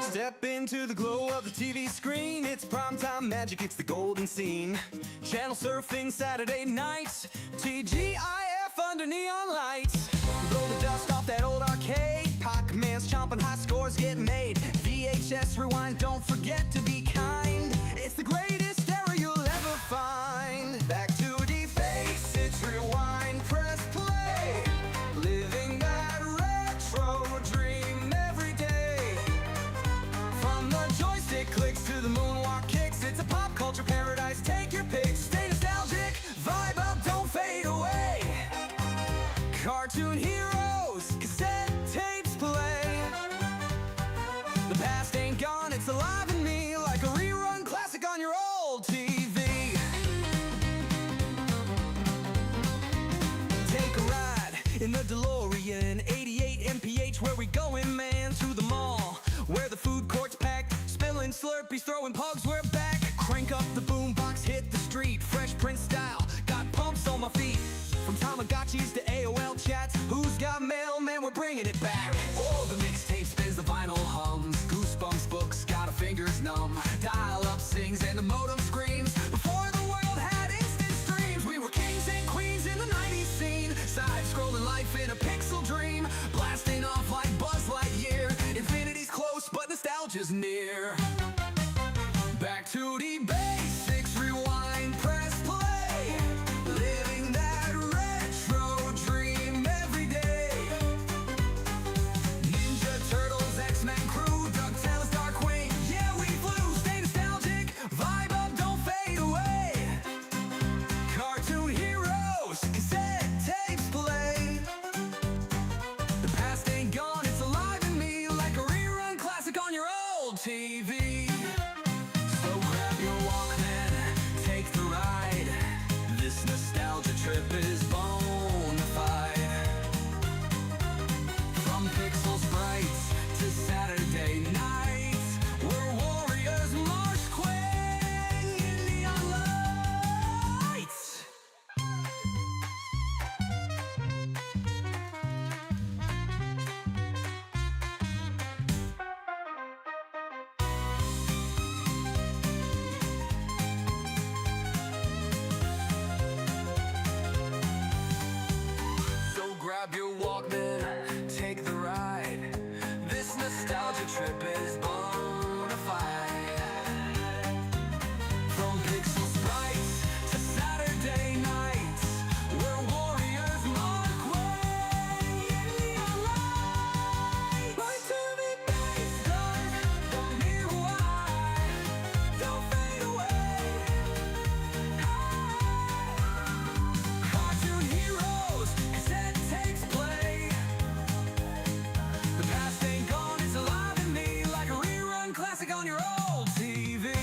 Step into the glow of the TV screen. It's primetime magic, it's the golden scene. Channel surfing Saturday nights. T.G.I.F under neon lights. Blow the dust off that old arcade. Pac-Man's chomping, high scores get made. VHS rewind, don't forget to be kind. It's the greatest era you'll ever find. Back to the basics, rewind, press play. Living that retro dream every day. From the joystick clicks to the moonwalk kicks, it's a pop culture paradise, take your pick. Stay nostalgic, vibe up, don't fade away. Cartoon heroes, cassette tapes play. The past ain't gone, it's alive in me, like a rerun classic on your old TV. Take a ride in the DeLorean, 88 MPH, where we going, man? To the mall, where the food court's packed, spilling Slurpees, throwing pugs, we're back. Crank up the boombox, hit the street, Fresh Prince style, got pumps on my feet. From Tamagotchis to AOL chats, who's got mail, man, we're bringing it back. Oh, the mixtape spins, the vinyl hums, Goosebumps books, got our fingers numb. Dial-up sings and the modem screams. Before the world had instant streams, we were kings and queens in the 90s scene. Side-scrolling life in a pixel dream, blasting off like Buzz Lightyear. Infinity's close, but nostalgia's near. Back to the basics, rewind, press play. Living that retro dream every day. Ninja Turtles, X-Men crew, DuckTales, Darkwing, yeah, we flew. Stay nostalgic, vibe up, don't fade away. Cartoon heroes, cassette tapes play. The past ain't gone, it's alive in me, like a rerun classic on your old TV. So grab your Walkman, take the ride. This nostalgia trip is bona fide. From pixel sprites to Saturday nights, we're warriors, Marsh Quang in neon lights. So grab your Walkman, take the ride. This nostalgia trip is bona fide. From pixel sprites to Saturday nights, we're warriors, Mark Wayne in neon lights. Right to the baseline, don't hear why, don't fade away. Cartoon heroes, cassette tapes play. The past ain't gone, it's alive in me, like a rerun classic on your old TV.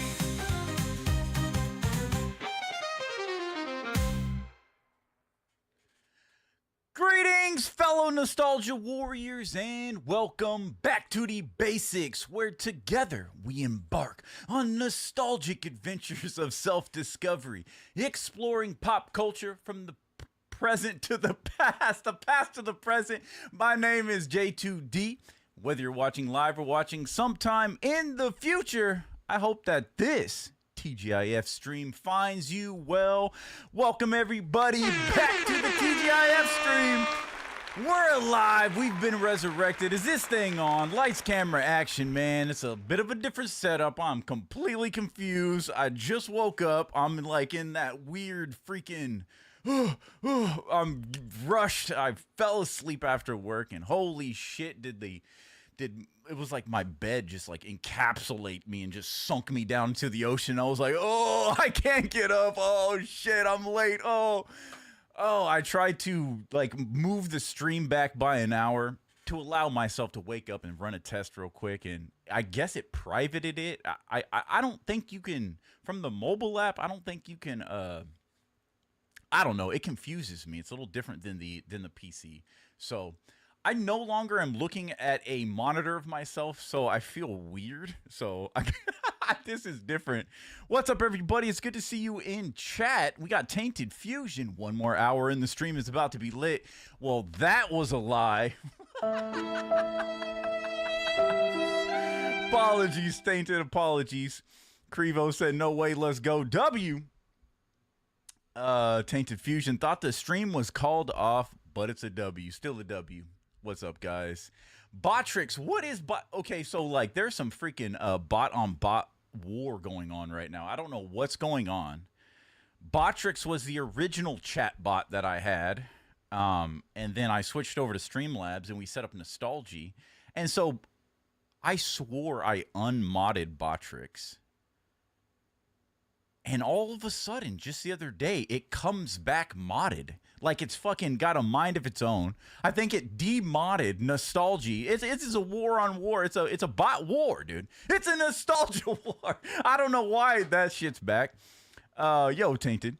Greetings, fellow nostalgia warriors, and welcome back to the basics, where together we embark on nostalgic adventures of self-discovery, exploring pop culture from the present to the past to the present. My name is J2D. Whether you're watching live or watching sometime in the future, I hope that this TGIF stream finds you well. Welcome everybody back to the TGIF stream. We're alive. We've been resurrected. Is this thing on? Lights, camera, action, man. It's a bit of a different setup. I'm completely confused. I just woke up. I'm like in that weird freaking... I'm rushed. I fell asleep after work, and holy shit, it was like my bed just like encapsulate me and just sunk me down into the ocean. I was like, oh, I can't get up. Oh shit, I'm late. Oh, I tried to like move the stream back by an hour to allow myself to wake up and run a test real quick, and I guess it privated it. I don't think you can, from the mobile app, I don't think you can I don't know, it confuses me. It's a little different than the PC. So I no longer am looking at a monitor of myself, so I feel weird. So This is different. What's up, everybody? It's good to see you in chat. We got Tainted Fusion. One more hour in the stream is about to be lit. Well, that was a lie. Apologies, Tainted. Apologies. Crevo said, no way, let's go. W. Tainted Fusion thought the stream was called off, but it's a W. Still a W. What's up, guys? Botrix, what is bot? Okay, so like there's some freaking bot on bot war going on right now. I don't know what's going on. Botrix was the original chat bot that I had, and then I switched over to Streamlabs and we set up Nostalgia. And so I swore I unmodded Botrix. And all of a sudden, just the other day, it comes back modded. Like it's fucking got a mind of its own. I think it demodded Nostalgia. It's a war on war. It's a bot war, dude. It's a nostalgia war. I don't know why that shit's back. Yo, Tainted.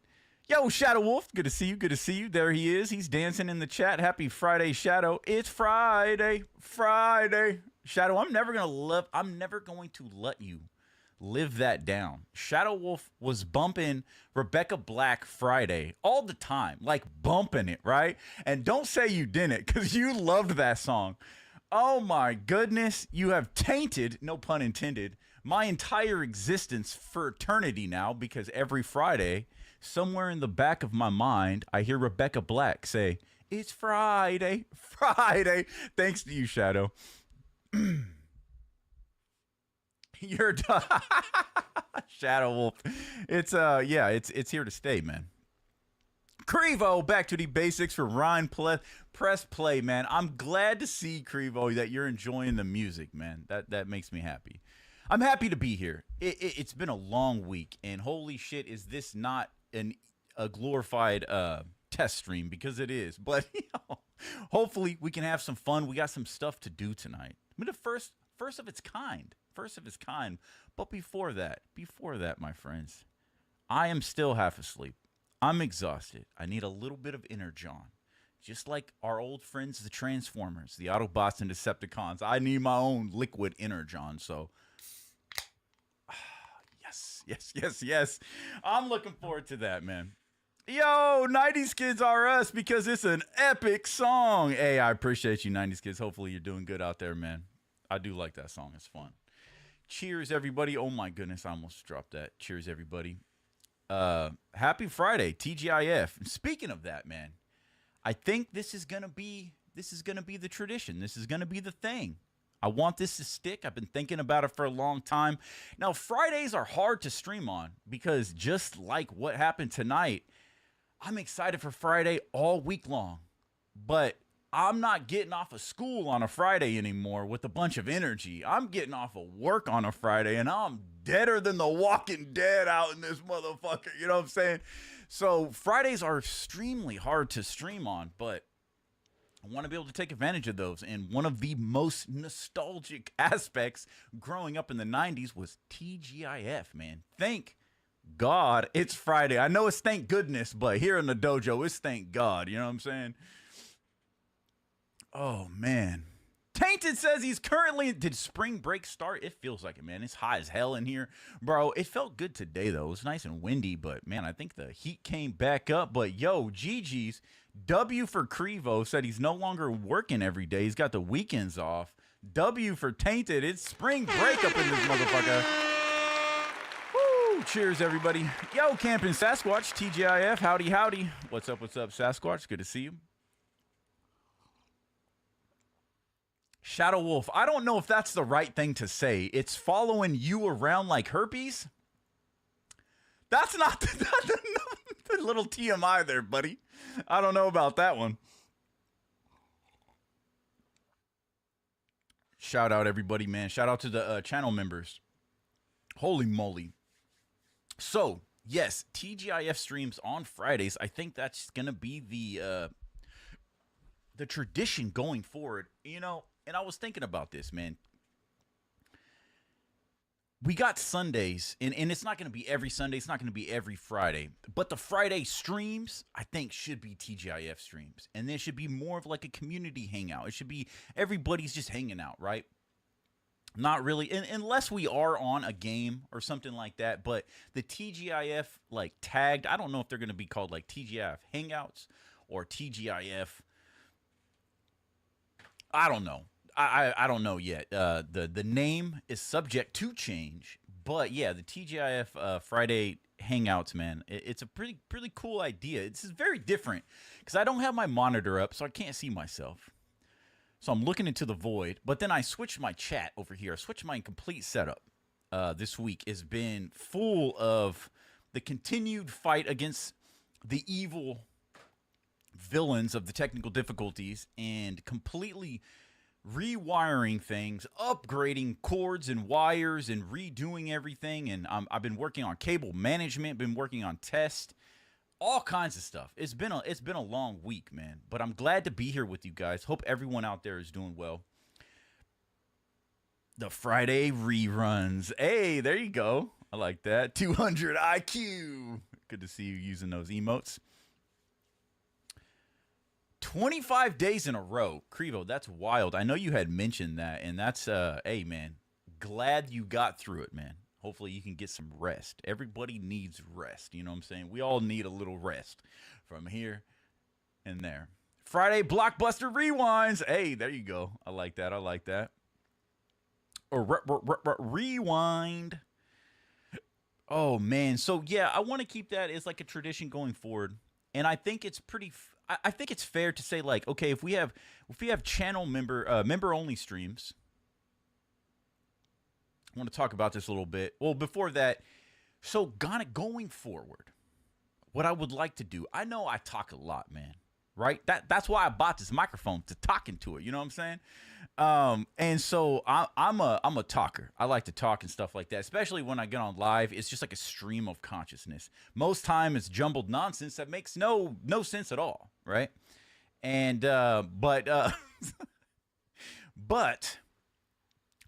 Yo, Shadow Wolf. Good to see you. Good to see you. There he is. He's dancing in the chat. Happy Friday, Shadow. It's Friday. Friday. Shadow, I'm never going to let you live that down. Shadow Wolf was bumping Rebecca Black Friday all the time, like bumping it, right? And don't say you didn't, because you loved that song. Oh my goodness, you have tainted, no pun intended, my entire existence for eternity now, because every Friday, somewhere in the back of my mind, I hear Rebecca Black say, it's Friday, Friday. Thanks to you, Shadow. You're Shadow Wolf. It's yeah, it's here to stay, man. Crevo, back to the basics for Ryan press play, man. I'm glad to see, Crevo, that you're enjoying the music, man. That makes me happy. I'm happy to be here. It's been a long week, and holy shit, is this not a glorified test stream? Because it is. But you know, hopefully we can have some fun. We got some stuff to do tonight. I mean, the first of its kind. First of its kind. But before that, my friends, I am still half asleep. I'm exhausted. I need a little bit of energon. Just like our old friends, the Transformers, the Autobots and Decepticons, I need my own liquid energon. So, yes. I'm looking forward to that, man. Yo, 90s Kids are us because it's an epic song. Hey, I appreciate you, 90s Kids. Hopefully you're doing good out there, man. I do like that song. It's fun. Cheers, everybody. Oh, my goodness. I almost dropped that. Cheers, everybody. Happy Friday, T.G.I.F. Speaking of that, man, I think this is going to be the tradition. This is going to be the thing. I want this to stick. I've been thinking about it for a long time. Now, Fridays are hard to stream on because just like what happened tonight, I'm excited for Friday all week long. But I'm not getting off of school on a Friday anymore with a bunch of energy. I'm getting off of work on a Friday, and I'm deader than the Walking Dead out in this motherfucker. You know what I'm saying? So Fridays are extremely hard to stream on, but I want to be able to take advantage of those. And one of the most nostalgic aspects growing up in the 90s was T.G.I.F, man. Thank God it's Friday. I know it's thank goodness, but here in the dojo, it's thank God. You know what I'm saying? Oh, man. Tainted says he's currently... Did spring break start? It feels like it, man. It's hot as hell in here. Bro, it felt good today, though. It was nice and windy, but, man, I think the heat came back up. But, yo, GG's. W for Crevo said he's no longer working every day. He's got the weekends off. W for Tainted. It's spring break up in this motherfucker. Woo! Cheers, everybody. Yo, Camping Sasquatch, TGIF. Howdy, howdy. What's up, Sasquatch? Good to see you. Shadow Wolf, I don't know if that's the right thing to say. It's following you around like herpes. That's not the little TMI there, buddy. I don't know about that one. Shout out, everybody, man. Shout out to the channel members. Holy moly. So, yes, TGIF streams on Fridays. I think that's going to be the tradition going forward. You know, and I was thinking about this, man. We got Sundays, and it's not going to be every Sunday. It's not going to be every Friday. But the Friday streams, I think, should be TGIF streams. And there should be more of like a community hangout. It should be everybody's just hanging out, right? Not really, unless we are on a game or something like that. But the TGIF like tagged, I don't know if they're going to be called like TGIF Hangouts or TGIF. I don't know. I don't know yet. The name is subject to change, but yeah, the TGIF Friday Hangouts, man, it's a pretty cool idea. This is very different because I don't have my monitor up, so I can't see myself. So I'm looking into the void, but then I switched my chat over here. I switched my complete setup. This week has been full of the continued fight against the evil villains of the technical difficulties and completely rewiring things, upgrading cords and wires and redoing everything. And I've been working on cable management, been working on test, all kinds of stuff. It's been a long week, man. But I'm glad to be here with you guys. Hope everyone out there is doing well. The Friday reruns. Hey, there you go. I like that. 200 IQ. Good to see you using those emotes. 25 days in a row. Crevo, that's wild. I know you had mentioned that, and that's, hey, man, glad you got through it, man. Hopefully you can get some rest. Everybody needs rest. You know what I'm saying? We all need a little rest from here and there. Friday Blockbuster Rewinds. Hey, there you go. I like that. I like that. Or rewind. Oh, man. So, yeah, I want to keep that as like a tradition going forward. And I think it's pretty... I think it's fair to say, like, okay, if we have channel member only streams, I want to talk about this a little bit. Well, before that, so going forward, what I would like to do, I know I talk a lot, man, right? That's why I bought this microphone, to talk into it. You know what I'm saying? And so I'm a talker. I like to talk and stuff like that, especially when I get on live. It's just like a stream of consciousness. Most time it's jumbled nonsense that makes no sense at all, right? And but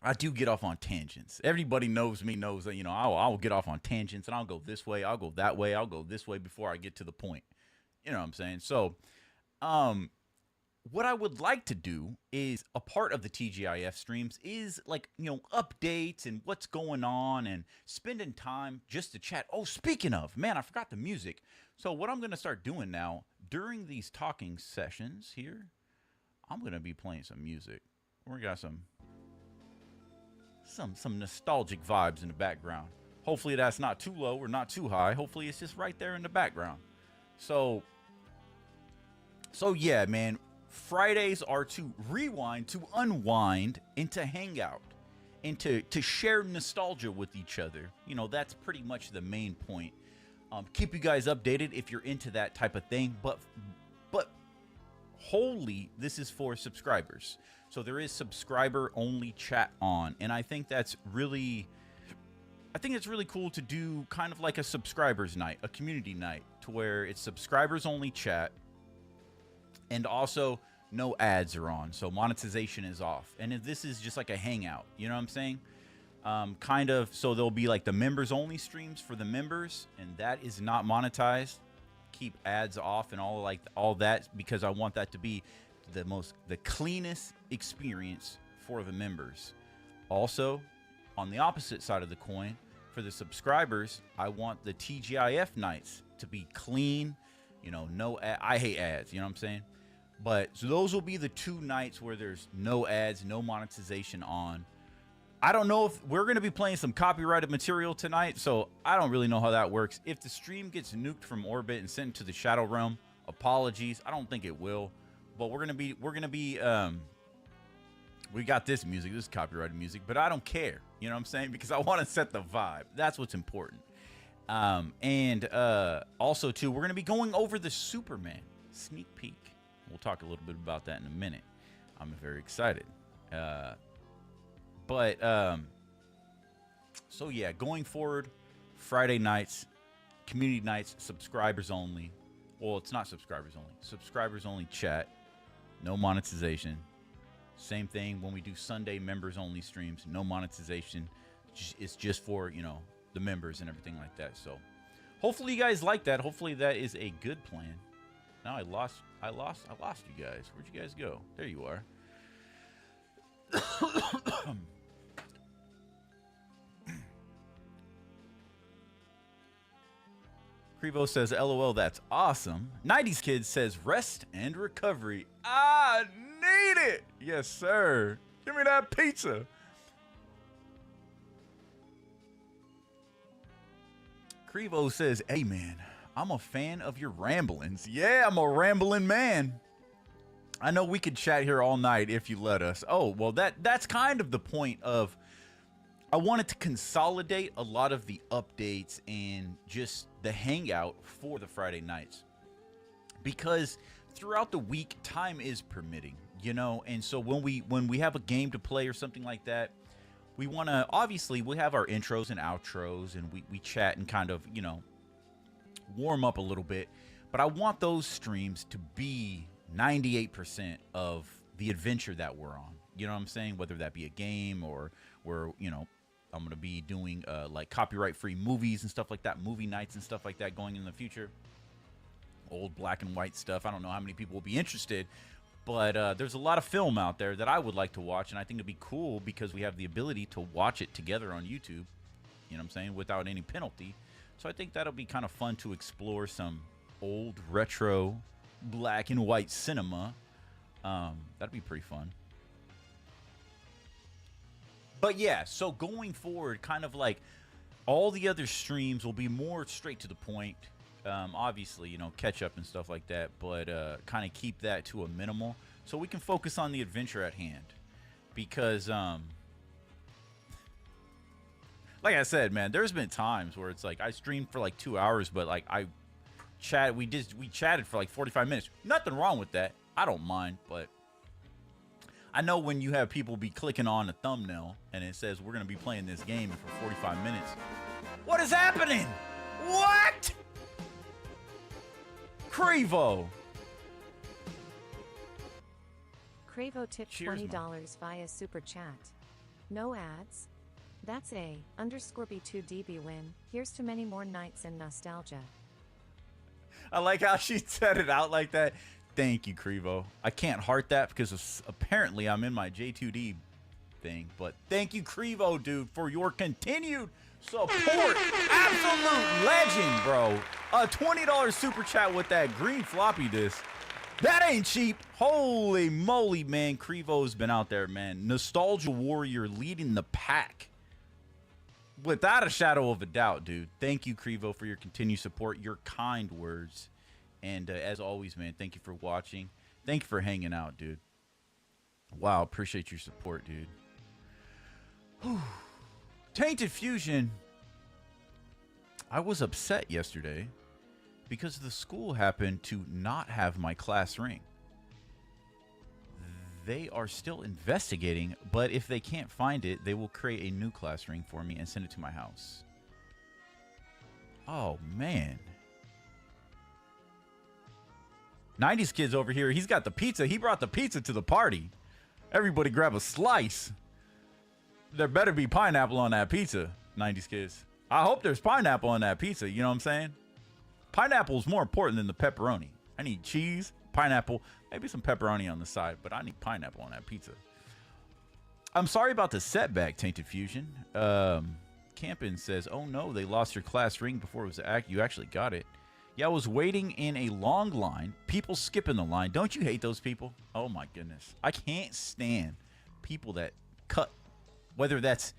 I do get off on tangents. Everybody knows me, knows that, you know, I'll get off on tangents and I'll go this way, I'll go that way, I'll go this way before I get to the point. You know what I'm saying? So, what I would like to do is a part of the TGIF streams is like, you know, updates and what's going on and spending time just to chat. Oh, speaking of, man, I forgot the music. So what I'm going to start doing now during these talking sessions here, I'm going to be playing some music. We got some nostalgic vibes in the background. Hopefully that's not too low or not too high. Hopefully it's just right there in the background. So yeah, man, Fridays are to rewind, to unwind, and to hang out, and to share nostalgia with each other. You know, that's pretty much the main point. Keep you guys updated if you're into that type of thing, but wholly, this is for subscribers. So there is subscriber only chat on, and I think it's really cool to do kind of like a subscribers night, a community night, to where it's subscribers only chat, and also no ads are on, so monetization is off. And if this is just like a hangout, you know what I'm saying? Kind of, so there'll be like the members only streams for the members, and that is not monetized. Keep ads off and all that, because I want that to be the cleanest experience for the members. Also, on the opposite side of the coin, for the subscribers, I want the TGIF nights to be clean. You know, no I hate ads, you know what I'm saying? But so those will be the two nights where there's no ads, no monetization on. I don't know if we're going to be playing some copyrighted material tonight, so I don't really know how that works. If the stream gets nuked from orbit and sent to the Shadow Realm, apologies. I don't think it will. But we're going to be we got this music, this is copyrighted music, but I don't care. You know what I'm saying? Because I want to set the vibe. That's what's important. And also too, we're going to be going over the Superman sneak peek. We'll talk a little bit about that in a minute. I'm very excited. So yeah, going forward, Friday nights, community nights, subscribers only. Well, it's not subscribers only. Subscribers only chat. No monetization. Same thing when we do Sunday members only streams. No monetization. It's just for, you know, the members and everything like that. So hopefully you guys like that. Hopefully that is a good plan. Now I lost you guys. Where'd you guys go? There you are. Crevo says, LOL, that's awesome. 90s Kid says, rest and recovery. I need it. Yes, sir. Give me that pizza. Crevo says, hey, man, I'm a fan of your ramblings. Yeah, I'm a rambling man. I know we could chat here all night if you let us. Oh, well, that's kind of the point of, I wanted to consolidate a lot of the updates and just the hangout for the Friday nights. Because throughout the week, time is permitting, you know? And so when we have a game to play or something like that, we want to, obviously, we have our intros and outros, and we chat and kind of, you know, warm up a little bit. But I want those streams to be 98% of the adventure that we're on. You know what I'm saying? Whether that be a game or we're, you know, I'm going to be doing like copyright-free movies and stuff like that, movie nights and stuff like that going in the future. Old black and white stuff. I don't know how many people will be interested, but there's a lot of film out there that I would like to watch, and I think it'd be cool because we have the ability to watch it together on YouTube, you know what I'm saying, without any penalty. So I think that'll be kind of fun to explore some old retro black and white cinema. That'd be pretty fun. But yeah, so going forward, kind of like all the other streams will be more straight to the point. Obviously, you know, catch up and stuff like that, but kind of keep that to a minimal so we can focus on the adventure at hand. Because, like I said, man, there's been times where it's like I streamed for like 2 hours, but like we chatted for like 45 minutes. Nothing wrong with that. I don't mind, but I know when you have people be clicking on a thumbnail and it says we're going to be playing this game for 45 minutes. What is happening? What? Crevo. Crevo tipped Cheers, $20 via super chat. No ads. That's a _B2DB win. Here's to many more nights in nostalgia. I like how she said it out like that. Thank you, Crevo. I can't heart that because apparently I'm in my J2D thing. But thank you, Crevo, dude, for your continued support. Absolute legend, bro. A $20 super chat with that green floppy disk. That ain't cheap. Holy moly, man. Crevo's been out there, man. Nostalgia Warrior leading the pack. Without a shadow of a doubt, dude. Thank you, Crevo, for your continued support, your kind words. And as always, man, thank you for watching. Thank you for hanging out, dude. Wow, appreciate your support, dude. Whew. Tainted Fusion. I was upset yesterday because the school happened to not have my class ring. They are still investigating, but if they can't find it, they will create a new class ring for me and send it to my house. Oh, man. 90s Kids over here, he's got the pizza. He brought the pizza to the party. Everybody grab a slice. There better be pineapple on that pizza, 90s Kids. I hope there's pineapple on that pizza, you know what I'm saying? Pineapple is more important than the pepperoni. I need cheese, pineapple, maybe some pepperoni on the side, but I need pineapple on that pizza. I'm sorry about the setback, Tainted Fusion. Campin says, oh no, they lost your class ring before it was you actually got it. Yeah, I was waiting in a long line. People skipping the line. Don't you hate those people? Oh, my goodness. I can't stand people that cut, whether that's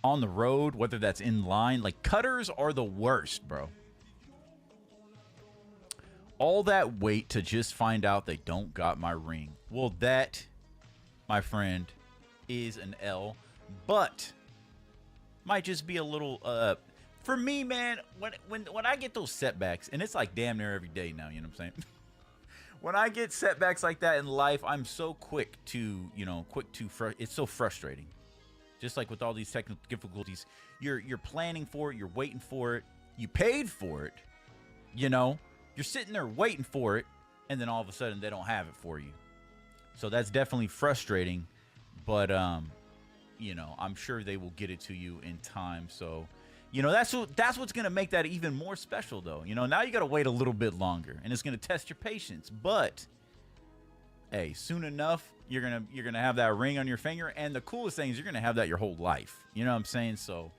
on the road, whether that's in line. Like, cutters are the worst, bro. All that wait to just find out they don't got my ring. Well, that, my friend, is an L. But might just be a little... For me, man, when I get those setbacks, and it's like damn near every day now, you know what I'm saying? When I get setbacks like that in life, I'm so quick to, it's so frustrating. Just like with all these technical difficulties, you're planning for it, you're waiting for it, you paid for it, you know? You're sitting there waiting for it, and then all of a sudden they don't have it for you. So that's definitely frustrating, but, you know, I'm sure they will get it to you in time, so... You know, that's what's going to make that even more special, though. You know, now you got to wait a little bit longer, and it's going to test your patience. But, hey, soon enough, you're gonna have that ring on your finger, and the coolest thing is you're going to have that your whole life. You know what I'm saying? So,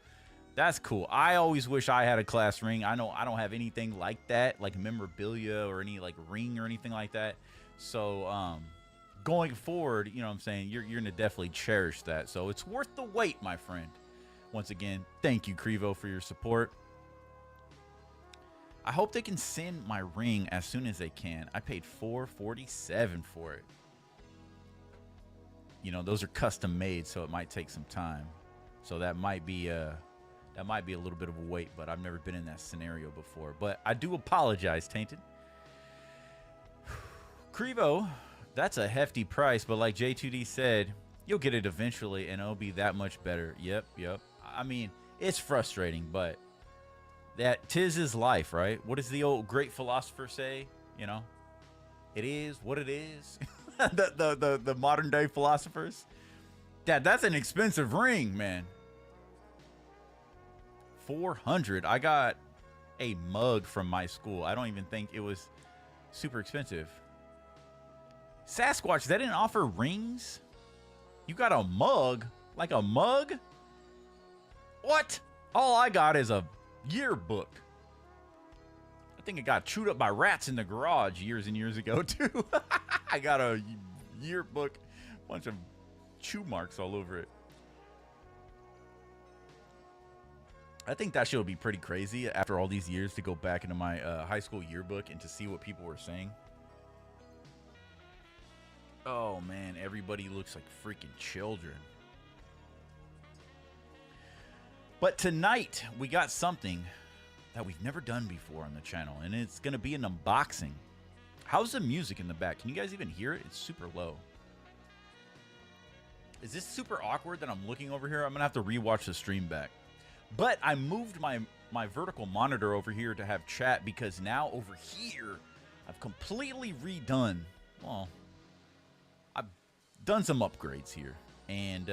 That's cool. I always wish I had a class ring. I know I don't have anything like that, like memorabilia or any like ring or anything like that. So going forward, you know what I'm saying, you're gonna definitely cherish that. So it's worth the wait, my friend. Once again, thank you, Crevo, for your support. I hope they can send my ring as soon as they can. I paid $447 for it. You know, those are custom made, so it might take some time. So that might be a little bit of a wait, but I've never been in that scenario before. But I do apologize, Tainted. Crevo, that's a hefty price, but like J2D said, you'll get it eventually, and it'll be that much better. Yep. I mean, it's frustrating, but that 'tis his life, right? What does the old great philosopher say? You know, it is what it is. the modern day philosophers. That's an expensive ring, man. 400. I got a mug from my school. I don't even think it was super expensive. Sasquatch, they didn't offer rings? You got a mug? Like a mug? What? All I got is a yearbook. I think it got chewed up by rats in the garage years and years ago, too. I got a yearbook, bunch of chew marks all over it. I think that shit would be pretty crazy after all these years to go back into my high school yearbook and to see what people were saying. Oh, man, everybody looks like freaking children. But tonight, we got something that we've never done before on the channel, and it's going to be an unboxing. How's the music in the back? Can you guys even hear it? It's super low. Is this super awkward that I'm looking over here? I'm going to have to rewatch the stream back. But I moved my vertical monitor over here to have chat because now over here, I've completely redone, well, I've done some upgrades here and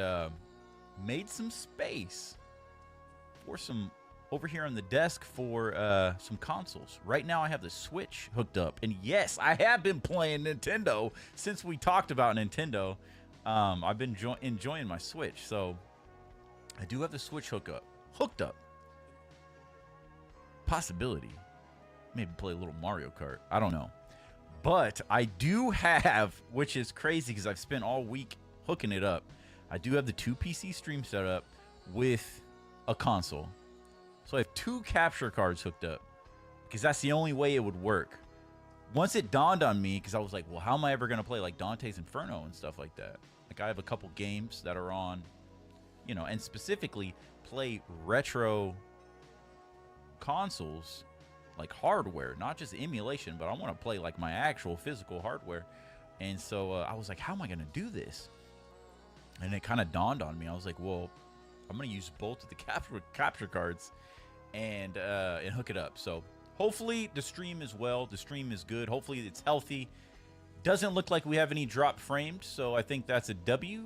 made some space for some over here on the desk for some consoles. Right now I have the Switch hooked up, and yes, I have been playing Nintendo since we talked about Nintendo. I've been enjoying my Switch, so I do have the Switch hooked up. Possibility, maybe play a little Mario Kart, I don't know. But I do have, which is crazy because I've spent all week hooking it up, I do have the 2 PC stream set up with a console. So I have 2 capture cards hooked up because that's the only way it would work. Once it dawned on me, because I was like, well, how am I ever going to play like Dante's Inferno and stuff like that? Like I have a couple games that are on, you know, and specifically play retro consoles, like hardware, not just emulation, but I want to play like my actual physical hardware. And so I was like, how am I going to do this? And it kind of dawned on me. I was like, well, I'm going to use both of the capture cards and hook it up. So hopefully the stream is well. The stream is good. Hopefully it's healthy. Doesn't look like we have any drop framed, so I think that's a W.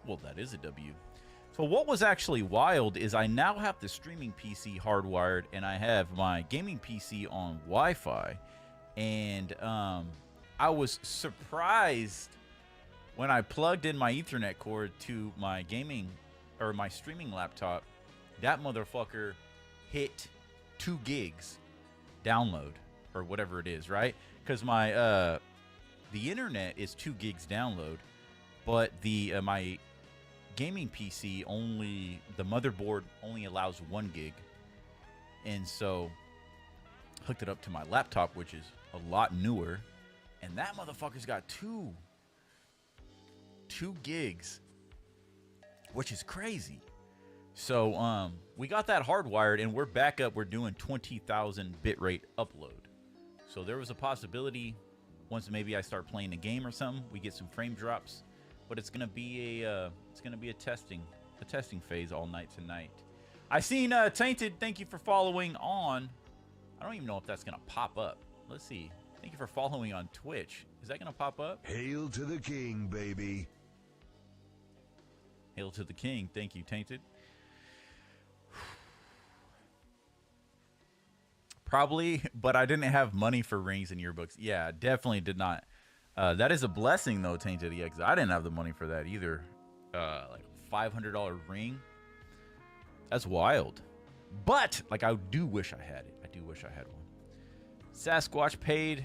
Well, that is a W. So what was actually wild is I now have the streaming PC hardwired, and I have my gaming PC on Wi-Fi. And I was surprised when I plugged in my Ethernet cord to my gaming or my streaming laptop, that motherfucker hit 2 gigs download or whatever it is, right? Because my the internet is 2 gigs download, but the my gaming PC only, the motherboard only allows 1 gig. And so hooked it up to my laptop, which is a lot newer, and that motherfucker's got 2 gigs, which is crazy. So we got that hardwired, and we're back up. We're doing 20,000 bitrate upload. So there was a possibility once maybe I start playing a game or something, we get some frame drops. But it's gonna be a testing phase all night tonight. I seen Tainted. Thank you for following on. I don't even know if that's gonna pop up. Let's see. Thank you for following on Twitch. Is that gonna pop up? Hail to the king, baby. Hail to the king. Thank you, Tainted. Probably, but I didn't have money for rings and yearbooks. Yeah, definitely did not. That is a blessing, though, Tainted EX. I didn't have the money for that either. Like a $500 ring. That's wild. But, like, I do wish I had it. I do wish I had one. Sasquatch paid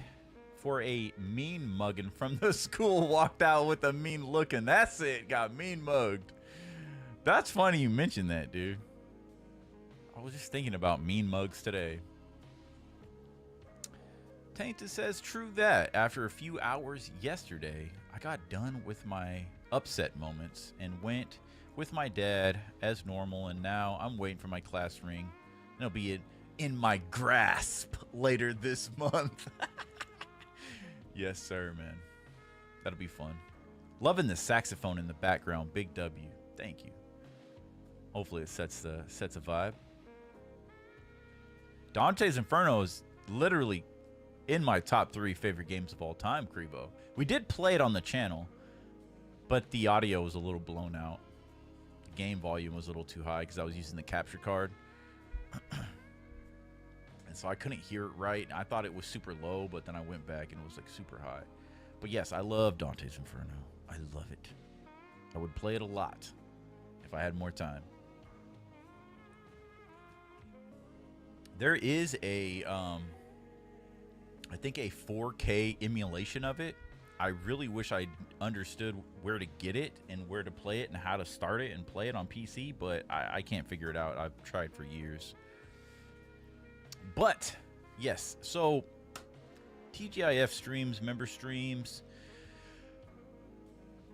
for a mean mugging from the school. Walked out with a mean looking. That's it. Got mean mugged. That's funny you mentioned that, dude. I was just thinking about mean mugs today. Tainted says, true that. After a few hours yesterday, I got done with my upset moments and went with my dad as normal, and now I'm waiting for my class ring. And it'll be in my grasp later this month. Yes, sir, man. That'll be fun. Loving the saxophone in the background. Big W. Thank you. Hopefully it sets a vibe. Dante's Inferno is literally in my top 3 favorite games of all time, Kribo. We did play it on the channel, but the audio was a little blown out. The game volume was a little too high because I was using the capture card. And so I couldn't hear it right. I thought it was super low, but then I went back and it was like super high. But yes, I love Dante's Inferno. I love it. I would play it a lot if I had more time. There is a, I think a 4K emulation of it. I really wish I understood where to get it and where to play it and how to start it and play it on PC, but I can't figure it out. I've tried for years. But, yes, so T.G.I.F streams, member streams.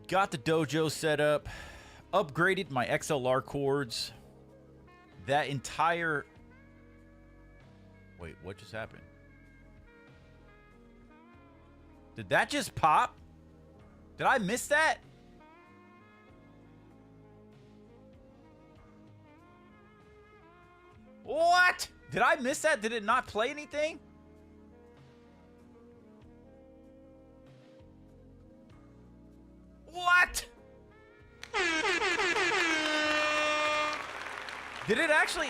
Got the dojo set up. Upgraded my XLR cords. That entire... Wait, what just happened? Did that just pop? Did I miss that? What? Did I miss that? Did it not play anything? What? Did it actually...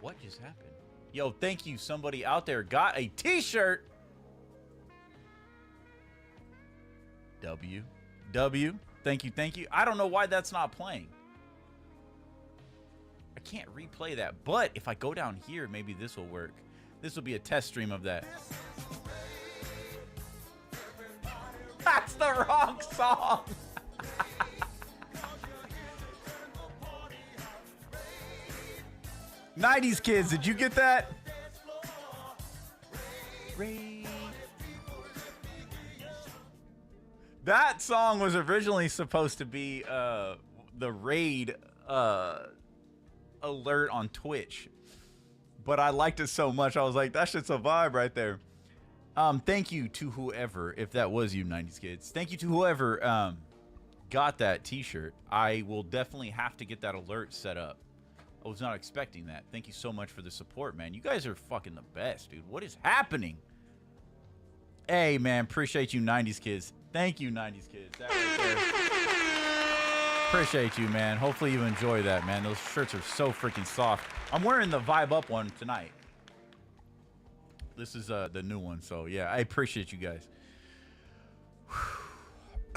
What just happened? Yo, thank you. Somebody out there got a t-shirt. W. Thank you, thank you. I don't know why that's not playing. I can't replay that, but if I go down here, maybe this will work. This will be a test stream of that. That's the wrong song. 90s kids, did you get that? That song was originally supposed to be the raid alert on Twitch, but I liked it so much I was like, that shit's a vibe right there. Thank you to whoever, if that was you, 90s kids. Thank you to whoever got that t-shirt. I will definitely have to get that alert set up. I was not expecting that. Thank you so much for the support, man. You guys are fucking the best, dude. What is happening? Hey, man, appreciate you, 90s kids. Thank you, 90s kids. That right there. Appreciate you, man. Hopefully you enjoy that, man. Those shirts are so freaking soft. I'm wearing the Vibe Up one tonight. This is the new one, so yeah, I appreciate you guys.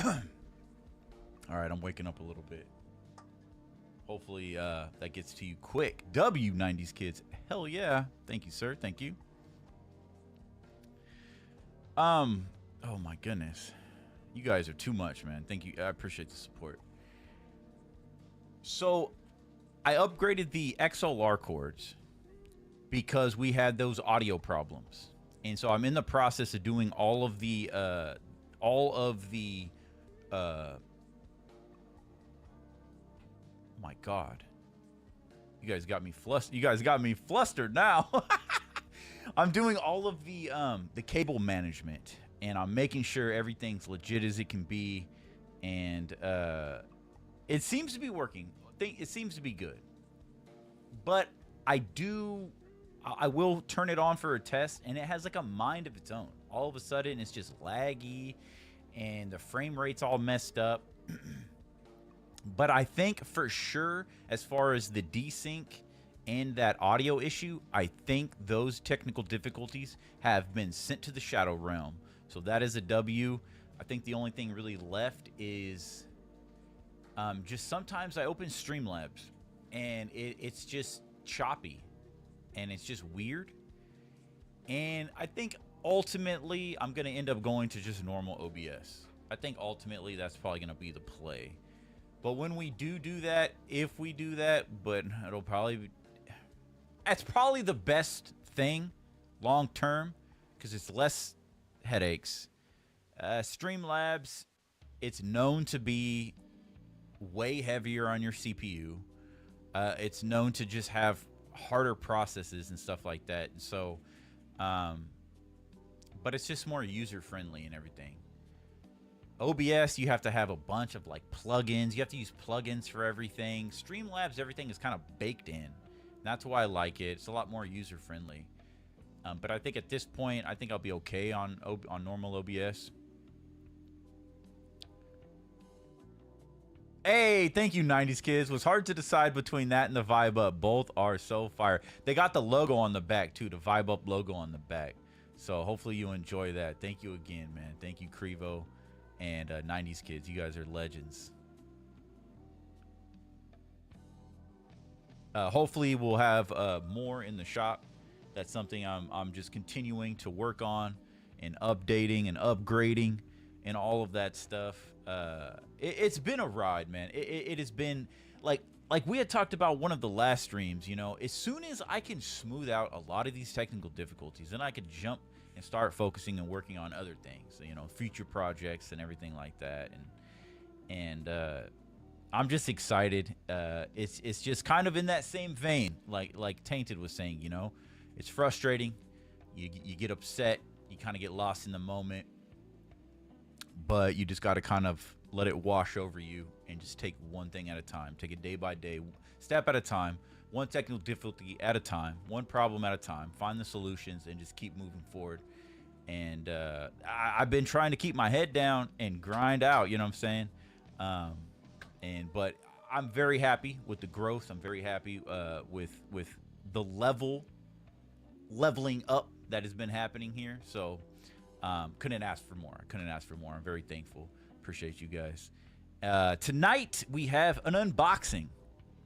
All right, I'm waking up a little bit. Hopefully that gets to you quick. W, 90s kids. Hell yeah. Thank you, sir. Thank you. Oh my goodness. You guys are too much, man. Thank you. I appreciate the support. So I upgraded the XLR cords because we had those audio problems. And so I'm in the process of doing all of the my God, you guys got me flustered. You guys got me flustered now. I'm doing all of the cable management, and I'm making sure everything's legit as it can be, and it seems to be working. It seems to be good, but I will turn it on for a test, and it has like a mind of its own. All of a sudden, it's just laggy, and the frame rate's all messed up. But I think for sure, as far as the desync and that audio issue, I think those technical difficulties have been sent to the Shadow Realm. So that is a W. I think the only thing really left is Just sometimes I open Streamlabs and it's just choppy and it's just weird. And I think ultimately I'm going to end up going to just normal OBS. I think ultimately that's probably going to be the play. But when we do that, if we do that, but it'll probably be, that's probably the best thing long term because it's less headaches. Streamlabs, it's known to be way heavier on your CPU. It's known to just have harder processes and stuff like that. And so, but it's just more user friendly and everything. OBS, you have to have a bunch of like plugins. You have to use plugins for everything. Streamlabs, everything is kind of baked in. That's why I like it. It's a lot more user friendly. But I think at this point, I think I'll be okay on normal OBS. Hey, thank you, 90s kids. It was hard to decide between that and the Vibe Up. Both are so fire. They got the logo on the back, too. The Vibe Up logo on the back. So hopefully you enjoy that. Thank you again, man. Thank you, Crevo and 90s kids. You guys are legends. Hopefully we'll have more in the shop. That's something I'm just continuing to work on and updating and upgrading and all of that stuff. It's been a ride, man. It has been like we had talked about one of the last streams, you know, as soon as I can smooth out a lot of these technical difficulties, then I could jump and start focusing and working on other things, you know, future projects and everything like that. And I'm just excited. It's just kind of in that same vein, like Tainted was saying, you know, it's frustrating. You get upset. You kind of get lost in the moment. But you just got to kind of let it wash over you and just take one thing at a time. Take it day by day, step at a time, one technical difficulty at a time, one problem at a time. Find the solutions and just keep moving forward. And I've been trying to keep my head down and grind out, you know what I'm saying? But I'm very happy with the growth. I'm very happy with the leveling up that has been happening here. So couldn't ask for more. I'm very thankful. Appreciate you guys. Tonight we have an unboxing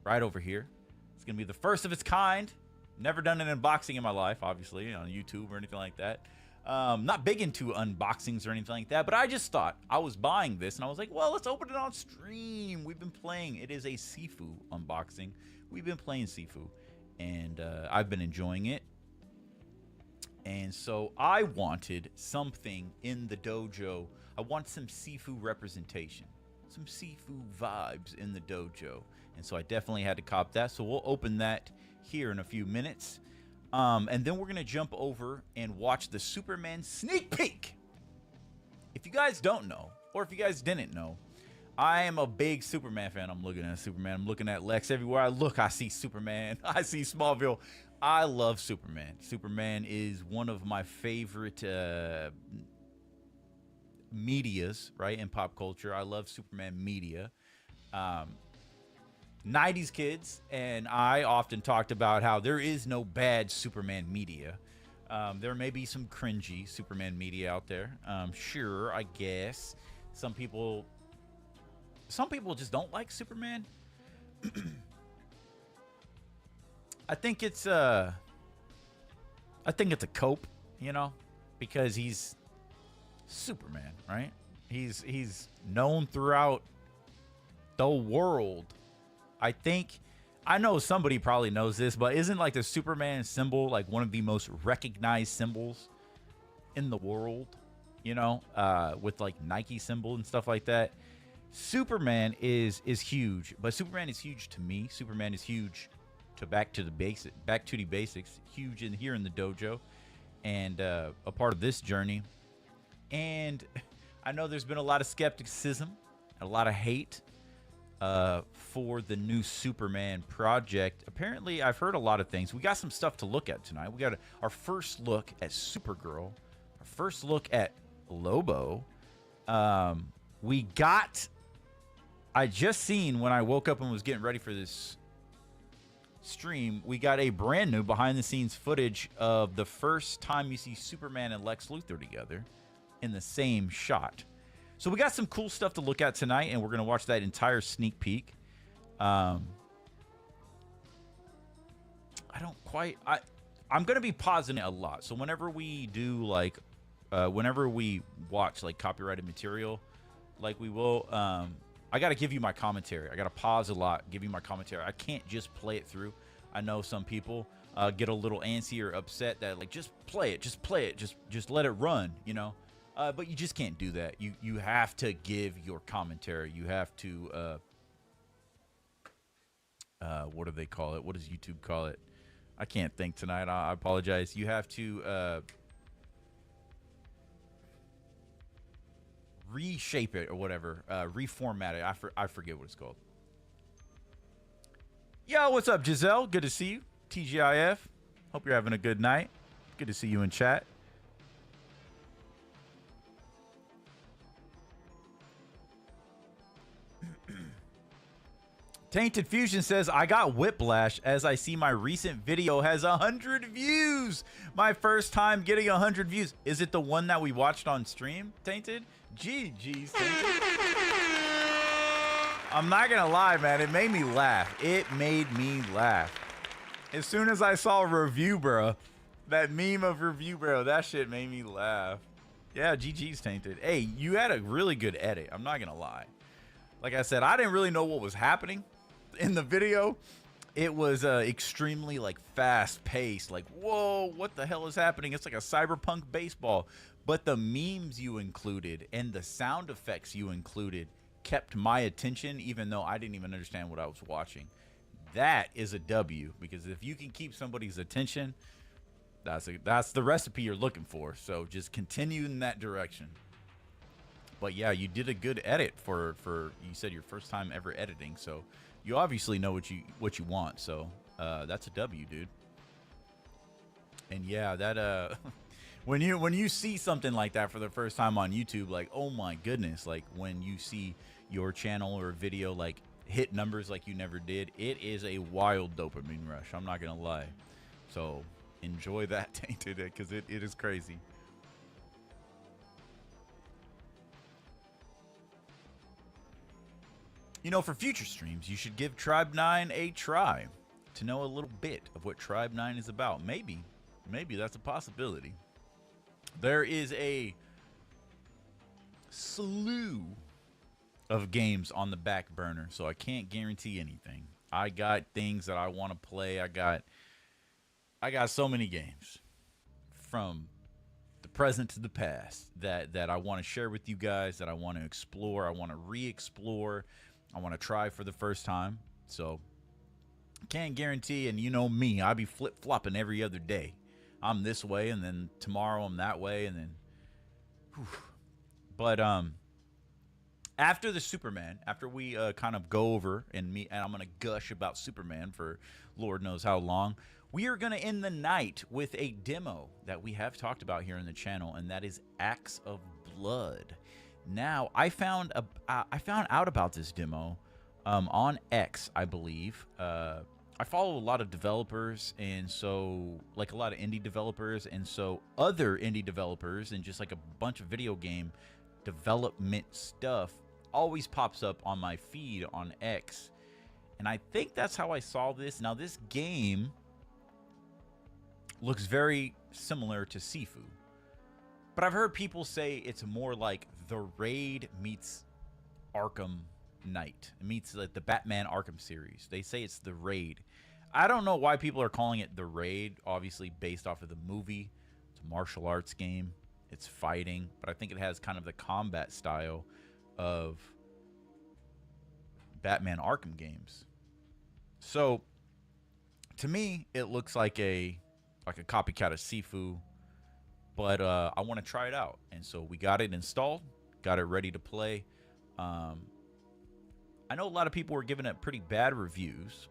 right over here. It's gonna be the first of its kind. Never done an unboxing in my life, obviously, on YouTube or anything like that. Not big into unboxings or anything like that, but I just thought I was buying this and I was like, well, let's open it on stream. We've been playing. It is a Sifu unboxing. We've been playing Sifu and I've been enjoying it. And so I wanted something in the dojo. I want some Sifu representation, some Sifu vibes in the dojo. And so I definitely had to cop that. So we'll open that here in a few minutes. And then we're going to jump over and watch the Superman sneak peek. If you guys don't know, or if you guys didn't know, I am a big Superman fan. I'm looking at Superman. I'm looking at Lex. Everywhere I look, I see Superman. I see Smallville. I love Superman. Superman is one of my favorite medias, right, in pop culture. I love Superman media. 90s kids and I often talked about how there is no bad Superman media. There may be some cringy Superman media out there. Sure, I guess. Some people just don't like Superman. I think it's a cope, you know, because he's Superman, right? He's known throughout the world. I know somebody probably knows this, but isn't like the Superman symbol like one of the most recognized symbols in the world, you know, with like Nike symbol and stuff like that? Superman is huge, but Superman is huge to me. Superman is huge to back to the basics, huge in here in the dojo and a part of this journey. And I know there's been a lot of skepticism, a lot of hate for the new Superman project. Apparently, I've heard a lot of things. We got some stuff to look at tonight. We got our first look at Supergirl, our first look at Lobo. I just seen when I woke up and was getting ready for this stream, we got a brand new behind the scenes footage of the first time you see Superman and Lex Luthor together in the same shot. So we got some cool stuff to look at tonight, and we're going to watch that entire sneak peek. I'm going to be pausing it a lot. So whenever we do, like, whenever we watch, like, copyrighted material, like we will, I got to give you my commentary. I got to pause a lot, give you my commentary. I can't just play it through. I know some people get a little antsy or upset that, like, just play it, just let it run, you know? But you just can't do that. You have to give your commentary. You have to, what do they call it? What does YouTube call it? I can't think tonight. I apologize. You have to reshape it or whatever, reformat it. I forget what it's called. Yo, what's up, Giselle? Good to see you. T.G.I.F. Hope you're having a good night. Good to see you in chat. Tainted Fusion says, I got whiplash as I see my recent video has 100 views. My first time getting 100 views. Is it the one that we watched on stream, Tainted? GG's, Tainted. I'm not going to lie, man. It made me laugh. It made me laugh. As soon as I saw Review Bro, that meme of Review Bro, that shit made me laugh. Yeah, GG's, Tainted. Hey, you had a really good edit. I'm not going to lie. Like I said, I didn't really know what was happening in the video. It was extremely, like, fast paced, like, whoa, what the hell is happening? It's like a cyberpunk baseball. But the memes you included and the sound effects you included kept my attention, even though I didn't even understand what I was watching. That is a W, because if you can keep somebody's attention, that's the recipe you're looking for. So just continue in that direction. But yeah, you did a good edit for you said your first time ever editing, so you obviously know what you want. So that's a W, dude. And yeah, that when you see something like that for the first time on YouTube, like, oh my goodness, like when you see your channel or video like hit numbers like you never did, it is a wild dopamine rush. I'm not gonna lie. So enjoy that, Tainted, because it is crazy. You know, for future streams, you should give Tribe 9 a try to know a little bit of what Tribe 9 is about. Maybe that's a possibility. There is a slew of games on the back burner, so I can't guarantee anything. I got things that I want to play. I got so many games from the present to the past that I want to share with you guys, that I want to explore, I want to re-explore, I want to try for the first time. So can't guarantee, and you know me, I be flip-flopping every other day. I'm this way, and then tomorrow I'm that way, and then whew. But after the Superman, after we kind of go over and I'm gonna gush about Superman for Lord knows how long, we are gonna end the night with a demo that we have talked about here in the channel, and that is Acts of Blood. Now, I found out about this demo on X, I believe. I follow a lot of developers, and so, like, a lot of indie developers, and so other indie developers and just like a bunch of video game development stuff always pops up on my feed on X. And I think that's how I saw this. Now, this game looks very similar to Sifu, but I've heard people say it's more like The Raid meets Arkham Knight. It meets like the Batman Arkham series. They say it's The Raid. I don't know why people are calling it The Raid, obviously based off of the movie. It's a martial arts game. It's fighting, but I think it has kind of the combat style of Batman Arkham games. So to me, it looks like a copycat of Sifu, but I want to try it out, and so we got it installed, got it ready to play. I know a lot of people were giving it pretty bad reviews.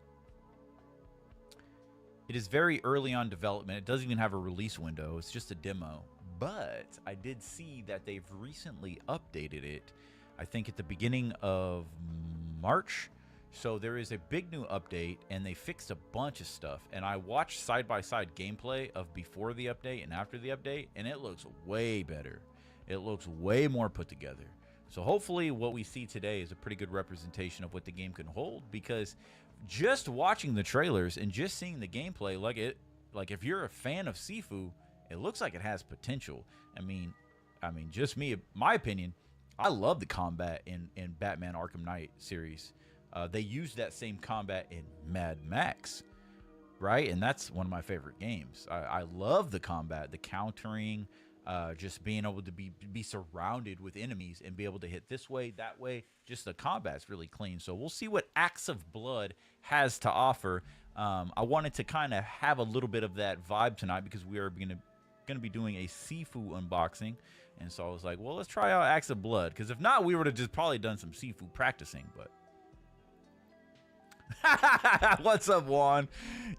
It is very early on development. It doesn't even have a release window. It's just a demo. But I did see that they've recently updated it, I think at the beginning of March. So there is a big new update, and they fixed a bunch of stuff. And I watched side-by-side gameplay of before the update and after the update, and it looks way better. It looks way more put together. So hopefully what we see today is a pretty good representation of what the game can hold, because just watching the trailers and just seeing the gameplay, like if you're a fan of Sifu, it looks like it has potential. I mean, just me, my opinion, I love the combat in Batman Arkham Knight series. They used that same combat in Mad Max, right? And that's one of my favorite games. I love the combat, the countering, just being able to be surrounded with enemies and be able to hit this way, that way. Just the combat's really clean. So we'll see what Acts of Blood has to offer. I wanted to kind of have a little bit of that vibe tonight because we are going to be doing a Sifu unboxing. And so I was like, well, let's try out Acts of Blood, because if not, we would have just probably done some Sifu practicing. But what's up, Juan?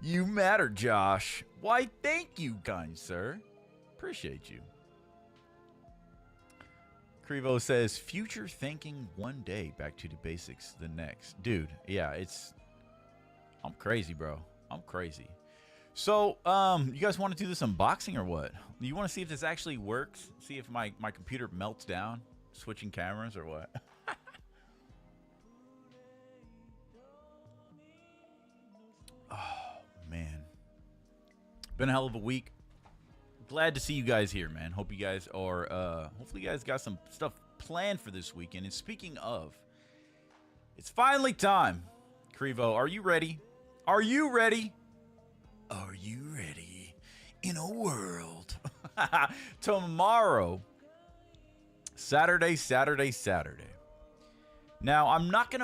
You matter, Josh. Why, thank you, kind sir. Appreciate you. Crevo says, future thinking one day, back to the basics the next. Dude, yeah, I'm crazy, bro. I'm crazy. So, you guys want to do this unboxing or what? You want to see if this actually works? See if my computer melts down, switching cameras or what? Oh, man. Been a hell of a week. Glad to see you guys here, man. Hope you guys are, hopefully you guys got some stuff planned for this weekend. And speaking of, it's finally time. Crevo, are you ready? Are you ready? Are you ready? In a world. Tomorrow, Saturday. Now, I'm not going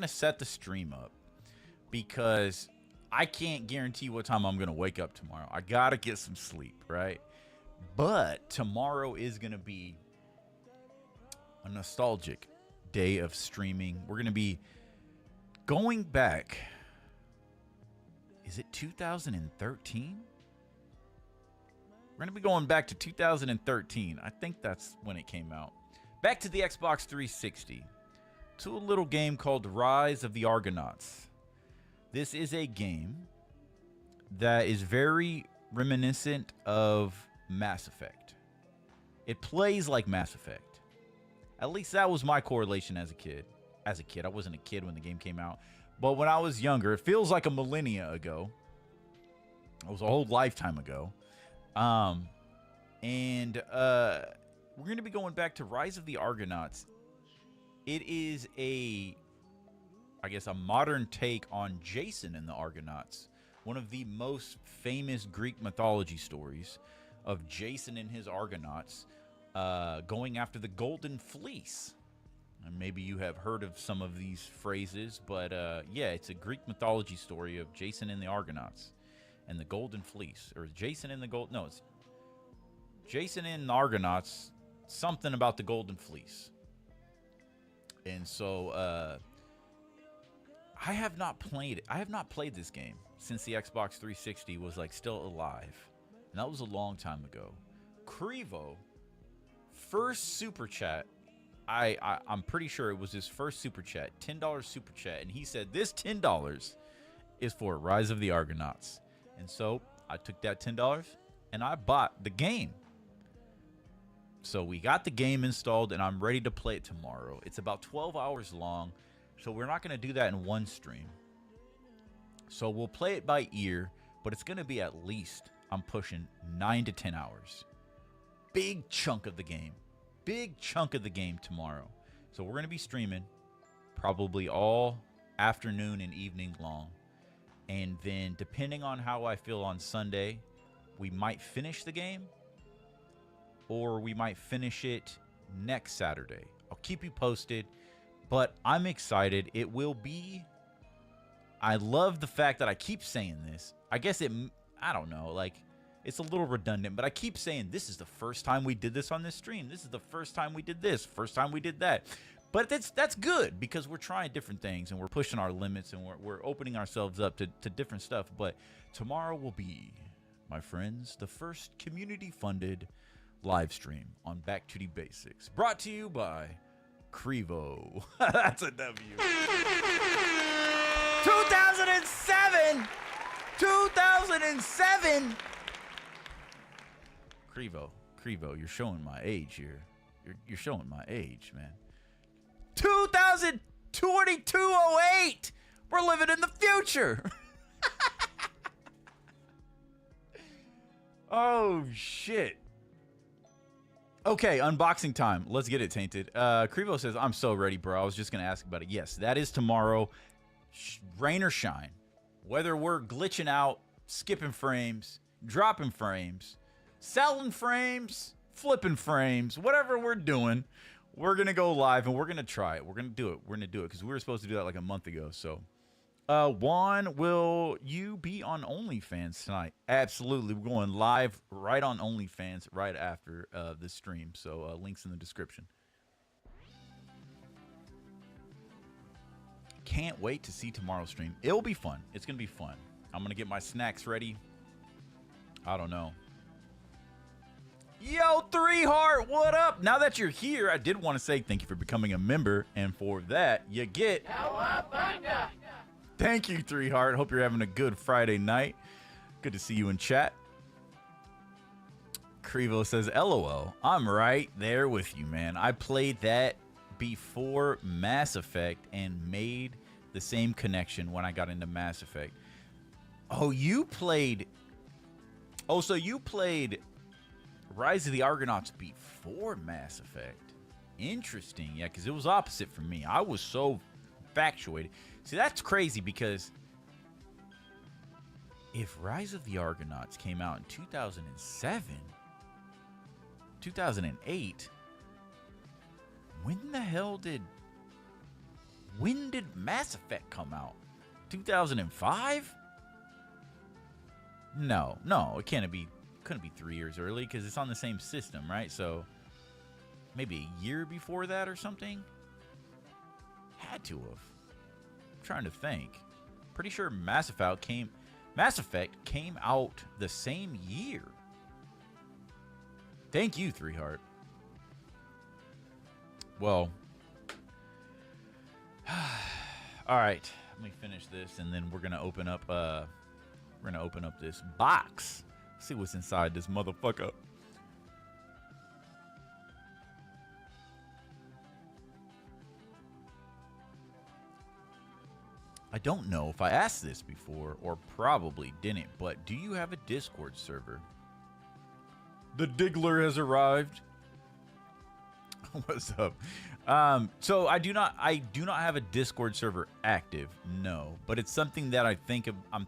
to set the stream up because I can't guarantee what time I'm going to wake up tomorrow. I got to get some sleep, right? But tomorrow is going to be a nostalgic day of streaming. We're going to be going back. Is it 2013? We're going to be going back to 2013. I think that's when it came out. Back to the Xbox 360. To a little game called Rise of the Argonauts. This is a game that is very reminiscent of Mass Effect. It plays like Mass Effect. At least that was my correlation as a kid. I wasn't a kid when the game came out. But when I was younger, it feels like a millennia ago. It was a whole lifetime ago. We're going to be going back to Rise of the Argonauts. It is a modern take on Jason and the Argonauts. One of the most famous Greek mythology stories of Jason and his Argonauts going after the Golden Fleece. And maybe you have heard of some of these phrases, but yeah, it's a Greek mythology story of Jason and the Argonauts and the Golden Fleece. Or Jason and the Gold... No, it's Jason and the Argonauts, something about the Golden Fleece. And so I have not played it. I have not played this game since the Xbox 360 was like still alive. And that was a long time ago. Crevo, first super chat. I'm pretty sure it was his first super chat, $10 super chat, and he said this $10 is for Rise of the Argonauts. And so I took that $10 and I bought the game. So we got the game installed and I'm ready to play it tomorrow. It's about 12 hours long, so we're not going to do that in one stream. So we'll play it by ear, but it's going to be at least, I'm pushing 9 to 10 hours. Big chunk of the game. Big chunk of the game tomorrow. So we're going to be streaming probably all afternoon and evening long. And then depending on how I feel on Sunday, we might finish the game or we might finish it next Saturday. I'll keep you posted, but I'm excited. It will be... I love the fact that I keep saying this. I guess I don't know, like... It's a little redundant, but I keep saying this is the first time we did this on this stream. This is the first time we did this, first time we did that. But that's good because we're trying different things and we're pushing our limits and we're opening ourselves up to different stuff. But tomorrow will be, my friends, the first community-funded live stream on Back to the Basics. Brought to you by Crevo. That's a W. 2007! 2007! Crevo, Crevo, you're showing my age here. You're showing my age, man. 2022-08. We're living in the future. Oh shit. Okay, unboxing time. Let's get it, Tainted. Crevo says, I'm so ready, bro. I was just gonna ask about it. Yes, that is tomorrow. Rain or shine. Whether we're glitching out, skipping frames, dropping frames, selling frames, flipping frames, whatever we're doing, we're gonna go live and we're gonna try it. We're gonna do it. We're gonna do it because we were supposed to do that like a month ago. So, Juan, will you be on OnlyFans tonight? Absolutely. We're going live right on OnlyFans right after the stream. So, links in the description. Can't wait to see tomorrow's stream. It'll be fun. It's gonna be fun. I'm gonna get my snacks ready. I don't know. Yo, 3 Heart, what up? Now that you're here, I did want to say thank you for becoming a member, and for that, you get thank you, 3 Heart. Hope you're having a good Friday night. Good to see you in chat. Crevo says, LOL. I'm right there with you, man. I played that before Mass Effect and made the same connection when I got into Mass Effect. Oh, you played... Oh, so you played Rise of the Argonauts before Mass Effect. Interesting. Yeah, because it was opposite for me. I was so infatuated. See, that's crazy because if Rise of the Argonauts came out in 2007, 2008, when did Mass Effect come out? 2005? No, it couldn't be 3 years early because it's on the same system, right? So maybe a year before that or something. Had to have. I'm trying to think. Pretty sure Mass Effect came out the same year. Thank you, 3 Heart. Well, all right. Let me finish this, and then we're gonna open up. This box. See what's inside this motherfucker. I don't know if I asked this before or probably didn't, but do you have a Discord server? The Diggler has arrived. What's up? So I do not have a Discord server active, no, but it's something that I think of, I'm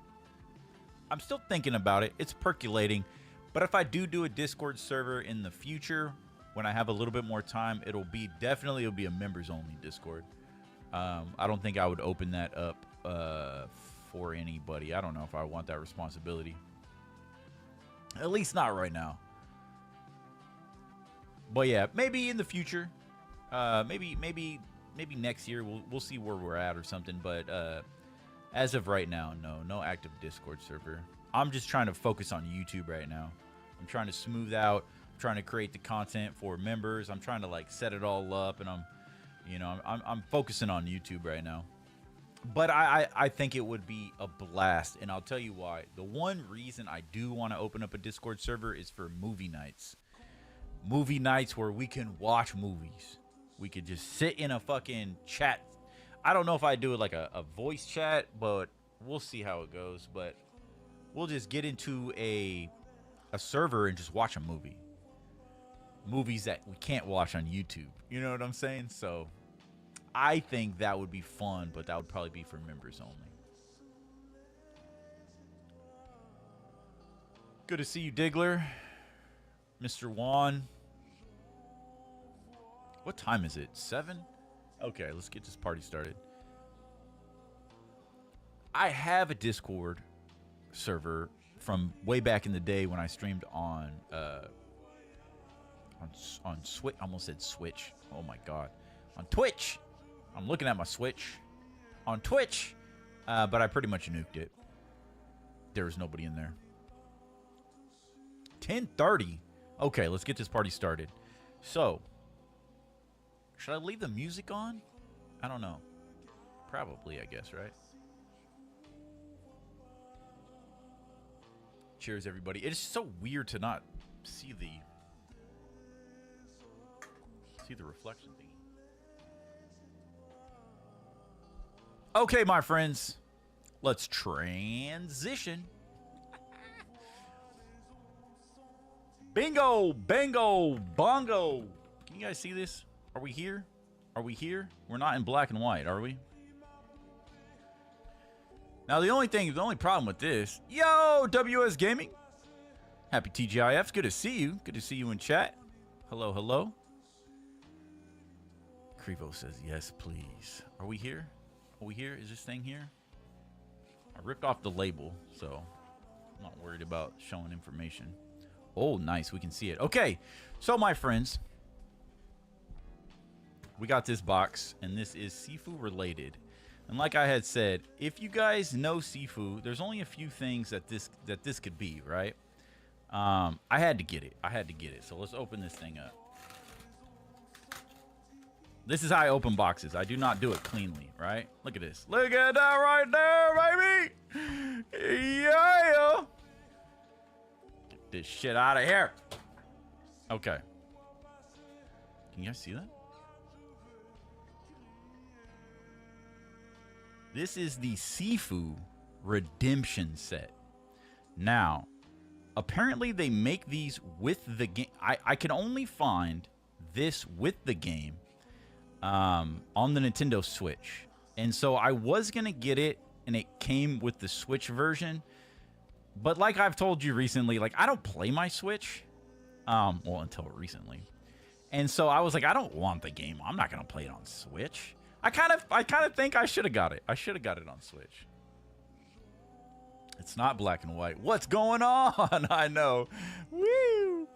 still thinking about it. It's percolating, but if I do a Discord server in the future, when I have a little bit more time, it'll be a members only Discord. I don't think I would open that up for anybody. I don't know if I want that responsibility. At least not right now. But yeah, maybe in the future. Maybe next year we'll see where we're at or something. But as of right now, no active Discord server. I'm just trying to focus on YouTube right now. I'm trying to smooth out. I'm trying to create the content for members. I'm trying to like set it all up, and I'm focusing on YouTube right now. But I think it would be a blast, and I'll tell you why. The one reason I do want to open up a Discord server is for movie nights. Movie nights where we can watch movies. We could just sit in a fucking chat. I don't know if I do it like a voice chat, but we'll see how it goes. But we'll just get into a server and just watch a movie. Movies that we can't watch on YouTube. You know what I'm saying? So I think that would be fun, but that would probably be for members only. Good to see you, Diggler. Mr. Juan. What time is it? 7? Okay, let's get this party started. I have a Discord server from way back in the day when I streamed on Switch. I almost said Switch. Oh my god. On Twitch. I'm looking at my Switch. On Twitch. But I pretty much nuked it. There was nobody in there. 10:30. Okay, let's get this party started. So, should I leave the music on? I don't know. Probably, I guess, right? Cheers, everybody. It's so weird to not see See the reflection thingy. Okay, my friends. Let's transition. Bingo, bango, bongo. Can you guys see this? Are we here? Are we here? We're not in black and white, are we? Now, the only problem with this, yo, WS Gaming. Happy T.G.I.F. Good to see you. Good to see you in chat. Hello, hello. Crevo says, yes, please. Are we here? Are we here? Is this thing here? I ripped off the label, so I'm not worried about showing information. Oh, nice. We can see it. Okay, so my friends, we got this box, and this is Sifu related. And like I had said, if you guys know Sifu, there's only a few things that this could be, right? I had to get it. I had to get it. So let's open this thing up. This is how I open boxes. I do not do it cleanly, right? Look at this. Look at that right there, baby. Yeah. Get this shit out of here. Okay. Can you guys see that? This is the Sifu Redemption set. Now, apparently they make these with the game. I can only find this with the game on the Nintendo Switch. And so I was going to get it, and it came with the Switch version. But like I've told you recently, like I don't play my Switch. Well, until recently. And so I was like, I don't want the game. I'm not going to play it on Switch. I kind of think I should have got it. I should have got it on Switch. It's not black and white. What's going on? I know. Woo!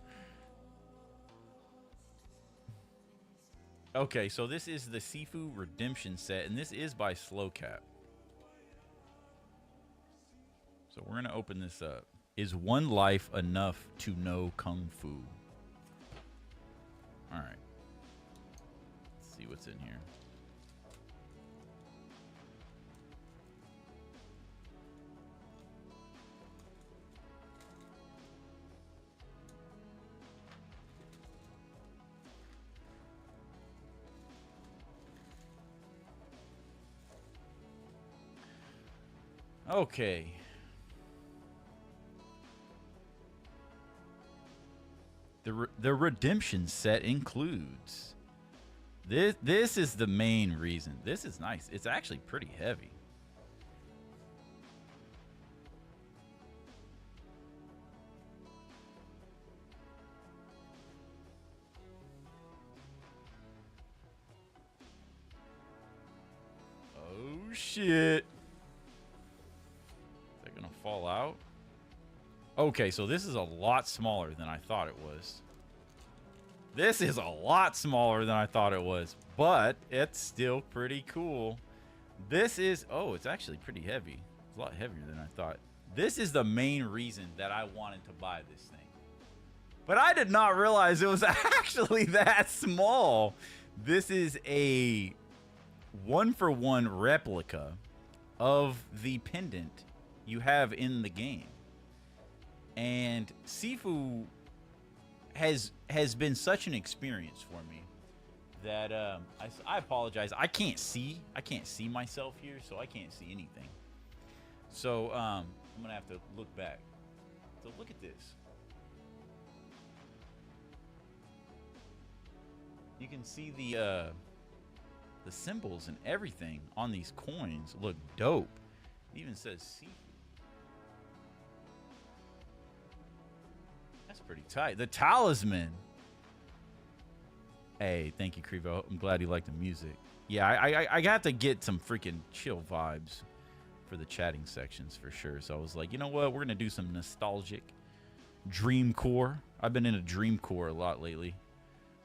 Okay, so this is the Sifu Redemption set, and this is by Slowcap. So we're going to open this up. Is one life enough to know Kung Fu? All right. Let's see what's in here. Okay. The redemption set includes this is the main reason. This is nice. It's actually pretty heavy. Oh shit. Fall out. Okay, so this is a lot smaller than I thought it was. This is a lot smaller than I thought it was, but it's still pretty cool. This is, oh, it's actually pretty heavy. It's a lot heavier than I thought. This is the main reason that I wanted to buy this thing. But I did not realize it was actually that small. This is a 1-for-1 replica of the pendant you have in the game. And Sifu has been such an experience for me that I apologize. I can't see myself here, so I can't see anything. So I'm gonna have to look back. So look at this. You can see the symbols and everything on these coins look dope. It even says Sifu. That's pretty tight. The talisman. Hey, thank you, Crevo. I'm glad you like the music. Yeah, I got to get some freaking chill vibes for the chatting sections for sure. So I was like, you know what? We're going to do some nostalgic dreamcore. I've been into dreamcore a lot lately.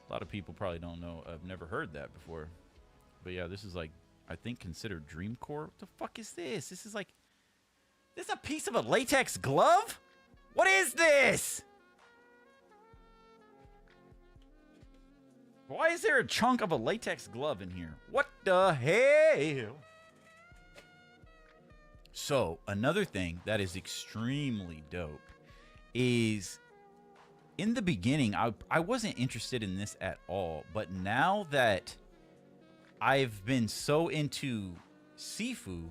A lot of people probably don't know. I've never heard that before. But yeah, this is like, I think considered dreamcore. What the fuck is this? This is like, this is a piece of a latex glove? What is this? Why is there a chunk of a latex glove in here? What the hell? So, another thing that is extremely dope is in the beginning, I wasn't interested in this at all. But now that I've been so into Sifu,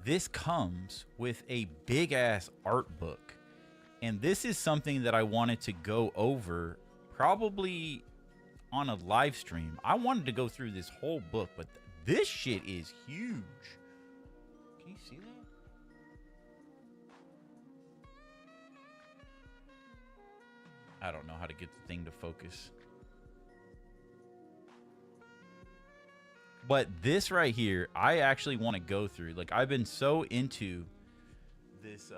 this comes with a big ass art book. And this is something that I wanted to go over probably on a live stream. I wanted to go through this whole book, but this shit is huge. Can you see that? I don't know how to get the thing to focus. But this right here, I actually want to go through. Like, I've been so into this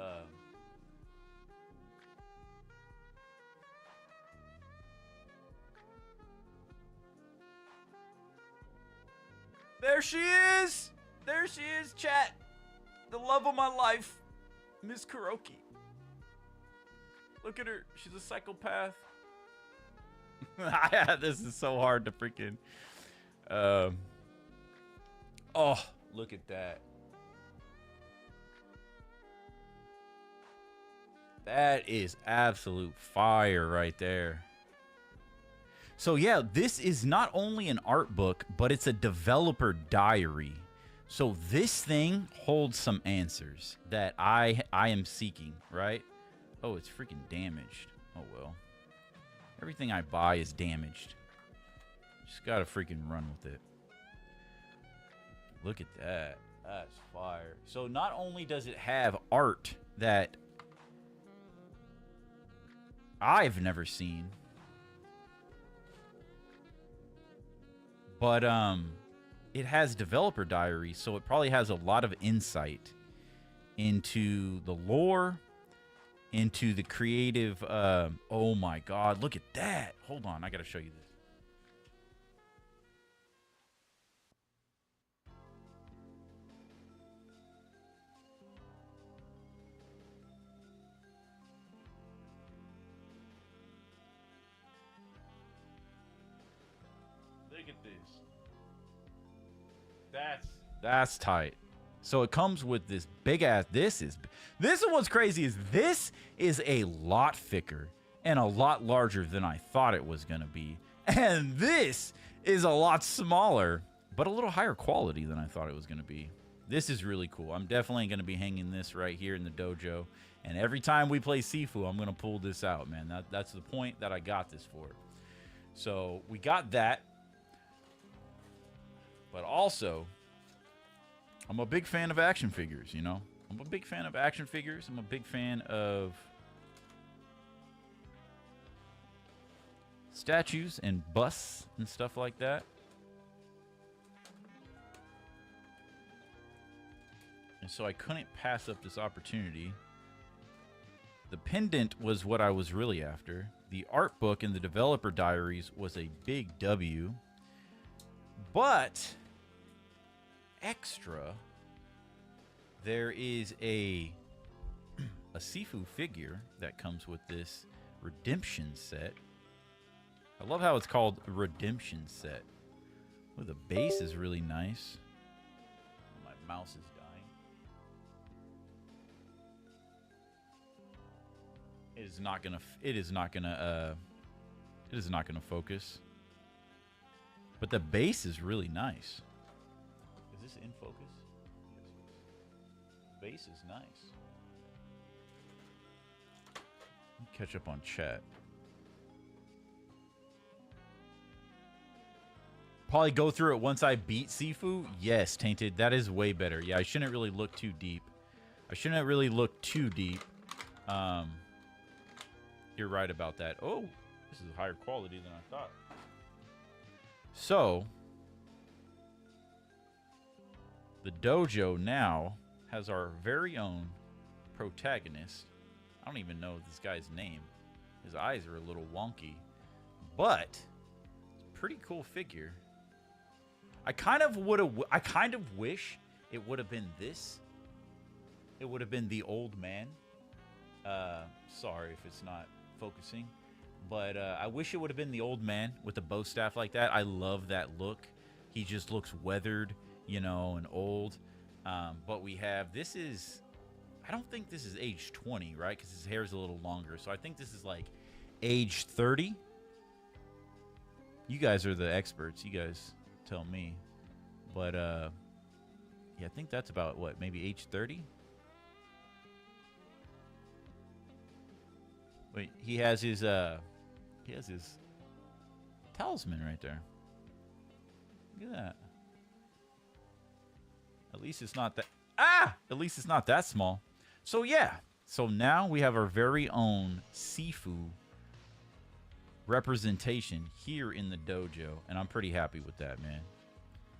there she is! There she is, chat! The love of my life, Miss Kuroki. Look at her. She's a psychopath. This is so hard to freaking... oh, look at that. That is absolute fire right there. So yeah, this is not only an art book, but it's a developer diary. So this thing holds some answers that I am seeking, right? Oh, it's freaking damaged. Oh well. Everything I buy is damaged. Just gotta freaking run with it. Look at that. That's fire. So not only does it have art that I've never seen, but it has developer diaries, so it probably has a lot of insight into the lore, into the creative. Oh my god, look at that. Hold on, I gotta show you this. Look at this. That's tight. So it comes with this big ass. This is what's crazy is this is a lot thicker and a lot larger than I thought it was gonna be, and this is a lot smaller but a little higher quality than I thought it was gonna be. This is really cool. I'm definitely gonna be hanging this right here in the dojo, and every time we play Sifu, I'm gonna pull this out, man. That's the point that I got this for. So we got that. But also, I'm a big fan of action figures, you know? I'm a big fan of action figures. I'm a big fan of statues and busts and stuff like that. And so I couldn't pass up this opportunity. The pendant was what I was really after. The art book and the developer diaries was a big W. But extra, there is a Sifu figure that comes with this redemption set. I love how it's called a redemption set. Oh, the base is really nice. My mouse is dying. It is not gonna focus. But the base is really nice. Is this in focus? Yes, base is nice. Let me catch up on chat. Probably go through it once I beat Sifu? Yes, Tainted. That is way better. Yeah, I shouldn't really look too deep. You're right about that. Oh, this is higher quality than I thought. So, the dojo now has our very own protagonist. I don't even know this guy's name. His eyes are a little wonky, but it's a pretty cool figure. I kind of wish it would have been this. It would have been the old man. Sorry if it's not focusing. But I wish it would have been the old man with the bow staff like that. I love that look. He just looks weathered, you know, and old. But we have, this is, I don't think this is age 20, right? Because his hair is a little longer. So I think this is like age 30. You guys are the experts. You guys tell me. But yeah, I think that's about what, maybe age 30. Wait, he has his talisman right there. Look at that. At least it's not that. At least it's not that small. So yeah. So now we have our very own Sifu representation here in the dojo, and I'm pretty happy with that, man.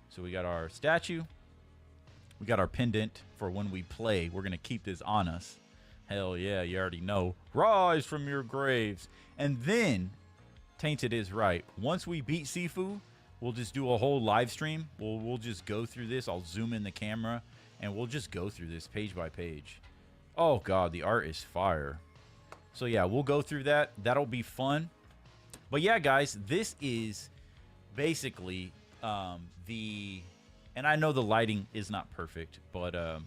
So we got our statue. We got our pendant for when we play. We're gonna keep this on us. Hell yeah, you already know. Rise from your graves. And then, Tainted is right. Once we beat Sifu, we'll just do a whole live stream. We'll just go through this. I'll zoom in the camera, and we'll just go through this page by page. Oh, God, the art is fire. So, yeah, we'll go through that. That'll be fun. But, yeah, guys, this is basically and I know the lighting is not perfect, but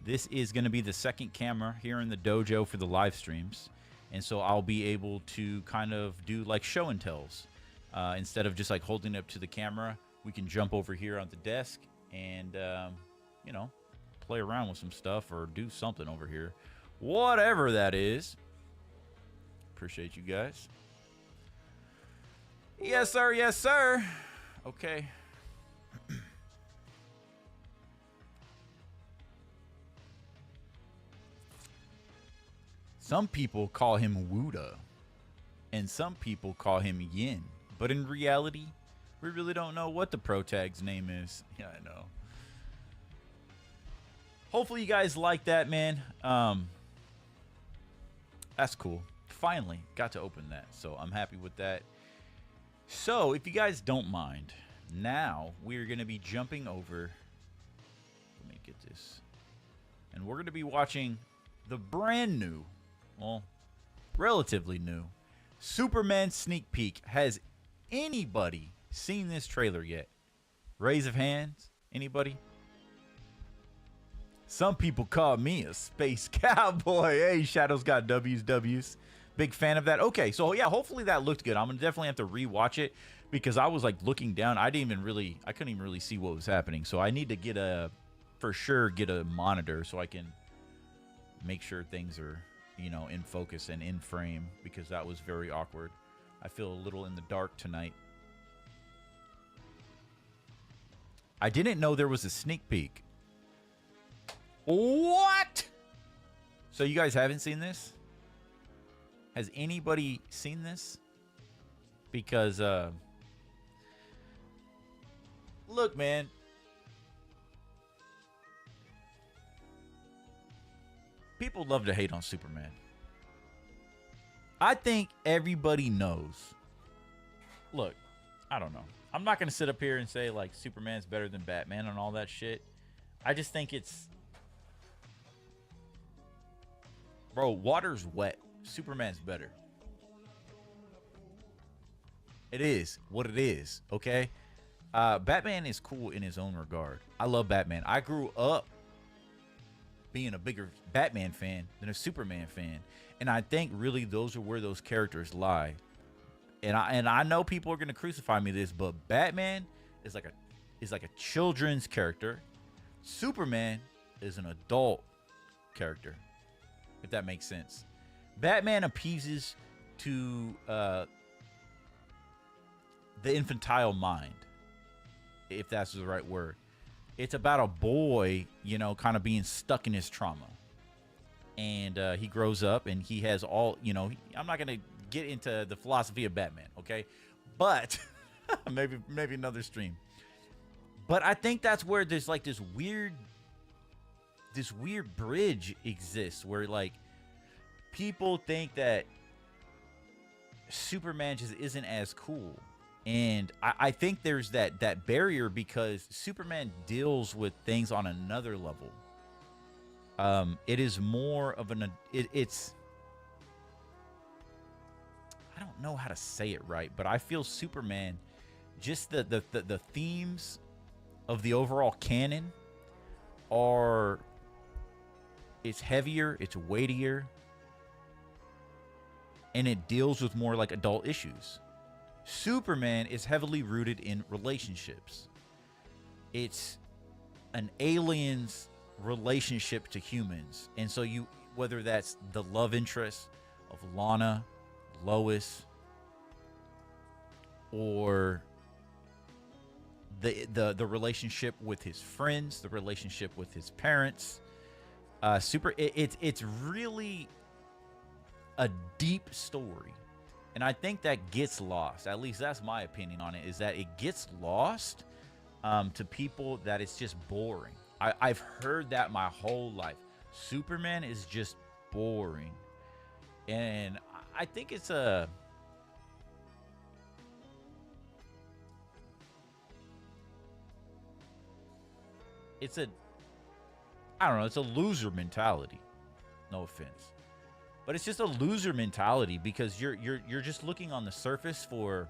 this is going to be the second camera here in the dojo for the live streams. And so I'll be able to kind of do like show and tells. Instead of just like holding it up to the camera, we can jump over here on the desk and, you know, play around with some stuff or do something over here. Whatever that is. Appreciate you guys. Yes, sir. Yes, sir. Okay. Some people call him Wuda, and some people call him Yin. But in reality, we really don't know what the pro tag's name is. Yeah, I know. Hopefully you guys like that, man. That's cool. Finally got to open that, so I'm happy with that. So if you guys don't mind, now we're going to be jumping over. Let me get this. And we're going to be watching the brand new, well, relatively new, Superman sneak peek. Has anybody seen this trailer yet? Raise of hands. Anybody? Some people call me a space cowboy. Hey, Shadow's got W's. Big fan of that. Okay, so yeah, hopefully that looked good. I'm gonna definitely have to rewatch it because I was like looking down. I couldn't even really see what was happening. So I need to for sure get a monitor so I can make sure things are, you know, in focus and in frame, because that was very awkward. I feel a little in the dark tonight. I didn't know there was a sneak peek. What? So you guys haven't seen this? Has anybody seen this? Because, look, man. People love to hate on Superman. I think everybody knows. Look, I don't know. I'm not going to sit up here and say, like, Superman's better than Batman and all that shit. I just think it's... Bro, water's wet. Superman's better. It is what it is, okay? Batman is cool in his own regard. I love Batman. I grew up being a bigger Batman fan than a Superman fan. And I think really those are where those characters lie. And I know people are gonna crucify me this, but Batman is like a children's character. Superman is an adult character, if that makes sense. Batman appeases to the infantile mind, if that's the right word. It's about a boy, you know, kind of being stuck in his trauma. And he grows up and he has all, you know, I'm not going to get into the philosophy of Batman, okay? But maybe another stream. But I think that's where there's like this weird bridge exists where like people think that Superman just isn't as cool. And I think there's that barrier because Superman deals with things on another level. It is more of it's I don't know how to say it right, but I feel Superman, just the themes of the overall canon it's heavier, it's weightier. and it deals with more like adult issues. Superman is heavily rooted in relationships. It's an alien's relationship to humans. And so you, whether that's the love interest of Lana, Lois, or the relationship with his friends, the relationship with his parents, it's really a deep story. And I think that gets lost. At least that's my opinion on it, is that it gets lost to people, that it's just boring. I've heard that my whole life. Superman is just boring. And I think it's a... I don't know, it's a loser mentality. No offense. But it's just a loser mentality, because you're just looking on the surface for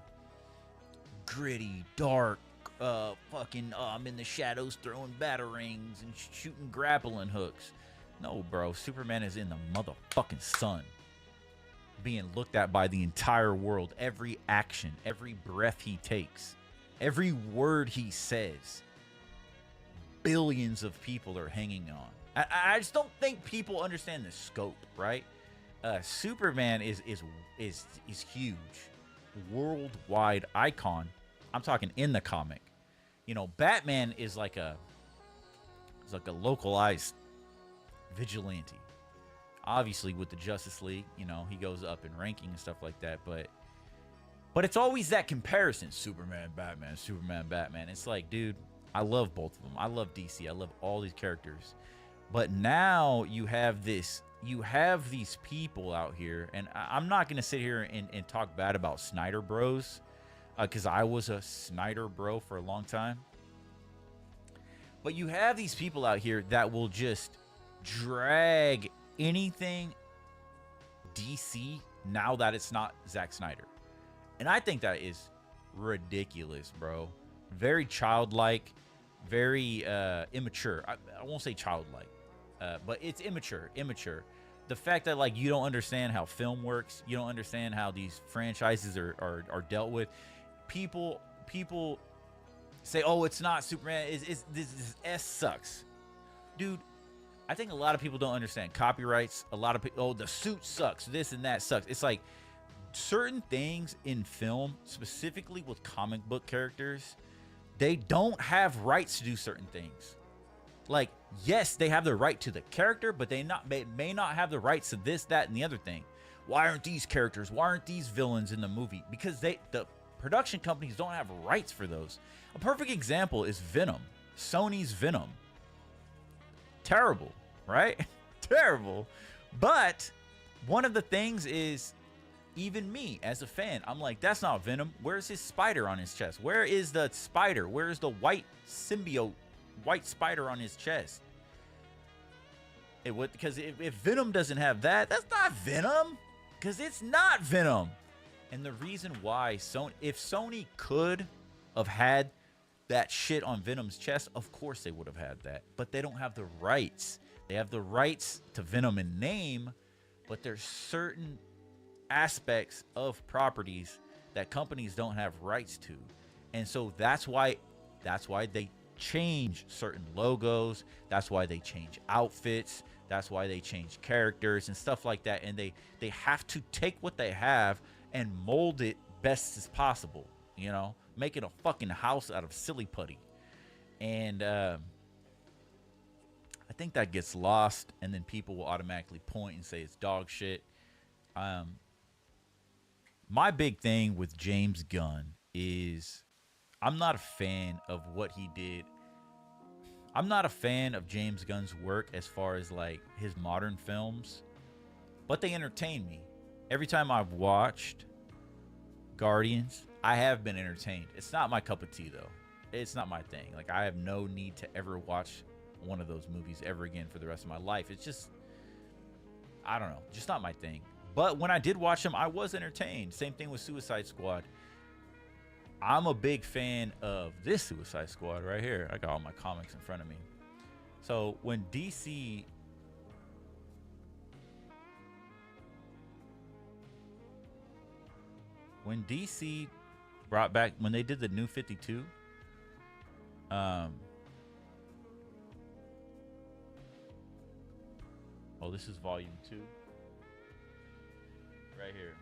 gritty, dark, I'm in the shadows throwing batarangs and shooting grappling hooks. No, bro, Superman is in the motherfucking sun, being looked at by the entire world. Every action, every breath he takes, every word he says, billions of people are hanging on. I just don't think people understand the scope, right? Superman is huge, worldwide icon. I'm talking in the comic. You know, Batman is like a localized vigilante. Obviously, with the Justice League, you know, he goes up in ranking and stuff like that. But it's always that comparison: Superman, Batman, Superman, Batman. It's like, dude, I love both of them. I love DC. I love all these characters. But now you have these people out here, and I'm not going to sit here and talk bad about Snyder Bros, because I was a Snyder bro for a long time. But you have these people out here that will just drag anything DC now that it's not Zack Snyder. And I think that is ridiculous, bro. Very childlike, very immature. I won't say childlike, but it's immature. The fact that, like, you don't understand how film works, you don't understand how these franchises are dealt with. People say, oh, it's not Superman. This S sucks. Dude, I think a lot of people don't understand copyrights. A lot of people, oh, the suit sucks. This and that sucks. It's like certain things in film, specifically with comic book characters, they don't have rights to do certain things. Like, yes, they have the right to the character, but they may not have the rights to this, that, and the other thing. Why aren't these characters? Why aren't these villains in the movie? Because the production companies don't have rights for those. A perfect example is Venom. Sony's Venom. Terrible, right? Terrible. But one of the things is, even me as a fan, I'm like, that's not Venom. Where's his spider on his chest? Where is the spider? Where's the white symbiote, white spider on his chest? Because if Venom doesn't have that, that's not Venom. Because it's not Venom. And the reason why if Sony could have had that shit on Venom's chest, of course they would have had that. But they don't have the rights. They have the rights to Venom in name, but there's certain aspects of properties that companies don't have rights to. And so that's why they change certain logos. That's why they change outfits. That's why they change characters and stuff like that. And they have to take what they have and mold it best as possible, you know, make it a fucking house out of silly putty. And I think that gets lost, and then people will automatically point and say it's dog shit. My big thing with James Gunn is I'm not a fan of what he did. I'm not a fan of James Gunn's work as far as like his modern films, but they entertain me. Every time I've watched Guardians, I have been entertained. It's not my cup of tea, though. It's not my thing. Like, I have no need to ever watch one of those movies ever again for the rest of my life. It's just, I don't know, just not my thing. But when I did watch them, I was entertained. Same thing with Suicide Squad. I'm a big fan of this Suicide Squad right here. I got all my comics in front of me. So when DC... when DC brought back, when they did the New 52, oh, this is volume 2 right here.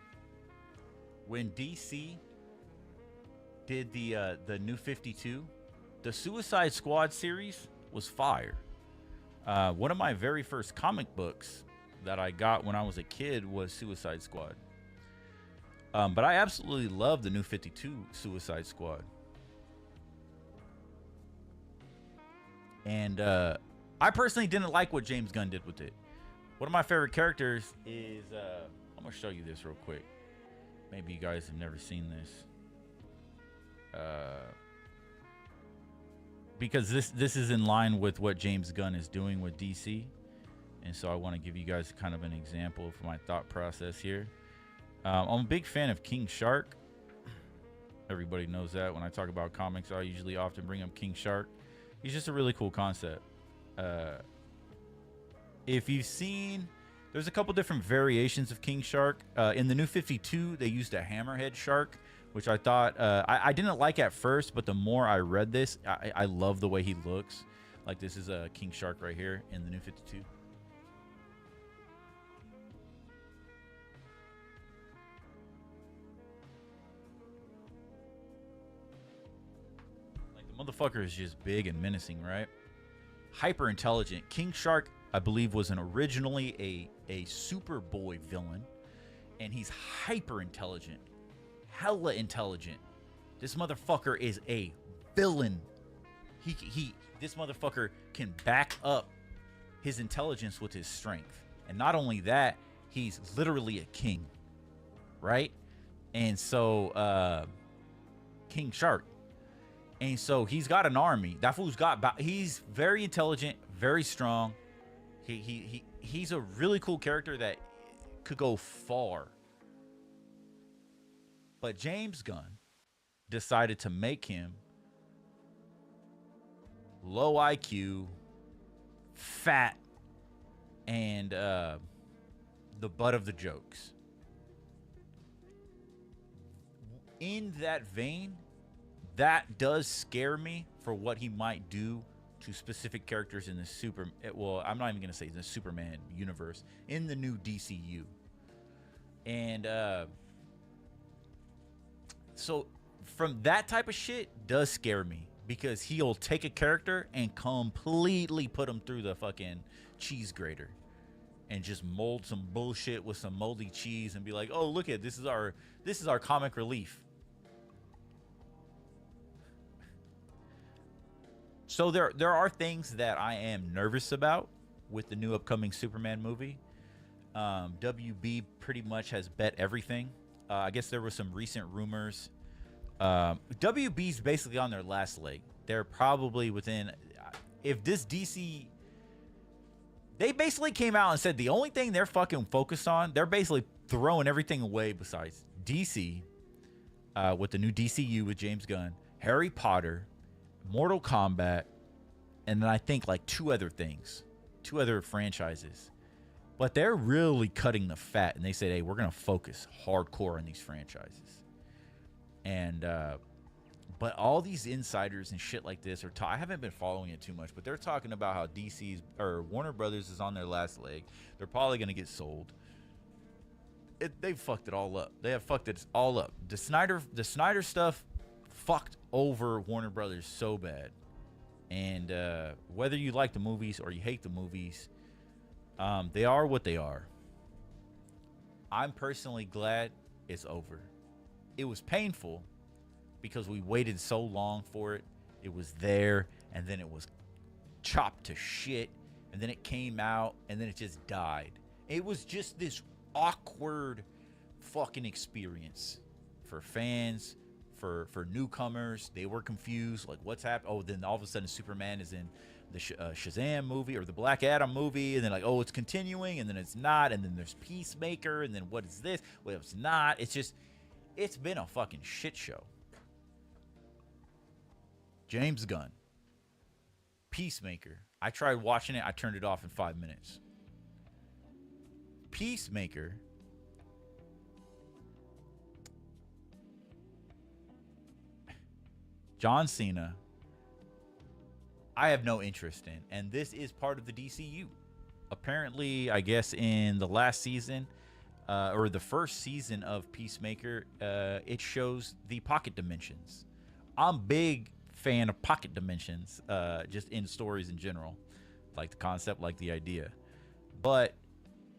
When DC did the New 52, the Suicide Squad series was fire. One of my very first comic books that I got when I was a kid was Suicide Squad. But I absolutely love the New 52 Suicide Squad. And I personally didn't like what James Gunn did with it. One of my favorite characters is... I'm going to show you this real quick. Maybe you guys have never seen this. Because this is in line with what James Gunn is doing with DC. And so I want to give you guys kind of an example for my thought process here. I'm a big fan of King Shark. Everybody knows that. When I talk about comics, I usually often bring up King Shark. He's just a really cool concept. If you've seen, there's a couple different variations of King Shark. In the New 52, they used a hammerhead shark, which I thought I didn't like at first, but the more I read this, I love the way he looks. Like, this is a King Shark right here in the New 52. Like, the motherfucker is just big and menacing, right? Hyper intelligent. King Shark, I believe, was originally a Superboy villain, and he's hyper intelligent. Hella intelligent. This motherfucker is a villain. This motherfucker can back up his intelligence with his strength. And not only that, he's literally a king. Right? And so King Shark. And so he's got an army. That fool's got he's very intelligent, very strong. He's a really cool character that could go far. But James Gunn decided to make him low IQ, fat, and the butt of the jokes. In that vein, that does scare me for what he might do to specific characters in the well, I'm not even going to say the Superman universe, in the new DCU. And so from that type of shit does scare me, because he'll take a character and completely put him through the fucking cheese grater and just mold some bullshit with some moldy cheese and be like, oh, look at this is our comic relief. So there are things that I am nervous about with the new upcoming Superman movie. WB pretty much has bet everything. I guess there was some recent rumors. WB's basically on their last leg. They're probably within... If this DC... They basically came out and said the only thing they're fucking focused on, they're basically throwing everything away besides DC, with the new DCU with James Gunn, Harry Potter, Mortal Kombat, and then I think like two other franchises. But they're really cutting the fat, and they said, hey, we're going to focus hardcore on these franchises. And but all these insiders and shit like this are I haven't been following it too much, but they're talking about how DC's or Warner Brothers is on their last leg. They're probably going to get sold. They've fucked it all up. They have fucked it all up. The Snyder stuff fucked over Warner Brothers so bad. And whether you like the movies or you hate the movies, they are what they are. I'm personally glad it's over. It was painful because we waited so long for it. It was there, and then it was chopped to shit, and then it came out, and then it just died. It was just this awkward fucking experience for fans, for newcomers. They were confused, like, what's happened? Oh, then all of a sudden Superman is in the Shazam movie or the Black Adam movie, and then like, oh, it's continuing, and then it's not, and then there's Peacemaker, and then what is this? Well, it's not. It's been a fucking shit show. James Gunn, Peacemaker. I tried watching it. I turned it off in 5 minutes. Peacemaker John Cena, I have no interest in. And this is part of the DCU. Apparently, I guess in the last season, or the first season of Peacemaker, it shows the pocket dimensions. I'm big fan of pocket dimensions, just in stories in general. Like the concept, like the idea. But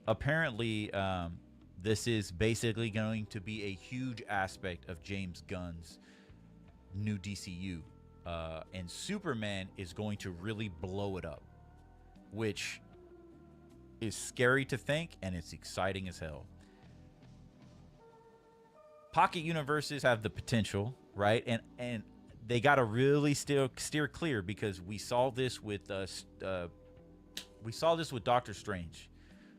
apparently, this is basically going to be a huge aspect of James Gunn's new DCU. And Superman is going to really blow it up, which is scary to think, and it's exciting as hell. Pocket universes have the potential, right? And they got to really still steer clear, because we saw this with Doctor Strange,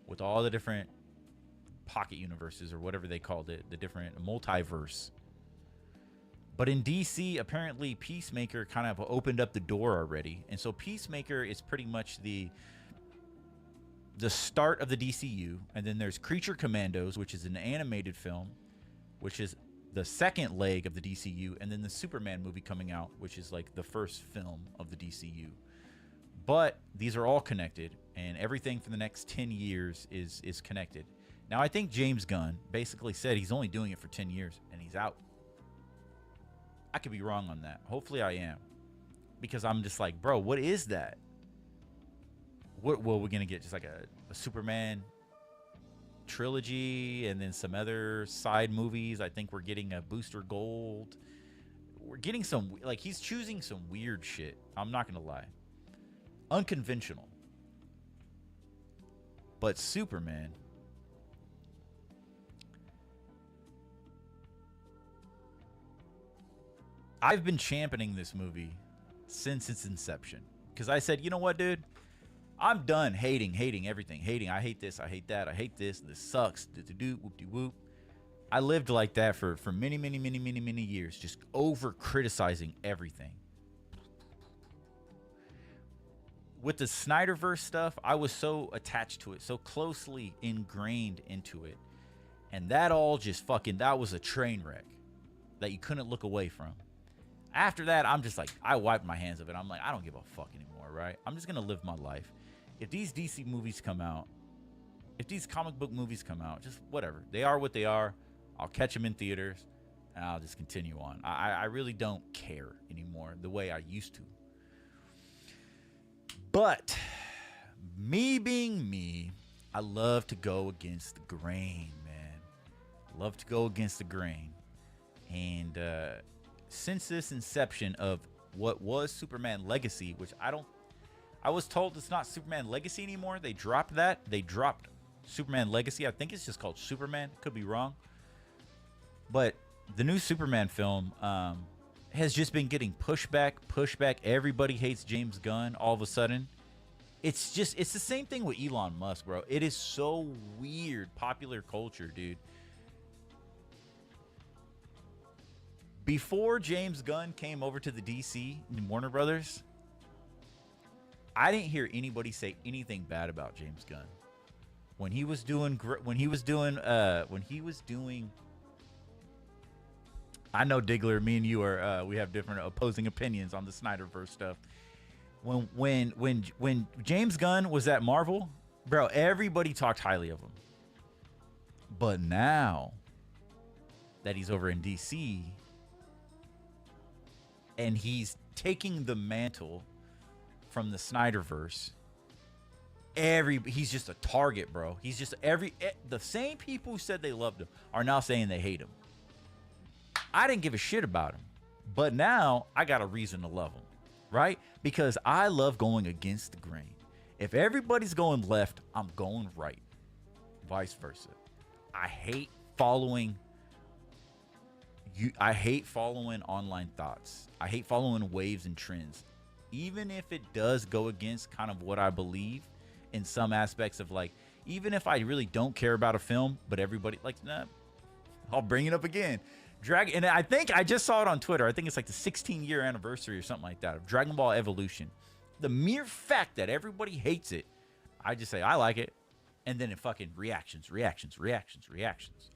with all the different pocket universes, or whatever they called it, the different multiverse. But in DC, apparently Peacemaker kind of opened up the door already. And so Peacemaker is pretty much the start of the DCU. And then there's Creature Commandos, which is an animated film, which is the second leg of the DCU. And then the Superman movie coming out, which is like the first film of the DCU. But these are all connected, and everything for the next 10 years is connected. Now, I think James Gunn basically said he's only doing it for 10 years, and he's out. I could be wrong on that. Hopefully I am. Because I'm just like, bro, what is that? Well, we're going to get just like a Superman trilogy, and then some other side movies. I think we're getting a Booster Gold. We're getting some, like, he's choosing some weird shit. I'm not going to lie. Unconventional. But Superman, I've been championing this movie since its inception, because I said, you know what, dude? I'm done hating everything. I hate this, I hate that, I hate this sucks, whoop-de-whoop. I lived like that for many years, just over criticizing everything. With the Snyderverse stuff, I was so attached to it, so closely ingrained into it. And that all just that was a train wreck that you couldn't look away from. After that, I'm just like, I wiped my hands of it. I'm like, I don't give a fuck anymore, right? I'm just going to live my life. If these DC movies come out, if these comic book movies come out, just whatever. They are what they are. I'll catch them in theaters, and I'll just continue on. I really don't care anymore the way I used to. But me being me, I love to go against the grain, man. Love to go against the grain. And since this inception of what was Superman Legacy, which I was told it's not Superman Legacy anymore. They dropped that. They dropped Superman Legacy. I think it's just called Superman. Could be wrong. But the new Superman film has just been getting pushback. Everybody hates James Gunn all of a sudden. It's the same thing with Elon Musk, bro. It is so weird. Popular culture, dude. Before James Gunn came over to the DC and Warner Brothers, I didn't hear anybody say anything bad about James Gunn. When he was doing, I know Diggler, me and you are, we have different opposing opinions on the Snyderverse stuff. When James Gunn was at Marvel, bro, everybody talked highly of him. But now that he's over in DC, and he's taking the mantle from the Snyderverse, he's just a target, bro. He's just the same people who said they loved him are now saying they hate him. I didn't give a shit about him, but now I got a reason to love him, right? Because I love going against the grain. If everybody's going left, I'm going right. Vice versa. I hate following online thoughts. I hate following waves and trends. Even if it does go against kind of what I believe in some aspects of, like, even if I really don't care about a film, but everybody like, nah, I'll bring it up again. And I think I just saw it on Twitter. I think it's like the 16-year anniversary or something like that of Dragon Ball Evolution. The mere fact that everybody hates it, I just say, I like it. And then it fucking reactions,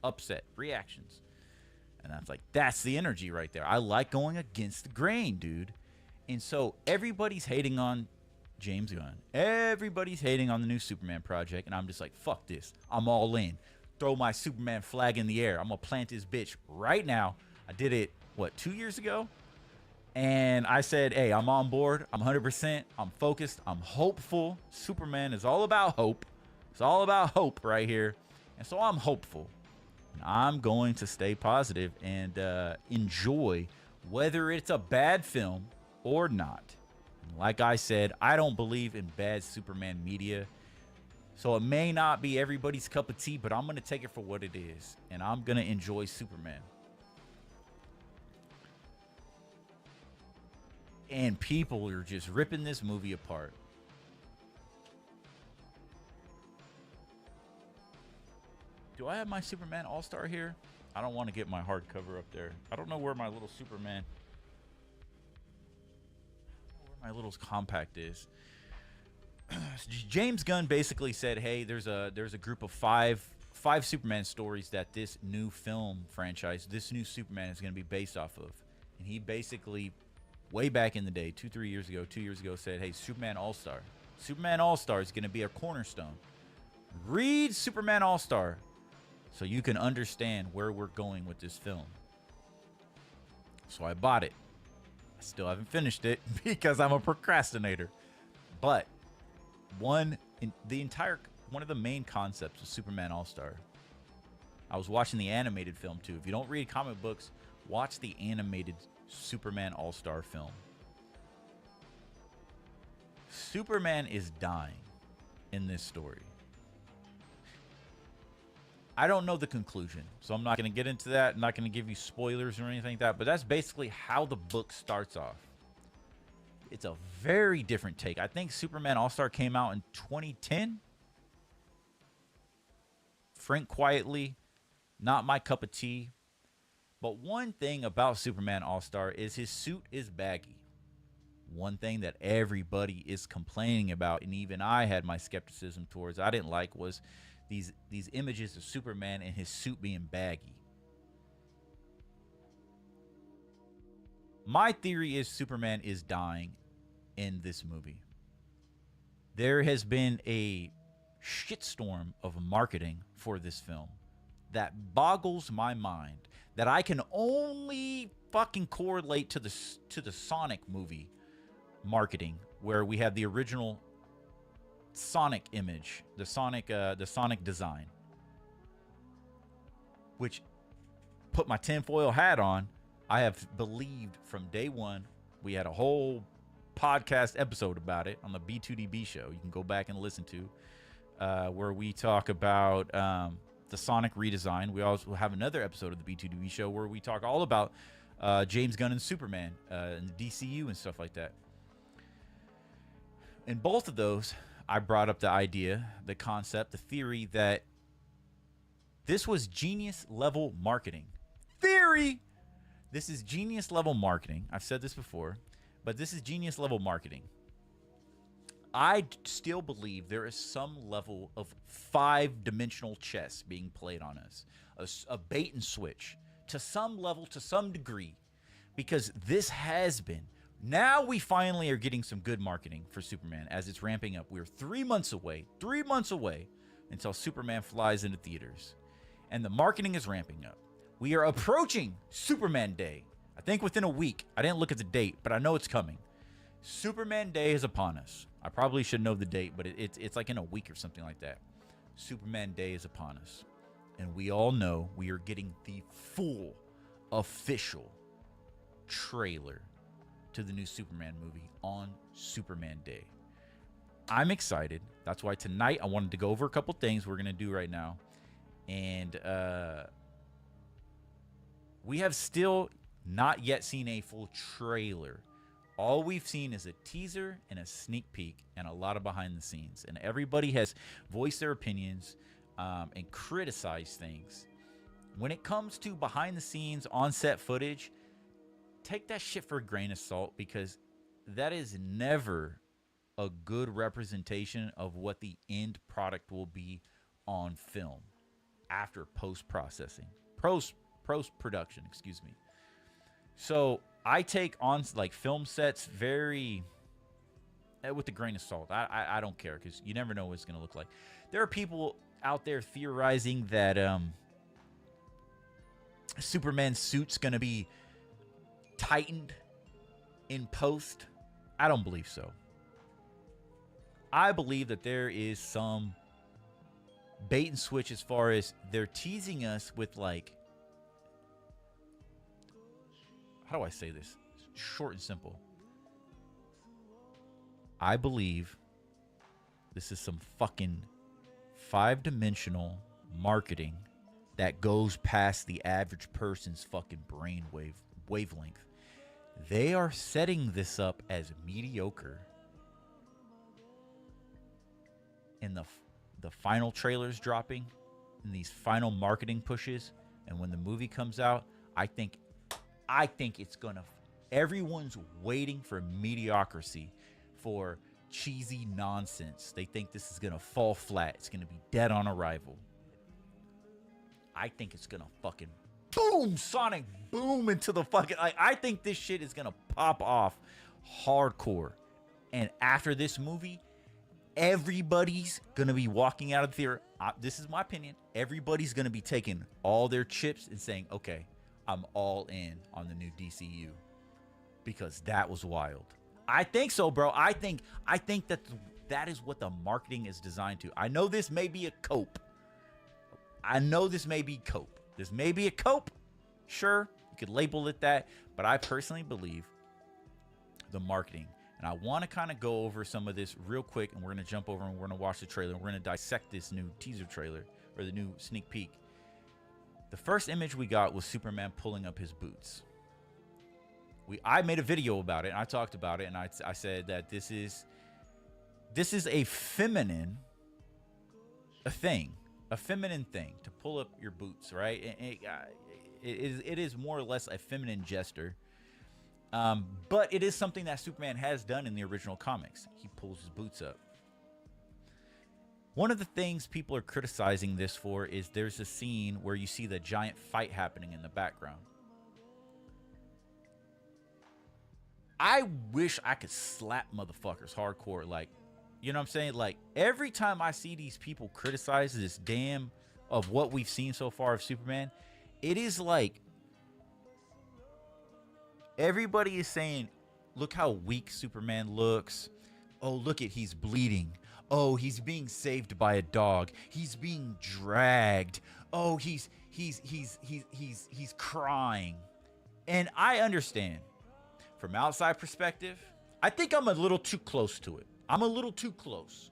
upset, reactions. And I was like, that's the energy right there. I like going against the grain, dude. And so everybody's hating on James Gunn. Everybody's hating on the new Superman project. And I'm just like, fuck this. I'm all in. Throw my Superman flag in the air. I'm going to plant this bitch right now. I did it, 2 years ago? And I said, hey, I'm on board. I'm 100%. I'm focused. I'm hopeful. Superman is all about hope. It's all about hope right here. And so I'm hopeful. And I'm going to stay positive and enjoy whether it's a bad film or not. And like I said, I don't believe in bad Superman media. So it may not be everybody's cup of tea, but I'm going to take it for what it is. And I'm going to enjoy Superman. And people are just ripping this movie apart. Do I have my Superman All-Star here? I don't want to get my hardcover up there. I don't know where my little Superman... where my little compact is. James Gunn basically said, hey, there's a group of five Superman stories that this new film franchise, this new Superman is going to be based off of. And he basically, way back in the day, 2 years ago, said, hey, Superman All-Star. Superman All-Star is going to be a cornerstone. Read Superman All-Star so you can understand where we're going with this film. So I bought it. I still haven't finished it because I'm a procrastinator. But one of the main concepts of Superman All-Star. I was watching the animated film too. If you don't read comic books, watch the animated Superman All-Star film. Superman is dying in this story. I don't know the conclusion, so I'm not going to get into that. I'm not going to give you spoilers or anything like that, but that's basically how the book starts off. It's a very different take. I think Superman All-Star came out in 2010. Frank Quietly, not my cup of tea. But one thing about Superman All-Star is his suit is baggy. One thing that everybody is complaining about, and even I had my skepticism towards, I didn't like, was these images of Superman and his suit being baggy. My theory is Superman is dying in this movie. There has been a shitstorm of marketing for this film that boggles my mind, that I can only fucking correlate to the Sonic movie marketing, where we had the original Sonic image, the Sonic design, which, put my tinfoil hat on, I have believed from day one. We had a whole podcast episode about it on the B2DB show. You can go back and listen to, where we talk about the Sonic redesign. We also have another episode of the B2DB show where we talk all about James Gunn and Superman and the DCU and stuff like that. In both of those, I brought up the idea, the concept, the theory that this was genius level marketing. Theory! This is genius level marketing. I've said this before, but this is genius level marketing. I still believe there is some level of 5-dimensional chess being played on us, a bait and switch to some level, to some degree, because this has been. Now we finally are getting some good marketing for Superman as it's ramping up. We're 3 months away until Superman flies into theaters. And the marketing is ramping up. We are approaching Superman Day. I think within a week. I didn't look at the date, but I know it's coming. Superman Day is upon us. I probably should know the date, but it's like in a week or something like that. Superman Day is upon us. And we all know we are getting the full official trailer to the new Superman movie on Superman Day. I'm excited. That's why tonight I wanted to go over a couple things we're going to do right now. And we have still not yet seen a full trailer. All we've seen is a teaser and a sneak peek and a lot of behind the scenes. And everybody has voiced their opinions and criticized things. When it comes to behind the scenes, on-set footage, take that shit for a grain of salt, because that is never a good representation of what the end product will be on film after post-processing. post-production, excuse me. So I take on like film sets very with a grain of salt. I don't care because you never know what it's going to look like. There are people out there theorizing that Superman's suit's going to be tightened in post. I don't believe so. I believe that there is some bait and switch as far as they're teasing us with, like, how do I say this? Short and simple. I believe this is some fucking 5-dimensional marketing that goes past the average person's fucking brain wavelength. They are setting this up as mediocre. In the final trailers dropping, in these final marketing pushes, and when the movie comes out, I think it's gonna. Everyone's waiting for mediocrity, for cheesy nonsense. They think this is gonna fall flat. It's gonna be dead on arrival. I think it's gonna fucking boom, sonic boom into the fucking. I think this shit is gonna pop off hardcore. And after this movie, everybody's gonna be walking out of the theater. This is my opinion. Everybody's gonna be taking all their chips and saying, "Okay, I'm all in on the new DCU," because that was wild. I think so, bro. I think that is what the marketing is designed to. I know this may be a cope. This may be a cope. Sure, you could label it that, but I personally believe the marketing. And I want to kind of go over some of this real quick, and we're going to jump over and we're going to watch the trailer. And we're going to dissect this new teaser trailer, or the new sneak peek. The first image we got was Superman pulling up his boots. I made a video about it, and I talked about it, and I said that this is a feminine thing to pull up your boots, right? It is more or less a feminine gesture. But it is something that Superman has done in the original comics. He pulls his boots up. One of the things people are criticizing this for is there's a scene where you see the giant fight happening in the background. I wish I could slap motherfuckers hardcore. Like, you know what I'm saying? Like, every time I see these people criticize this damn of what we've seen so far of Superman, it is like everybody is saying, look how weak Superman looks. Oh, look at, he's bleeding. Oh, he's being saved by a dog. He's being dragged. Oh, he's crying. And I understand from outside perspective, I think I'm a little too close to it. I'm a little too close.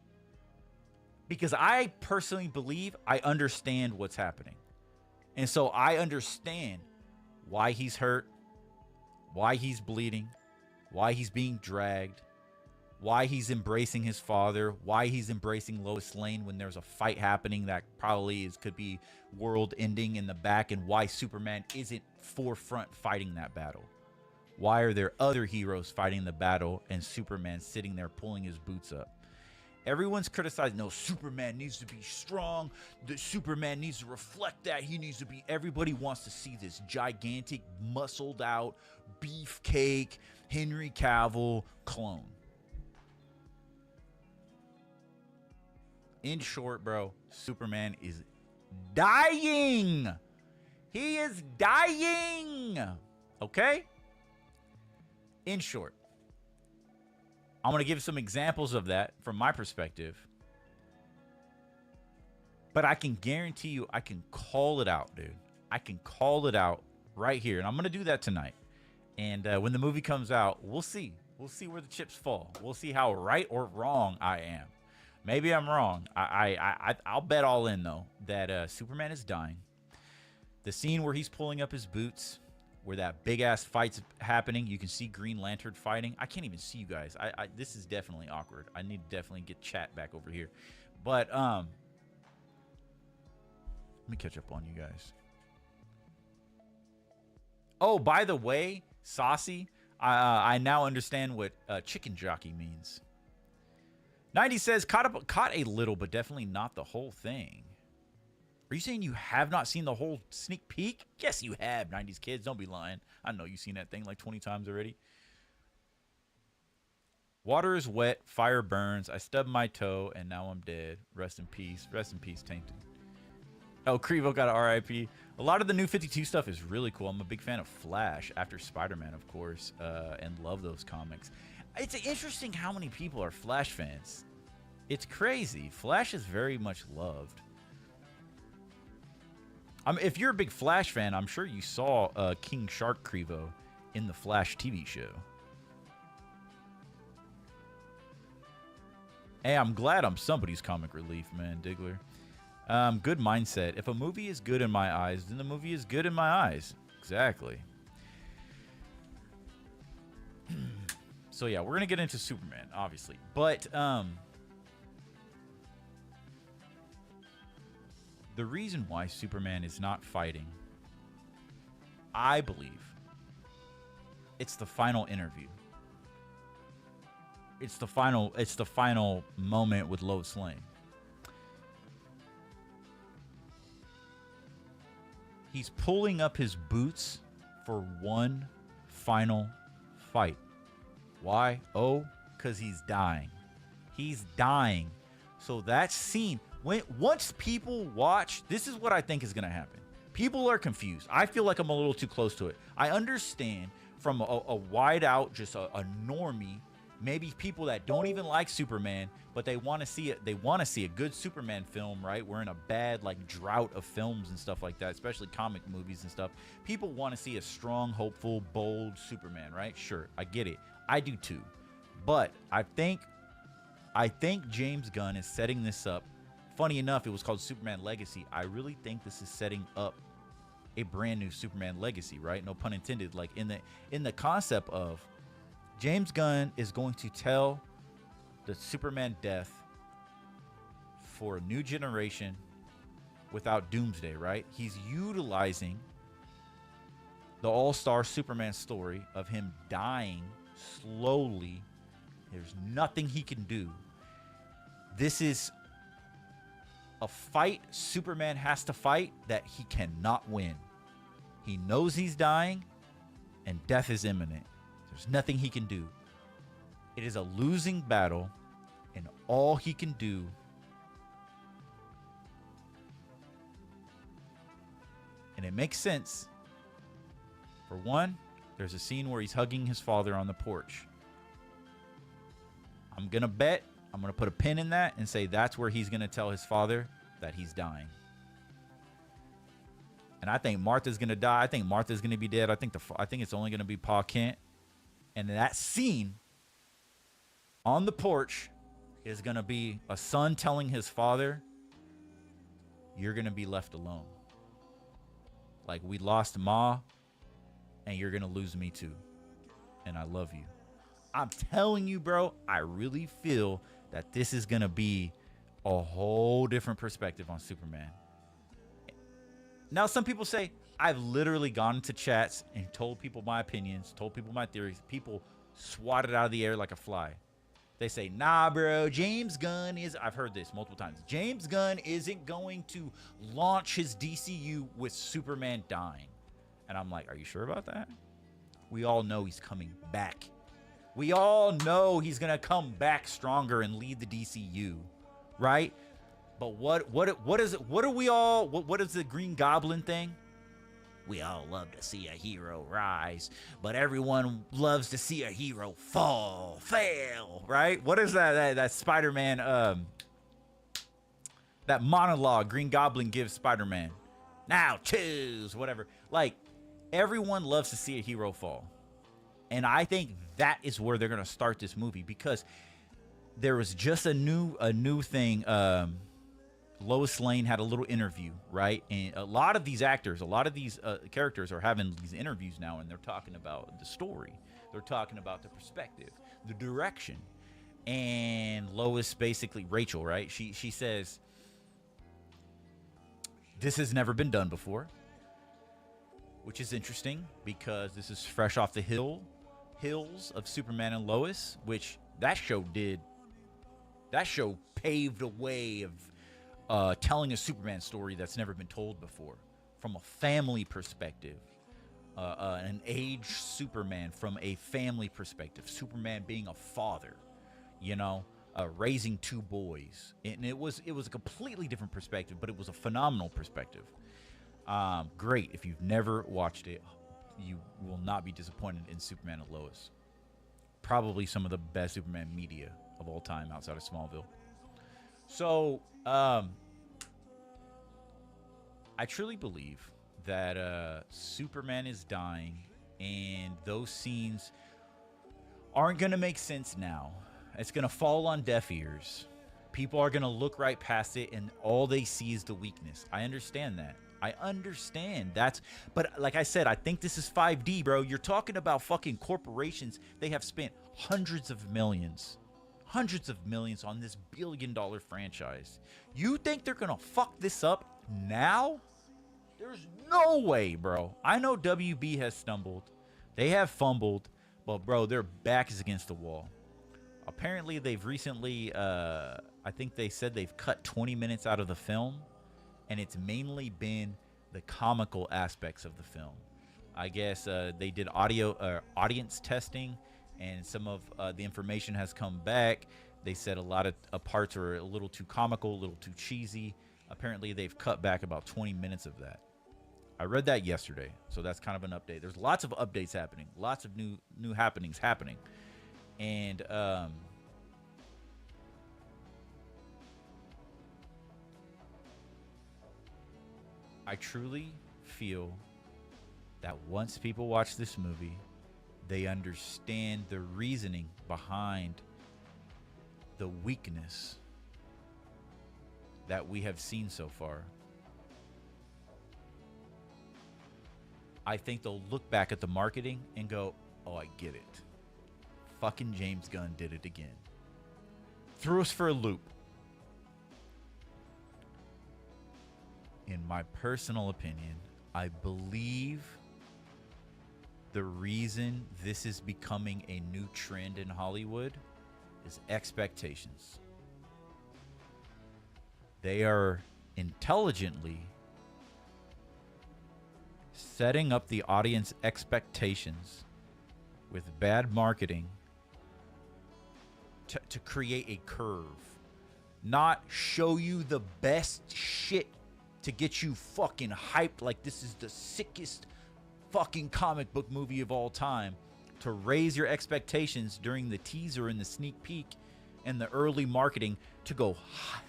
Because I personally believe I understand what's happening. And so I understand why he's hurt, why he's bleeding, why he's being dragged, why he's embracing his father, why he's embracing Lois Lane when there's a fight happening that probably could be world ending in the back, and why Superman isn't forefront fighting that battle. Why are there other heroes fighting the battle and Superman sitting there pulling his boots up? Everyone's criticizing, no, Superman needs to be strong. The Superman needs to reflect that. He needs to be, everybody wants to see this gigantic, muscled out, beefcake, Henry Cavill clone. In short, bro, Superman is dying. He is dying. Okay? In short, I'm going to give some examples of that from my perspective. But I can guarantee you, I can call it out, dude. I can call it out right here. And I'm going to do that tonight. And when the movie comes out, we'll see. We'll see where the chips fall. We'll see how right or wrong I am. Maybe I'm wrong. I'll bet all in, though, that Superman is dying. The scene where he's pulling up his boots, where that big-ass fight's happening, you can see Green Lantern fighting. I can't even see you guys. This is definitely awkward. I need to definitely get chat back over here. But, let me catch up on you guys. Oh, by the way, Saucy, I now understand what chicken jockey means. 90 says, caught a little, but definitely not the whole thing. Are you saying you have not seen the whole sneak peek? Yes, you have, 90s kids. Don't be lying. I know you've seen that thing like 20 times already. Water is wet, fire burns. I stubbed my toe, and now I'm dead. Rest in peace. Rest in peace, Tainted. Oh, Crevo got an RIP. A lot of the new 52 stuff is really cool. I'm a big fan of Flash, after Spider-Man, of course, and love those comics. It's interesting how many people are Flash fans. It's crazy. Flash is very much loved. If you're a big Flash fan, I'm sure you saw King Shark Crevo in the Flash TV show. Hey, I'm glad I'm somebody's comic relief, man, Diggler. Good mindset. If a movie is good in my eyes, then the movie is good in my eyes. Exactly. So yeah, we're gonna get into Superman, obviously, but the reason why Superman is not fighting, I believe, it's the final interview. It's the final moment with Lois Lane. He's pulling up his boots for one final fight. Why? Oh, because he's dying. He's dying. So that scene, once people watch, this is what I think is going to happen. People are confused. I feel like I'm a little too close to it. I understand from a wide out, just a normie, maybe people that don't even like Superman, but they want to see it. They want to see a good Superman film, right? We're in a bad like drought of films and stuff like that, especially comic movies and stuff. People want to see a strong, hopeful, bold Superman, right? Sure, I get it. I do too. But I think James Gunn is setting this up. Funny enough, it was called Superman Legacy. I really think this is setting up a brand new Superman Legacy, right? No pun intended. Like in the concept of James Gunn is going to tell the Superman death for a new generation without Doomsday, right? He's utilizing the all-star Superman story of him dying slowly. There's nothing he can do. This is a fight Superman has to fight that he cannot win. He knows he's dying and death is imminent. There's nothing he can do. It is a losing battle, and all he can do and it makes sense. For one, there's a scene where he's hugging his father on the porch. I'm going to put a pin in that and say that's where he's going to tell his father that he's dying. And I think Martha's going to die. I think Martha's going to be dead. I think it's only going to be Pa Kent. And that scene on the porch is going to be a son telling his father, you're going to be left alone. Like, we lost Ma, and you're going to lose me too. And I love you. I'm telling you, bro, I really feel that this is going to be a whole different perspective on Superman. Now, some people say, I've literally gone into chats and told people my opinions, told people my theories. People swat it out of the air like a fly. They say, nah, bro, James Gunn is... I've heard this multiple times. James Gunn isn't going to launch his DCU with Superman dying. And I'm like, are you sure about that? We all know he's coming back. We all know he's going to come back stronger and lead the DCU, right? But what is it? What is the Green Goblin thing? We all love to see a hero rise, but everyone loves to see a hero fail, right? What is that Spider-Man, that monologue Green Goblin gives Spider-Man? Now choose, whatever. Like, everyone loves to see a hero fall. And I think that is where they're going to start this movie, because there was just a new thing. Lois Lane had a little interview, right? And a lot of these actors, a lot of these characters are having these interviews now, and they're talking about the story. They're talking about the perspective, the direction. And Lois, basically, Rachel, right? She says, this has never been done before, which is interesting because this is fresh off the hills of Superman and Lois, which that show paved a way telling a Superman story that's never been told before from a family perspective. An aged Superman from a family perspective. Superman being a father, you know, raising two boys, and it was a completely different perspective, but it was a phenomenal perspective. Great. If you've never watched it, you will not be disappointed in Superman and Lois. Probably some of the best Superman media of all time outside of Smallville. So, I truly believe that Superman is dying, and those scenes aren't going to make sense now. It's going to fall on deaf ears. People are going to look right past it, and all they see is the weakness. I understand that. I understand that's, but like I said, I think this is 5D, bro. You're talking about fucking corporations. They have spent hundreds of millions on this billion-dollar franchise. You think they're going to fuck this up now? There's no way, bro. I know WB has stumbled. They have fumbled. But, bro, their back is against the wall. Apparently, they've recently, I think they said they've cut 20 minutes out of the film. And it's mainly been the comical aspects of the film. I guess they did audience testing. And some of the information has come back. They said a lot of parts are a little too comical, a little too cheesy. Apparently, they've cut back about 20 minutes of that. I read that yesterday, so that's kind of an update. There's lots of updates happening, lots of new happenings happening, and I truly feel that once people watch this movie, they understand the reasoning behind the weakness that we have seen so far. I think they'll look back at the marketing and go, oh, I get it. Fucking James Gunn did it again. Threw us for a loop. In my personal opinion, I believe the reason this is becoming a new trend in Hollywood is expectations. They are intelligently setting up the audience expectations with bad marketing to create a curve. Not show you the best shit to get you fucking hyped like this is the sickest fucking comic book movie of all time. To raise your expectations during the teaser and the sneak peek and the early marketing to go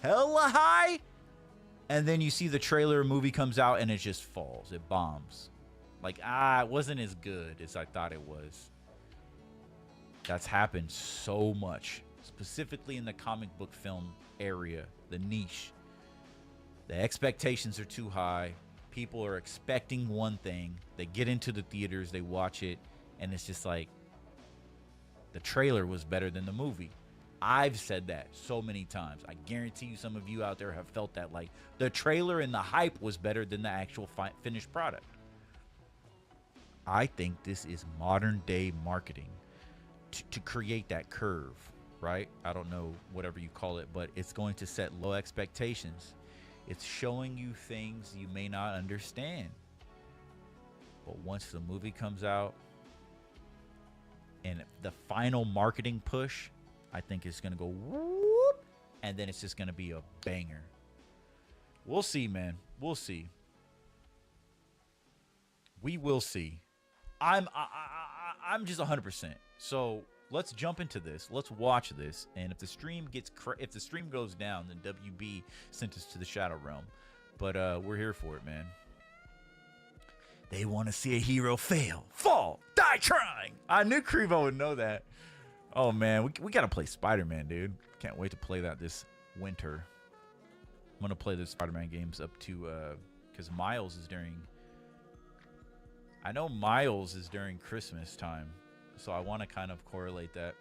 hella high. And then you see the trailer, movie comes out, and it just falls. It bombs. Like, it wasn't as good as I thought it was. That's happened so much. Specifically in the comic book film area, the niche. The expectations are too high. People are expecting one thing. They get into the theaters, they watch it, and it's just like, the trailer was better than the movie. I've said that so many times. I guarantee you some of you out there have felt that, like, the trailer and the hype was better than the actual finished product. I think this is modern day marketing to create that curve, right? I don't know, whatever you call it, but it's going to set low expectations. It's showing you things you may not understand. But once the movie comes out and the final marketing push, I think it's going to go whoop, and then it's just going to be a banger. We'll see, man. We'll see. We will see. I'm just 100%. So let's jump into this. Let's watch this. And if the stream goes down, then WB sent us to the Shadow Realm. But we're here for it, man. They want to see a hero fail, fall, die trying. I knew Crevo would know that. Oh, man, we got to play Spider-Man, dude. Can't wait to play that this winter. I'm going to play the Spider-Man games up to, because Miles is during, I know Miles is during Christmas time, so I want to kind of correlate that.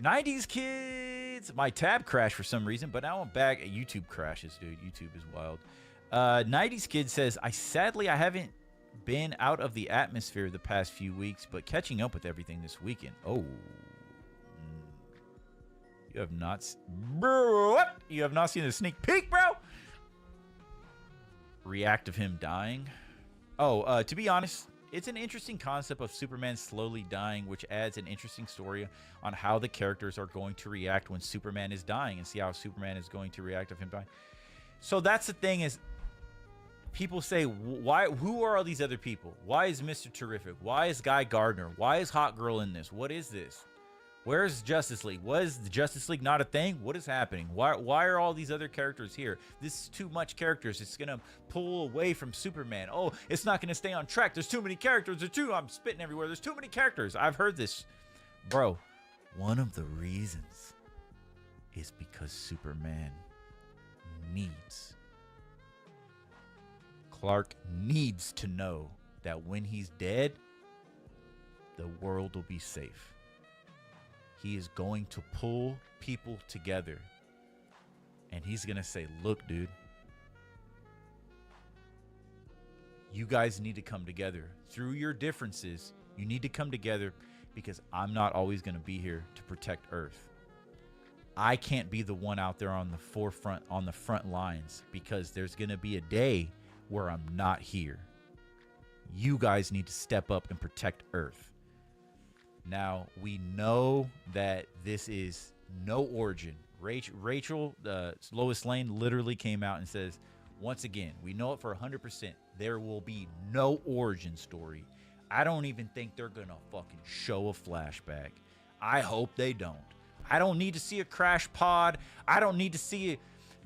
90s kids. My tab crashed for some reason, but now I'm back. YouTube crashes, dude. YouTube is wild. 90s kid says, I haven't been out of the atmosphere the past few weeks, but catching up with everything this weekend. Oh. You have not, bro. What? You have not seen a sneak peek, bro. React of him dying. Oh, to be honest, it's an interesting concept of Superman slowly dying, which adds an interesting story on how the characters are going to react when Superman is dying, and see how Superman is going to react of him dying. So that's the thing is, people say, why? Who are all these other people? Why is Mr. Terrific? Why is Guy Gardner? Why is Hot Girl in this? What is this? Where's Justice League? Was the Justice League not a thing? What is happening? Why are all these other characters here? This is too much characters. It's going to pull away from Superman. Oh, it's not going to stay on track. There's too many characters. I'm spitting everywhere. There's too many characters. I've heard this. Bro, one of the reasons is because Superman Clark needs to know that when he's dead, the world will be safe. He is going to pull people together. And he's going to say, look, dude, you guys need to come together. Through your differences, you need to come together, because I'm not always going to be here to protect Earth. I can't be the one out there on the forefront, on the front lines, because there's going to be a day where I'm not here. You guys need to step up and protect Earth. Now, we know that this is no origin. Rachel, Lois Lane, literally came out and says, once again, we know it for 100%, there will be no origin story. I don't even think they're going to fucking show a flashback. I hope they don't. I don't need to see a crash pod. I don't need to see a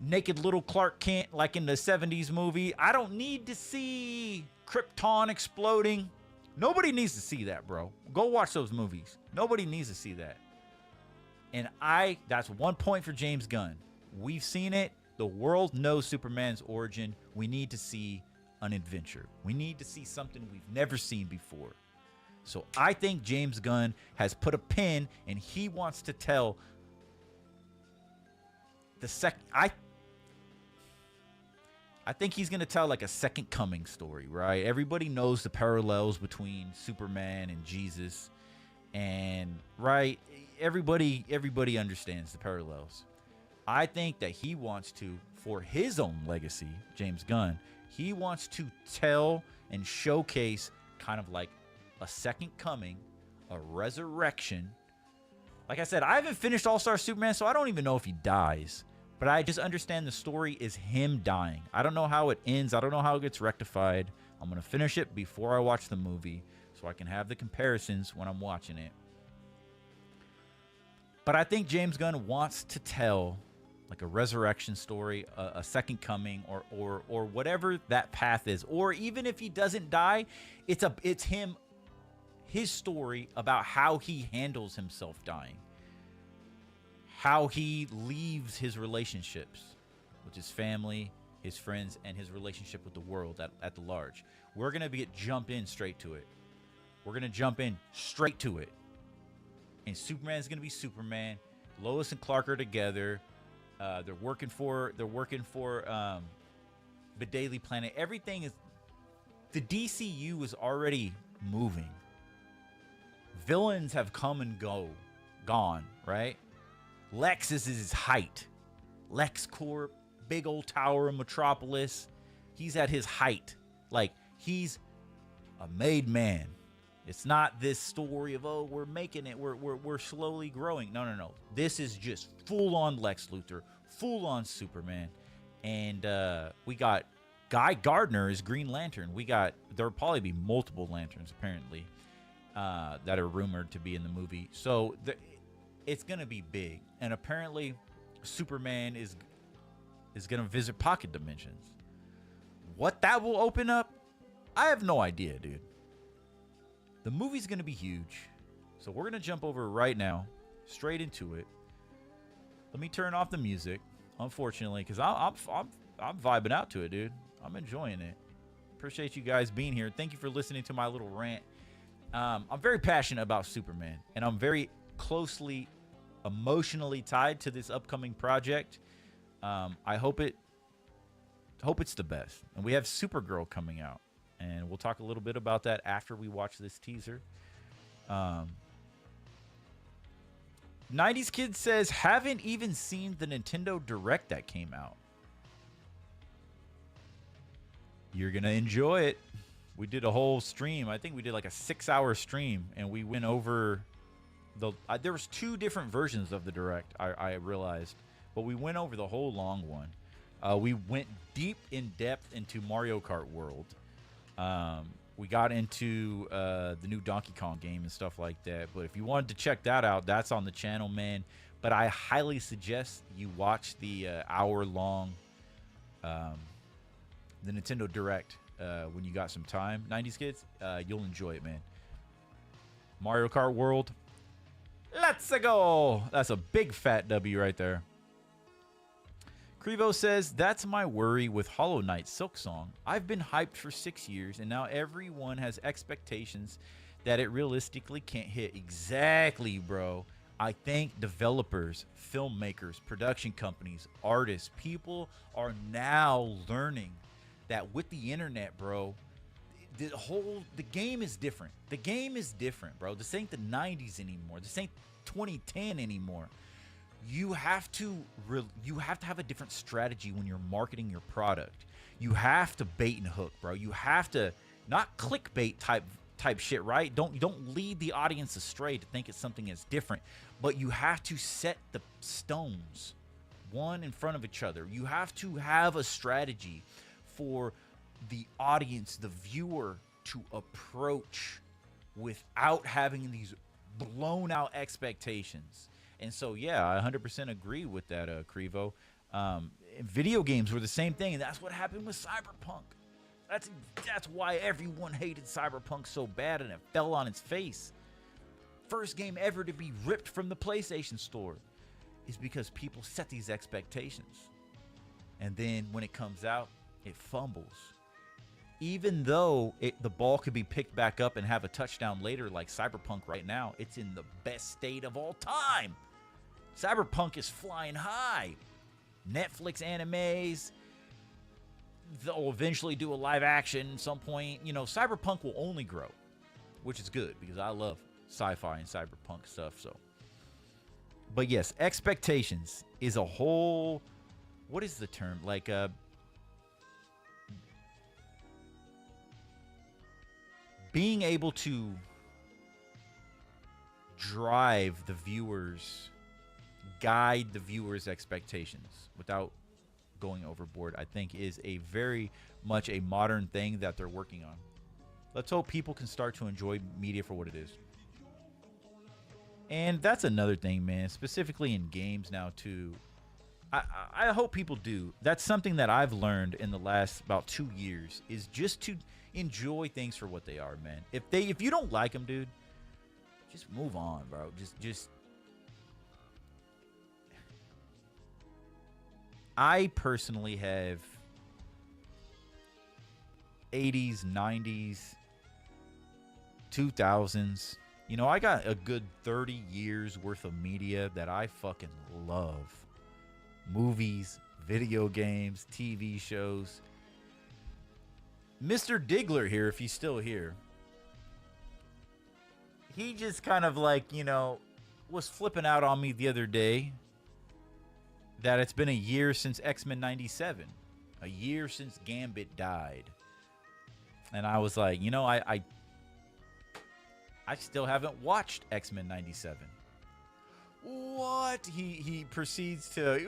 naked little Clark Kent like in the 70s movie. I don't need to see Krypton exploding. Nobody needs to see that, bro. Go watch those movies. Nobody needs to see that. And that's 1 point for James Gunn. We've seen it. The world knows Superman's origin. We need to see an adventure. We need to see something we've never seen before. So I think James Gunn has put a pin, and he wants to tell the second. I think he's going to tell like a second coming story, right? Everybody knows the parallels between Superman and Jesus, and right, everybody understands the parallels. I think that he wants to, for his own legacy, James Gunn, he wants to tell and showcase kind of like a second coming, a resurrection. Like I said, I haven't finished All-Star Superman, so I don't even know if he dies. But I just understand the story is him dying. I don't know how it ends. I don't know how it gets rectified. I'm going to finish it before I watch the movie so I can have the comparisons when I'm watching it. But I think James Gunn wants to tell like a resurrection story, a second coming, or whatever that path is. Or even if he doesn't die, it's him, his story about how he handles himself dying. How he leaves his relationships with his family, his friends, and his relationship with the world at the large. We're going to jump in straight to it. We're going to jump in straight to it. And Superman's going to be Superman. Lois and Clark are together. They're working for the Daily Planet. Everything is, the DCU is already moving. Villains have come and gone, right? Lex is his height. LexCorp, big old tower in Metropolis. He's at his height. Like, he's a made man. It's not this story of, oh, we're making it. We're slowly growing. No. This is just full-on Lex Luthor, full-on Superman. And we got Guy Gardner as Green Lantern. There'll probably be multiple Lanterns, apparently, that are rumored to be in the movie. So it's going to be big. And apparently Superman is going to visit pocket dimensions. What that will open up, I have no idea, dude. The movie's going to be huge. So we're going to jump over right now, straight into it. Let me turn off the music, unfortunately, because I'm vibing out to it, dude. I'm enjoying it. Appreciate you guys being here. Thank you for listening to my little rant. I'm very passionate about Superman, and I'm very closely emotionally tied to this upcoming project. I hope it's the best. And we have Supergirl coming out, and we'll talk a little bit about that after we watch this teaser. 90s Kid says, haven't even seen the Nintendo Direct that came out. You're going to enjoy it. We did a whole stream. I think we did like a 6-hour stream, and we went over the... there was 2 different versions of the Direct, I realized. But we went over the whole long one. We went deep in depth into Mario Kart World. We got into the new Donkey Kong game and stuff like that. But if you wanted to check that out, that's on the channel, man. But I highly suggest you watch the hour-long the Nintendo Direct when you got some time. 90s Kids, you'll enjoy it, man. Mario Kart World, let's go. That's a big fat W right there. Crevo says, that's my worry with Hollow Knight Silk Song. I've been hyped for 6 years, and now everyone has expectations that it realistically can't hit. Exactly, bro. I think developers, filmmakers, production companies, artists, people are now learning that with the internet, bro, the game is different. The game is different, bro. This ain't the 90s anymore. This ain't 2010 anymore. You have to have a different strategy when you're marketing your product. You have to bait and hook, bro. You have to not clickbait type shit, right? Don't lead the audience astray to think it's something that's different, but you have to set the stones one in front of each other. You have to have a strategy for the audience, the viewer, to approach without having these blown out expectations. And so, yeah, I 100% agree with that, Crevo. Video games were the same thing, and that's what happened with Cyberpunk. That's why everyone hated Cyberpunk so bad, and it fell on its face. First game ever to be ripped from the PlayStation Store is because people set these expectations. And then when it comes out, it fumbles. Even though the ball could be picked back up and have a touchdown later like Cyberpunk right now, it's in the best state of all time. Cyberpunk is flying high. Netflix animes, they'll eventually do a live action at some point. You know, Cyberpunk will only grow, which is good because I love sci-fi and cyberpunk stuff. So, but yes, expectations is a whole, what is the term? Like being able to drive the viewers, guide the viewers' expectations without going overboard, I think is a very much a modern thing that they're working on. Let's hope people can start to enjoy media for what it is. And that's another thing, man, specifically in games now too. I hope people do. That's something that I've learned in the last about 2 years, is just to enjoy things for what they are, man. If you don't like them, dude, just move on, bro. Just I personally have 80s, 90s, 2000s. You know, I got a good 30 years worth of media that I fucking love. Movies, video games, TV shows. Mr. Diggler here, if he's still here, he just kind of like, you know, was flipping out on me the other day that it's been a year since X-Men 97, a year since Gambit died. And I was like, you know, I still haven't watched X-Men 97. What? He proceeds to,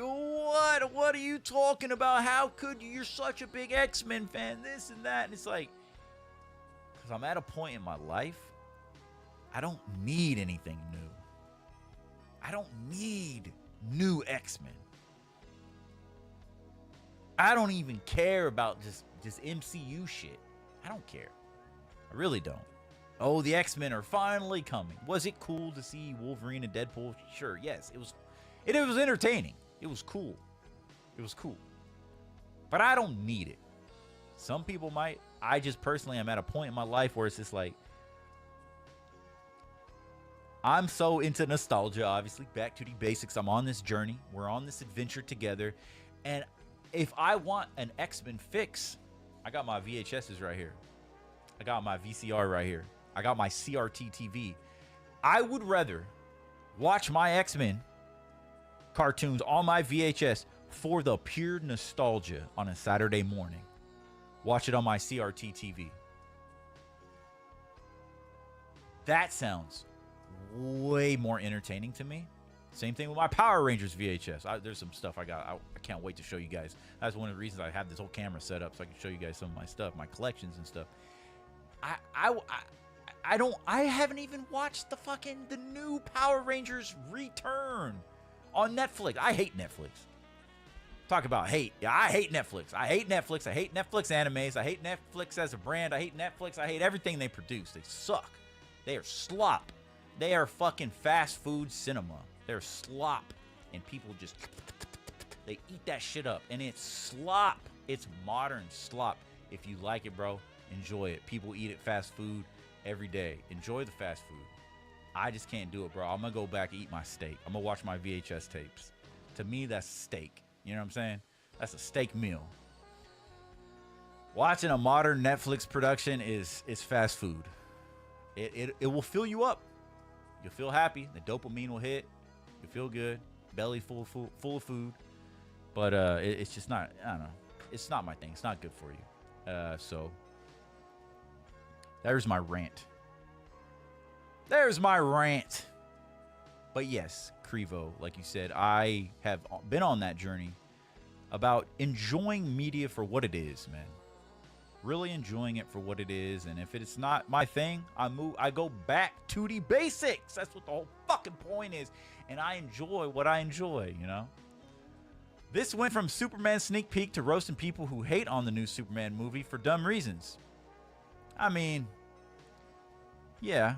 what are you talking about? How could you? You're such a big X-Men fan, this and that. And it's like, because I'm at a point in my life, I don't need anything new. I don't need new X-Men. I don't even care about just MCU shit. I don't care. I really don't. Oh, the X-Men are finally coming. Was it cool to see Wolverine and Deadpool? Sure, yes. It was entertaining. It was cool. It was cool. But I don't need it. Some people might. I just personally am at a point in my life where it's just like, I'm so into nostalgia, obviously. Back to the basics. I'm on this journey. We're on this adventure together. And if I want an X-Men fix, I got my VHSs right here. I got my VCR right here. I got my CRT TV. I would rather watch my X-Men cartoons on my VHS for the pure nostalgia on a Saturday morning. Watch it on my CRT TV. That sounds way more entertaining to me. Same thing with my Power Rangers VHS. There's some stuff I got. I can't wait to show you guys. That's one of the reasons I have this whole camera set up, so I can show you guys some of my stuff, my collections and stuff. I haven't even watched the new Power Rangers Return on Netflix. I hate Netflix. Talk about hate. Yeah, I hate Netflix. I hate Netflix. I hate Netflix animes. I hate Netflix as a brand. I hate Netflix. I hate everything they produce. They suck. They are slop. They are fucking fast food cinema. They're slop. And people just, they eat that shit up. And it's slop. It's modern slop. If you like it, bro, enjoy it. People eat it fast food every day. Enjoy the fast food. I just can't do it, bro. I'm going to go back and eat my steak. I'm going to watch my VHS tapes. To me, that's steak. You know what I'm saying? That's a steak meal. Watching a modern Netflix production is fast food. It will fill you up. You'll feel happy. The dopamine will hit. You feel good. Belly full of food. But it's just not, I don't know. It's not my thing. It's not good for you. So there's my rant. There's my rant. But yes, Crevo, like you said, I have been on that journey about enjoying media for what it is, man. Really enjoying it for what it is. And if it's not my thing, I go back to the basics. That's what the whole fucking point is. And I enjoy what I enjoy, you know? This went from Superman sneak peek to roasting people who hate on the new Superman movie for dumb reasons. I mean, yeah.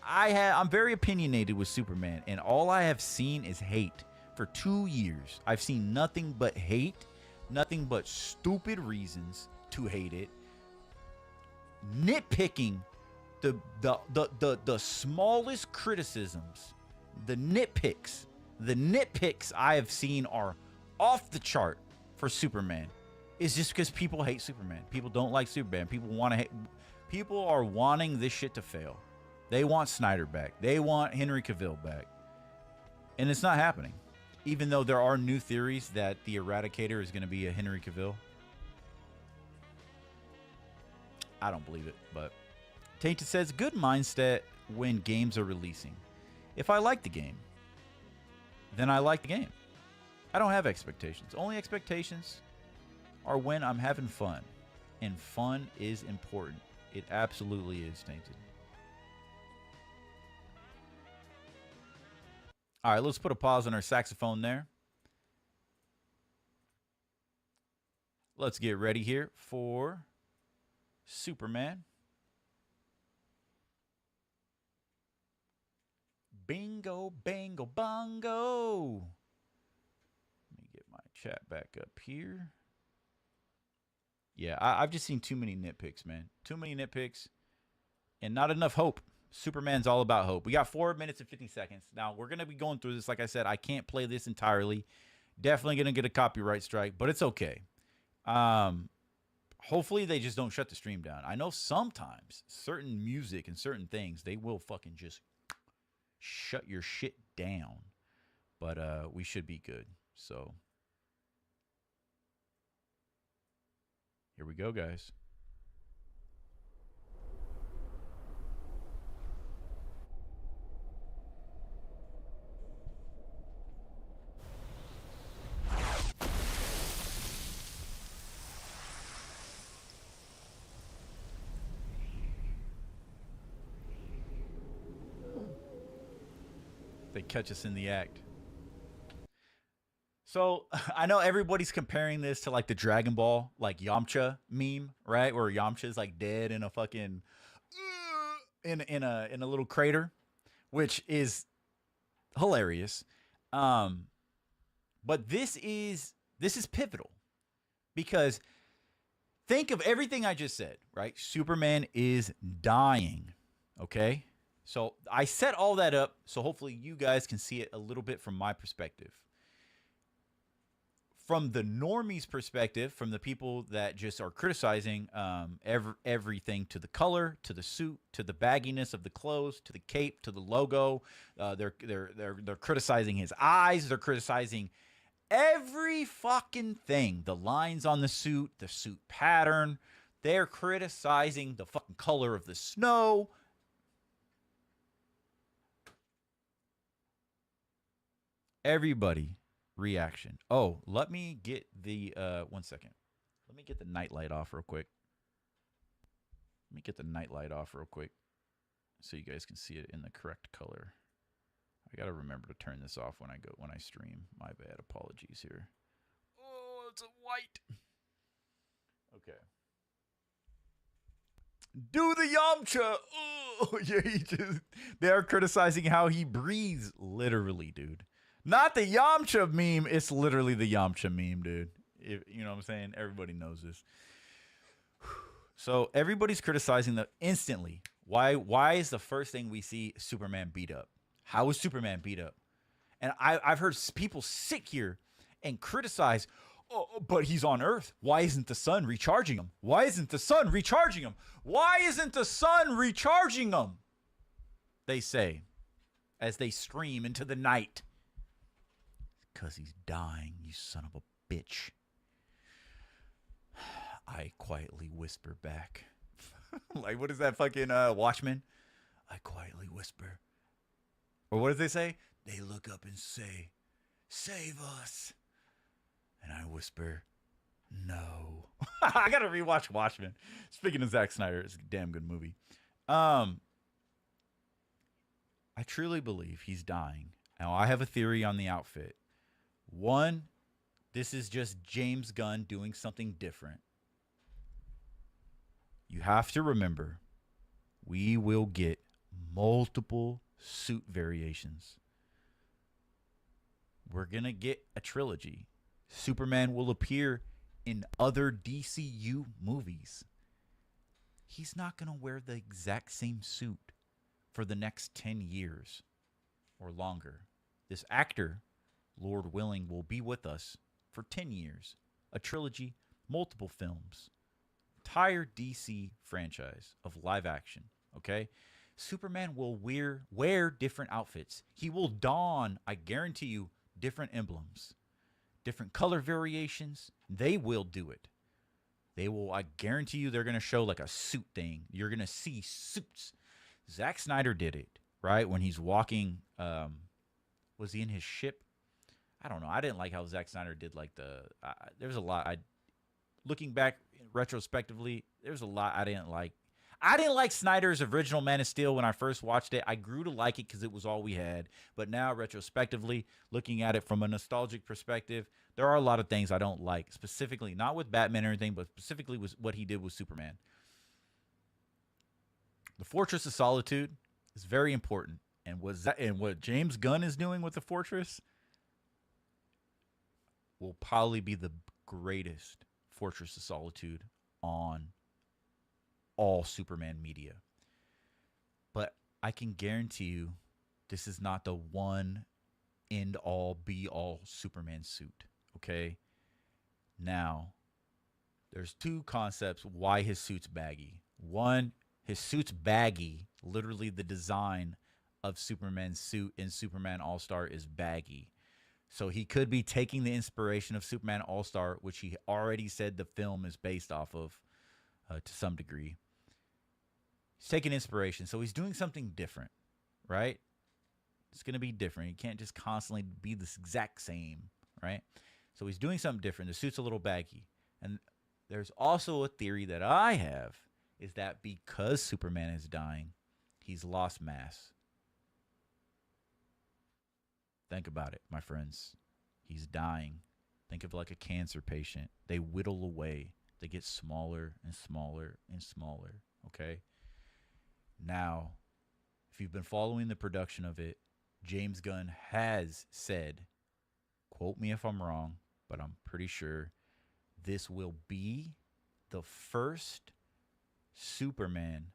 I'm very opinionated with Superman, and all I have seen is hate. For 2 years, I've seen nothing but hate, nothing but stupid reasons to hate it. Nitpicking the smallest criticisms, the nitpicks I have seen are off the chart for Superman. It's just because people hate Superman. People don't like Superman. People are wanting this shit to fail. They want Snyder back. They want Henry Cavill back. And it's not happening. Even though there are new theories that the Eradicator is going to be a Henry Cavill. I don't believe it, but Tainted says, good mindset when games are releasing. If I like the game, then I like the game. I don't have expectations. Only expectations are when I'm having fun. And fun is important. It absolutely is, Tainted. All right, let's put a pause on our saxophone there. Let's get ready here for Superman. Bingo, bango, bongo. Let me get my chat back up here. Yeah, I've just seen too many nitpicks, man. Too many nitpicks and not enough hope. Superman's all about hope. We got 4 minutes and 50 seconds. Now, we're going to be going through this. Like I said, I can't play this entirely. Definitely going to get a copyright strike, but it's okay. Hopefully, they just don't shut the stream down. I know sometimes certain music and certain things, they will fucking just shut your shit down. But we should be good. So, here we go, guys. They catch us in the act. So I know everybody's comparing this to like the Dragon Ball, like Yamcha meme, right? Where Yamcha's like dead in a fucking in a little crater, which is hilarious. But this is pivotal because think of everything I just said, right? Superman is dying, okay? So I set all that up so hopefully you guys can see it a little bit from my perspective. from the normies perspective, from the people that just are criticizing everything, to the color, to the suit, to the bagginess of the clothes, to the cape, to the logo, they're criticizing his eyes. They're criticizing every fucking thing. The lines on the suit pattern. They're criticizing the fucking color of the snow. Everybody reaction. Oh, let me get the 1 second. Let me get the nightlight off real quick. So you guys can see it in the correct color. I gotta remember to turn this off when I stream. My bad. Apologies here. Oh, it's a white. Okay. Do the Yamcha. Oh, yeah, they're criticizing how he breathes. Literally, dude. Not the Yamcha meme. It's literally the Yamcha meme, dude. You know what I'm saying? Everybody knows this. So everybody's criticizing that instantly. Why is the first thing we see Superman beat up? How is Superman beat up? And I've heard people sit here and criticize, oh, but he's on Earth. Why isn't the sun recharging him? Why isn't the sun recharging him? Why isn't the sun recharging him? They say as they scream into the night. Because he's dying, you son of a bitch. I quietly whisper back. Like, what is that fucking Watchmen? I quietly whisper. Or what does they say? They look up and say, save us. And I whisper, no. I gotta rewatch Watchmen. Speaking of Zack Snyder, it's a damn good movie. I truly believe he's dying. Now, I have a theory on the outfit. One, this is just James Gunn doing something different. You have to remember, we will get multiple suit variations. We're going to get a trilogy. Superman will appear in other DCU movies. He's not going to wear the exact same suit for the next 10 years or longer. This actor, Lord willing, will be with us for 10 years. A trilogy, multiple films. Entire DC franchise of live action, okay? Superman will wear different outfits. He will don, I guarantee you, different emblems. Different color variations. They will do it. They will, I guarantee you, they're going to show like a suit thing. You're going to see suits. Zack Snyder did it, right? When he's walking, was he in his ship? I don't know. I didn't like how Zack Snyder did like there's a lot. Looking back retrospectively, there's a lot I didn't like. I didn't like Snyder's original Man of Steel when I first watched it. I grew to like it because it was all we had. But now, retrospectively, looking at it from a nostalgic perspective, there are a lot of things I don't like. Specifically, not with Batman or anything, but specifically with what he did with Superman. The Fortress of Solitude is very important. And what James Gunn is doing with the Fortress will probably be the greatest Fortress of Solitude on all Superman media. But I can guarantee you this is not the one end all be all Superman suit, okay? Now, there's two concepts why his suit's baggy. One, his suit's baggy. Literally the design of Superman's suit in Superman All-Star is baggy. So he could be taking the inspiration of Superman All-Star, which he already said the film is based off of to some degree. He's taking inspiration. So he's doing something different, right? It's going to be different. He can't just constantly be this exact same, right? So he's doing something different. The suit's a little baggy. And there's also a theory that I have is that because Superman is dying, he's lost mass. Think about it, my friends. He's dying. Think of like a cancer patient. They whittle away. They get smaller and smaller and smaller, okay? Now, if you've been following the production of it, James Gunn has said, quote me if I'm wrong, but I'm pretty sure this will be the first Superman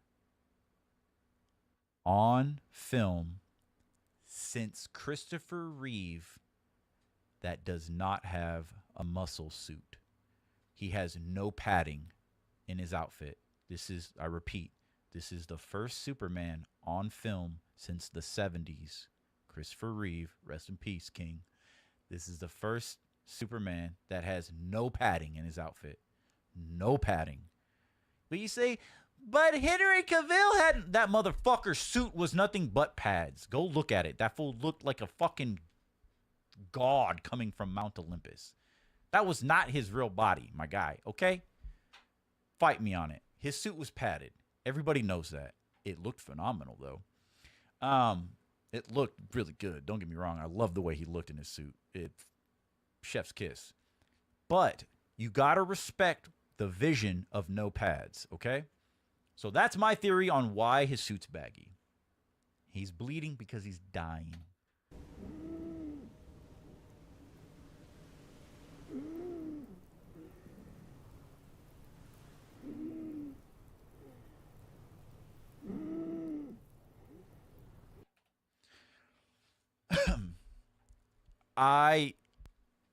on film since Christopher Reeve that does not have a muscle suit. He has no padding in his outfit. This is, I repeat, this is the first Superman on film since the 70s. Christopher Reeve, rest in peace, King. This is the first Superman that has no padding in his outfit. No padding. But you say, but Henry Cavill had, that motherfucker's suit was nothing but pads. Go look at it. That fool looked like a fucking god coming from Mount Olympus. That was not his real body, my guy, okay? Fight me on it. His suit was padded. Everybody knows that. It looked phenomenal, though. It looked really good. Don't get me wrong. I love the way he looked in his suit. Chef's kiss. But you got to respect the vision of no pads, okay? So that's my theory on why his suit's baggy. He's bleeding because he's dying.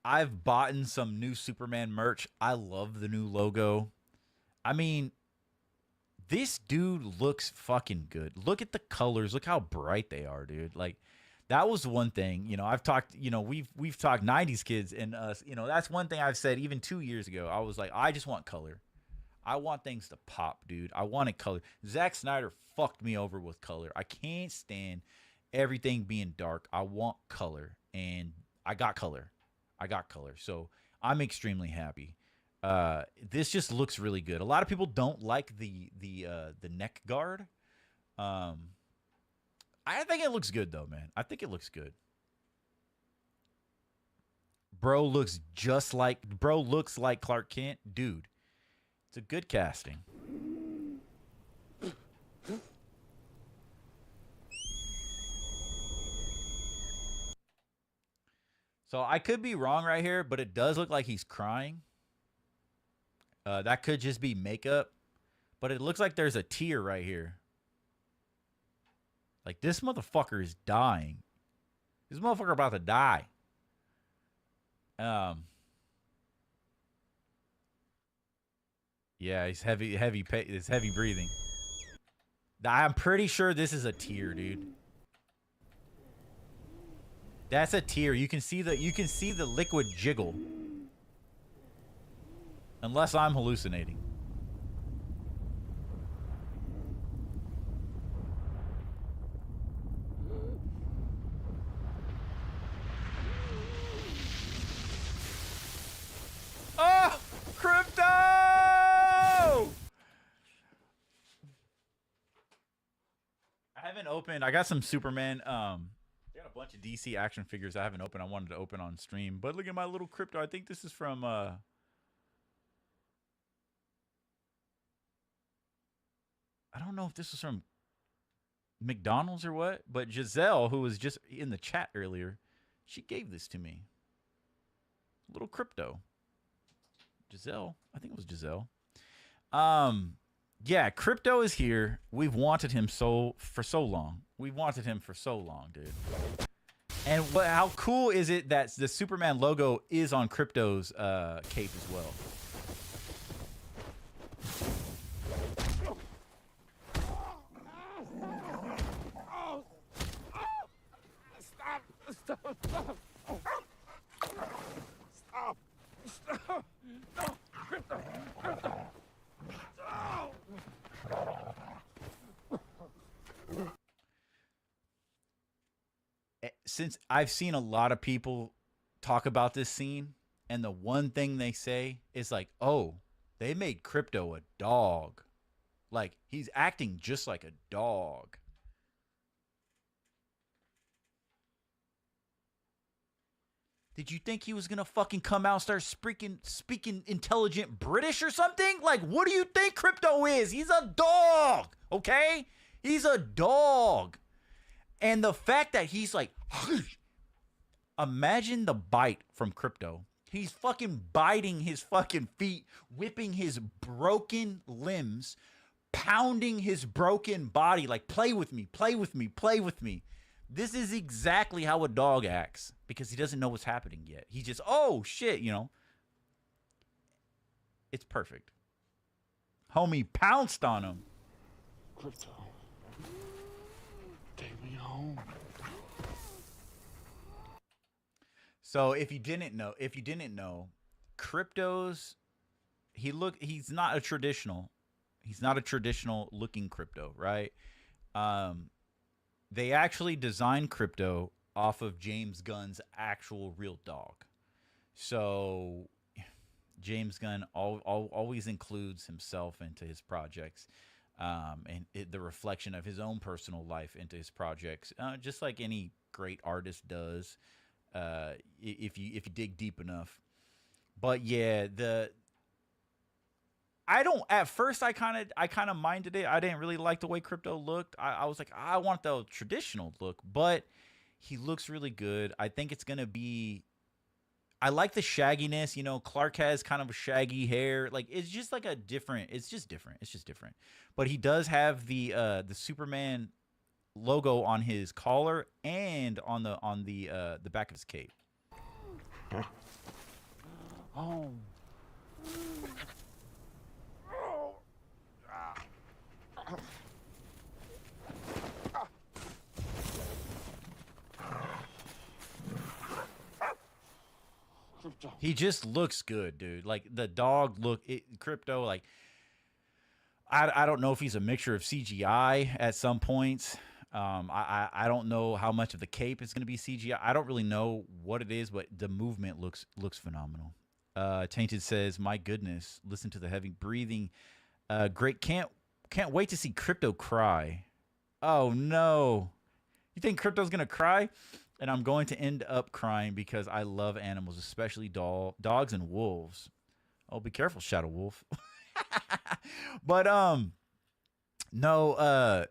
I've bought some new Superman merch. I love the new logo. I mean, this dude looks fucking good. Look at the colors. Look how bright they are, dude. Like, that was one thing. You know, I've talked, you know, we've talked 90s kids and us, you know, that's one thing I've said even 2 years ago. I was like, I just want color. I want things to pop, dude. I wanted color. Zack Snyder fucked me over with color. I can't stand everything being dark. I want color, and I got color. So I'm extremely happy. This just looks really good. A lot of people don't like the neck guard. I think it looks good though, man. I think it looks good. Bro looks like Clark Kent, dude. It's a good casting. So I could be wrong right here, but it does look like he's crying. That could just be makeup, but it looks like there's a tear right here. Like, this motherfucker is dying. This motherfucker about to die. Yeah, he's heavy breathing. I'm pretty sure this is a tear, dude. That's a tear. You can see the liquid jiggle. Unless I'm hallucinating. Oh, Crypto! I haven't opened. I got some Superman. I got a bunch of DC action figures I haven't opened. I wanted to open on stream, but look at my little Crypto. I think this is from I don't know if this was from McDonald's or what, but Giselle, who was just in the chat earlier, she gave this to me. Little Crypto. Giselle. I think it was Giselle. Yeah, Crypto is here. We've wanted him for so long. We've wanted him for so long, dude. And how cool is it that the Superman logo is on Crypto's cape as well? Stop! No! Crypto! Since I've seen a lot of people talk about this scene, and the one thing they say is like, oh, they made Crypto a dog. Like, he's acting just like a dog. Did you think he was going to fucking come out and start speaking intelligent British or something? Like, what do you think Crypto is? He's a dog, okay? He's a dog. And the fact that he's like, imagine the bite from Crypto. He's fucking biting his fucking feet, whipping his broken limbs, pounding his broken body. Like, play with me, play with me, play with me. This is exactly how a dog acts because he doesn't know what's happening yet. He just, oh shit, you know, It's perfect. Homie pounced on him. Crypto. Take me home. So if you didn't know, Crypto's he's not a traditional looking Crypto, right? They actually designed Crypto off of James Gunn's actual real dog. So James Gunn always includes himself into his projects, and the reflection of his own personal life into his projects, just like any great artist does, if you dig deep enough. But yeah, at first I kind of minded it. I didn't really like the way Crypto looked. I was like, I want the traditional look, but he looks really good. I think it's gonna be. I like the shagginess. You know, Clark has kind of a shaggy hair. Like it's just like it's just different. But he does have the Superman logo on his collar and on the back of his cape. Oh. He just looks good, dude. Like the dog Crypto, like I don't know if he's a mixture of CGI at some points. I don't know how much of the cape is going to be CGI. I don't really know what it is, but the movement looks phenomenal. Tainted says, "My goodness, listen to the heavy breathing. Great, can't wait to see Crypto cry. Oh no, you think Crypto's gonna cry?" And I'm going to end up crying because I love animals, especially dogs and wolves. Oh, be careful, Shadow Wolf. But no,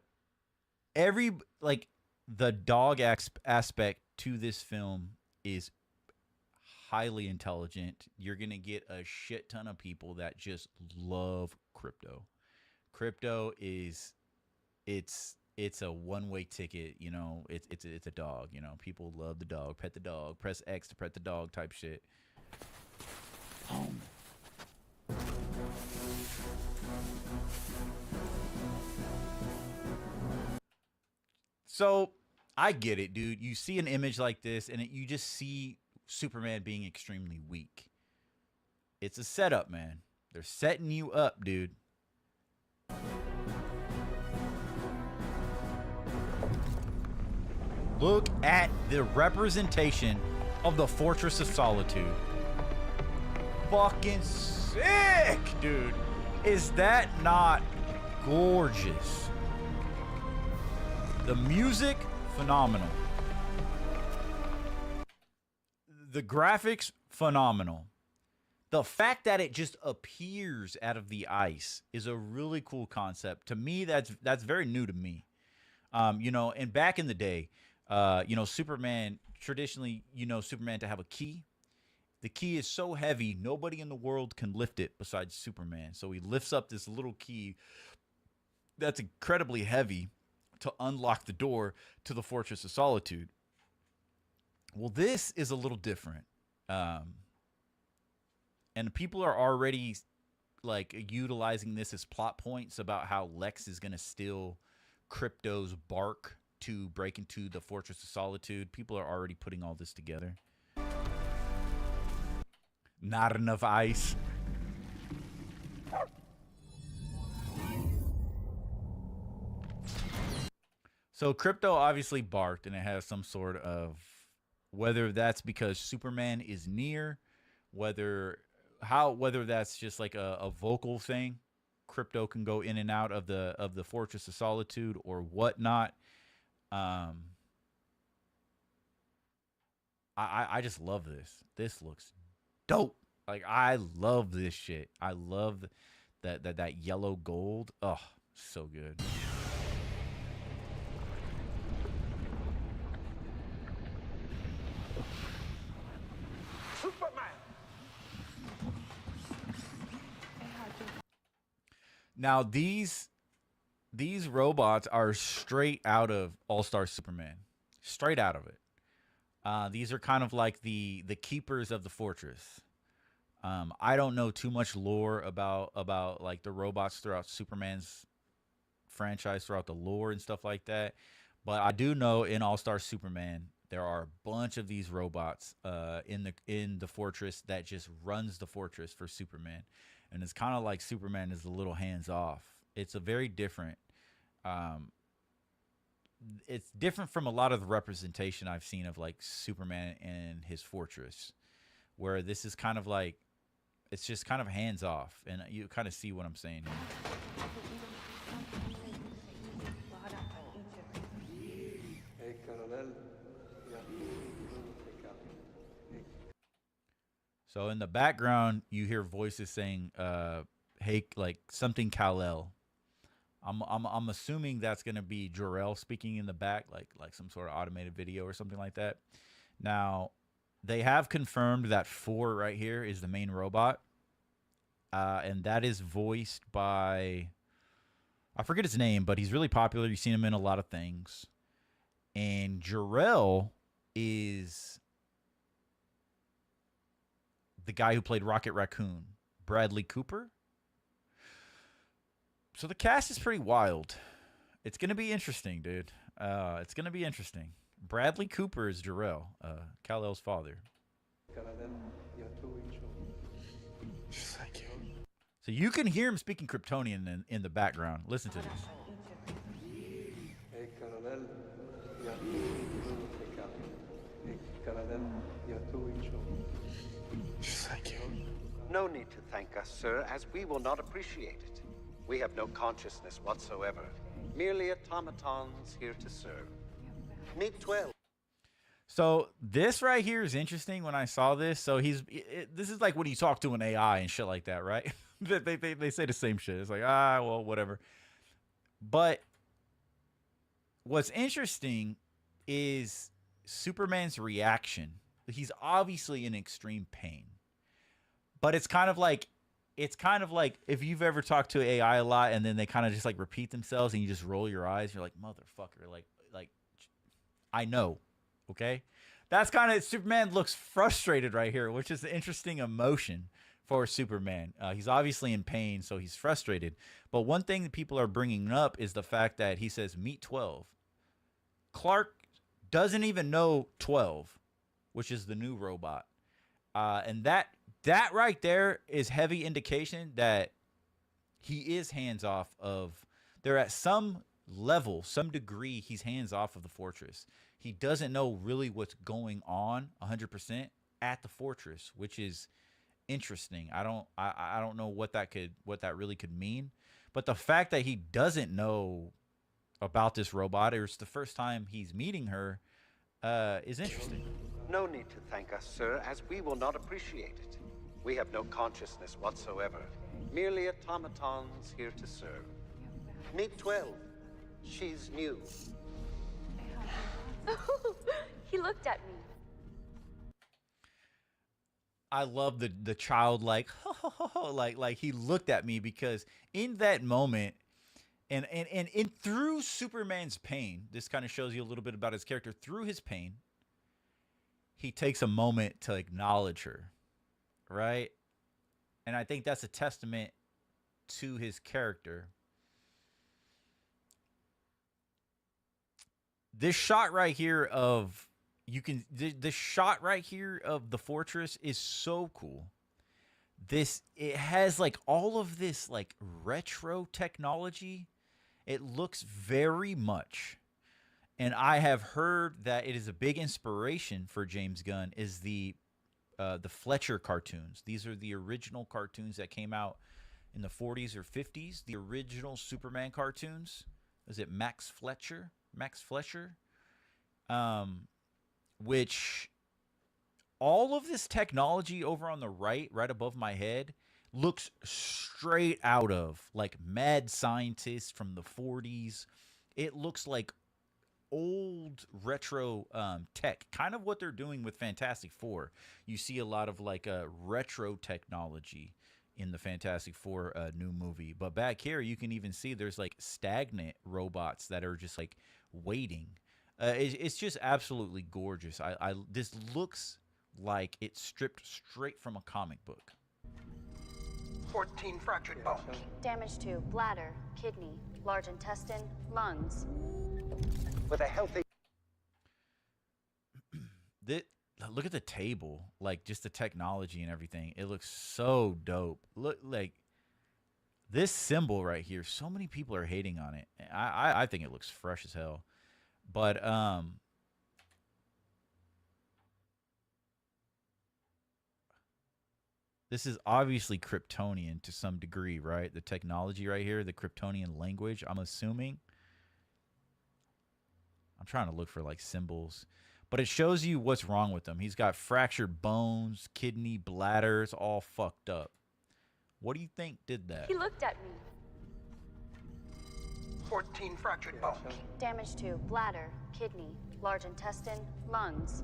the dog aspect to this film is highly intelligent. You're gonna get a shit ton of people that just love Crypto. Crypto is it's a one-way ticket, you know. It's a dog, you know. People love the dog. Pet the dog. Press X to pet the dog type shit. So I get it, dude. You see an image like this, and you just see Superman being extremely weak. It's a setup, man. They're setting you up, dude. Look at the representation of the Fortress of Solitude. Fucking sick, dude. Is that not gorgeous? The music, phenomenal. The graphics, phenomenal. The fact that it just appears out of the ice is a really cool concept. To me, that's very new to me. You know, and back in the day, you know, Superman, traditionally, you know, Superman to have a key. The key is so heavy, nobody in the world can lift it besides Superman. So he lifts up this little key that's incredibly heavy to unlock the door to the Fortress of Solitude. Well, this is a little different. And people are already like utilizing this as plot points about how Lex is going to steal Crypto's bark to break into the Fortress of Solitude. People are already putting all this together. Not enough ice. So Crypto obviously barked, and it has some sort of, whether that's because Superman is near, whether that's just like a vocal thing. Crypto can go in and out of the Fortress of Solitude or whatnot. I just love this. This looks dope. Like, I love this shit. I love that yellow gold. Oh, so good. Now these robots are straight out of All-Star Superman. Straight out of it. These are kind of like the keepers of the fortress. I don't know too much lore about like the robots throughout Superman's franchise, throughout the lore and stuff like that. But I do know in All Star Superman there are a bunch of these robots in the fortress that just runs the fortress for Superman, and it's kind of like Superman is a little hands off. It's a very different. It's different from a lot of the representation I've seen of like Superman and his fortress, where this is kind of like it's just kind of hands off, and you kind of see what I'm saying here. So in the background, you hear voices saying, "Hey, like something Kal-El." I'm assuming that's gonna be Jor-El speaking in the back, like some sort of automated video or something like that. Now, they have confirmed that 4 right here is the main robot, and that is voiced by I forget his name, but he's really popular. You've seen him in a lot of things. And Jor-El is the guy who played Rocket Raccoon, Bradley Cooper. So the cast is pretty wild. It's going to be interesting, dude. It's going to be interesting. Bradley Cooper is Jor-El, Kal-El's father. Just like you. So you can hear him speaking Kryptonian in the background. Listen to this. Just like you. No need to thank us, sir, as we will not appreciate it. We have no consciousness whatsoever. Merely automatons here to serve. Meet 12. So this right here is interesting when I saw this. So this is like when you talk to an AI and shit like that, right? they say the same shit. It's like, well, whatever. But what's interesting is Superman's reaction. He's obviously in extreme pain. But it's kind of like if you've ever talked to AI a lot and then they kind of just like repeat themselves and you just roll your eyes, you're like, motherfucker, like I know. Okay? That's kind of Superman looks frustrated right here, which is an interesting emotion for Superman. He's obviously in pain, so he's frustrated. But one thing that people are bringing up is the fact that he says, meet 12. Clark doesn't even know 12, which is the new robot. And that right there is heavy indication that he is hands off of, they're at some level, some degree, he's hands off of the fortress. He doesn't know really what's going on 100% at the fortress, which is interesting. I don't know what that really could mean, but the fact that he doesn't know about this robot, or it's the first time he's meeting her, is interesting. No need to thank us, sir, as we will not appreciate it. We have no consciousness whatsoever. Merely automatons here to serve. Meet 12. She's new. He looked at me. I love the childlike, like he looked at me, because in that moment, and through Superman's pain, this kind of shows you a little bit about his character. Through his pain, he takes a moment to acknowledge her, right? And I think that's a testament to his character. This shot right here of this shot right here of the fortress is so cool. It has like all of this like retro technology. It looks very much, and I have heard that it is a big inspiration for James Gunn is the Fletcher cartoons. These are the original cartoons that came out in the 40s or 50s. The original Superman cartoons. Is it Max Fletcher? Which all of this technology over on the right above my head, looks straight out of like mad scientists from the 40s. It looks like old retro tech, kind of what they're doing with Fantastic Four. You see a lot of like retro technology in the Fantastic Four new movie. But back here, you can even see there's like stagnant robots that are just like waiting. It's just absolutely gorgeous. This looks like it's stripped straight from a comic book. 14 fractured bones. Damage to bladder, kidney, large intestine, lungs. With a healthy Look at the table, like just the technology and everything. It looks so dope. Look, like this symbol right here. So many people are hating on it. I think it looks fresh as hell. But this is obviously Kryptonian to some degree, right? The technology right here, the Kryptonian language. I'm assuming. I'm trying to look for like symbols. But it shows you what's wrong with him. He's got fractured bones, kidney, bladders, all fucked up. What do you think did that? He looked at me. 14 fractured bones. Damage to bladder, kidney, large intestine, lungs.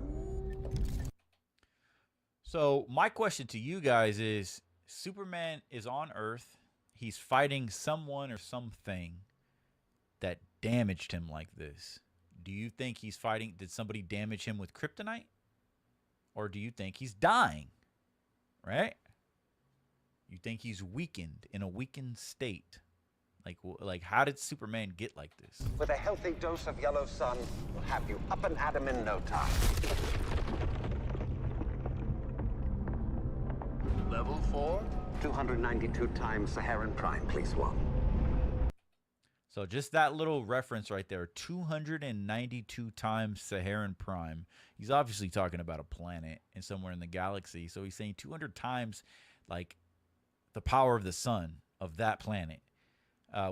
So my question to you guys is, Superman is on Earth. He's fighting someone or something that damaged him like this. Do you think he's fighting? Did somebody damage him with kryptonite? Or do you think he's dying? Right? You think he's weakened, in a weakened state? Like how did Superman get like this? with a healthy dose of yellow sun, will have you up and at 'em in no time. Level 4. 292 times Saharan Prime, please, one. So just that little reference right there, 292 times Saharan Prime. He's obviously talking about a planet and somewhere in the galaxy. So he's saying 200 times like the power of the sun of that planet,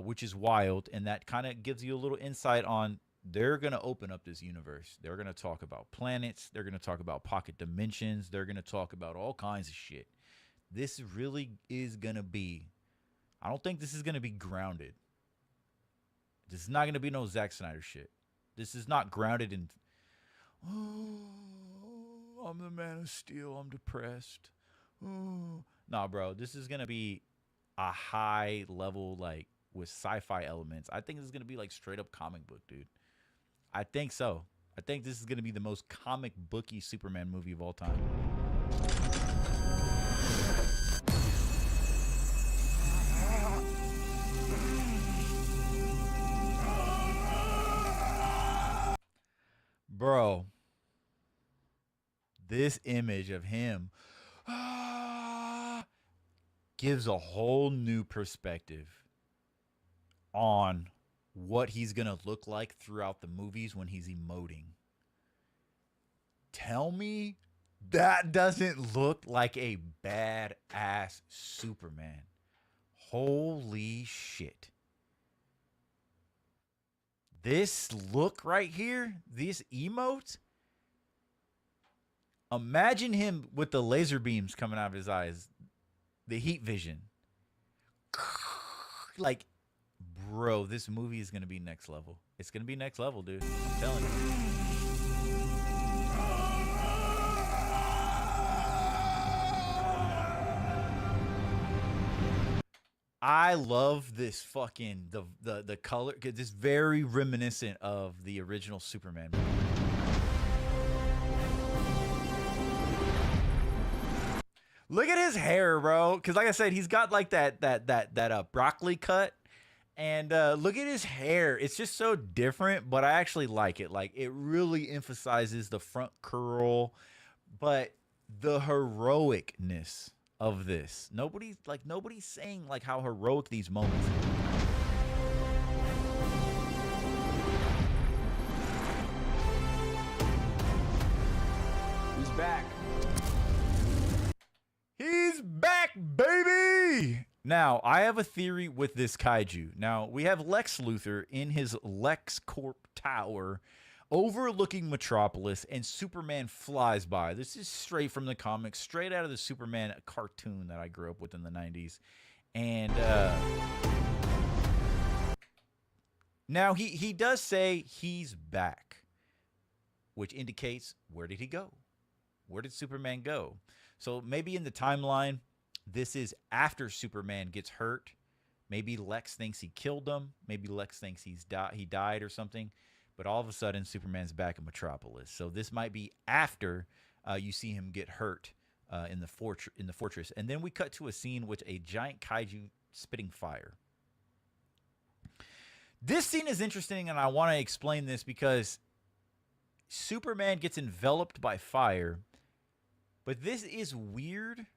which is wild. And that kind of gives you a little insight on they're going to open up this universe. They're going to talk about planets. They're going to talk about pocket dimensions. They're going to talk about all kinds of shit. This really is going to be, I don't think this is going to be grounded. This is not going to be no Zack Snyder shit. This is not grounded in, oh, I'm the Man of Steel. I'm depressed. Oh. Nah, bro. This is going to be a high level, like, with sci-fi elements. I think this is going to be, like, straight up comic book, dude. I think so. I think this is going to be the most comic booky Superman movie of all time. Bro, this image of him gives a whole new perspective on what he's going to look like throughout the movies when he's emoting. Tell me that doesn't look like a badass Superman. Holy shit. This look right here, this emote, imagine him with the laser beams coming out of his eyes, the heat vision. Like, bro, this movie is going to be next level. It's going to be next level, dude. I'm telling you. I love this fucking the color, because it's very reminiscent of the original Superman movie. Look at his hair, bro. Because like I said, he's got like that broccoli cut, and look at his hair. It's just so different, but I actually like it. Like, it really emphasizes the front curl, but the heroicness of this. Nobody's saying like how heroic these moments are. He's back. He's back, baby! Now, I have a theory with this kaiju. Now, we have Lex Luthor in his LexCorp tower overlooking Metropolis, and Superman flies by. This is straight from the comics, straight out of the Superman cartoon that I grew up with in the 90s. And now he does say he's back, which indicates, where did he go? Where did Superman go? So maybe in the timeline, this is after Superman gets hurt. Maybe Lex thinks he killed him. Maybe Lex thinks he died or something. But all of a sudden, Superman's back in Metropolis. So this might be after you see him get hurt in the fortress, and then we cut to a scene with a giant kaiju spitting fire. This scene is interesting, and I want to explain this because Superman gets enveloped by fire, but this is weird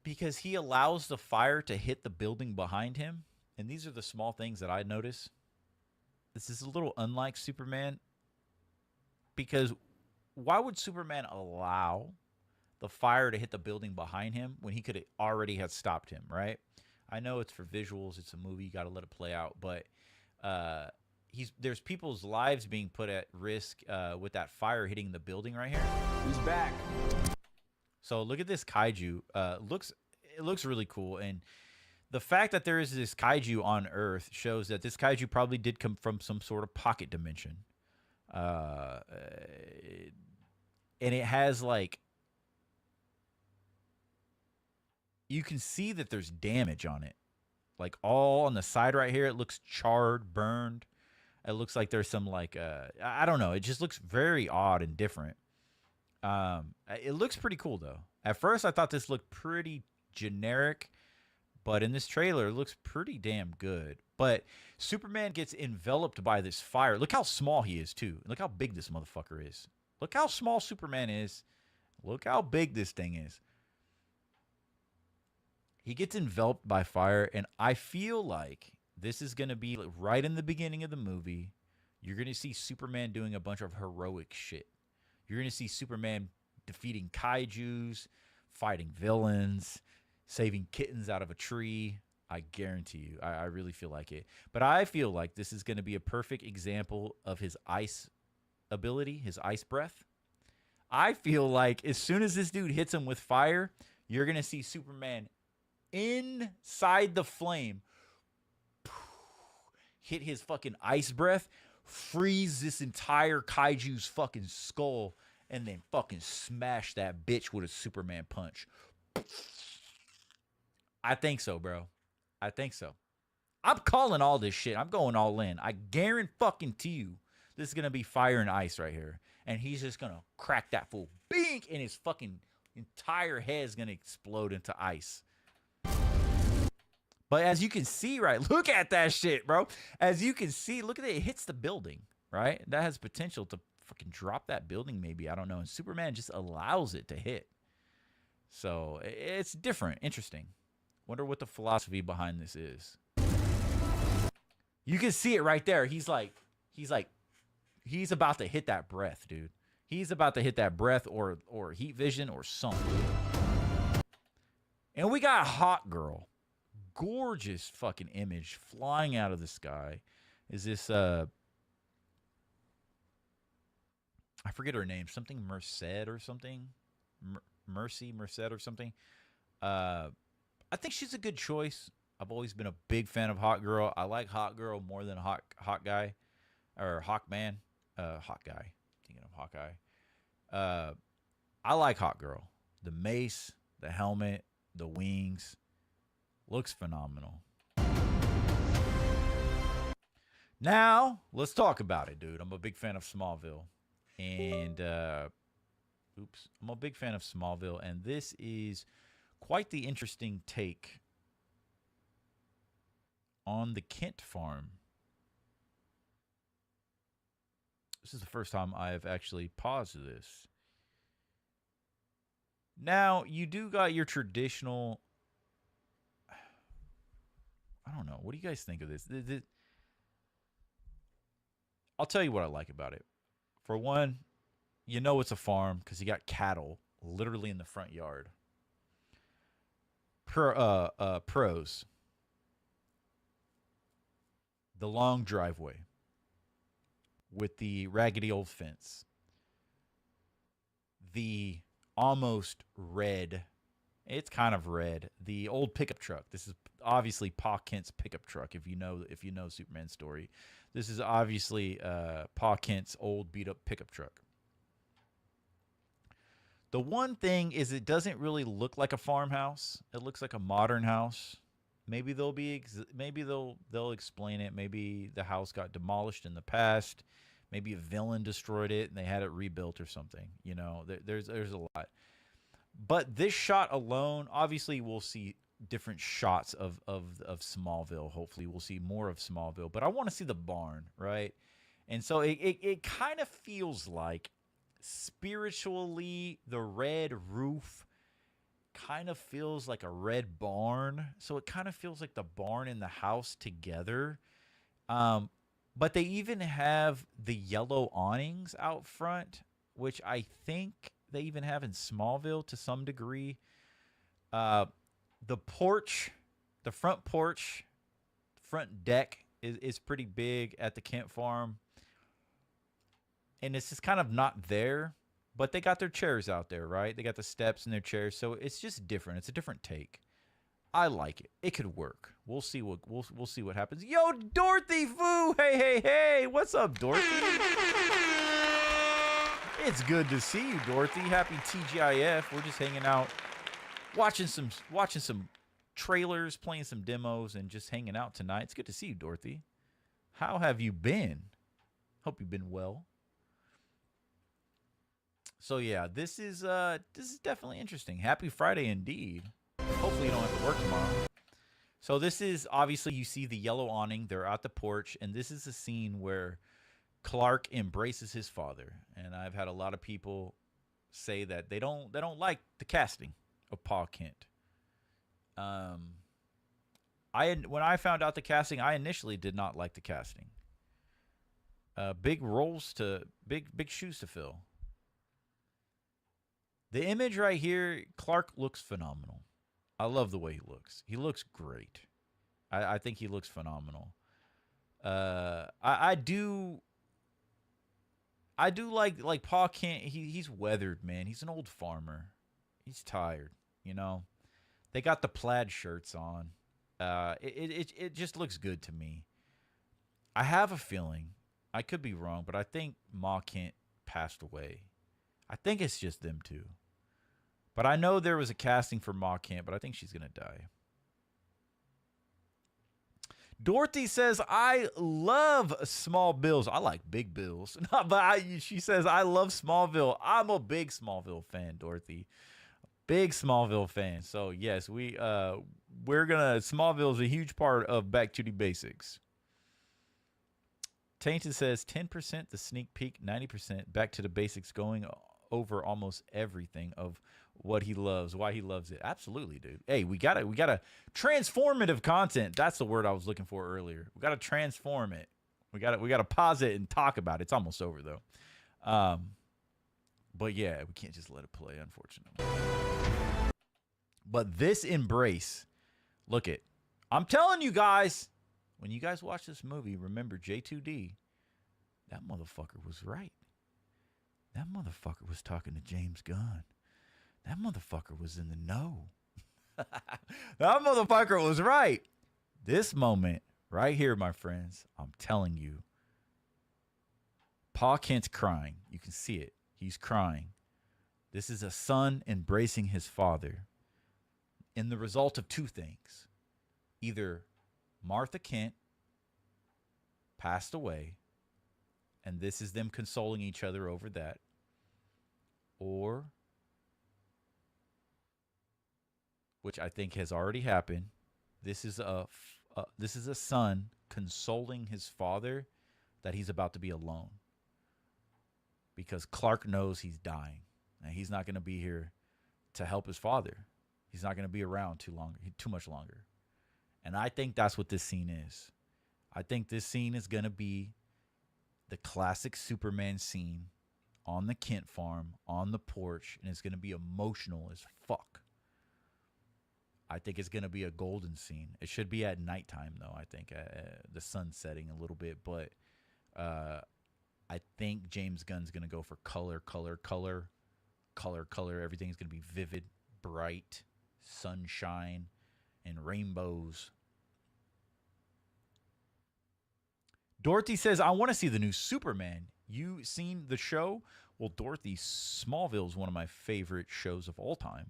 because he allows the fire to hit the building behind him. And these are the small things that I notice. This is a little unlike Superman, because why would Superman allow the fire to hit the building behind him when he could already have stopped him, right? I know it's for visuals, it's a movie, you got to let it play out, but there's people's lives being put at risk with that fire hitting the building right here. Who's back? So look at this kaiju. It looks really cool, and the fact that there is this kaiju on Earth shows that this kaiju probably did come from some sort of pocket dimension. And it has, like, you can see that there's damage on it. Like, all on the side right here, it looks charred, burned. It looks like there's some, like, I don't know. It just looks very odd and different. It looks pretty cool, though. At first, I thought this looked pretty generic, but in this trailer, it looks pretty damn good. But Superman gets enveloped by this fire. Look how small he is, too. Look how big this motherfucker is. Look how small Superman is. Look how big this thing is. He gets enveloped by fire, and I feel like this is going to be right in the beginning of the movie. You're going to see Superman doing a bunch of heroic shit. You're going to see Superman defeating kaijus, fighting villains, saving kittens out of a tree. I guarantee you. I really feel like it. But I feel like this is going to be a perfect example of his ice ability, his ice breath. I feel like as soon as this dude hits him with fire, you're going to see Superman inside the flame hit his fucking ice breath, freeze this entire kaiju's fucking skull, and then fucking smash that bitch with a Superman punch. I think so, bro. I think so. I'm calling all this shit. I'm going all in. I guarantee you this is going to be fire and ice right here. And he's just going to crack that fool. Bink! And his fucking entire head is going to explode into ice. But as you can see, right? Look at that shit, bro. As you can see, look at it. It hits the building, right? That has potential to fucking drop that building maybe. I don't know. And Superman just allows it to hit. So it's different. Interesting. Wonder what the philosophy behind this is. You can see it right there. He's about to hit that breath, dude. He's about to hit that breath or heat vision or something. And we got Hot Girl. Gorgeous fucking image flying out of the sky. Is this I forget her name. Something Merced or something. Merced or something. I think she's a good choice. I've always been a big fan of Hot Girl. I like Hot Girl more than Hot Guy or Hawkman. Hot Guy. Thinking of Hawkeye. I like Hot Girl. The mace, the helmet, the wings. Looks phenomenal. Now, let's talk about it, dude. I'm a big fan of Smallville. And, I'm a big fan of Smallville. And this is quite the interesting take on the Kent farm. This is the first time I've actually paused this. Now, you do got your traditional... I don't know. What do you guys think of this? I'll tell you what I like about it. For one, you know it's a farm because you got cattle literally in the front yard. Pros. The long driveway with the raggedy old fence. The almost red, it's kind of red, the old pickup truck. This is obviously Pa Kent's pickup truck. If you know Superman's story, this is obviously Pa Kent's old beat up pickup truck. The one thing is it doesn't really look like a farmhouse. It looks like a modern house. Maybe they'll explain it. Maybe the house got demolished in the past. Maybe a villain destroyed it and they had it rebuilt or something. You know, there's a lot. But this shot alone, obviously, we'll see different shots of Smallville. Hopefully, we'll see more of Smallville. But I want to see the barn, right? And so it kind of feels like spiritually the red roof kind of feels like a red barn. So it kind of feels like the barn and the house together. But they even have the yellow awnings out front, which I think they even have in Smallville to some degree. The porch, the front porch, front deck is pretty big at the Kent farm. And it's just kind of not there, but they got their chairs out there, right? They got the steps and their chairs, so it's just different. It's a different take. I like it. It could work. We'll see what we'll see what happens. Yo, Dorothy Foo! Hey! What's up, Dorothy? It's good to see you, Dorothy. Happy T.G.I.F. We're just hanging out, watching some trailers, playing some demos, and just hanging out tonight. It's good to see you, Dorothy. How have you been? Hope you've been well. So yeah, this is definitely interesting. Happy Friday indeed. Hopefully you don't have to work tomorrow. So this is obviously, you see the yellow awning. They're at the porch, and this is a scene where Clark embraces his father. And I've had a lot of people say that they don't like the casting of Pa Kent. When I found out the casting, I initially did not like the casting. Big shoes to fill. The image right here, Clark looks phenomenal. I love the way he looks. He looks great. I think he looks phenomenal. I do like Pa Kent. He's weathered, man. He's an old farmer. He's tired, you know. They got the plaid shirts on. It just looks good to me. I have a feeling, I could be wrong, but I think Ma Kent passed away. I think it's just them two. But I know there was a casting for Ma Kent, but I think she's going to die. Dorothy says, I love small bills. I like big bills. She says, I love Smallville. I'm a big Smallville fan, Dorothy. Big Smallville fan. So, yes, Smallville is a huge part of Back to the Basics. Tainted says, 10% the sneak peek, 90% Back to the Basics, going over almost everything of what he loves, why he loves it. Absolutely, dude. Hey, we gotta transformative content. That's the word I was looking for earlier. We gotta transform it. We gotta pause it and talk about it. It's almost over though. But yeah, we can't just let it play, unfortunately. But this embrace, look it. I'm telling you guys, when you guys watch this movie, remember J2D. That motherfucker was right. That motherfucker was talking to James Gunn. That motherfucker was in the know. That motherfucker was right. This moment right here, my friends, I'm telling you, Pa Kent's crying. You can see it. He's crying. This is a son embracing his father in the result of two things. Either Martha Kent passed away, and this is them consoling each other over that, or, which I think has already happened, this is a son consoling his father that he's about to be alone, because Clark knows he's dying and he's not going to be here to help his father. He's not going to be around too much longer. And I think that's what this scene is. I think this scene is going to be the classic Superman scene on the Kent farm, on the porch, and it's going to be emotional as fuck. I think it's going to be a golden scene. It should be at nighttime, though, I think. The sun's setting a little bit, but I think James Gunn's going to go for color. Everything's going to be vivid, bright, sunshine, and rainbows. Dorothy says, I want to see the new Superman. You seen the show? Well, Dorothy, Smallville is one of my favorite shows of all time.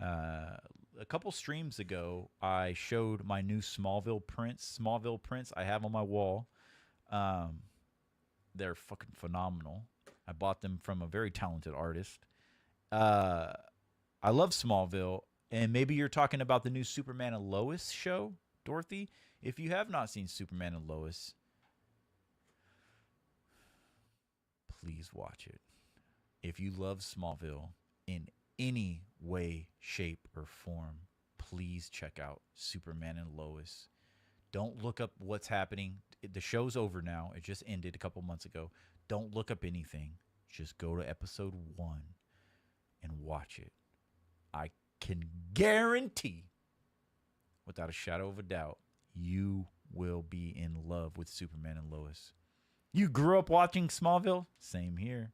A couple streams ago, I showed my new Smallville prints I have on my wall. They're fucking phenomenal. I bought them from a very talented artist. I love Smallville, and maybe you're talking about the new Superman and Lois show, Dorothy. If you have not seen Superman and Lois, please watch it. If you love Smallville in any way, shape, or form, please check out Superman and Lois. Don't look up what's happening. The show's over now. It just ended a couple months ago. Don't look up anything. Just go to episode 1 and watch it. I can guarantee, without a shadow of a doubt, you will be in love with Superman and Lois. You grew up watching Smallville? Same here.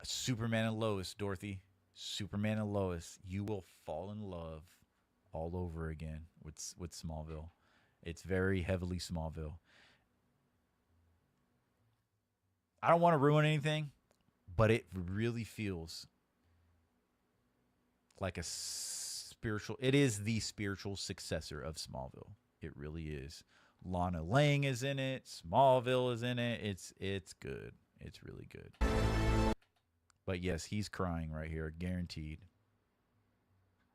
Superman and Lois, Dorothy. Superman and Lois. You will fall in love all over again with Smallville. It's very heavily Smallville. I don't want to ruin anything, but it really feels like a spiritual. It is the spiritual successor of Smallville. It really is. Lana Lang is in it. Smallville is in it. It's good. It's really good. But yes, he's crying right here, guaranteed.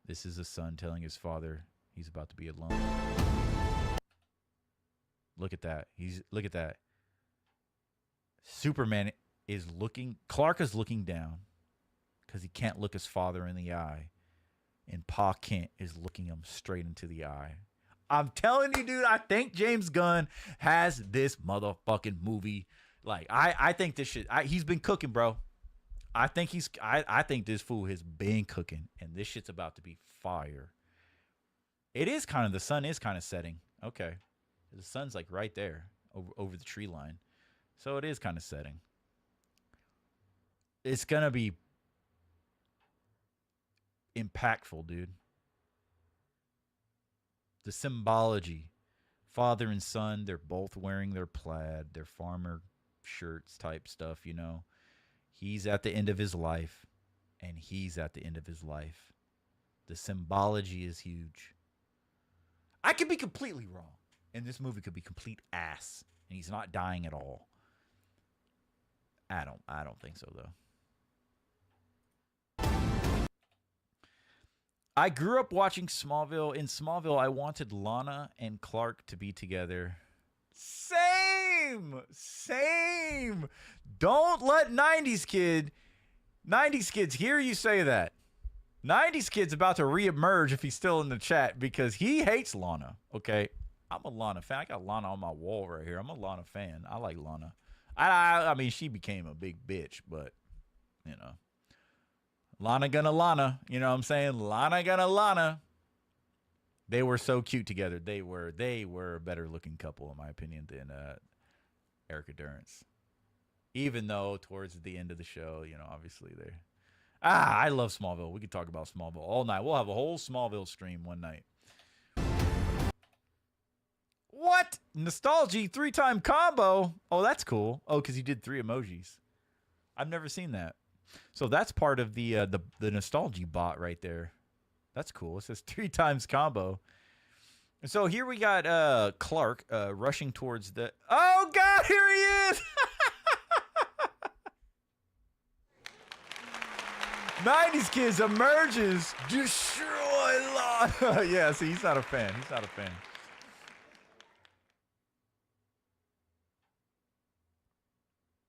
This is a son telling his father he's about to be alone. Look at that. Look at that. Superman is looking. Clark is looking down because he can't look his father in the eye, and Pa Kent is looking him straight into the eye. I'm telling you, dude. I think James Gunn has this motherfucking movie. Like I think this shit. He's been cooking, bro. I think this fool has been cooking, and this shit's about to be fire. It is kind of, the sun is kind of setting. Okay. The sun's like right there over the tree line. So it is kind of setting. It's going to be impactful, dude. The symbology. Father and son, they're both wearing their plaid, their farmer shirts type stuff, you know. He's at the end of his life, and he's at the end of his life. The symbology is huge. I could be completely wrong, and this movie could be complete ass, and he's not dying at all. I don't think so, though. I grew up watching Smallville. In Smallville, I wanted Lana and Clark to be together. Same. Don't let 90s kids hear you say that. 90s kid's about to reemerge if he's still in the chat because he hates Lana. Okay, I'm a Lana fan. I got Lana on my wall right here. I'm a Lana fan. I like Lana. I mean, she became a big bitch, but you know, Lana gonna Lana. You know what I'm saying? Lana gonna Lana. They were so cute together. They were a better looking couple, in my opinion, than Erica Durance. Even though towards the end of the show, you know, obviously they're... I love Smallville. We could talk about Smallville all night. We'll have a whole Smallville stream one night. What? Nostalgia 3-time combo? Oh, that's cool. Oh, because you did 3 emojis. I've never seen that. So that's part of the Nostalgia bot right there. That's cool. It says 3 times combo. So here we got Clark rushing towards the... Oh, God, here he is! 90s kids emerges. Destroy Lana. Yeah, see, he's not a fan. He's not a fan.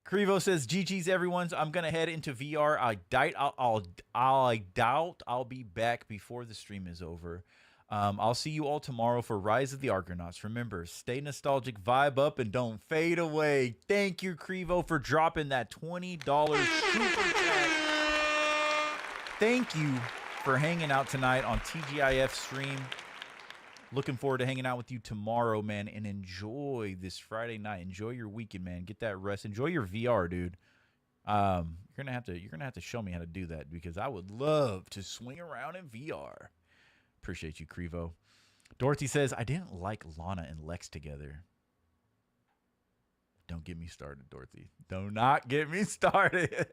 Crevo says, GG's everyone's. I'm going to head into VR. I doubt I'll be back before the stream is over. I'll see you all tomorrow for Rise of the Argonauts. Remember, stay nostalgic, vibe up, and don't fade away. Thank you, Crevo, for dropping that $20 super chat. Thank you for hanging out tonight on T.G.I.F stream. Looking forward to hanging out with you tomorrow, man, and enjoy this Friday night. Enjoy your weekend, man. Get that rest. Enjoy your VR, dude. You're gonna have to show me how to do that because I would love to swing around in VR. Appreciate you, Crevo. Dorothy says, I didn't like Lana and Lex together. Don't get me started, Dorothy. Do not get me started.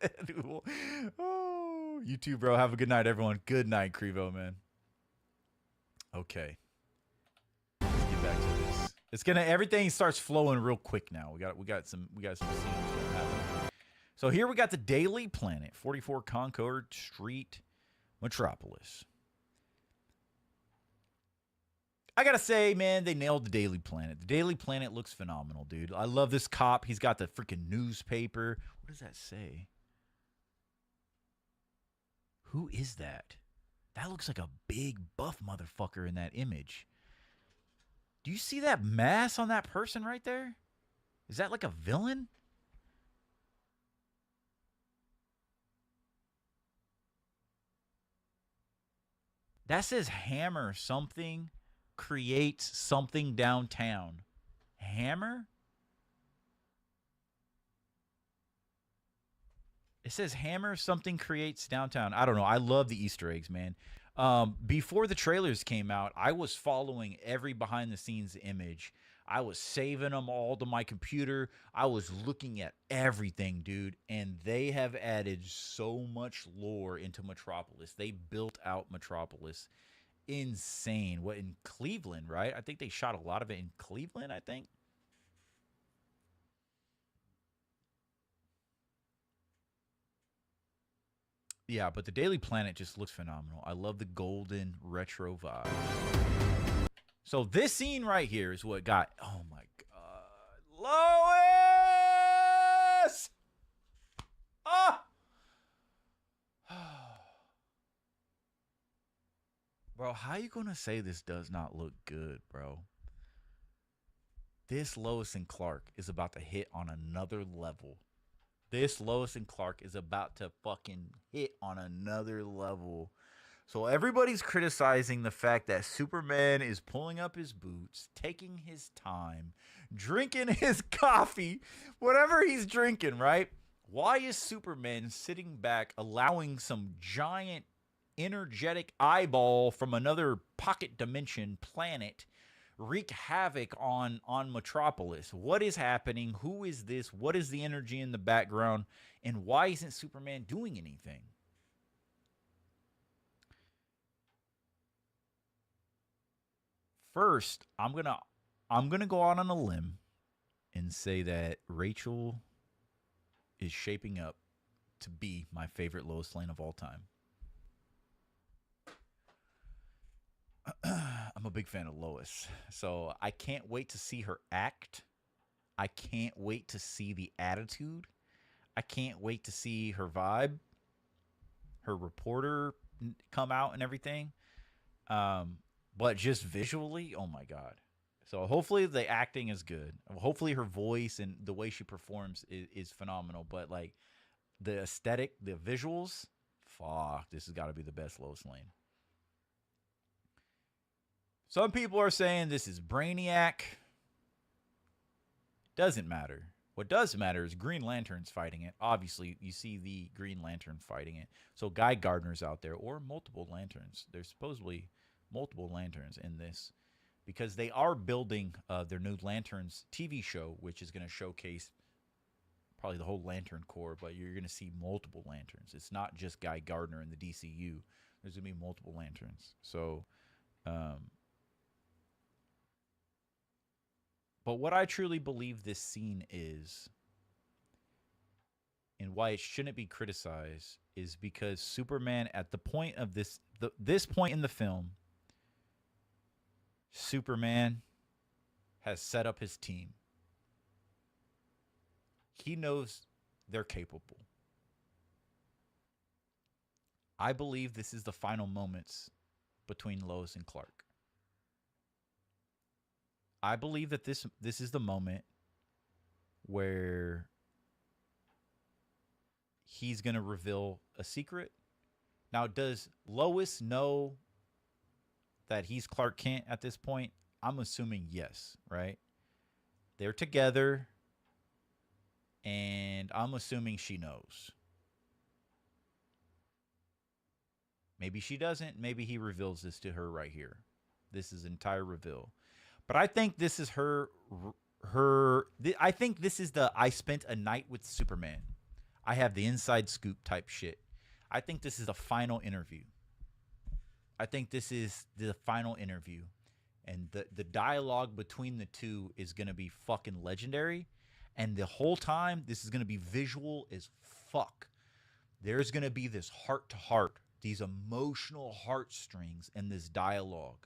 Oh, you too, bro. Have a good night, everyone. Good night, Crevo, man. Okay. Let's get back to this. It's gonna everything starts flowing real quick now. We got some scenes happening. So here we got the Daily Planet, 44 Concord Street, Metropolis. I gotta say, man, they nailed the Daily Planet. The Daily Planet looks phenomenal, dude. I love this cop. He's got the freaking newspaper. What does that say? Who is that? That looks like a big buff motherfucker in that image. Do you see that mass on that person right there? Is that like a villain? That says Hammer something creates something downtown. Hammer? It says Hammer something creates downtown. I don't know. I love the Easter eggs, man. Before the trailers came out, I was following every behind the scenes image. I was saving them all to my computer. I was looking at everything, dude. And they have added so much lore into Metropolis. They built out Metropolis. Insane. What, in Cleveland, right? I think they shot a lot of it in Cleveland, I think. Yeah, but the Daily Planet just looks phenomenal. I love the golden retro vibe. So this scene right here is what got, oh my God, Lois! Ah! Bro, how you gonna say this does not look good, bro? This Lois and Clark is about to hit on another level. This Lois and Clark is about to fucking hit on another level. So everybody's criticizing the fact that Superman is pulling up his boots, taking his time, drinking his coffee, whatever he's drinking, right? Why is Superman sitting back allowing some giant energetic eyeball from another pocket dimension planet wreak havoc on Metropolis? What is happening? Who is this? What is the energy in the background? And why isn't Superman doing anything? First, I'm gonna go out on a limb and say that Rachel is shaping up to be my favorite Lois Lane of all time. I'm a big fan of Lois, so I can't wait to see her act. I can't wait to see the attitude. I can't wait to see her vibe, her reporter come out and everything. But just visually, oh my God. So hopefully the acting is good. Hopefully her voice and the way she performs is phenomenal. But like the aesthetic, the visuals, fuck, this has got to be the best Lois Lane. Some people are saying this is Brainiac. Doesn't matter. What does matter is Green Lantern's fighting it. Obviously, you see the Green Lantern fighting it. So Guy Gardner's out there, or multiple lanterns. There's supposedly multiple lanterns in this, because they are building their new Lanterns TV show, which is going to showcase probably the whole Lantern Corps, but you're going to see multiple lanterns. It's not just Guy Gardner in the DCU. There's going to be multiple lanterns. So, but what I truly believe this scene is, and why it shouldn't be criticized, is because Superman, at the point of this point in the film, Superman has set up his team. He knows they're capable. I believe this is the final moments between Lois and Clark. I believe that this is the moment where he's going to reveal a secret. Now, does Lois know that he's Clark Kent at this point? I'm assuming yes, right? They're together, and I'm assuming she knows. Maybe she doesn't. Maybe he reveals this to her right here. This is entire reveal. But I think this is I think this is the I spent a night with Superman. I have the inside scoop type shit. I think this is the final interview. I think this is the final interview. And the dialogue between the two is going to be fucking legendary. And the whole time, this is going to be visual as fuck. There's going to be this heart to heart, these emotional heartstrings in this dialogue.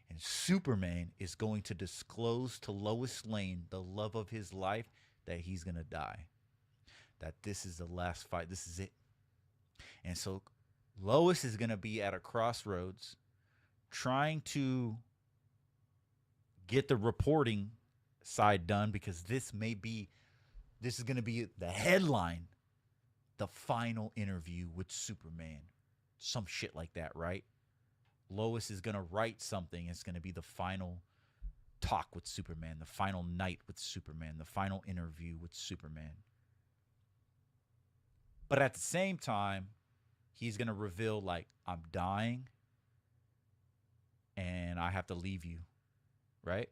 And Superman is going to disclose to Lois Lane, the love of his life, that he's going to die. That this is the last fight. This is it. And so Lois is going to be at a crossroads trying to get the reporting side done, because this is going to be the headline, the final interview with Superman. Some shit like that, right? Lois is going to write something. It's going to be the final talk with Superman, the final night with Superman, the final interview with Superman. But at the same time, he's going to reveal, like, I'm dying and I have to leave you, right?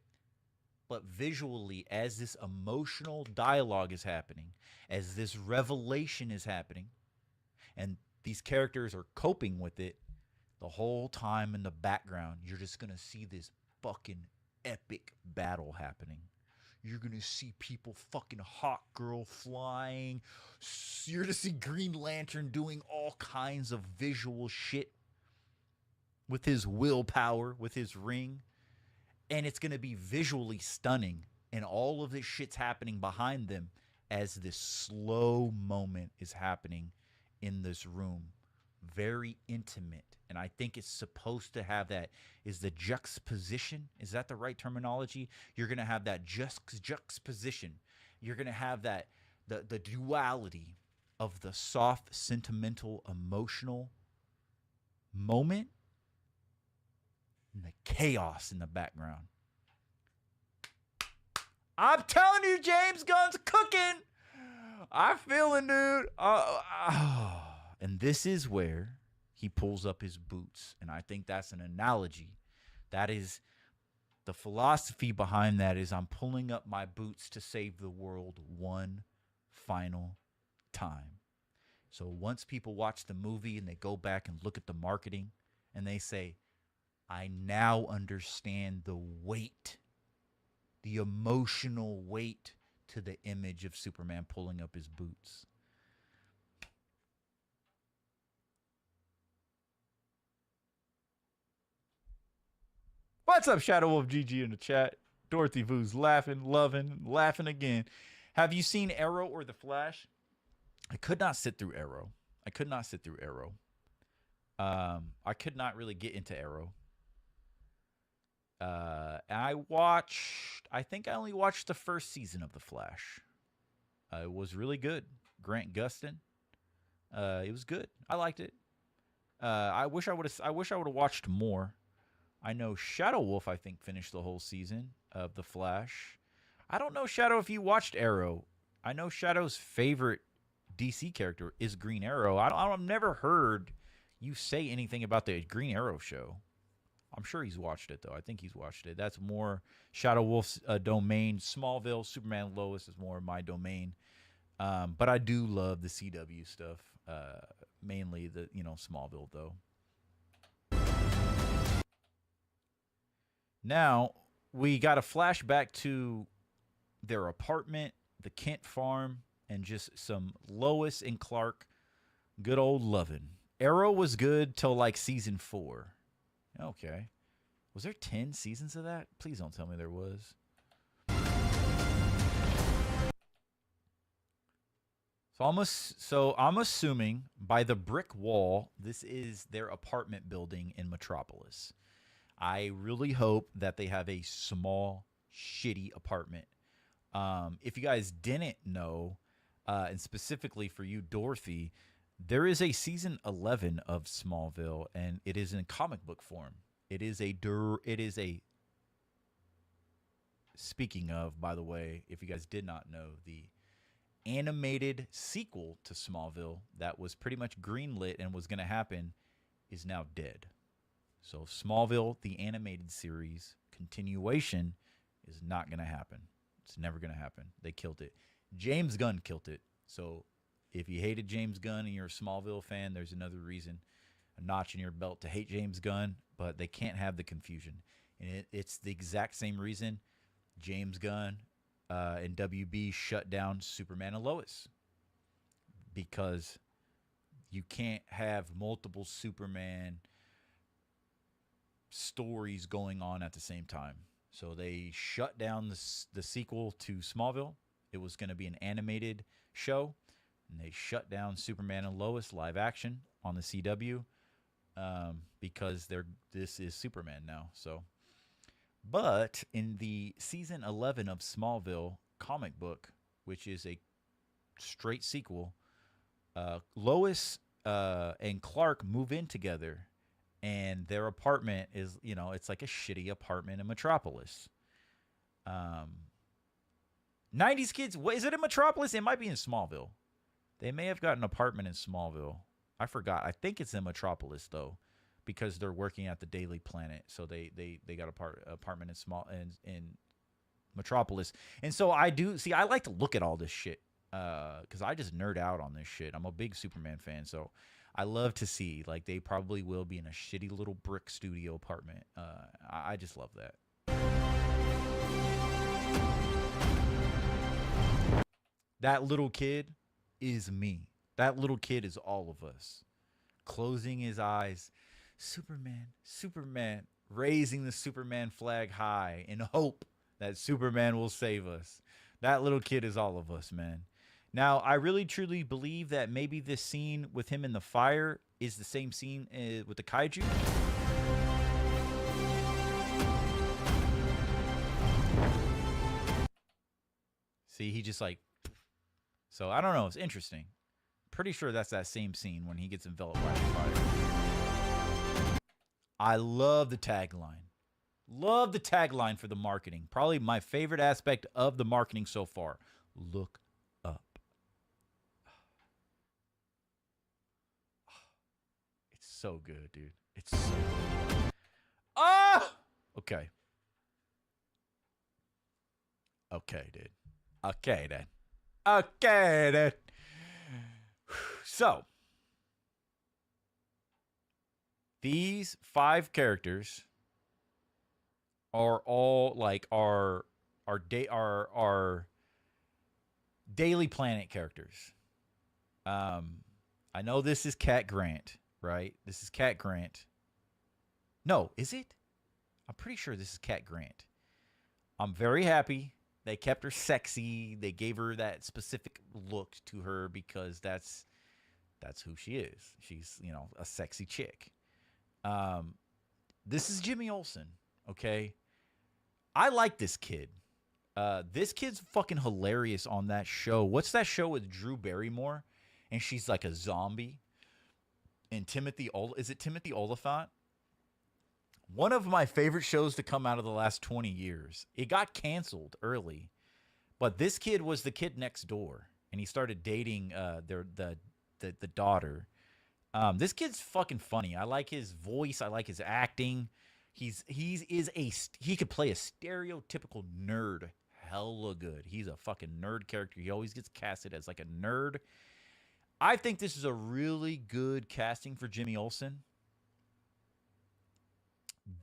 But visually, as this emotional dialogue is happening, as this revelation is happening, and these characters are coping with it, the whole time in the background, you're just going to see this fucking epic battle happening. You're going to see people fucking hot girl flying. You're going to see Green Lantern doing all kinds of visual shit with his willpower, with his ring. And it's going to be visually stunning. And all of this shit's happening behind them as this slow moment is happening in this room. Very intimate. And I think it's supposed to have that. Is the juxtaposition? Is that the right terminology? You're going to have that juxtaposition. You're going to have that, the duality of the soft, sentimental, emotional moment and the chaos in the background. I'm telling you, James Gunn's cooking. I'm feeling, dude. And this is where he pulls up his boots. And I think that's an analogy. That is the philosophy behind that is I'm pulling up my boots to save the world one final time. So once people watch the movie and they go back and look at the marketing and they say, I now understand the weight, the emotional weight to the image of Superman pulling up his boots. What's up, Shadow Wolf GG in the chat? Dorothy Vu's laughing, loving, laughing again. Have you seen Arrow or The Flash? I could not sit through Arrow. I could not really get into Arrow. I think I only watched the first season of The Flash. It was really good. Grant Gustin. It was good. I liked it. I wish I would have watched more. I know Shadow Wolf, I think, finished the whole season of The Flash. I don't know, Shadow, if you watched Arrow. I know Shadow's favorite DC character is Green Arrow. I've never heard you say anything about the Green Arrow show. I'm sure he's watched it, though. I think he's watched it. That's more Shadow Wolf's domain. Smallville, Superman, Lois is more my domain. But I do love the CW stuff. Mainly the, Smallville, though. Now, we got a flashback to their apartment, the Kent farm, and just some Lois and Clark. Good old lovin'. Arrow was good till like season 4. Okay. Was there 10 seasons of that? Please don't tell me there was. So I'm assuming by the brick wall, this is their apartment building in Metropolis. I really hope that they have a small, shitty apartment. If you guys didn't know, and specifically for you, Dorothy, there is a season 11 of Smallville, and it is in comic book form. Speaking of, by the way, if you guys did not know, the animated sequel to Smallville that was pretty much greenlit and was going to happen is now dead. So Smallville, the animated series continuation, is not going to happen. It's never going to happen. They killed it. James Gunn killed it. So if you hated James Gunn and you're a Smallville fan, there's another reason, a notch in your belt to hate James Gunn, but they can't have the confusion. And it's the exact same reason James Gunn and WB shut down Superman and Lois, because you can't have multiple Superman stories going on at the same time. So they shut down the sequel to Smallville. It was going to be an animated show, and they shut down Superman and Lois live action on the CW because this is Superman now. So, but in the season 11 of Smallville comic book, which is a straight sequel, Lois and Clark move in together, and their apartment is, it's like a shitty apartment in Metropolis. 90s kids, is it in Metropolis? It might be in Smallville. They may have got an apartment in Smallville. I forgot. I think it's in Metropolis, though, because they're working at the Daily Planet. So they got an apartment in Metropolis. And so I like to look at all this shit because I just nerd out on this shit. I'm a big Superman fan, so I love to see, like, they probably will be in a shitty little brick studio apartment. I just love that. That little kid is me. That little kid is all of us. Closing his eyes. Superman, Superman. Raising the Superman flag high in hope that Superman will save us. That little kid is all of us, man. Now, I really truly believe that maybe this scene with him in the fire is the same scene with the kaiju. See, he just like... So, I don't know. It's interesting. Pretty sure that's that same scene when he gets enveloped by the fire. I love the tagline. Love the tagline for the marketing. Probably my favorite aspect of the marketing so far. Look up. It's so good, dude. It's so good. Ah! Okay. Okay, dude. Okay, then. Okay, then. So, these 5 characters are all like our Daily Planet characters. I know this is Cat Grant, right? This is Cat Grant. No, is it? I'm pretty sure this is Cat Grant. I'm very happy they kept her sexy. They gave her that specific look to her because that's who she is. She's, a sexy chick. This is Jimmy Olsen, okay? I like this kid. This kid's fucking hilarious on that show. What's that show with Drew Barrymore? And she's like a zombie. And is it Timothy Oliphant? One of my favorite shows to come out of the last 20 years. It got canceled early. But this kid was the kid next door. And he started dating the daughter. This kid's fucking funny. I like his voice. I like his acting. He could play a stereotypical nerd hella good. He's a fucking nerd character. He always gets casted as like a nerd. I think this is a really good casting for Jimmy Olsen.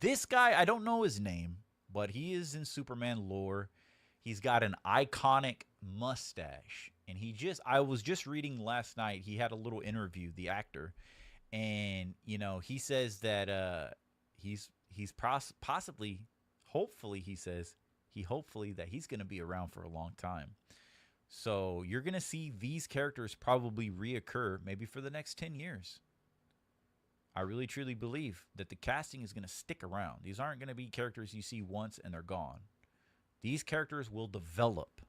This guy, I don't know his name, but he is in Superman lore. He's got an iconic mustache. And I was just reading last night, he had a little interview, the actor. And, he says that he's possibly, hopefully, he says, that he's going to be around for a long time. So you're going to see these characters probably reoccur maybe for the next 10 years. I really, truly believe that the casting is going to stick around. These aren't going to be characters you see once and they're gone. These characters will develop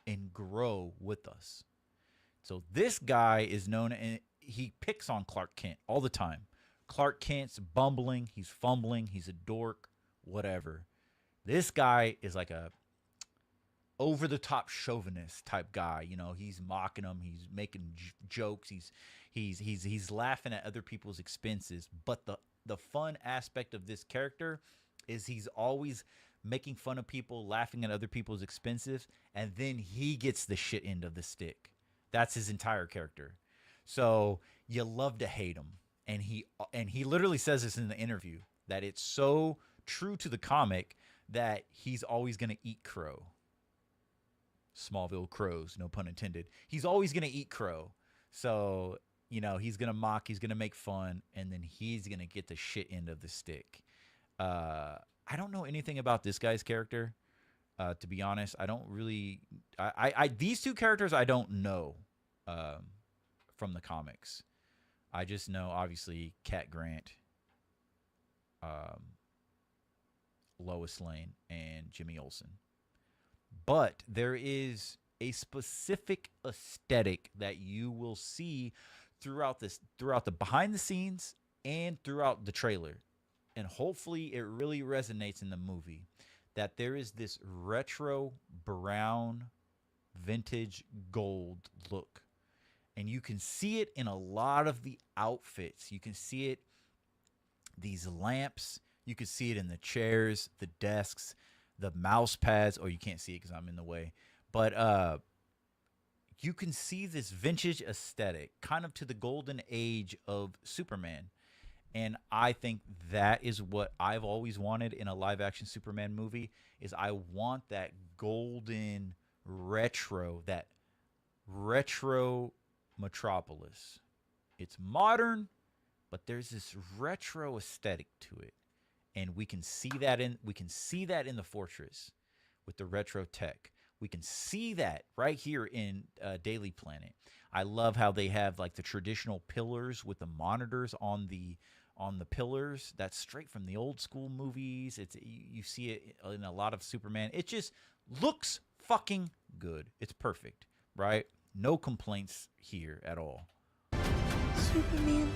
and grow with us. So this guy is known, and he picks on Clark Kent all the time. Clark Kent's bumbling, he's fumbling, he's a dork, whatever. This guy is like a over-the-top chauvinist type guy. He's mocking him, he's making jokes, he's laughing at other people's expenses. But the fun aspect of this character is he's always making fun of people, laughing at other people's expenses, and then he gets the shit end of the stick. That's his entire character. So you love to hate him. And he literally says this in the interview, that it's so true to the comic that he's always going to eat crow. Smallville crows, no pun intended. He's always going to eat crow. So, you know, he's going to mock, he's going to make fun, and then he's going to get the shit end of the stick. I don't know anything about this guy's character. To be honest, I don't really. These two characters I don't know from the comics. I just know obviously Cat Grant, Lois Lane, and Jimmy Olsen. But there is a specific aesthetic that you will see throughout the behind the scenes and throughout the trailer. And hopefully it really resonates in the movie, that there is this retro brown vintage gold look. And you can see it in a lot of the outfits. You can see it, these lamps. You can see it in the chairs, the desks, the mouse pads. Oh, you can't see it because I'm in the way. But you can see this vintage aesthetic, kind of to the golden age of Superman. And I think that is what I've always wanted in a live-action Superman movie, is I want that golden retro, that retro Metropolis. It's modern, but there's this retro aesthetic to it. And we can see that in the Fortress with the retro tech. We can see that right here in Daily Planet. I love how they have like the traditional pillars with the monitors on the pillars. That's straight from the old school movies. It's you see it in a lot of Superman. It just looks fucking good. It's perfect, right? No complaints here at all. Superman.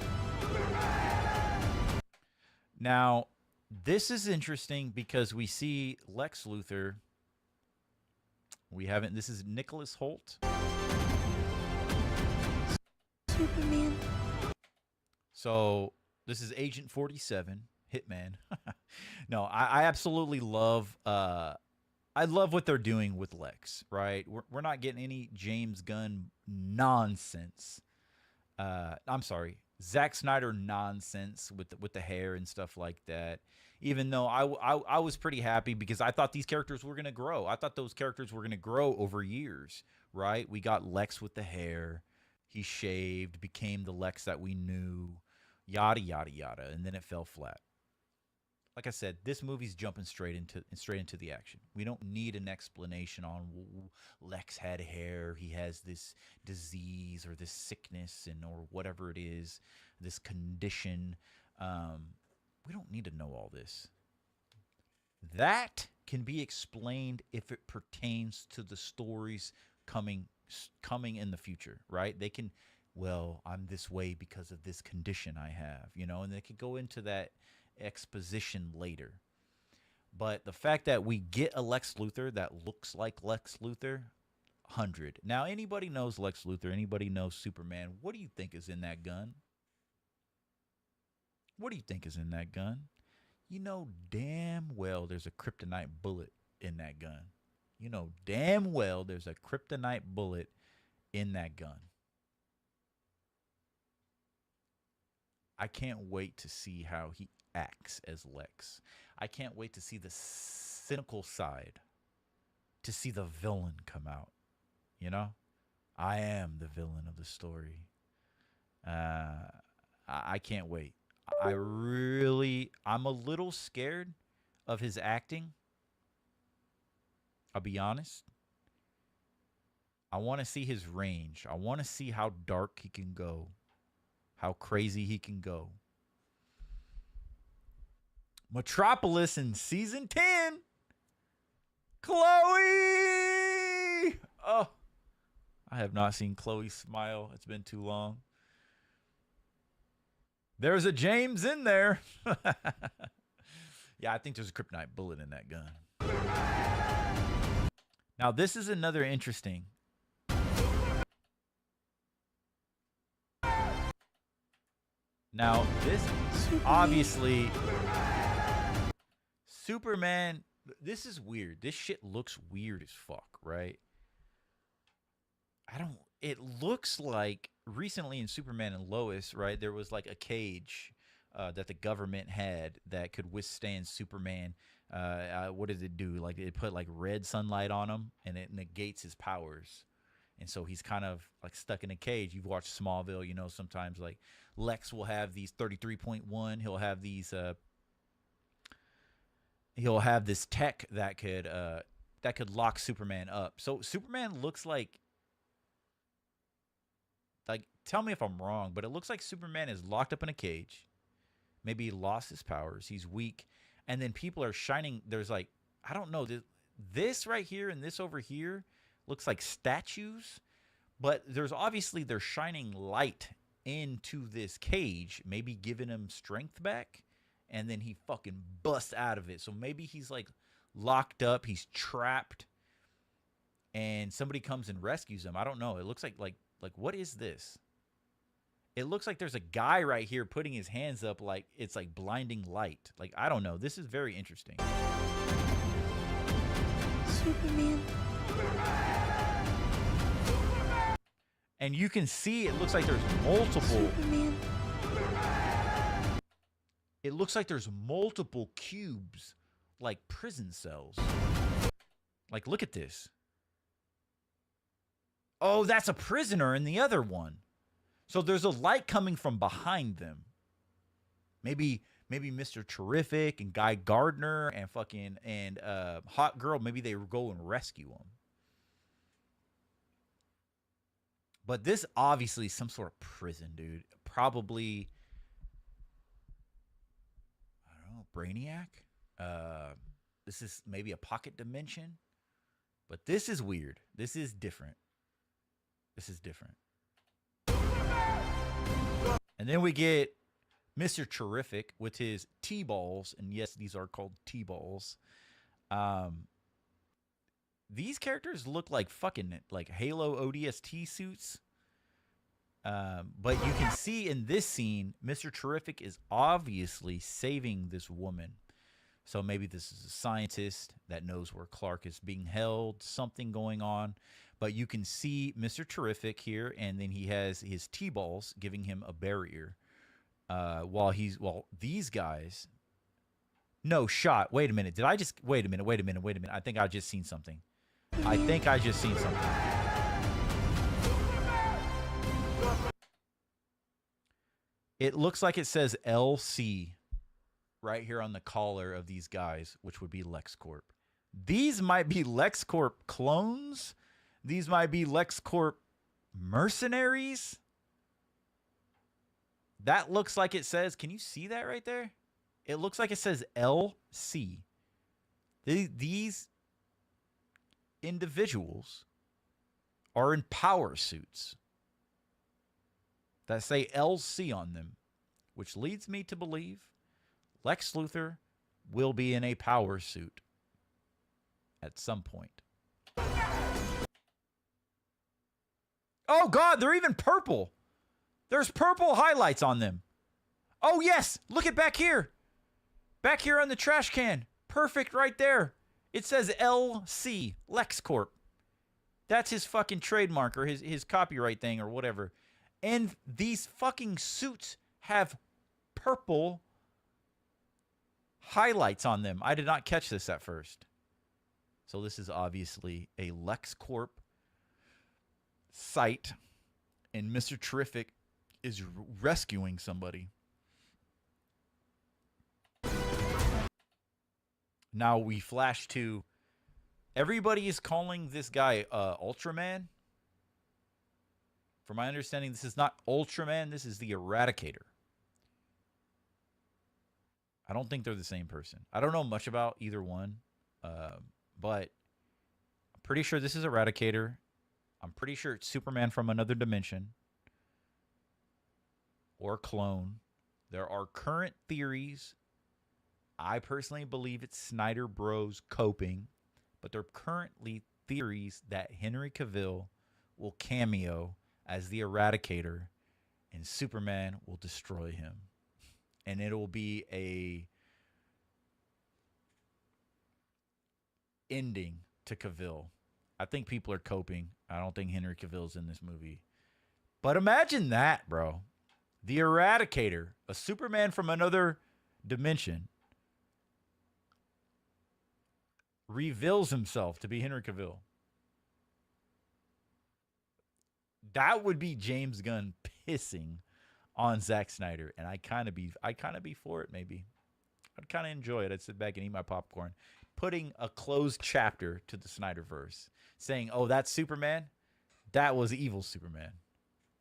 Now, this is interesting because we see Lex Luthor. This is Nicholas Hoult. Superman. So this is Agent 47, Hitman. No, I absolutely love I love what they're doing with Lex, right? We're not getting any James Gunn nonsense. I'm sorry, Zack Snyder nonsense with the hair and stuff like that. Even though I was pretty happy because I thought these characters were going to grow. I thought those characters were going to grow over years, right? We got Lex with the hair. He shaved, became the Lex that we knew, yada, yada, yada. And then it fell flat. Like I said, this movie's jumping straight into the action. We don't need an explanation on Lex had hair, he has this disease or this sickness or whatever it is, this condition. We don't need to know all this. That can be explained if it pertains to the stories coming in the future, right? They can, well, I'm this way because of this condition I have, and they could go into that exposition later. But the fact that we get a Lex Luthor that looks like Lex Luthor, 100. Now, anybody knows Lex Luthor, anybody knows Superman, what do you think is in that gun? What do you think is in that gun? You know damn well there's a kryptonite bullet in that gun. You know damn well there's a kryptonite bullet in that gun. I can't wait to see how he acts as Lex. I can't wait to see the cynical side, to see the villain come out. I am the villain of the story. I can't wait. I'm a little scared of his acting. I'll be honest. I want to see his range. I want to see how dark he can go, how crazy he can go. Metropolis in season 10. Chloe! Oh, I have not seen Chloe smile. It's been too long. There's a James in there. Yeah, I think there's a kryptonite bullet in that gun. Now, this is another interesting. Now, this obviously Superman, this is weird. This shit looks weird as fuck, right? It looks like recently in Superman and Lois, right, there was like a cage that the government had that could withstand Superman. What does it do? Like it put like red sunlight on him, and it negates his powers. And so he's kind of like stuck in a cage. You've watched Smallville, you know, sometimes like Lex will have these 33.1. He'll have these. He'll have this tech that could lock Superman up. So Superman looks like. Tell me if I'm wrong, but it looks like Superman is locked up in a cage. Maybe he lost his powers. He's weak. And then people are shining. There's like, I don't know. This right here and this over here looks like statues. But they're shining light into this cage. Maybe giving him strength back. And then he fucking busts out of it. So maybe he's like locked up. He's trapped. And somebody comes and rescues him. I don't know. It looks like what is this? It looks like there's a guy right here putting his hands up like it's like blinding light. Like, I don't know. This is very interesting. Superman. And you can see it looks like there's multiple. Superman. It looks like there's multiple cubes, like prison cells. Like, look at this. Oh, that's a prisoner in the other one. So there's a light coming from behind them. Maybe Mr. Terrific and Guy Gardner and Hot Girl, maybe they go and rescue him. But this obviously is some sort of prison, dude. Probably, I don't know, Brainiac. This is maybe a pocket dimension. But this is weird. This is different. This is different. And then we get Mr. Terrific with his T-balls. And yes, these are called T-balls. These characters look like fucking like Halo ODST suits. But you can see in this scene, Mr. Terrific is obviously saving this woman. So maybe this is a scientist that knows where Clark is being held, something going on. But you can see Mr. Terrific here, and then he has his T-balls giving him a barrier. While these guys... No, shot. Wait a minute. Wait a minute. I think I just seen something. It looks like it says LC right here on the collar of these guys, which would be LexCorp. These might be LexCorp clones. These might be LexCorp mercenaries. That looks like it says, can you see that right there? It looks like it says LC. These individuals are in power suits that say LC on them, which leads me to believe Lex Luthor will be in a power suit at some point. Oh, God, they're even purple. There's purple highlights on them. Oh, yes, look at back here. Back here on the trash can. Perfect right there. It says LC, LexCorp. That's his fucking trademark or his copyright thing or whatever. And these fucking suits have purple highlights on them. I did not catch this at first. So this is obviously a LexCorp site. And Mr. Terrific is rescuing somebody. Now we flash to... Everybody is calling this guy Ultraman. From my understanding, this is not Ultraman. This is the Eradicator. I don't think they're the same person. I don't know much about either one. But I'm pretty sure this is Eradicator. I'm pretty sure it's Superman from another dimension. Or clone. There are current theories. I personally believe it's Snyder Bros coping. But there are currently theories that Henry Cavill will cameo as the Eradicator and Superman will destroy him. And it'll be a ending to Cavill. I think people are coping. I don't think Henry Cavill's in this movie. But imagine that, bro. The Eradicator, a Superman from another dimension, reveals himself to be Henry Cavill. That would be James Gunn pissing on Zack Snyder, and I kind of be for it. Maybe I'd kind of enjoy it. I'd sit back and eat my popcorn, putting a closed chapter to the Snyderverse, saying, "Oh, that's Superman. That was evil Superman,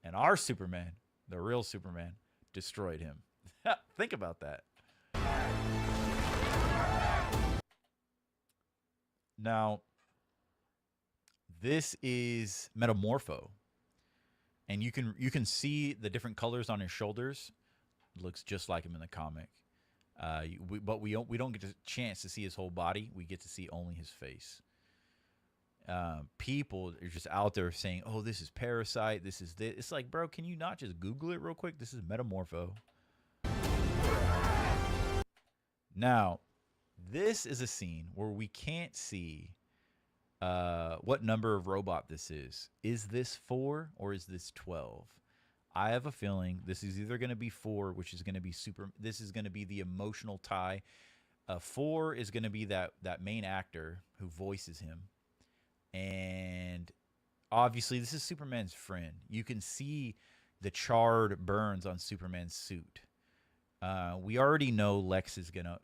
and our Superman, the real Superman, destroyed him." Think about that. Now, this is Metamorpho. And you can see the different colors on his shoulders. It looks just like him in the comic. But we don't get a chance to see his whole body. We get to see only his face. People are just out there saying, "Oh, this is Parasite. This is this." It's like, bro, can you not just Google it real quick? This is Metamorpho. Now, this is a scene where we can't see what number of robot this is. Is this 4 or is this 12? I have a feeling this is either going to be 4, which is going to be this is going to be the emotional tie. 4 is going to be that main actor who voices him. And obviously this is Superman's friend. You can see the charred burns on Superman's suit. We already know Lex is going to...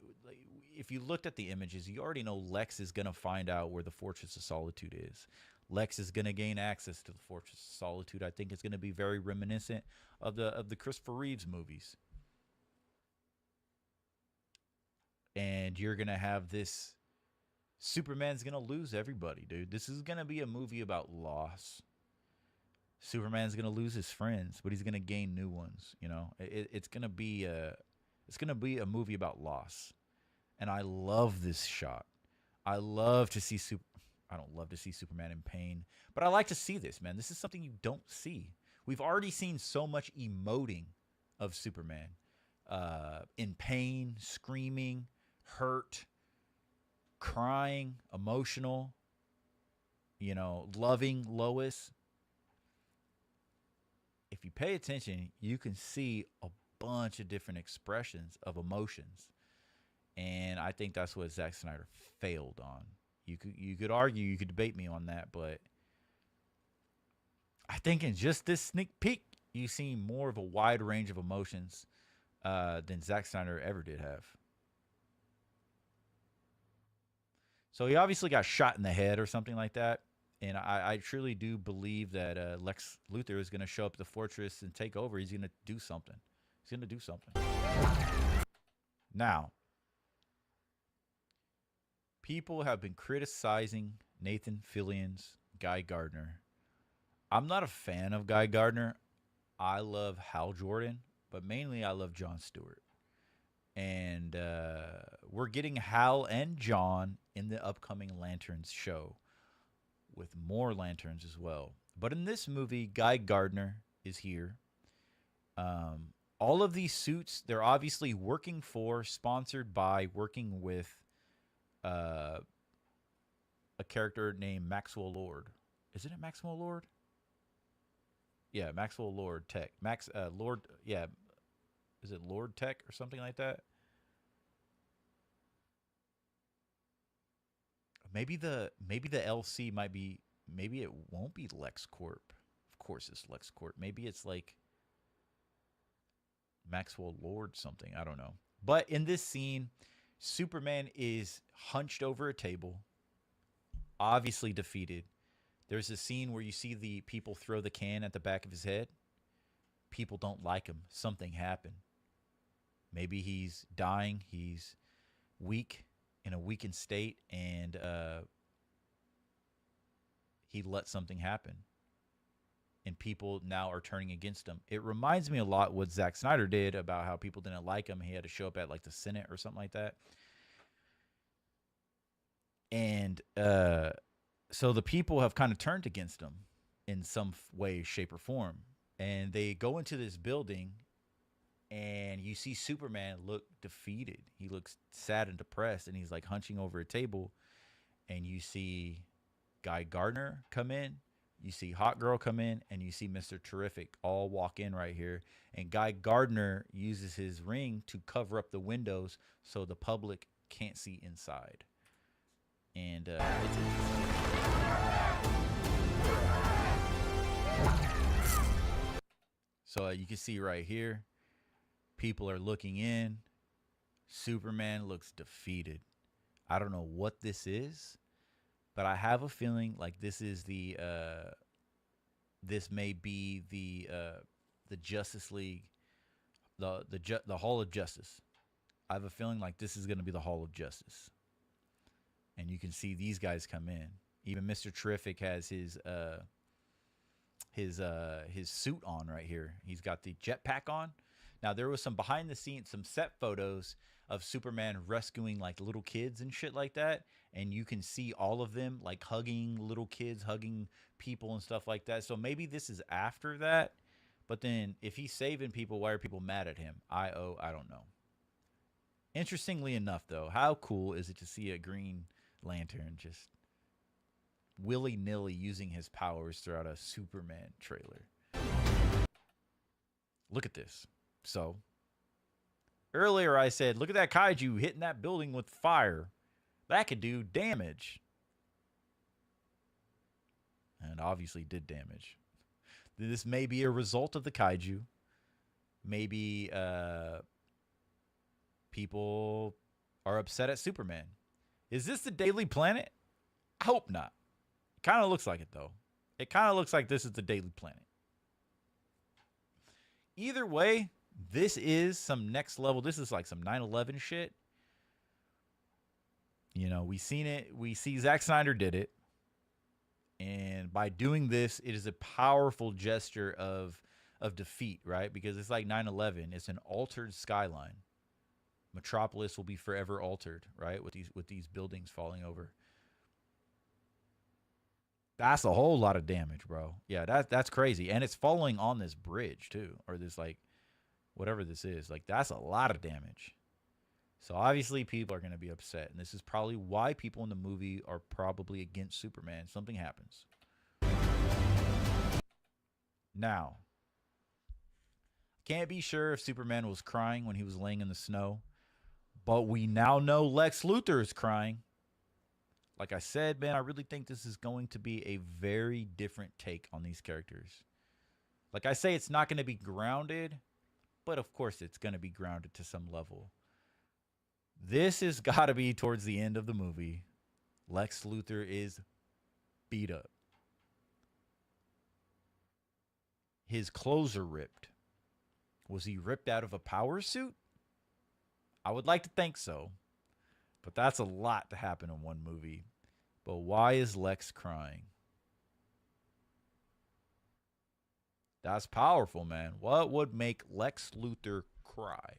If you looked at the images, you already know Lex is going to find out where the Fortress of Solitude is. Lex is going to gain access to the Fortress of Solitude. I think it's going to be very reminiscent of the Christopher Reeves movies. And you're going to have this... Superman's going to lose everybody, dude. This is going to be a movie about loss. Superman's going to lose his friends, but he's going to gain new ones, you know? It's going to be a movie about loss. And I love this shot. I love to see I don't love to see Superman in pain, but I like to see this, man. This is something you don't see. We've already seen so much emoting of Superman. In pain, screaming, hurt, crying, emotional, you know, loving Lois. If you pay attention, you can see a bunch of different expressions of emotions. And I think that's what Zack Snyder failed on. You could argue, you could debate me on that, but I think in just this sneak peek, you see more of a wide range of emotions than Zack Snyder ever did have. So he obviously got shot in the head or something like that. And I truly do believe that Lex Luthor is going to show up at the fortress and take over. He's going to do something. He's going to do something. Now, people have been criticizing Nathan Fillion's Guy Gardner. I'm not a fan of Guy Gardner. I love Hal Jordan, but mainly I love Jon Stewart. And we're getting Hal and John in the upcoming Lanterns show with more Lanterns as well. But in this movie, Guy Gardner is here. All of these suits, they're obviously working for, sponsored by, working with a character named Maxwell Lord. Isn't it Maxwell Lord? Yeah, Maxwell Lord Tech. Lord, yeah. Is it Lord Tech or something like that? Maybe the LC might be, maybe it won't be LexCorp. Of course it's LexCorp. Maybe it's like Maxwell Lord something. I don't know. But in this scene, Superman is hunched over a table, obviously defeated. There's a scene where you see the people throw the can at the back of his head. People don't like him. Something happened. Maybe he's dying. He's weak, in a weakened state, and he let something happen. And people now are turning against him. It reminds me a lot what Zack Snyder did about how people didn't like him. He had to show up at like the Senate or something like that. And so the people have kind of turned against him in some way, shape, or form. And they go into this building, and you see Superman look defeated. He looks sad and depressed, and he's like hunching over a table. And you see Guy Gardner come in, You see Hot Girl come in, and you see Mr. Terrific all walk in right here. And Guy Gardner uses his ring to cover up the windows so the public can't see inside. And it's interesting. So you can see right here, people are looking in. Superman looks defeated. I don't know what this is, but I have a feeling like this is this may be the Justice League, the Hall of Justice. I have a feeling like this is going to be the Hall of Justice. And you can see these guys come in. Even Mr. Terrific has his suit on right here. He's got the jetpack on. Now there was some behind the scenes, some set photos of Superman rescuing like little kids and shit like that, and you can see all of them like hugging little kids, hugging people and stuff like that. So maybe this is after that. But then if he's saving people, why are people mad at him? I don't know. Interestingly enough, though, how cool is it to see a Green Lantern just willy-nilly using his powers throughout a Superman trailer? Look at this. So, earlier I said, look at that kaiju hitting that building with fire. That could do damage. And obviously did damage. This may be a result of the kaiju. Maybe people are upset at Superman. Is this the Daily Planet? I hope not. It kind of looks like it, though. It kind of looks like this is the Daily Planet. Either way, this is some next level. This is like some 9/11 shit. You know, we seen it. We see Zack Snyder did it. And by doing this, it is a powerful gesture of defeat, right? Because it's like 9/11. It's an altered skyline. Metropolis will be forever altered, right? With these buildings falling over. That's a whole lot of damage, bro. Yeah, that's crazy. And it's falling on this bridge too, or this like whatever this is. Like that's a lot of damage. So obviously people are going to be upset, and this is probably why people in the movie are probably against Superman. Something happens. Now, can't be sure if Superman was crying when he was laying in the snow, but we now know Lex Luthor is crying. Like I said, man, I really think this is going to be a very different take on these characters. Like I say, it's not going to be grounded, but of course it's going to be grounded to some level. This has got to be towards the end of the movie. Lex Luthor is beat up. His clothes are ripped. Was he ripped out of a power suit? I would like to think so. But that's a lot to happen in one movie. But why is Lex crying? That's powerful, man. What would make Lex Luthor cry?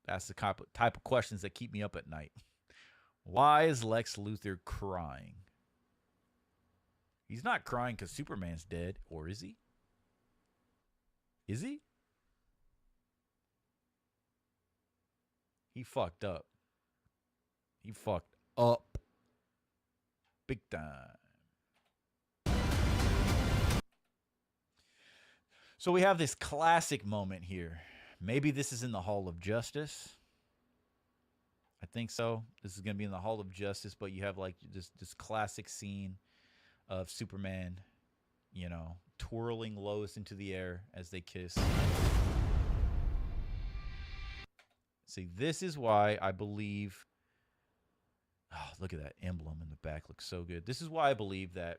That's the type of questions that keep me up at night. Why is Lex Luthor crying? He's not crying because Superman's dead, or is he? Is he? He fucked up. He fucked up. Big time. So we have this classic moment here. Maybe this is in the Hall of Justice. I think so. This is going to be in the Hall of Justice, but you have like this classic scene of Superman, you know, twirling Lois into the air as they kiss. See, this is why I believe... Oh, look at that emblem in the back. Looks so good. This is why I believe that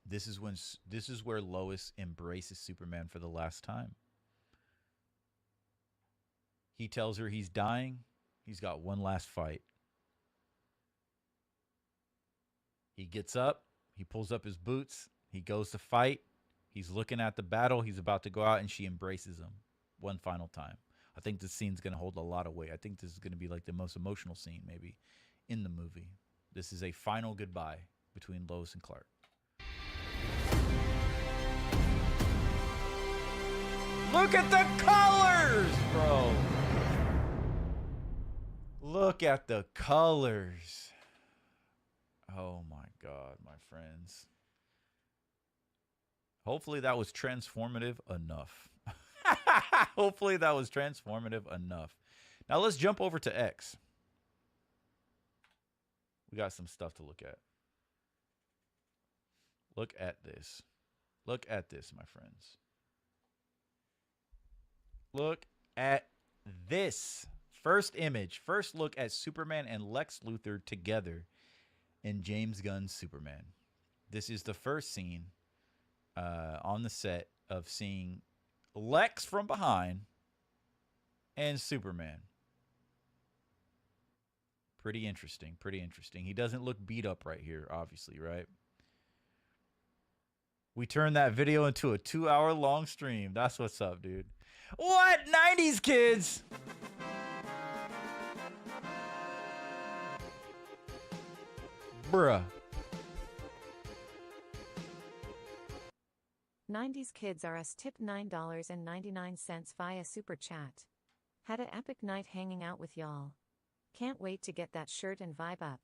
this is where Lois embraces Superman for the last time. He tells her he's dying. He's got one last fight. He gets up. He pulls up his boots. He goes to fight. He's looking at the battle. He's about to go out, and she embraces him one final time. I think this scene's going to hold a lot of weight. I think this is going to be like the most emotional scene maybe in the movie. This is a final goodbye between Lois and Clark. Look at the colors, bro. Look at the colors. Oh Oh my God, my friends. Hopefully that was transformative enough. Hopefully that was transformative enough. Now let's jump over to X. We got some stuff to look at. Look at this. Look at this, my friends. Look at this. First image. First look at Superman and Lex Luthor together in James Gunn's Superman. This is the first scene on the set of seeing Lex from behind and Superman. Pretty interesting. Pretty interesting. He doesn't look beat up right here, obviously, right? We turned that video into a 2-hour-long stream. That's what's up, dude. What? 90s kids? Bruh. 90s kids are us tipped $9.99 via Super Chat. Had an epic night hanging out with y'all. Can't wait to get that shirt and vibe up.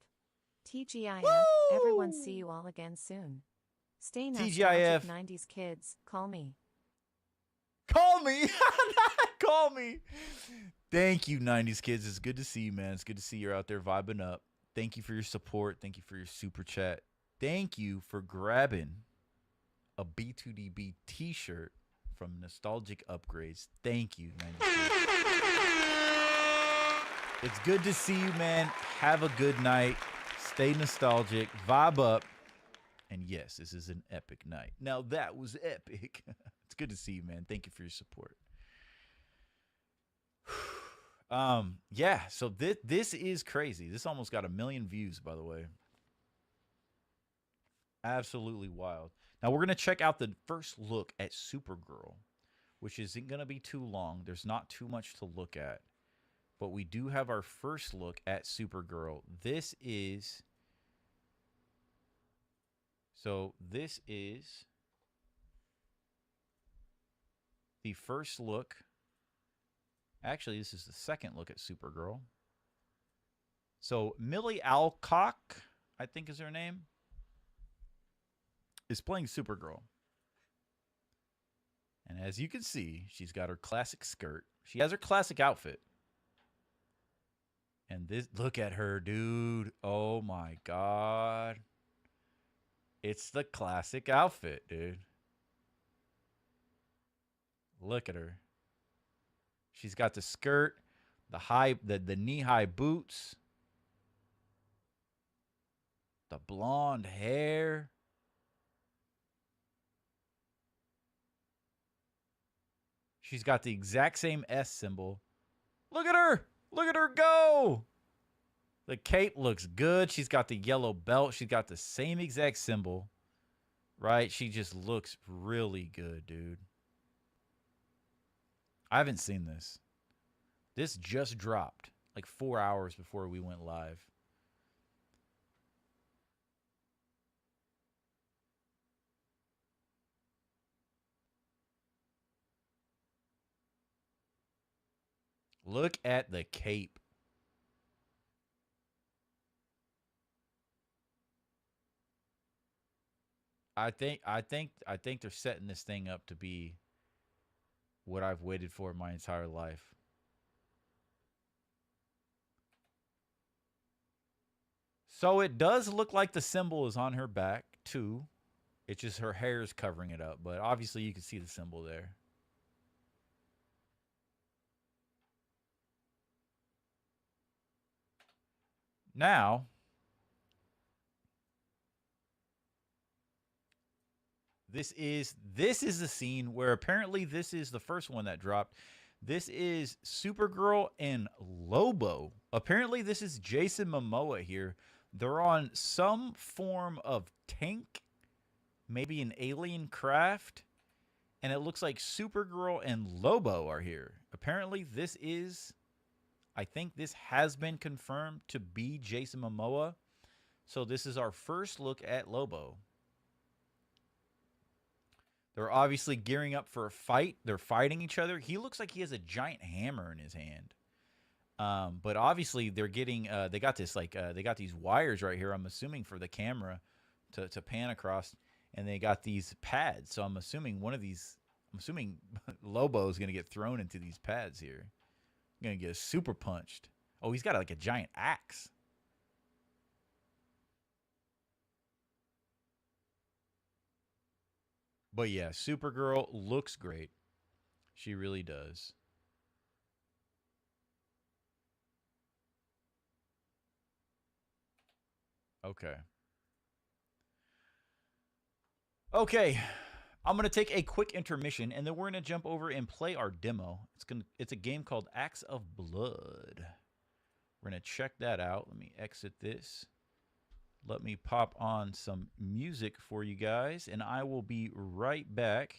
T.G.I.F. Everyone see you all again soon. Stay nostalgic, T.G.I.F. 90s kids. Call me. Call me. Call me. Thank you, 90s kids. It's good to see you, man. It's good to see you're out there vibing up. Thank you for your support. Thank you for your super chat. Thank you for grabbing a B2DB t-shirt from Nostalgic Upgrades. Thank you, 90s kids. It's good to see you, man. Have a good night. Stay nostalgic. Vibe up. And yes, this is an epic night. Now that was epic. It's good to see you, man. Thank you for your support. Yeah, so this is crazy. This almost got 1 million views, by the way. Absolutely wild. Now we're going to check out the first look at Supergirl, which isn't going to be too long. There's not too much to look at. But we do have our first look at Supergirl. This is the first look. Actually, this is the second look at Supergirl. So Millie Alcock, I think is her name, is playing Supergirl. And as you can see, she's got her classic skirt. She has her classic outfit. And this, look at her, dude. Oh my God. It's the classic outfit, dude. Look at her. She's got the skirt, the knee-high boots, the blonde hair. She's got the exact same S symbol. Look at her. Look at her go. The cape looks good. She's got the yellow belt. She's got the same exact symbol. Right? She just looks really good, dude. I haven't seen this. This just dropped like 4 hours before we went live. Look at the cape. I think they're setting this thing up to be what I've waited for my entire life. So it does look like the symbol is on her back too. It's just her hair is covering it up, but obviously you can see the symbol there. Now, this is the scene where apparently this is the first one that dropped. This is Supergirl and Lobo. Apparently this is Jason Momoa here. They're on some form of tank, maybe an alien craft, and it looks like Supergirl and Lobo are here. Apparently this is, I think this has been confirmed to be Jason Momoa. So this is our first look at Lobo. They're obviously gearing up for a fight. They're fighting each other. He looks like he has a giant hammer in his hand. But obviously they're getting they got this like they got these wires right here. I'm assuming for the camera to pan across, and they got these pads. So I'm assuming one of these. I'm assuming Lobo is gonna get thrown into these pads here. Gonna get super punched. Oh, he's got like a giant axe. But yeah, Supergirl looks great. She really does. Okay. Okay. I'm going to take a quick intermission and then we're going to jump over and play our demo. It's a game called Acts of Blood. We're going to check that out. Let me exit this. Let me pop on some music for you guys and I will be right back.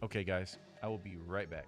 Okay, guys, I will be right back.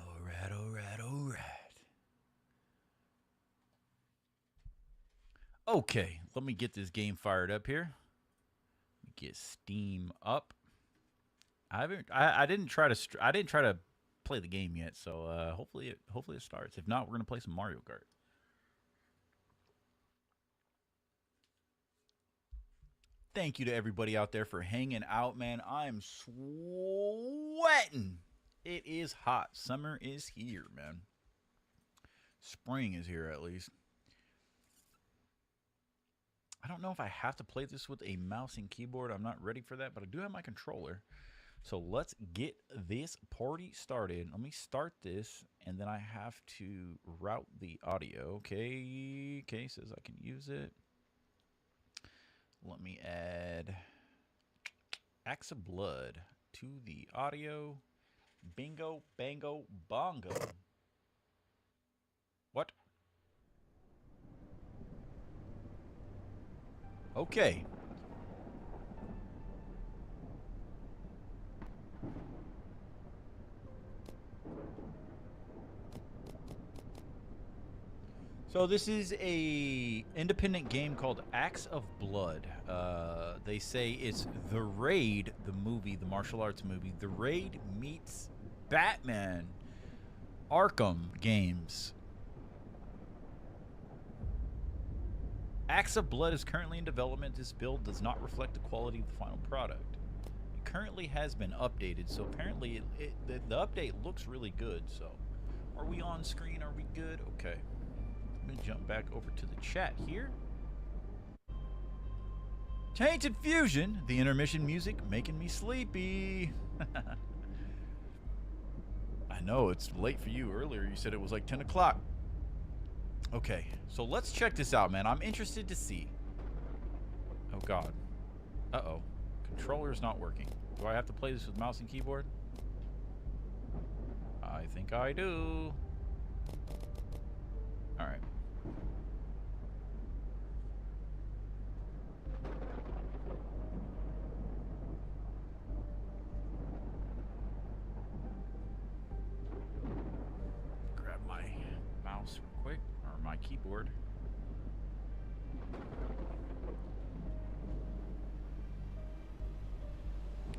All right. Okay, let me get this game fired up here. Get Steam up. I didn't try to play the game yet, so hopefully it starts. If not, we're gonna play some Mario Kart. Thank you to everybody out there for hanging out, man. I'm sweating. It is hot. Summer is here, man. Spring is here, at least. I don't know if I have to play this with a mouse and keyboard. I'm not ready for that, but I do have my controller. So let's get this party started. Let me start this, and then I have to route the audio. Okay, says I can use it. Let me add Axe of Blood to the audio. Bingo, bango, bongo. What? Okay. So this is a independent game called Axe of Blood. They say it's The Raid, the movie, the martial arts movie. The Raid meets Batman Arkham games. Axe of Blood is currently in development. This build does not reflect the quality of the final product. It currently has been updated, so apparently the update looks really good. So, are we on screen? Are we good? Okay. Let me jump back over to the chat here. Tainted Fusion, the intermission music making me sleepy. I know, it's late for you. Earlier you said it was like 10 o'clock. Okay, so let's check this out, man. I'm interested to see. Oh, God. Uh-oh. Controller's not working. Do I have to play this with mouse and keyboard? I think I do. Alright. Grab my mouse real quick, or my keyboard.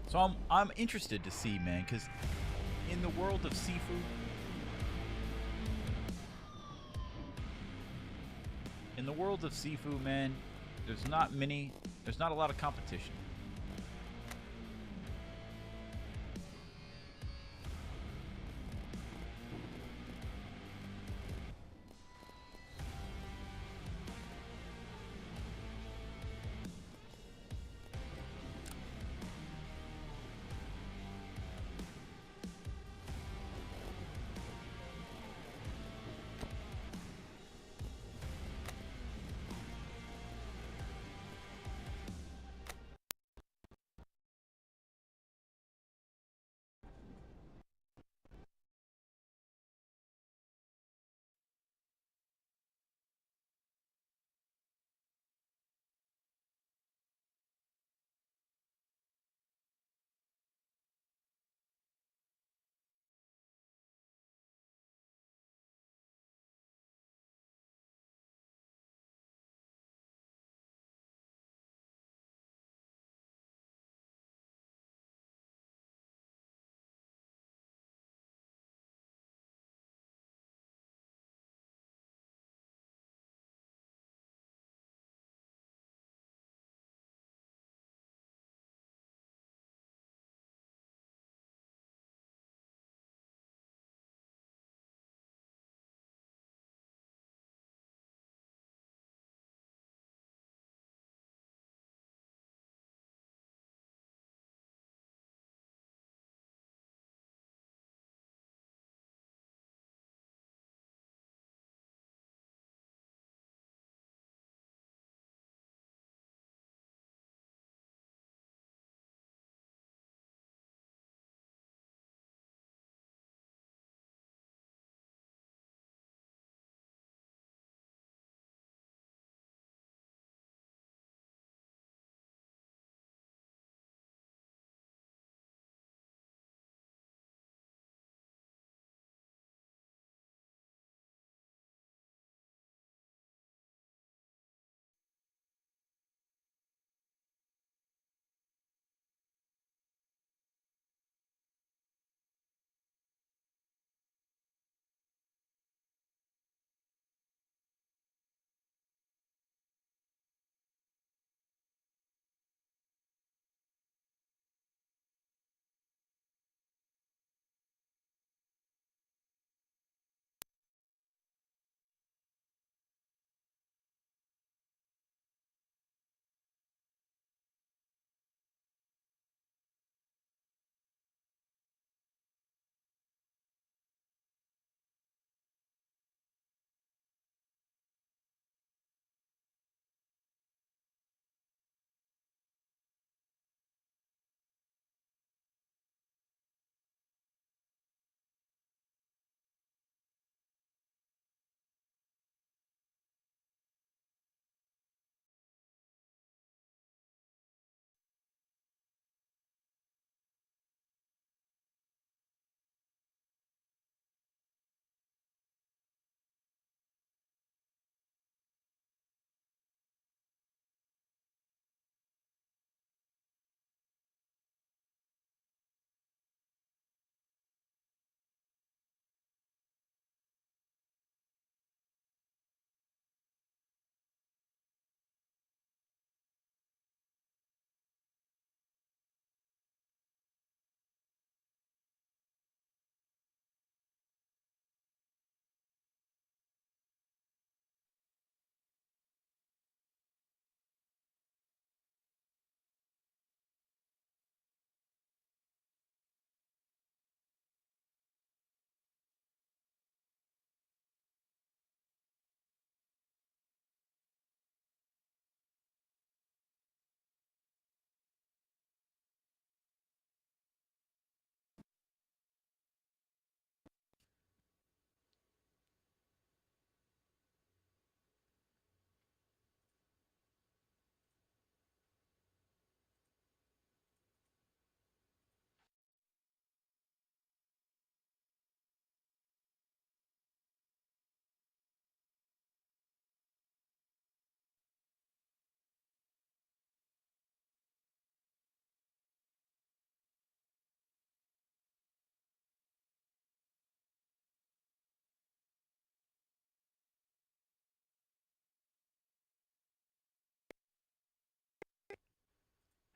So I'm interested to see, man, because in the world of Sifu, man, there's not a lot of competition.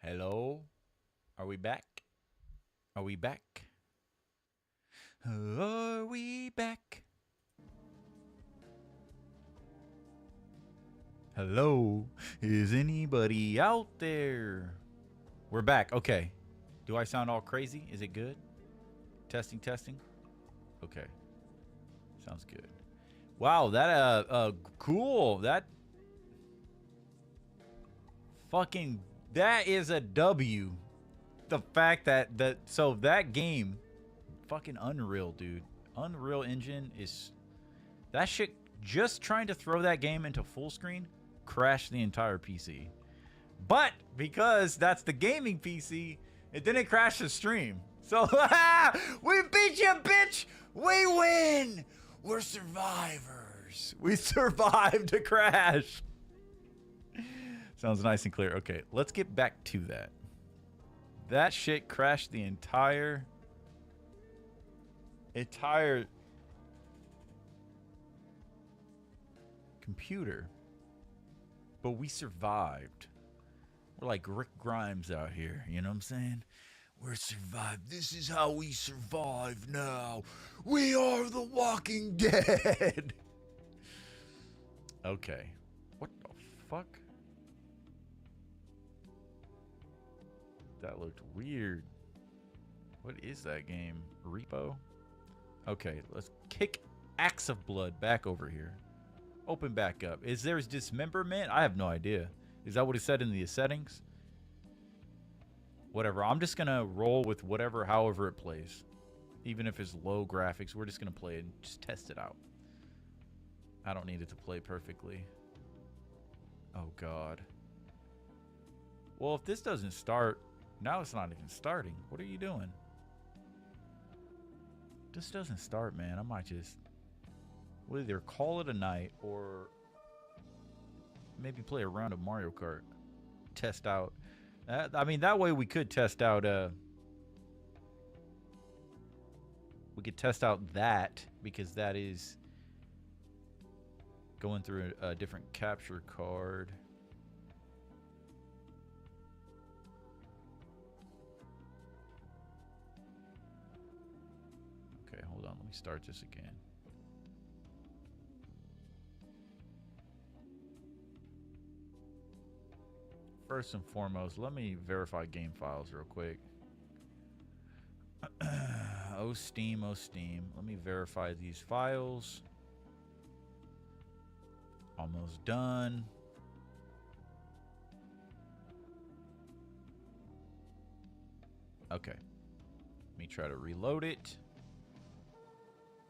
Hello? Are we back? Are we back? Are we back? Hello? Is anybody out there? We're back. Okay. Do I sound all crazy? Is it good? Testing, testing. Okay. Sounds good. Wow, that cool. That fucking that is a W. The fact that so that game fucking Unreal, dude. Unreal Engine is that shit. Just trying to throw that game into full screen crashed the entire PC. But because that's the gaming PC, it didn't crash the stream. So we beat you, bitch. We win. We're survivors. We survived a crash. Sounds nice and clear. Okay, let's get back to that. That shit crashed the entire computer. But we survived. We're like Rick Grimes out here, you know what I'm saying? We're survived. This is how we survive now. We are the Walking Dead. Okay. What the fuck? That looked weird. What is that game? Repo? Okay, let's kick Axe of Blood back over here. Open back up. Is there dismemberment? I have no idea. Is that what it said in the settings? Whatever. I'm just going to roll with whatever, however it plays. Even if it's low graphics, we're just going to play it and just test it out. I don't need it to play perfectly. Oh, God. Well, if this doesn't start, now it's not even starting. What are you doing? This doesn't start, man. I might just... we'll either call it a night or maybe play a round of Mario Kart. Test out. I mean, that way we could test out... we could test out that, because that is going through a different capture card. Okay, hold on. Let me start this again. First and foremost, let me verify game files real quick. Oh Steam, oh Steam. Let me verify these files. Almost done. Okay. Let me try to reload it.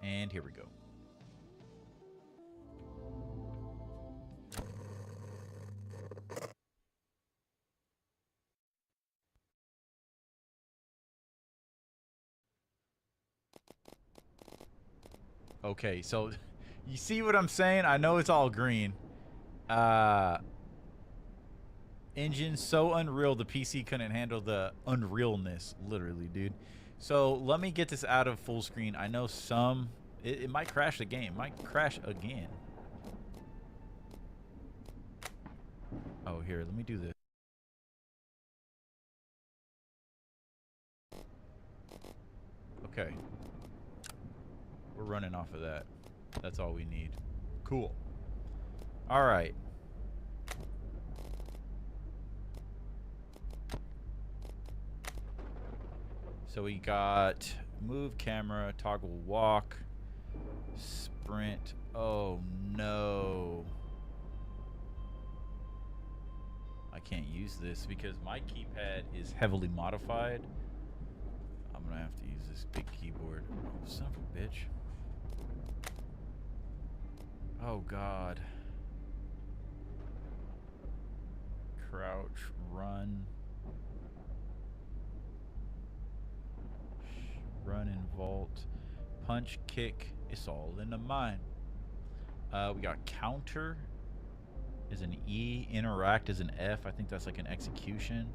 And here we go. Okay, so you see what I'm saying? I know it's all green. Engine so unreal the PC couldn't handle the unrealness, literally, dude. So let me get this out of full screen. I know some... it might crash the game. It might crash again. Oh, here, let me do this. Okay. We're running off of that. That's all we need. Cool. All right. So we got move camera, toggle walk, sprint. Oh no. I can't use this because my keypad is heavily modified. I'm gonna have to use this big keyboard. Oh, son of a bitch. Oh God. Crouch, run. Run and vault. Punch, kick. It's all in the mind. We got counter is an E. Interact is an F. I think that's like an execution.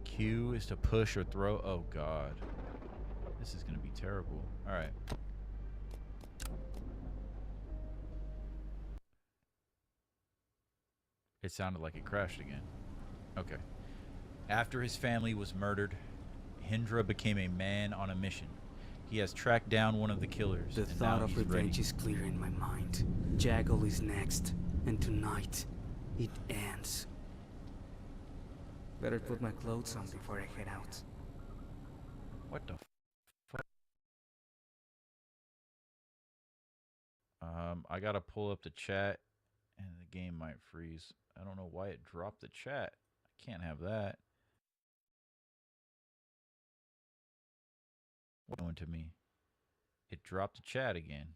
Q is to push or throw. Oh God. This is gonna be terrible. Alright. It sounded like it crashed again. Okay. After his family was murdered, Hendra became a man on a mission. He has tracked down one of the killers. The and thought now of he's revenge ready. is clear in my mind. Jackal is next, and tonight, it ends. Better put my clothes on before I head out. What the fuck? I gotta pull up the chat, and the game might freeze. I don't know why it dropped the chat. I can't have that. What's going to me? It dropped the chat again.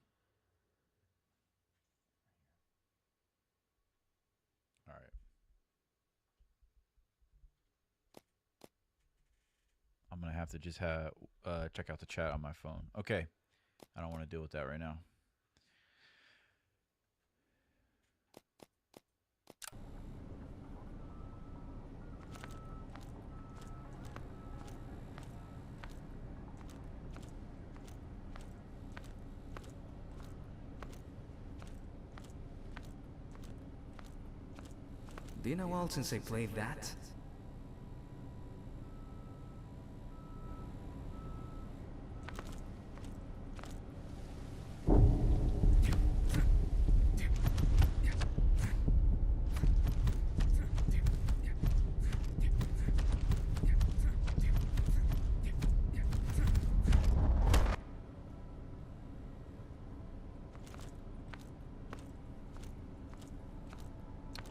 All right. I'm gonna have to just have check out the chat on my phone. Okay. I don't want to deal with that right now. Been a while since I played that.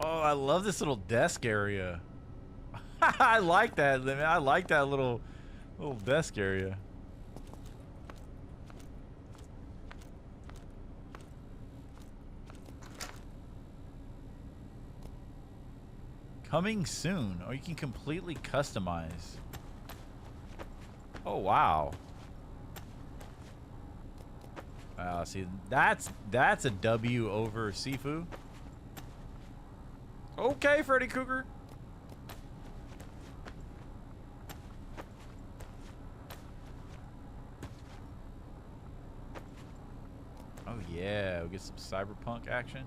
Oh, I love this little desk area. I like that. I like that little desk area. Coming soon. Oh, you can completely customize. Oh, wow. See, that's a W over Sifu. Okay, Freddy Krueger. Oh yeah, we'll get some cyberpunk action.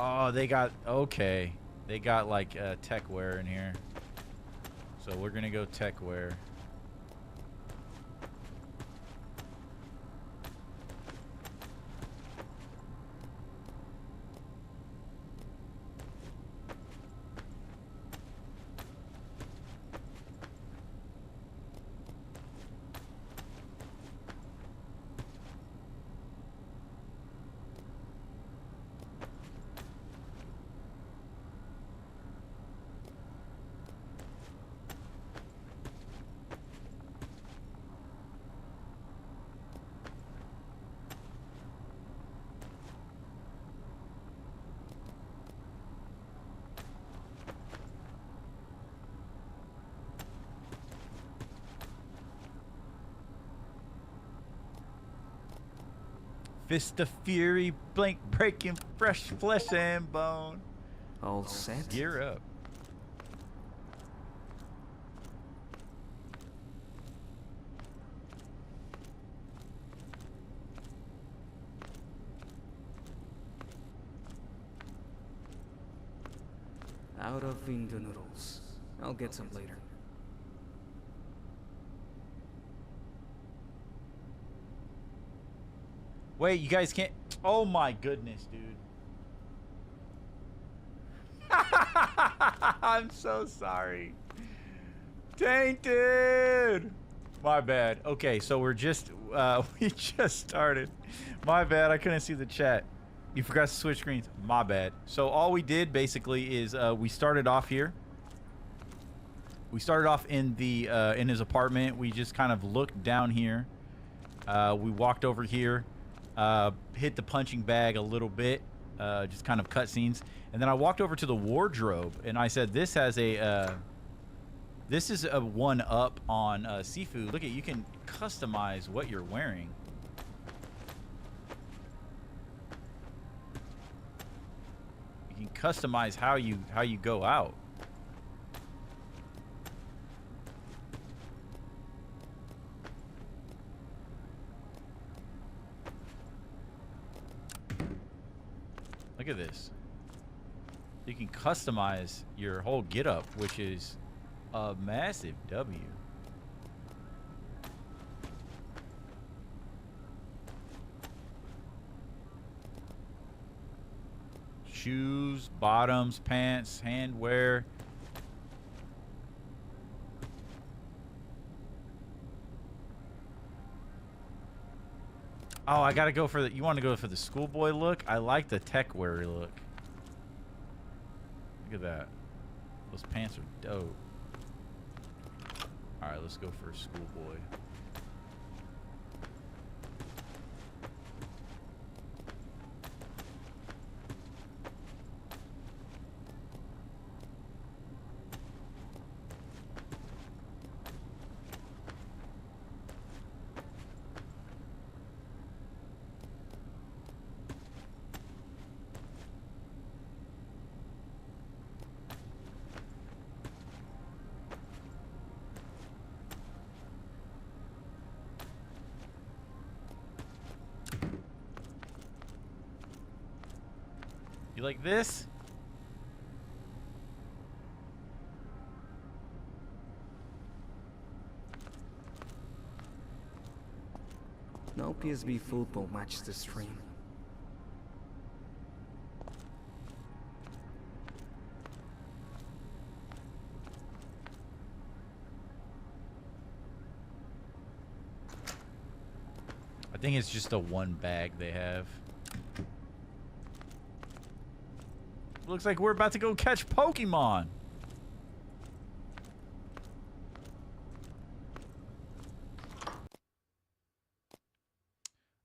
Oh, they got, okay. They got like tech wear in here. So we're gonna go tech wear. Fist of Fury, blank breaking, fresh flesh and bone. All set? Gear up. Out of Indo noodles. I'll get some later. Wait, you guys can't. Oh my goodness, dude. I'm so sorry. Tainted. My bad. Okay, so we're just we just started. My bad. I couldn't see the chat. You forgot to switch screens. My bad. So all we did basically is we started off here. We started off in the in his apartment. We just kind of looked down here. We walked over here. Hit the punching bag a little bit, just kind of cutscenes, and then I walked over to the wardrobe and I said, "This has a, this is a one up on Sifu. Look at, you can customize what you're wearing." You can customize how you go out. Look at this. You can customize your whole getup, which is a massive W. Shoes, bottoms, pants, handwear. Oh, I gotta go for the. You want to go for the schoolboy look? I like the tech weary look. Look at that. Those pants are dope. All right, let's go for a schoolboy. You like this? No PSB football matches the stream. I think it's just a one bag they have. Looks like we're about to go catch Pokemon.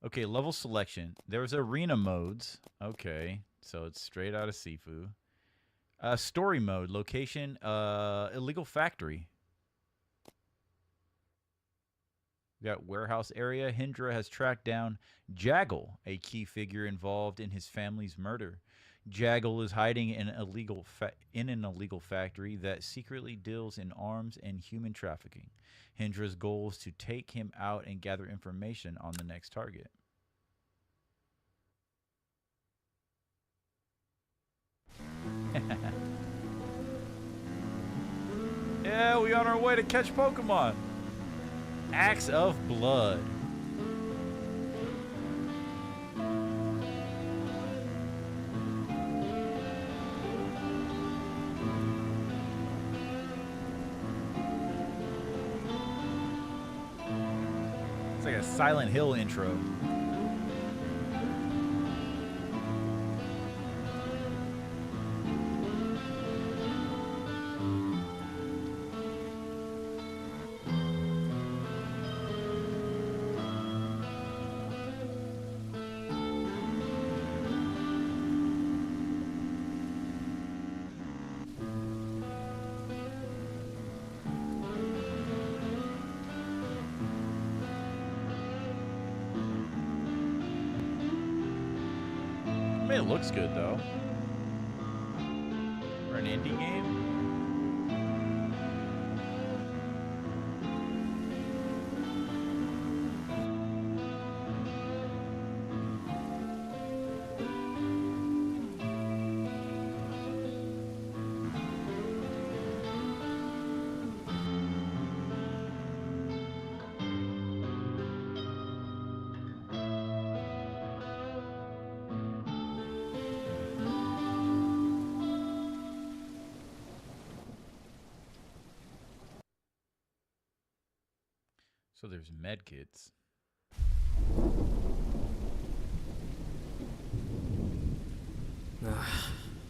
Okay, level selection. There's arena modes. Okay, so it's straight out of Sifu. Story mode. Location. Illegal factory. We got warehouse area. Hindra has tracked down Jaggle, a key figure involved in his family's murder. Jaggle is hiding in an illegal factory that secretly deals in arms and human trafficking. Hindra's goal is to take him out and gather information on the next target. Yeah, we on our way to catch Pokemon. Axe of Blood. It's like a Silent Hill intro. It looks good though. For an indie game. So there's med kits.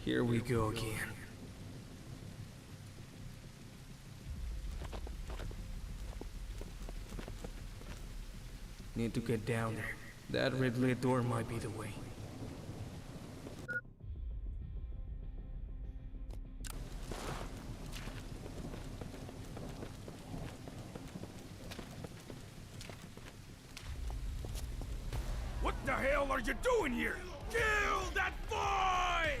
Here we go again. Need to get down there. That red lit door might be the way. What the hell are you doing here? Kill that boy!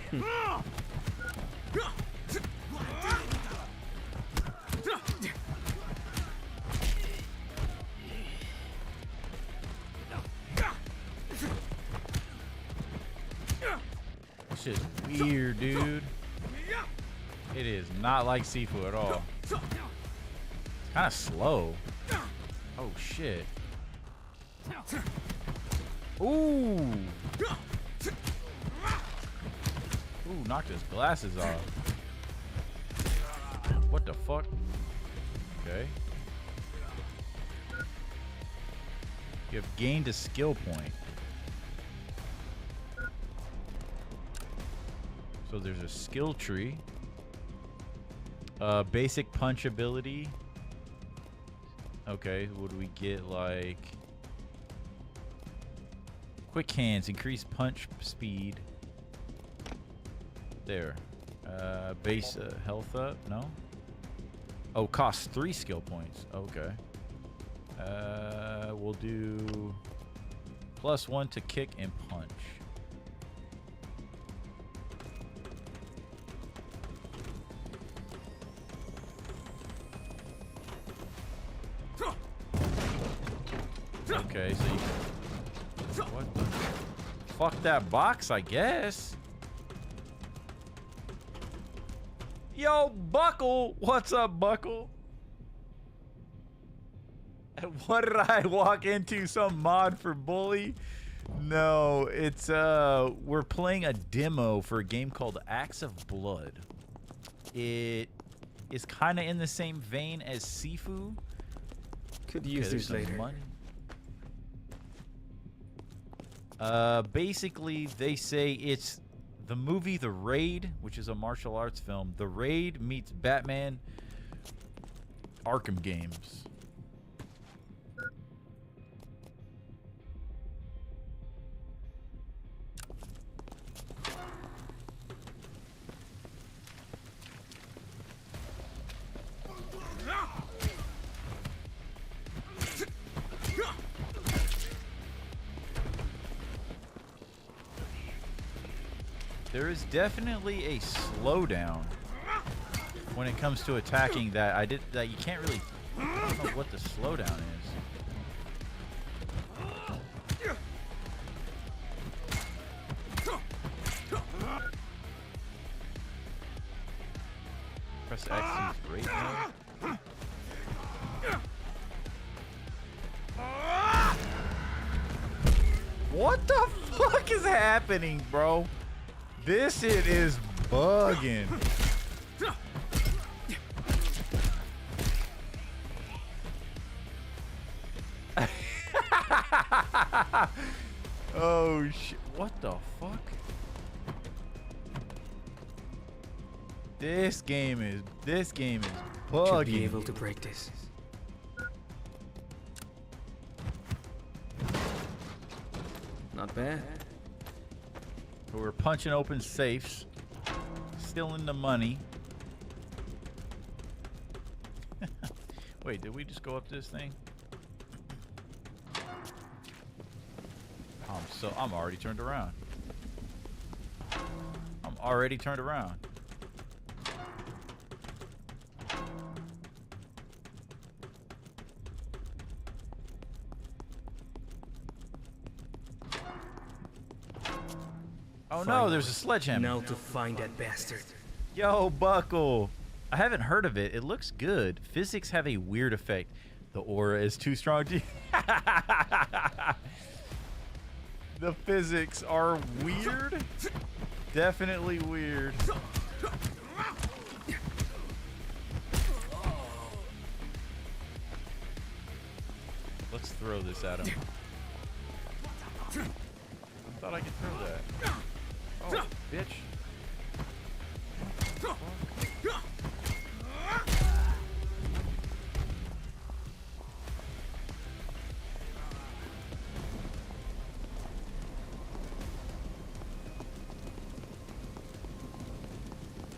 This shit's weird, dude. It is not like Sifu at all. It's kind of slow. Oh shit. Ooh. Ooh, knocked his glasses off. What the fuck? Okay. You have gained a skill point. So there's a skill tree. Basic punch ability. Okay, what do we get? Like quick hands, increase punch speed. There. Base health up. No. Oh, costs 3 skill points. Okay. We'll do +1 to kick and punch. Okay, so you can... What the... Fuck that box, I guess. Yo, Buckle! What's up, Buckle? What did I walk into? Some mod for Bully? No, it's, we're playing a demo for a game called Acts of Blood. It is kind of in the same vein as Sifu. Could use this later. Money. Basically, they say it's the movie The Raid, which is a martial arts film. The Raid meets Batman Arkham games. There is definitely a slowdown when it comes to attacking that you can't really, I don't know what the slowdown is. Press X is great mode. What the fuck is happening, bro? This shit is bugging. Oh shit! What the fuck? This game is bugging. Should be able to break this. Not bad. We're punching open safes, stealing the money. Wait, did we just go up this thing? I'm already turned around. I'm already turned around. Oh no, there's a sledgehammer. Now to find that bastard. Yo, Buckle. I haven't heard of it. It looks good. Physics have a weird effect. The aura is too strong to... The physics are weird. Definitely weird. Let's throw this at him. I thought I could throw that. Oh, bitch.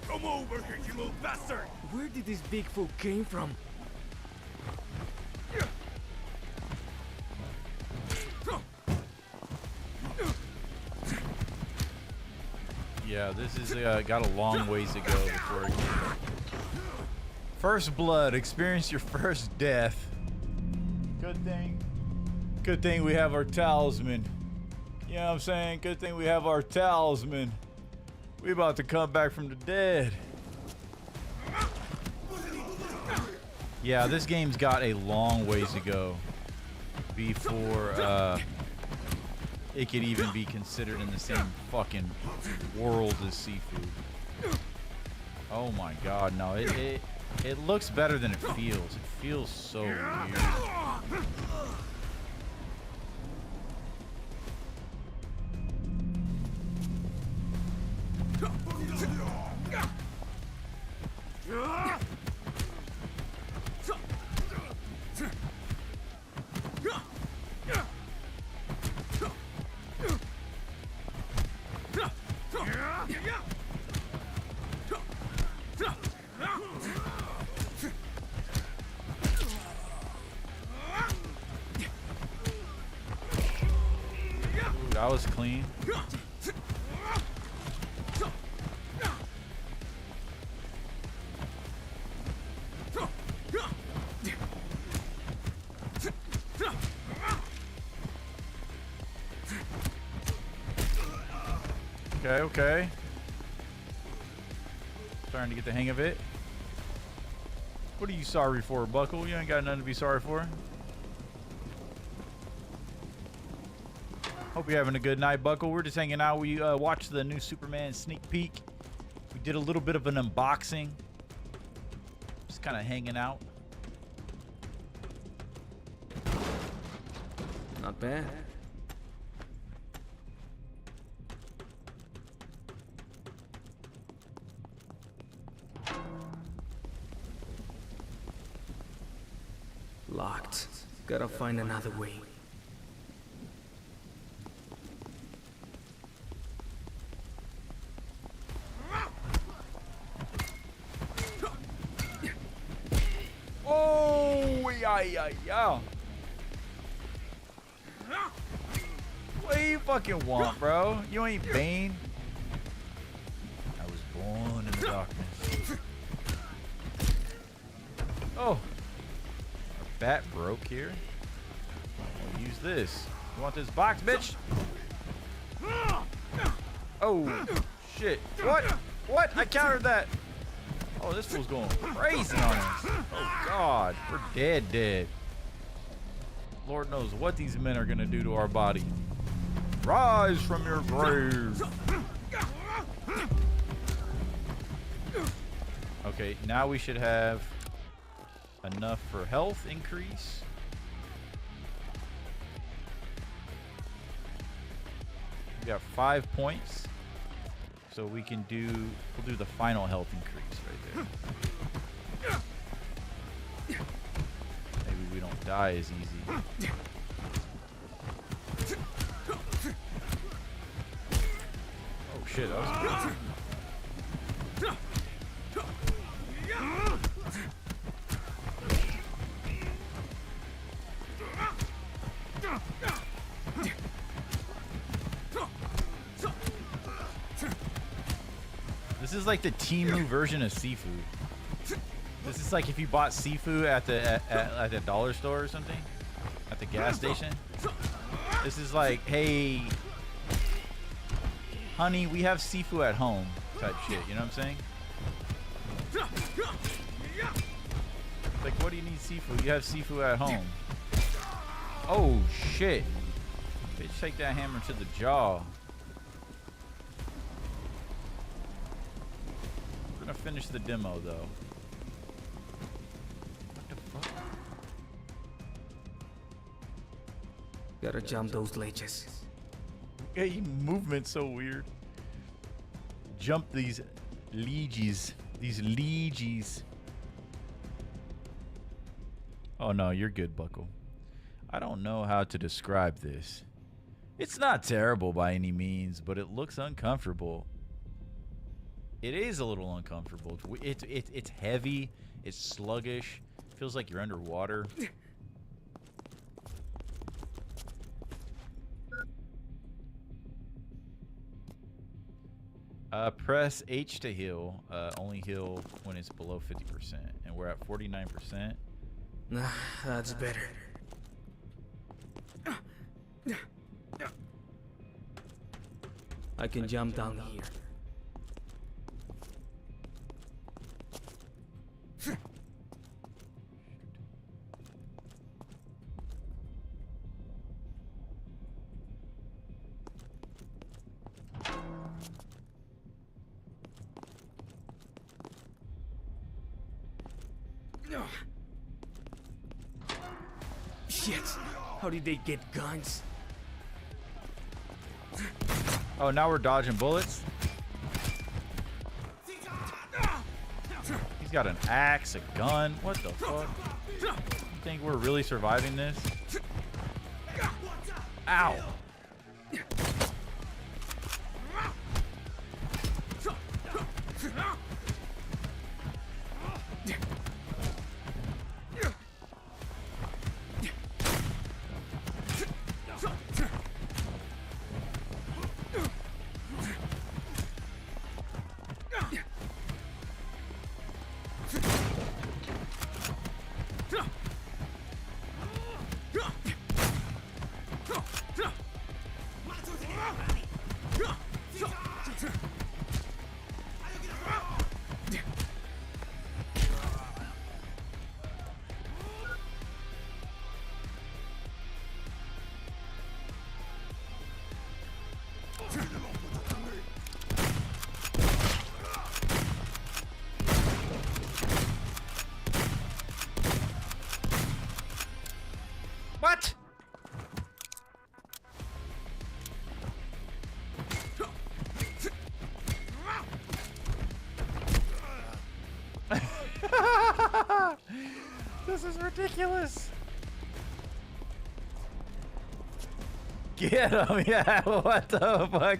Come over here, you little bastard! Where did this big fool came from? Yeah, this is got a long ways to go before it gets... First blood. Experience your first death. Good thing we have our talisman. You know what I'm saying? Good thing we have our talisman. We about to come back from the dead. Yeah, this game's got a long ways to go before it could even be considered in the same fucking world as Sifu. Oh my god, no, it looks better than it feels. It feels so weird. That was clean. Okay. Starting to get the hang of it. What are you sorry for, Buckle? You ain't got nothing to be sorry for. Hope you're having a good night, Buckle. We're just hanging out. We watched the new Superman sneak peek. We did a little bit of an unboxing. Just kind of hanging out. Not bad. Locked. Gotta find another way. Oh, yeah. What do you fucking want, bro? You ain't Bane. I was born in the darkness. Oh. Our bat broke here. I'll use this. You want this box, bitch? Oh, shit. What? I countered that. Oh, this fool's going crazy on us. Oh, God. We're dead. Lord knows what these men are going to do to our body. Rise from your grave. Okay, now we should have enough for health increase. We got 5 points. So we'll do the final health increase right there. Maybe we don't die as easy. Oh shit, that was good. This is like the Temu version of Sifu. This is like if you bought Sifu at the dollar store or something, at the gas station. This is like, hey, honey, we have Sifu at home type shit. You know what I'm saying? It's like, what do you need Sifu? You have Sifu at home. Oh shit! Bitch, take that hammer to the jaw. We're gonna finish the demo though. What the fuck? Gotta jump those ledges. Hey, movement's so weird. Jump these leegies. These leegies. Oh no, you're good, Buckle. I don't know how to describe this. It's not terrible by any means, but it looks uncomfortable. It is a little uncomfortable. It's heavy. It's sluggish. Feels like you're underwater. Press H to heal. Only heal when it's below 50%. And we're at 49%. Nah, that's better. I can jump down here. Shit! How did they get guns? Oh, now we're dodging bullets? He's got an axe, a gun. What the fuck? You think we're really surviving this? Ow! What? This is ridiculous. Get him, yeah, what the fuck?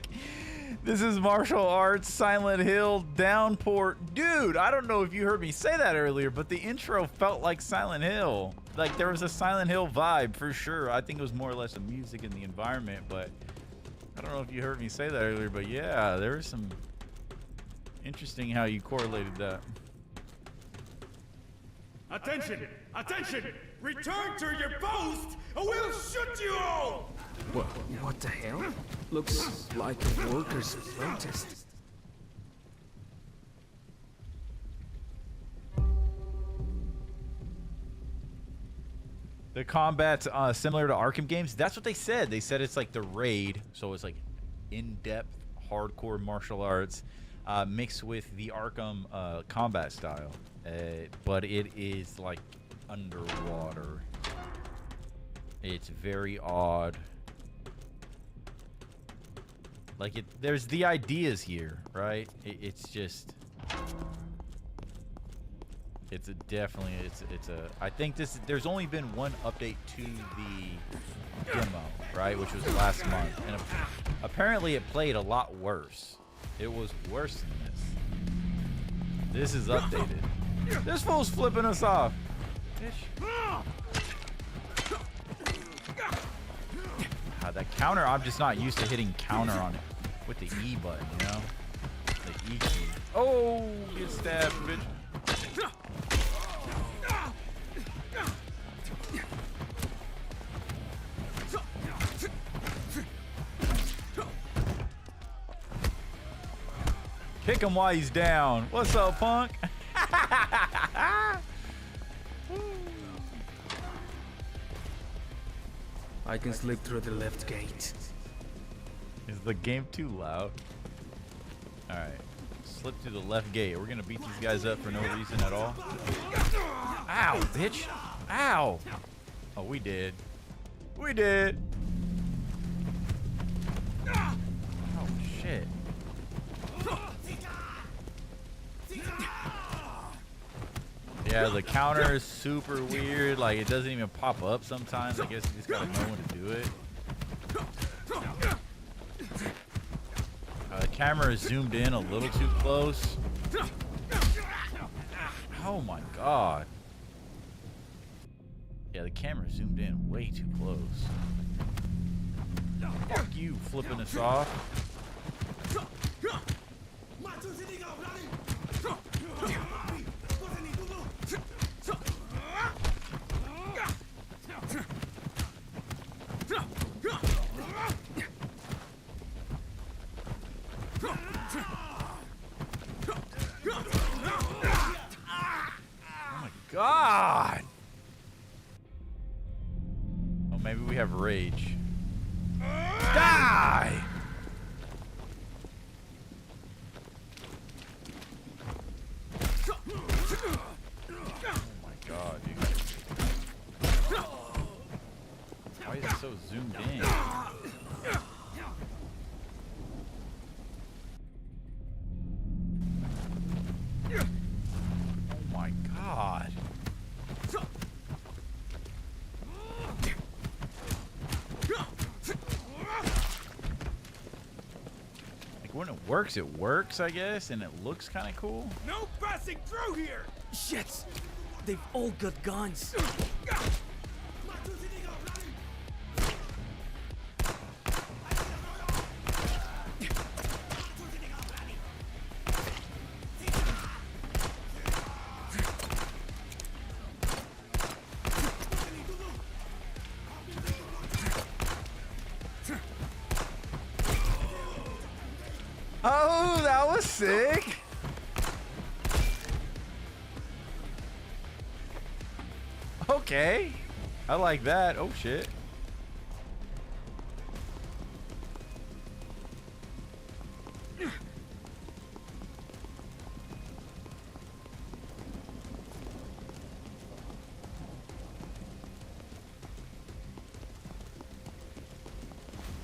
This is martial arts, Silent Hill, Downpour. Dude, I don't know if you heard me say that earlier, but the intro felt like Silent Hill. Like there was a Silent Hill vibe for sure. I think it was more or less the music and the environment, but I don't know if you heard me say that earlier, but yeah, there was some interesting how you correlated that. Attention! Attention! Return to your post, or we'll shoot you all! What the hell? Looks like a workers' protest. The combat's similar to Arkham games. That's what they said. They said it's like the raid, so it's like in-depth, hardcore martial arts mixed with the Arkham combat style. But it is like underwater. It's very odd. Like there's the ideas here, right? It's just, it's a. I think there's only been one update to the demo, right? Which was last month, and apparently it played a lot worse. It was worse than this. This is updated. This fool's flipping us off. That counter, I'm just not used to hitting counter on it with the E button, you know? The E key. Oh, get stabbed, bitch. Kick him while he's down. What's up, punk? I can slip through the left gate. Is the game too loud? Alright. Slip through the left gate. We're gonna beat these guys up for no reason at all. Ow, bitch! Ow! Oh, we did. We did! Oh, shit. Yeah, the counter is super weird. Like, it doesn't even pop up sometimes. I guess you just gotta know when to do it. The camera is zoomed in a little too close. Oh my god. Yeah, the camera zoomed in way too close. Fuck you, flipping us off. Well, maybe we have rage. Die! Oh my god, dude. Why is it so zoomed in? Oh my god. Like when it works, I guess, and it looks kind of cool. No passing through here! Shit! They've all got guns. Oh, that was sick. Okay. I like that. Oh, shit.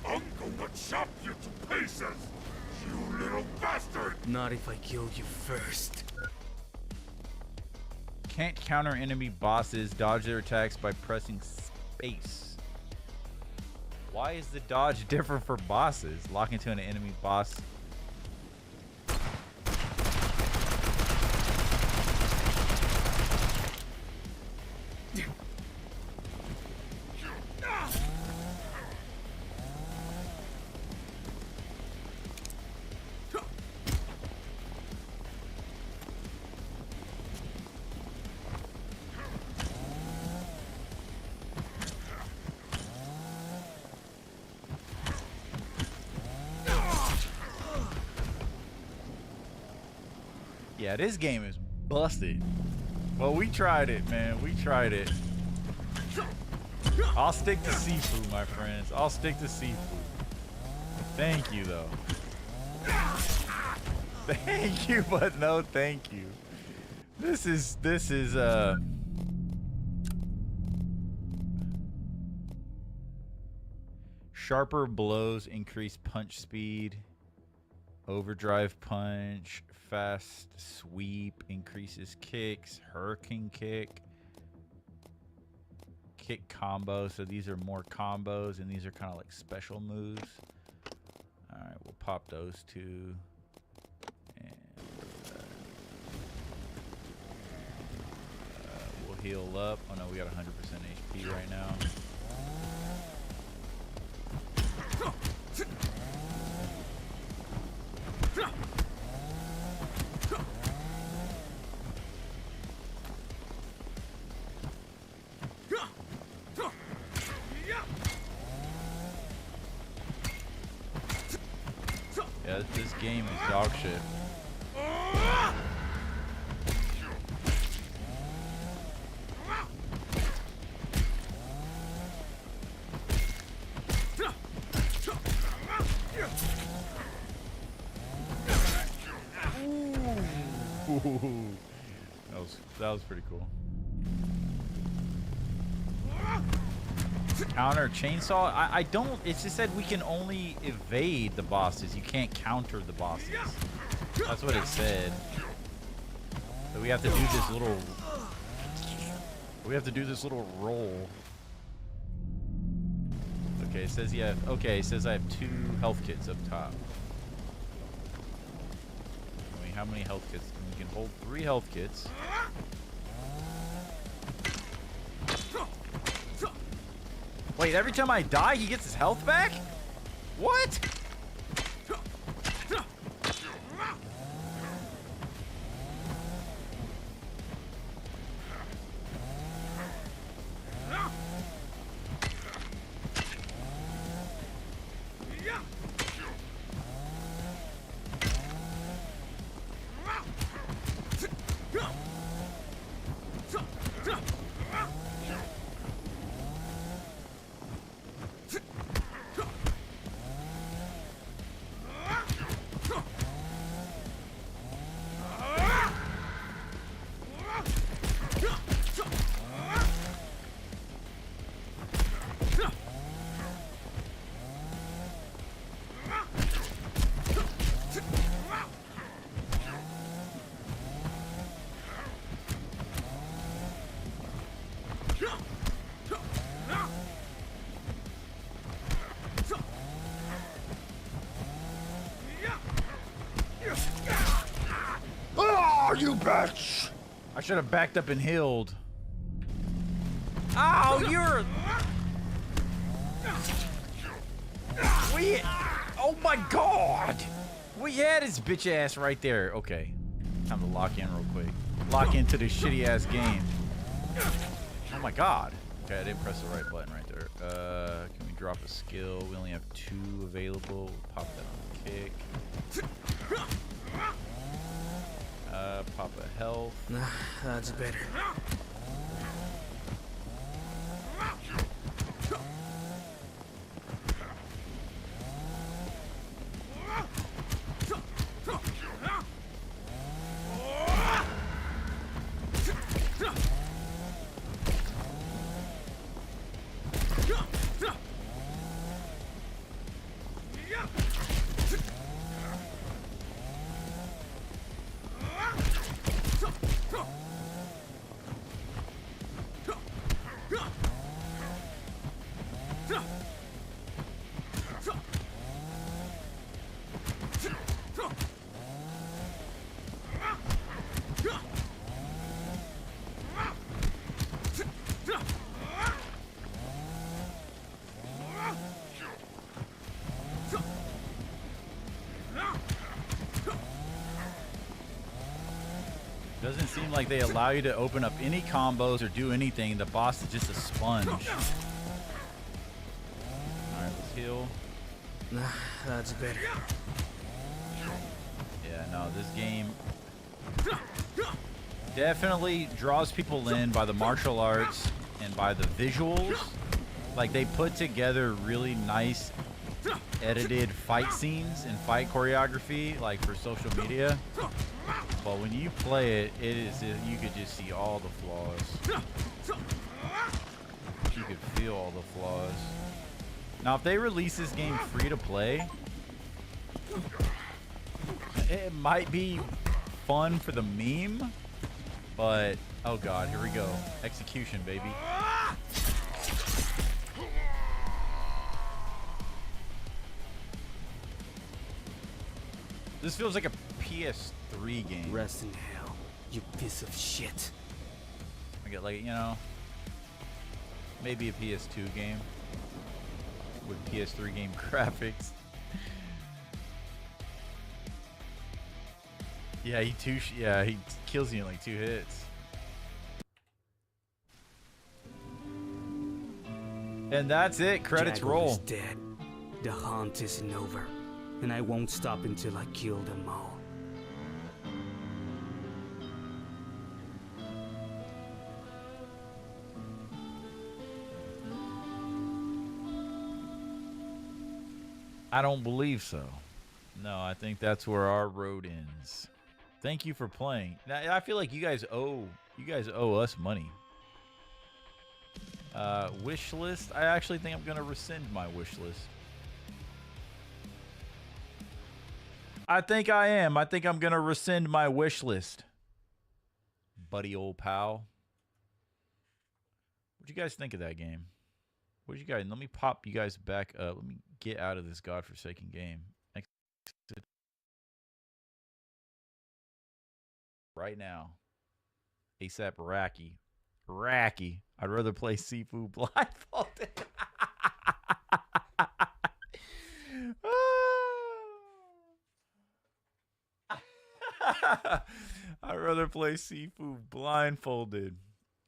I'm gonna chop you to pieces, you little bastard! Not if I kill you first. Can't counter enemy bosses. Dodge their attacks by pressing space. Why is the dodge different for bosses? Lock into an enemy boss. Yeah, this game is busted. Well, we tried it, man. We tried it. I'll stick to Sifu, my friends. I'll stick to Sifu. Thank you, though. Thank you, but no thank you. This is sharper blows increase punch speed. Overdrive punch, fast sweep increases kicks, hurricane kick, kick combo. So these are more combos, and these are kind of like special moves. All right, we'll pop those two. And we'll heal up. Oh no, we got 100% HP right now. Yeah, this game is dog shit. Ooh. That was pretty cool. Counter chainsaw? I don't. It just said we can only evade the bosses. You can't counter the bosses. That's what it said. So we have to do this little. We have to do this little roll. Okay, it says you have. Okay, it says I have 2 health kits up top. I mean, how many health kits? We can hold 3 health kits. Wait, every time I die, he gets his health back? What? are you, bitch? I should have backed up and healed. Ow, you're... Oh my god! We had his bitch ass right there. Okay. Time to lock in real quick. Lock into this shitty ass game. Oh my god. Okay, I didn't press the right button right there. Can we drop a skill? We only have 2 available. Pop that on kick. Pop a health. That's better. Doesn't seem like they allow you to open up any combos or do anything. The boss is just a sponge. Alright, let's heal. That's better. Yeah, no, this game definitely draws people in by the martial arts and by the visuals. Like, they put together really nice edited fight scenes and fight choreography, like for social media. But when you play it, you could just see all the flaws. You could feel all the flaws. Now, if they release this game free to play, it might be fun for the meme, but oh god, here we go. Execution, baby. This feels like a PS3 game. Rest in hell, you piece of shit. I get, like, you know, maybe a PS2 game with PS3 game graphics. Yeah, he kills you in like 2 hits. And that's it. Credits Jackal roll. is dead. The hunt isn't over, and I won't stop until I kill them all. I don't believe so. No, I think that's where our road ends. Thank you for playing. Now, I feel like you guys owe us money. Wish list. I actually think I'm gonna rescind my wish list. I think I am. I think I'm gonna rescind my wish list. Buddy old pal. What'd you guys think of that game? What'd you guys? Let me pop you guys back up. Let me get out of this godforsaken game. Right now. ASAP Racky. Racky. I'd rather play Sifu blindfolded. I'd rather play Sifu blindfolded.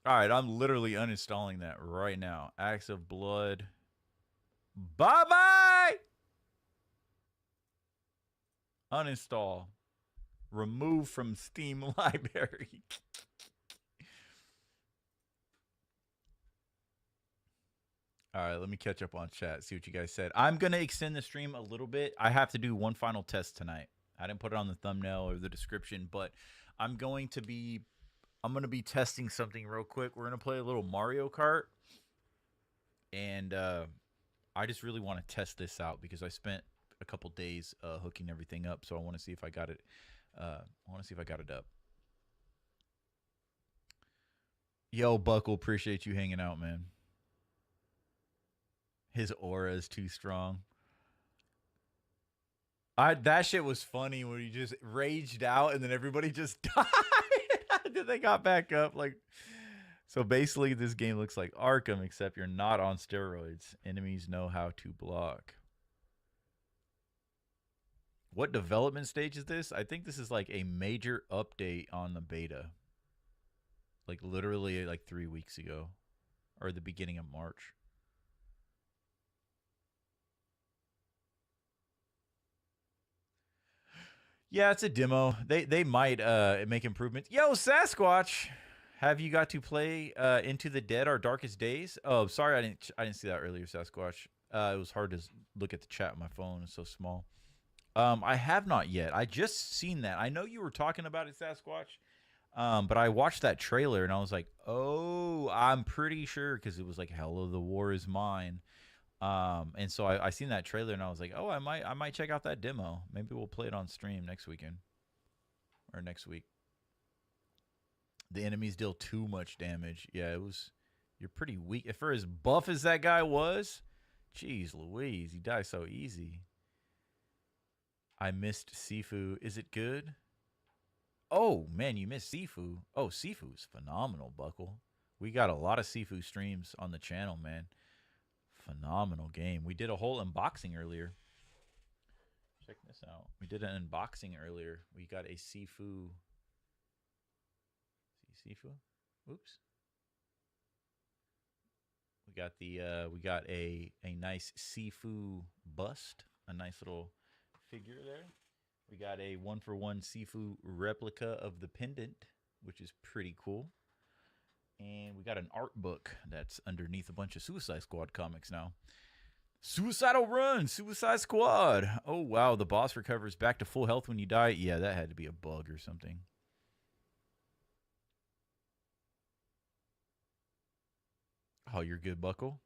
Alright, I'm literally uninstalling that right now. Acts of Blood. Bye-bye! Uninstall. Remove from Steam library. Alright, let me catch up on chat. See what you guys said. I'm going to extend the stream a little bit. I have to do one final test tonight. I didn't put it on the thumbnail or the description, but I'm going to be testing something real quick. We're going to play a little Mario Kart. And I just really want to test this out because I spent a couple days hooking everything up, so I want to see if I got it. I want to see if I got it up. Yo, Buckle, appreciate you hanging out, man. His aura is too strong. That shit was funny when he just raged out and then everybody just died. Then they got back up. Like, so basically, this game looks like Arkham, except you're not on steroids. Enemies know how to block. What development stage is this? I think this is like a major update on the beta. Like literally like 3 weeks ago, or the beginning of March. Yeah, it's a demo. They might make improvements. Yo, Sasquatch, have you got to play Into the Dead: Our Darkest Days? Oh, sorry, I didn't see that earlier, Sasquatch. It was hard to look at the chat on my phone. It's so small. I have not yet. I just seen that. I know you were talking about it, Sasquatch. But I watched that trailer and I was like, oh, I'm pretty sure, because it was like, "Hello, the war is mine." And so I seen that trailer and I was like, oh, I might check out that demo. Maybe we'll play it on stream next weekend or next week. The enemies deal too much damage. Yeah, you're pretty weak. For as buff as that guy was, jeez Louise, he dies so easy. I missed Sifu. Is it good? Oh, man, you missed Sifu. Oh, Sifu's phenomenal, Buckle. We got a lot of Sifu streams on the channel, man. Phenomenal game. We did a whole unboxing earlier. Check this out. We did an unboxing earlier. We got a Sifu. Sifu? Oops. We got a nice Sifu bust. A nice little figure there. We got a 1-for-1 Sifu replica of the pendant, which is pretty cool. And we got an art book that's underneath a bunch of Suicide Squad comics now. Suicidal Run, Suicide Squad. Oh, wow. The boss recovers back to full health when you die. Yeah, that had to be a bug or something. Oh, you're good, Buckle.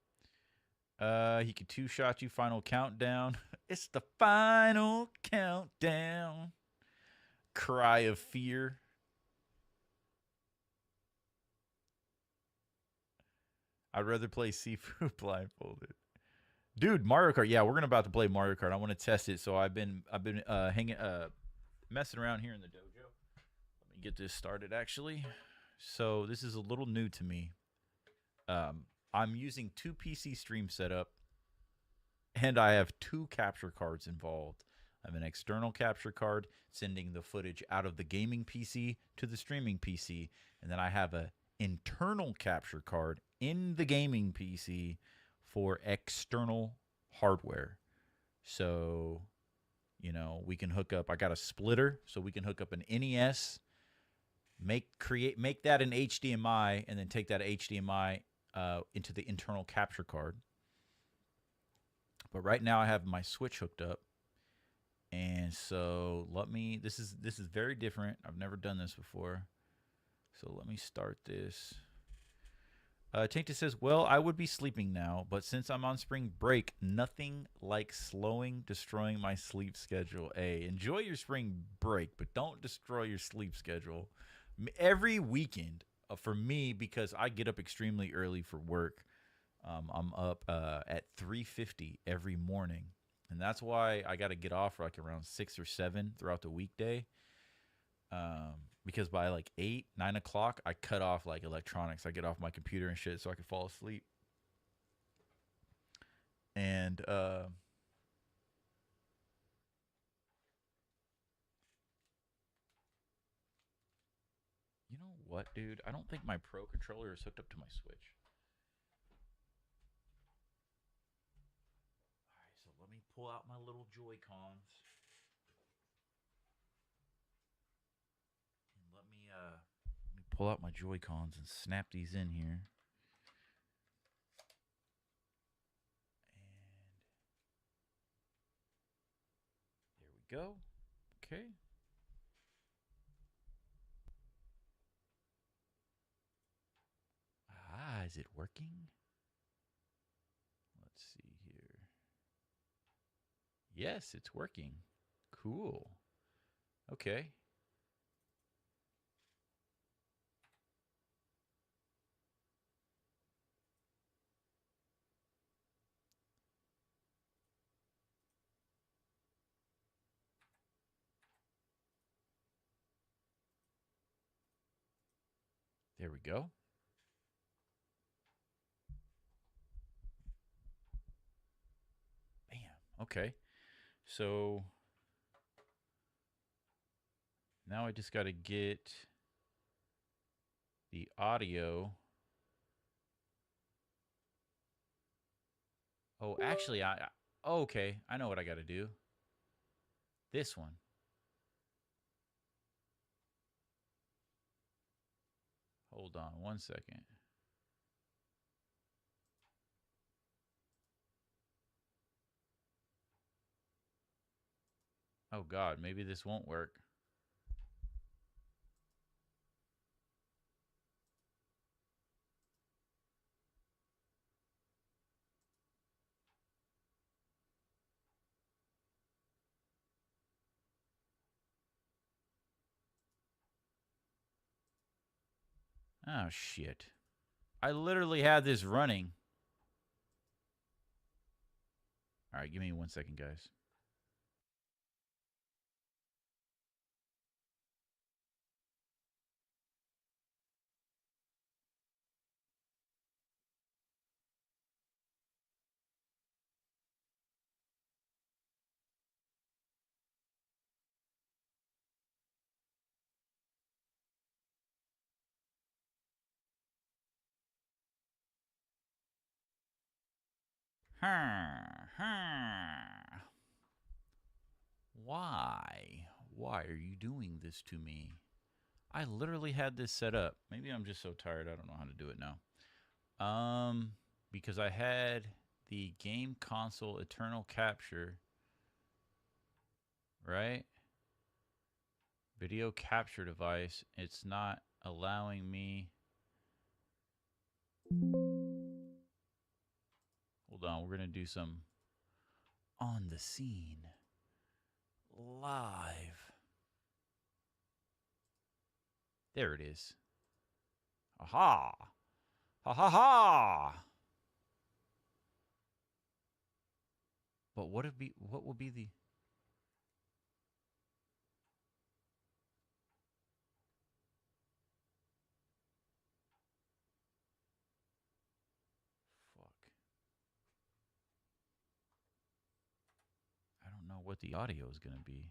He could two-shot you. Final countdown. It's the final countdown. Cry of fear. I'd rather play Sifu blindfolded. Dude, Mario Kart. Yeah, we're about to play Mario Kart. I want to test it, so I've been messing around here in the dojo. Let me get this started, actually. So this is a little new to me. I'm using 2 PC stream setup, and I have 2 capture cards involved. I have an external capture card sending the footage out of the gaming PC to the streaming PC, and then I have an internal capture card in the gaming PC for external hardware. So, you know, we can hook up. I got a splitter, so we can hook up an NES, make that an HDMI, and then take that HDMI into the internal capture card. But right now I have my Switch hooked up, and so this is very different. I've never done this before, so let me start this. Tainted says, well, I would be sleeping now, but since I'm on spring break, nothing like destroying my sleep schedule. Hey, enjoy your spring break, but don't destroy your sleep schedule. Every weekend, for me, because I get up extremely early for work, I'm up at 3:50 every morning. And that's why I got to get off like around 6 or 7 throughout the weekday. Because by like 8, 9 o'clock, I cut off like electronics. I get off my computer and shit so I can fall asleep. And you know what, dude? I don't think my Pro controller is hooked up to my Switch. All right, so let me pull out my little Joy-Cons. Let me pull out my Joy-Cons and snap these in here. And there we go. Okay. Ah, is it working? Let's see here. Yes, it's working. Cool. Okay. There we go. Bam. Okay. So now I just got to get the audio. Oh, actually, okay. I know what I got to do. This one. Hold on 1 second. Oh, God. Maybe this won't work. Oh, shit. I literally had this running. All right, give me 1 second, guys. Why? Why are you doing this to me? I literally had this set up. Maybe I'm just so tired I don't know how to do it now. Because I had the game console eternal capture, right? Video capture device. It's not allowing me. Hold on, we're going to do some on the scene live. There it is. Aha! Ha ha ha! But what would be the fuck? I don't know what the audio is going to be.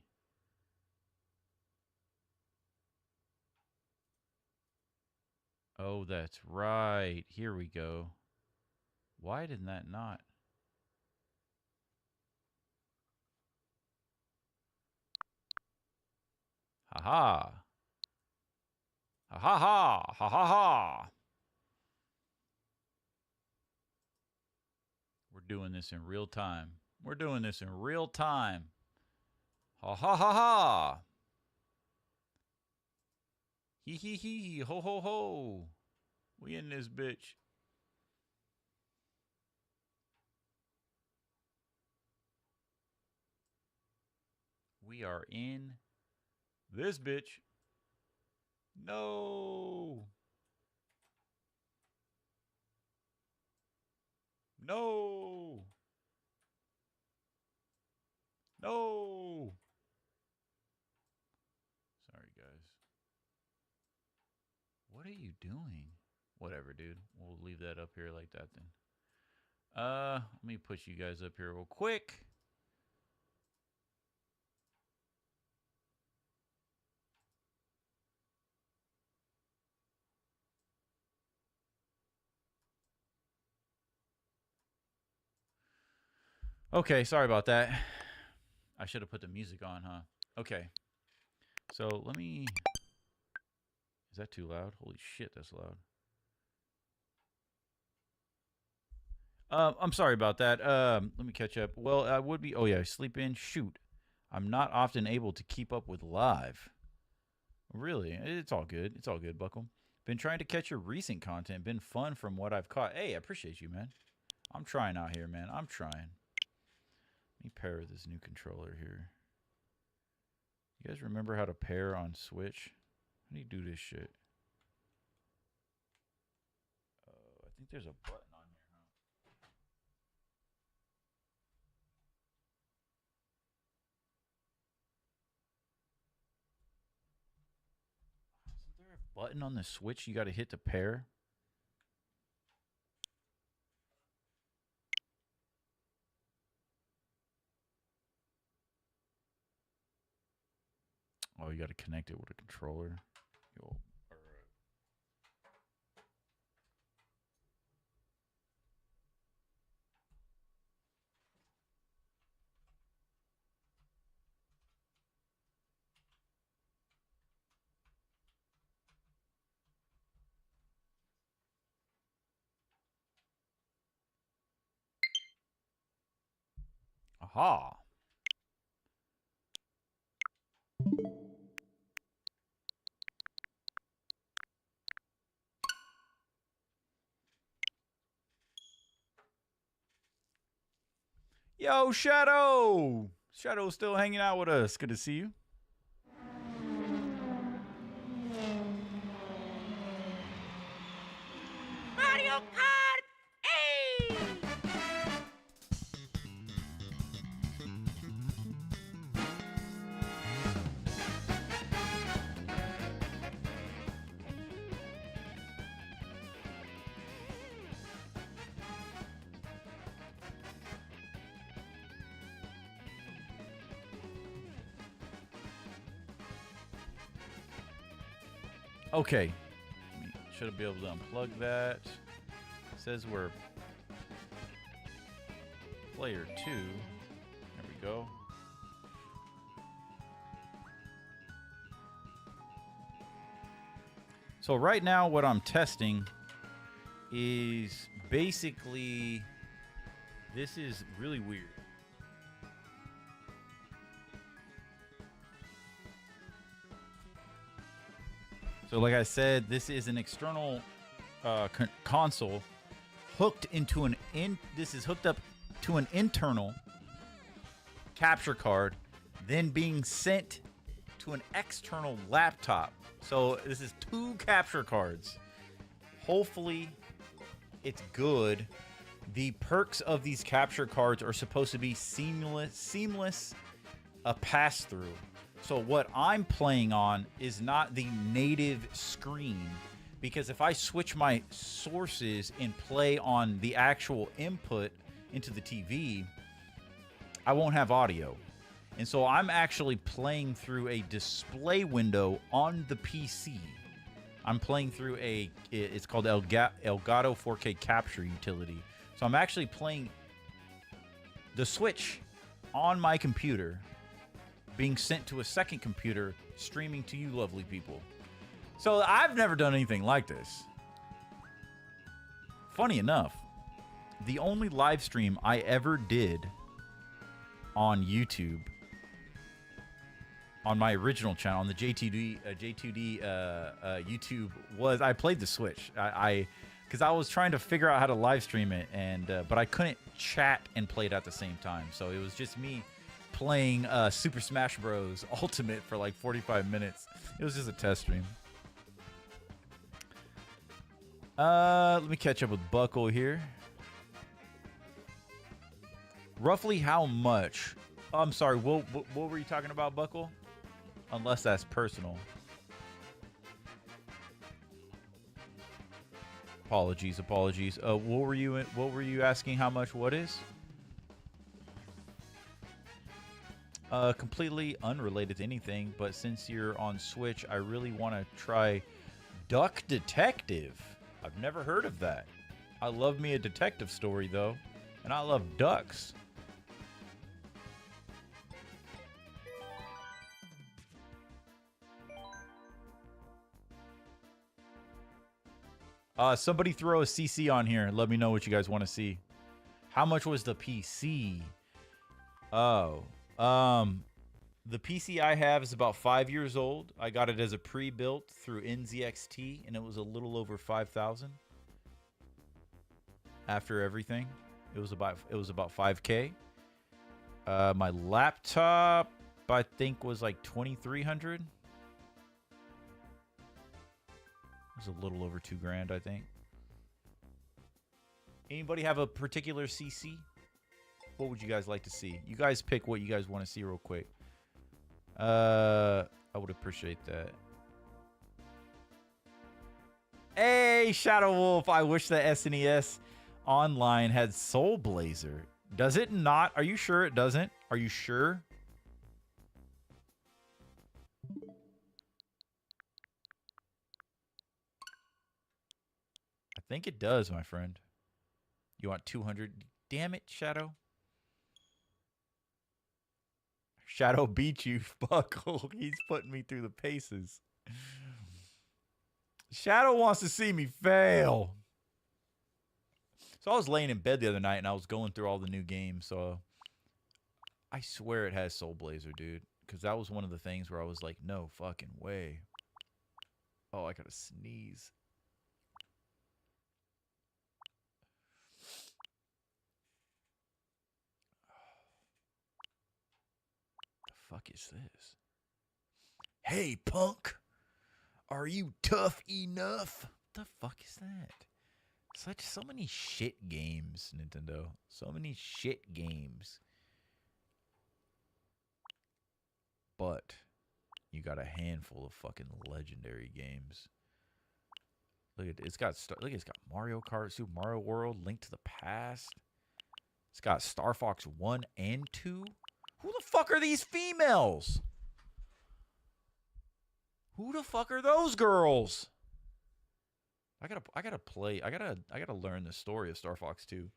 Oh, that's right. Here we go. Why did that not? Ha ha. Ha ha ha. Ha ha ha. We're doing this in real time. We're doing this in real time. Ha ha ha ha. Hee hee hee. Ho ho ho. We in this bitch. We are in this bitch. No. No. No. Sorry, guys. What are you doing? Whatever, dude. We'll leave that up here like that then. Let me put you guys up here real quick. Okay, sorry about that. I should have put the music on, huh? Okay. So let me... Is that too loud? Holy shit, that's loud. I'm sorry about that. Let me catch up. Well, I would be... Oh, yeah, sleep in. Shoot. I'm not often able to keep up with live. Really? It's all good. It's all good, Buckle. Been trying to catch your recent content. Been fun from what I've caught. Hey, I appreciate you, man. I'm trying out here, man. I'm trying. Let me pair this new controller here. You guys remember how to pair on Switch? How do you do this shit? I think there's a button on here, huh? Isn't there a Button on the Switch you got to hit to pair. Oh, you got to connect it with a controller. Yo. Aha. Yo, Shadow! Shadow's still hanging out with us. Good to see you. Mario Kart 8! Okay. Should be able to unplug that. It says we're player 2. There we go. So right now what I'm testing is basically, this is really weird. So like I said, this is an external console hooked into this is hooked up to an internal capture card, then being sent to an external laptop. So this is 2 capture cards. Hopefully it's good. The perks of these capture cards are supposed to be seamless pass-through. So what I'm playing on is not the native screen, because if I switch my sources and play on the actual input into the TV, I won't have audio. And so I'm actually playing through a display window on the PC. I'm playing through it's called Elgato 4K capture utility. So I'm actually playing the Switch on my computer, being sent to a second computer, streaming to you lovely people. So I've never done anything like this. Funny enough, the only live stream I ever did on YouTube, on my original channel, on the J2D YouTube, was I played the Switch. Because I was trying to figure out how to live stream it, and but I couldn't chat and play it at the same time. So it was just me playing Super Smash Bros. Ultimate for like 45 minutes. It was just a test stream. Let me catch up with Buckle here. Roughly how much? Oh, I'm sorry, what were you talking about, Buckle? Unless that's personal. Apologies. What were you asking? How much? What is? Completely unrelated to anything, but since you're on Switch, I really want to try Duck Detective. I've never heard of that. I love me a detective story though, and I love ducks. Somebody throw a CC on here and let me know what you guys want to see. How much was the PC? Oh, the PC I have is about 5 years old. I got it as a pre-built through NZXT, and it was a little over 5,000. After everything, it was about 5K. My laptop, I think, was like 2,300. It was a little over $2,000, I think. Anybody have a particular CC? What would you guys like to see? You guys pick what you guys want to see real quick. I would appreciate that. Hey, Shadow Wolf. I wish the SNES Online had Soul Blazer. Does it not? Are you sure it doesn't? Are you sure? I think it does, my friend. You want 200? Damn it, Shadow. Shadow beat you, Buckle. He's putting me through the paces. Shadow wants to see me fail. So I was laying in bed the other night and I was going through all the new games. So I swear it has Soul Blazer, dude. Because that was one of the things where I was like, no fucking way. Oh, I gotta sneeze. The fuck is this? Hey, punk. Are you tough enough? What the fuck is that? So many shit games, Nintendo. So many shit games. But you got a handful of fucking legendary games. Look at it. It's got Mario Kart, Super Mario World, Link to the Past. It's got Star Fox 1 and 2. Who the fuck are these females? Who the fuck are those girls? I gotta learn the story of Star Fox 2.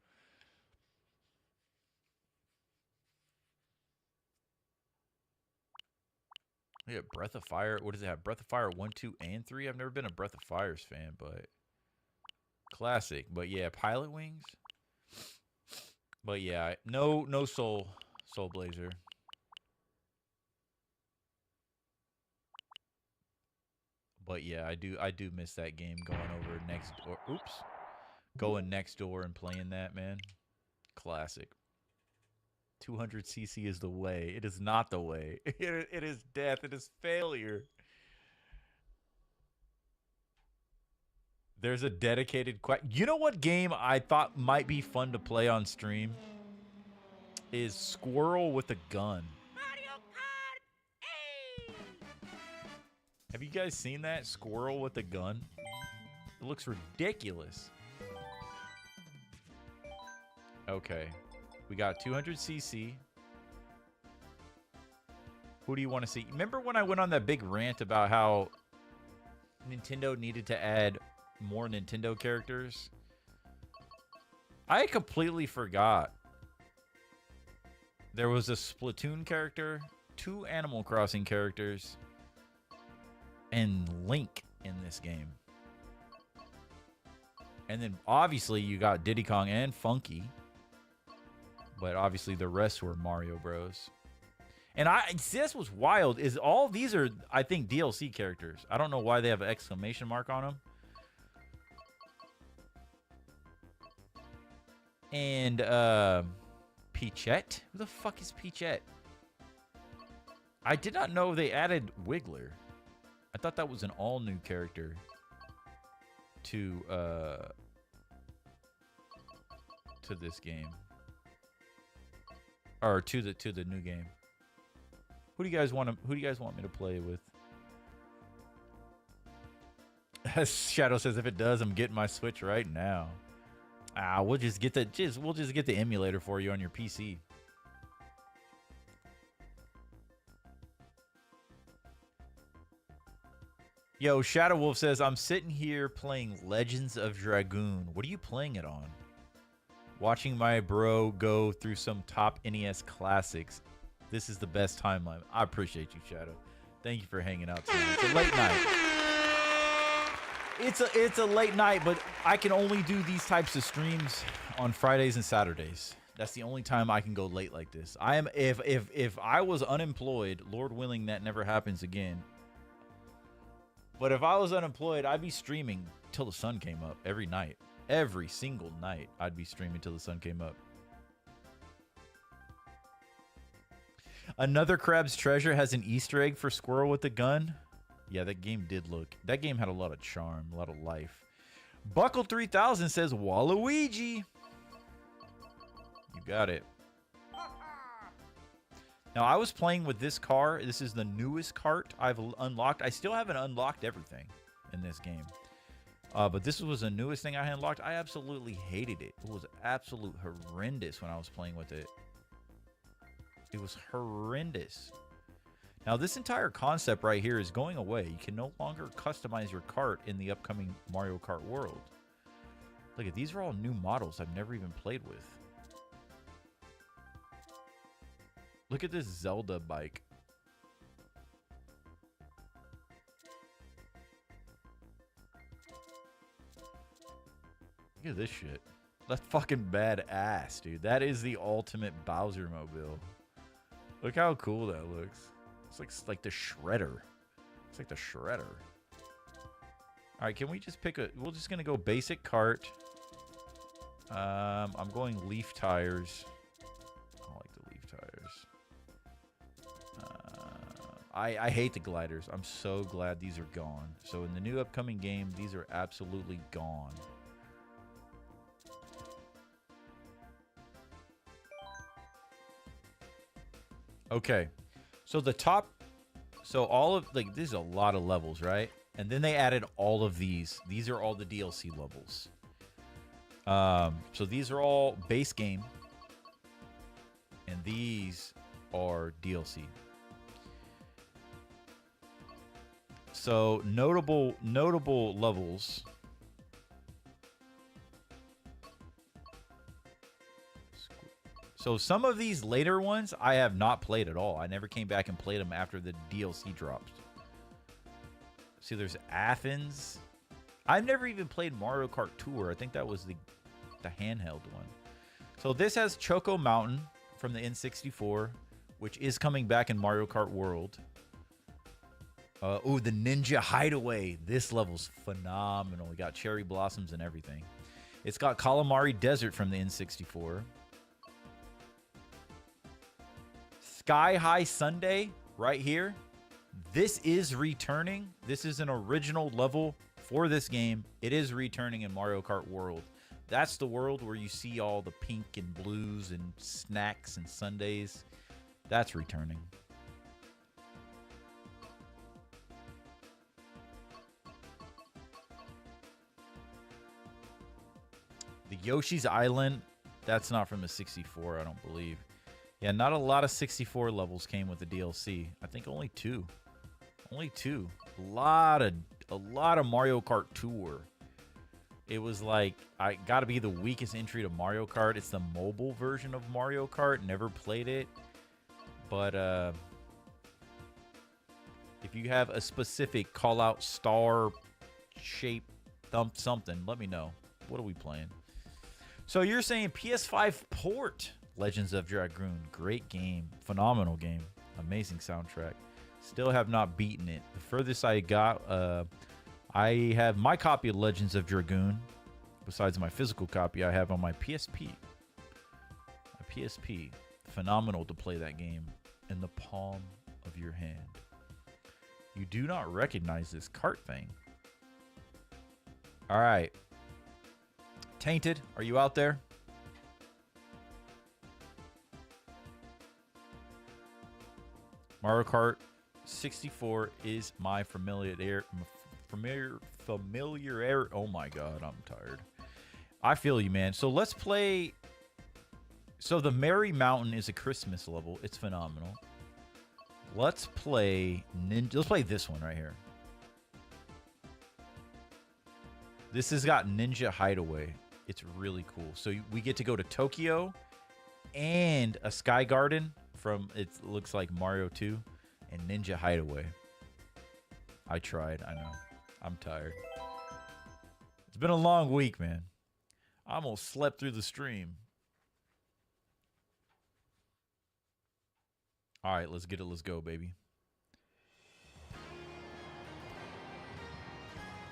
Yeah, Breath of Fire. What does it have? Breath of Fire 1, 2, and 3? I've never been a Breath of Fire's fan, but classic. But yeah, Pilot Wings. But yeah, no Soul Blazer. But yeah, I do miss that game going over next door. Oops. Going next door and playing that, man. Classic. 200cc is the way. It is not the way. It is death. It is failure. There's a dedicated... You know what game I thought might be fun to play on stream? Is Squirrel with a Gun. Have you guys seen that? Squirrel with a gun? It looks ridiculous. Okay. We got 200cc. Who do you want to see? Remember when I went on that big rant about how Nintendo needed to add more Nintendo characters? I completely forgot. There was a Splatoon character, 2 Animal Crossing characters, and Link in this game. And then obviously you got Diddy Kong and Funky. But obviously the rest were Mario Bros. And see, this was wild. Is all these are, I think, DLC characters. I don't know why they have an exclamation mark on them. And Peachette? Who the fuck is Peachette? I did not know they added Wiggler. I thought that was an all-new character to this game. Or to the new game. Who do you guys want me to play with? Shadow says if it does, I'm getting my Switch right now. We'll just get the emulator for you on your PC. Yo, Shadow Wolf says, I'm sitting here playing Legends of Dragoon. What are you playing it on? Watching my bro go through some top NES classics. This is the best timeline. I appreciate you, Shadow. Thank you for hanging out tonight. It's a late night. It's a late night, but I can only do these types of streams on Fridays and Saturdays. That's the only time I can go late like this. If I was unemployed, Lord willing that never happens again. But if I was unemployed, I'd be streaming till the sun came up every night. Every single night, I'd be streaming till the sun came up. Another Crab's Treasure has an Easter egg for Squirrel with a Gun. Yeah, that game that game had a lot of charm, a lot of life. Buckle 3000 says Waluigi. You got it. Now, I was playing with this car. This is the newest cart I've unlocked. I still haven't unlocked everything in this game. But this was the newest thing I had unlocked. I absolutely hated it. It was absolute horrendous when I was playing with it. It was horrendous. Now, this entire concept right here is going away. You can no longer customize your cart in the upcoming Mario Kart world. Look at these are all new models I've never even played with. Look at this Zelda bike. Look at this shit. That's fucking badass, dude. That is the ultimate Bowser mobile. Look how cool that looks. It's like the Shredder. It's like the Shredder. All right, can we just pick a... We're just going to go basic cart. I'm going leaf tires. I don't like the leaf tires. I hate the gliders. I'm so glad these are gone. So in the new upcoming game, these are absolutely gone. Okay. So the top... So all of... Like, this is a lot of levels, right? And then they added all of these. These are all the DLC levels. So these are all base game. And these are DLC. So notable levels. So some of these later ones I have not played at all. I never came back and played them after the DLC dropped. See, there's Athens. I've never even played Mario Kart Tour. I think that was the handheld one. So this has Choco Mountain from the N64, which is coming back in Mario Kart World. Oh, the Ninja Hideaway. This level's phenomenal. We got cherry blossoms and everything. It's got Calamari Desert from the N64. Sky High Sunday right here. This is returning. This is an original level for this game. It is returning in Mario Kart World. That's the world where you see all the pink and blues and snacks and sundaes. That's returning. The Yoshi's Island, that's not from the 64, I don't believe. Yeah, not a lot of 64 levels came with the DLC. I think only 2. Only 2. A lot of Mario Kart Tour. It was like, I gotta be the weakest entry to Mario Kart. It's the mobile version of Mario Kart. Never played it. But if you have a specific call-out star shape thump something, let me know. What are we playing? So you're saying PS5 port Legends of Dragoon. Great game. Phenomenal game. Amazing soundtrack. Still have not beaten it. The furthest I got, I have my copy of Legends of Dragoon. Besides my physical copy, I have on my PSP. My PSP. Phenomenal to play that game in the palm of your hand. You do not recognize this cart thing. All right. Tainted, are you out there? Mario Kart 64 is my familiar. Oh my god, I'm tired. I feel you, man. So let's play. So the Merry Mountain is a Christmas level. It's phenomenal. Let's play Ninja. Let's play this one right here. This has got Ninja Hideaway. It's really cool. So we get to go to Tokyo and a Sky Garden from, it looks like Mario 2 and Ninja Hideaway. I tried. I know. I'm tired. It's been a long week, man. I almost slept through the stream. All right, let's get it. Let's go, baby.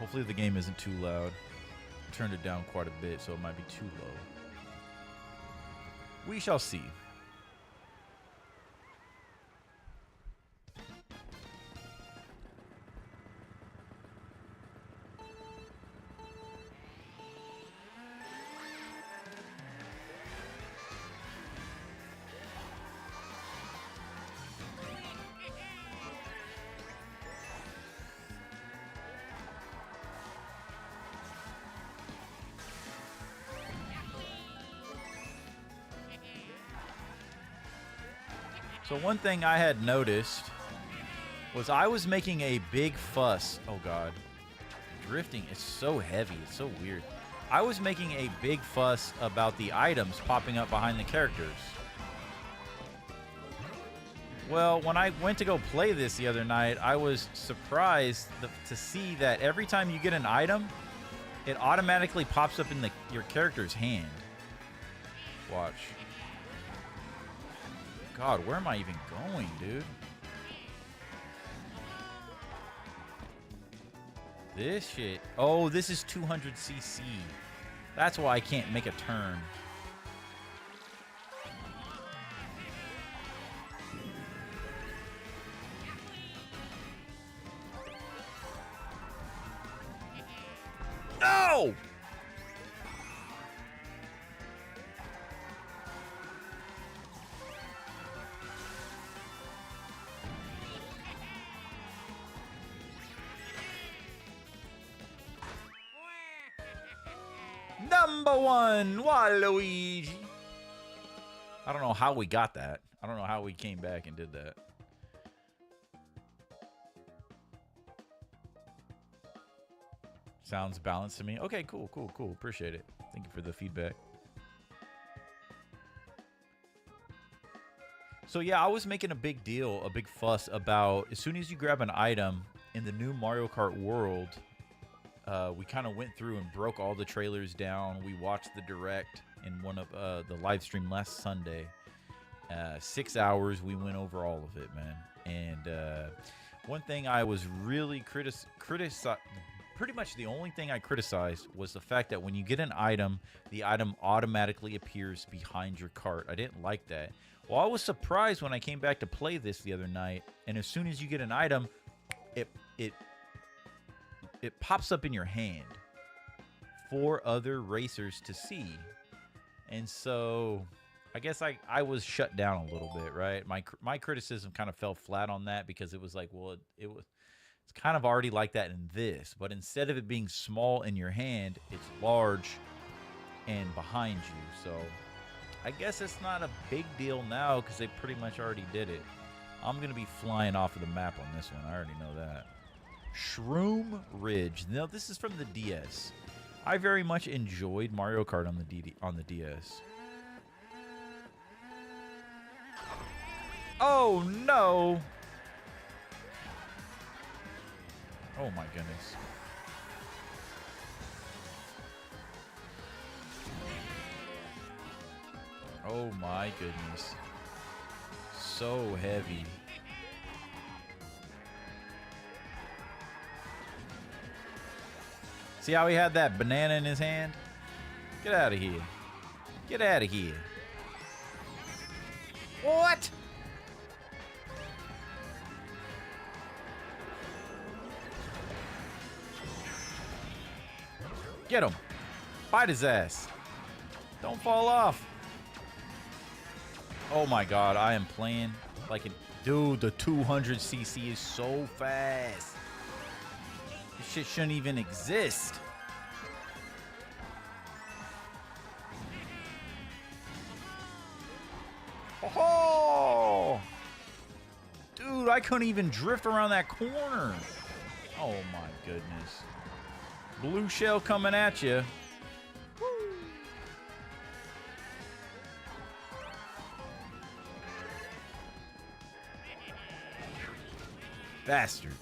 Hopefully the game isn't too loud. Turned it down quite a bit, so it might be too low. We shall see. So one thing I had noticed was I was making a big fuss. Oh God, drifting is so heavy. It's so weird. I was making a big fuss about the items popping up behind the characters. Well, when I went to go play this the other night, I was surprised to see that every time you get an item, it automatically pops up in your character's hand. Watch. God, where am I even going, dude? This shit. Oh, this is 200cc. That's why I can't make a turn. No! Number one, Waluigi. I don't know how we got that. I don't know how we came back and did that. Sounds balanced to me. Okay, cool. Appreciate it. Thank you for the feedback. So yeah, I was making a big fuss about as soon as you grab an item in the new Mario Kart world, we kind of went through and broke all the trailers down. We watched the direct in one of the live stream last Sunday. 6 hours, we went over all of it, man. And one thing I was really pretty much the only thing I criticized was the fact that when you get an item, the item automatically appears behind your cart. I didn't like that. Well, I was surprised when I came back to play this the other night, and as soon as you get an item, it pops up in your hand for other racers to see. And so I guess I was shut down a little bit, right? My criticism kind of fell flat on that because it was like, well, it's kind of already like that in this, but instead of it being small in your hand, it's large and behind you. So I guess it's not a big deal now because they pretty much already did it. I'm going to be flying off of the map on this one. I already know that. Shroom Ridge. Now, this is from the DS. I very much enjoyed Mario Kart on the DS. Oh, no! Oh my goodness. Oh my goodness. So heavy. See how he had that banana in his hand? Get out of here. Get out of here. What? Get him. Bite his ass. Don't fall off. Oh my god, I am playing like a... Dude, the 200cc is so fast. This shit shouldn't even exist. Oh! Dude, I couldn't even drift around that corner. Oh my goodness. Blue shell coming at you. Bastard.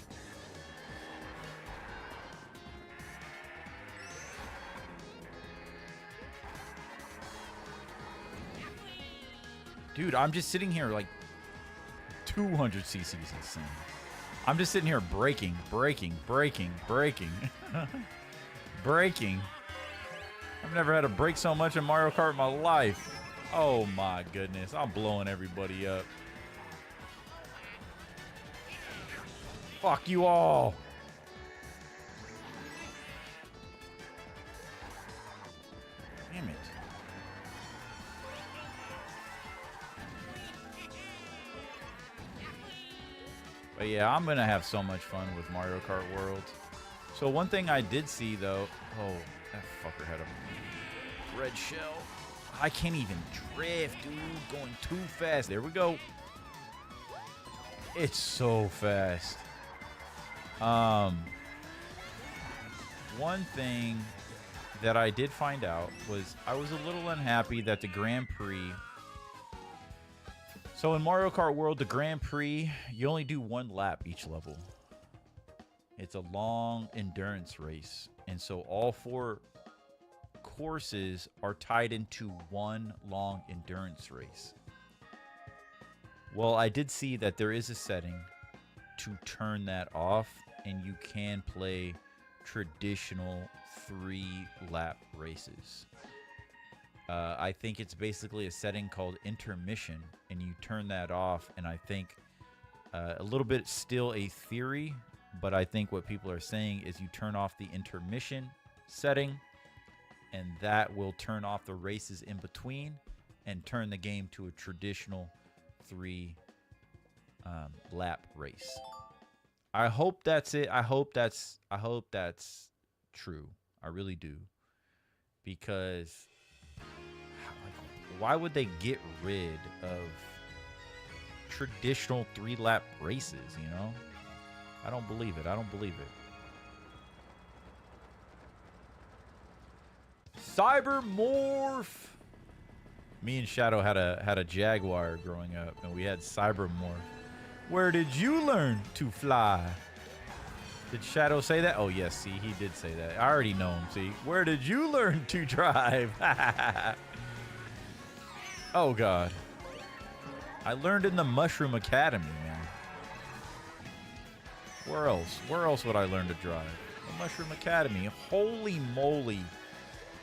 Dude, I'm just sitting here like 200cc is insane. I'm just sitting here braking. Braking. I've never had to brake so much in Mario Kart in my life. Oh my goodness. I'm blowing everybody up. Fuck you all. Damn it. But yeah, I'm going to have so much fun with Mario Kart World. So one thing I did see, though... Oh, that fucker had a red shell. I can't even drift, dude. Going too fast. There we go. It's so fast. One thing that I did find out was I was a little unhappy that the Grand Prix. So in Mario Kart World, the Grand Prix, you only do one lap each level. It's a long endurance race. And so all 4 courses are tied into one long endurance race. Well, I did see that there is a setting to turn that off, and you can play traditional 3-lap races. I think it's basically a setting called intermission, and you turn that off, and I think a little bit still a theory, but I think what people are saying is you turn off the intermission setting, and that will turn off the races in between and turn the game to a traditional 3-lap race. I hope that's it. I hope that's true. I really do. Because why would they get rid of traditional 3-lap races, you know? I don't believe it. I don't believe it. Cybermorph. Me and Shadow had a Jaguar growing up, and we had Cybermorph. Where did you learn to fly? Did Shadow say that? Oh, yes, see, he did say that. I already know him, see. Where did you learn to drive? Oh, God. I learned in the Mushroom Academy, man. Where else? Where else would I learn to drive? The Mushroom Academy. Holy moly.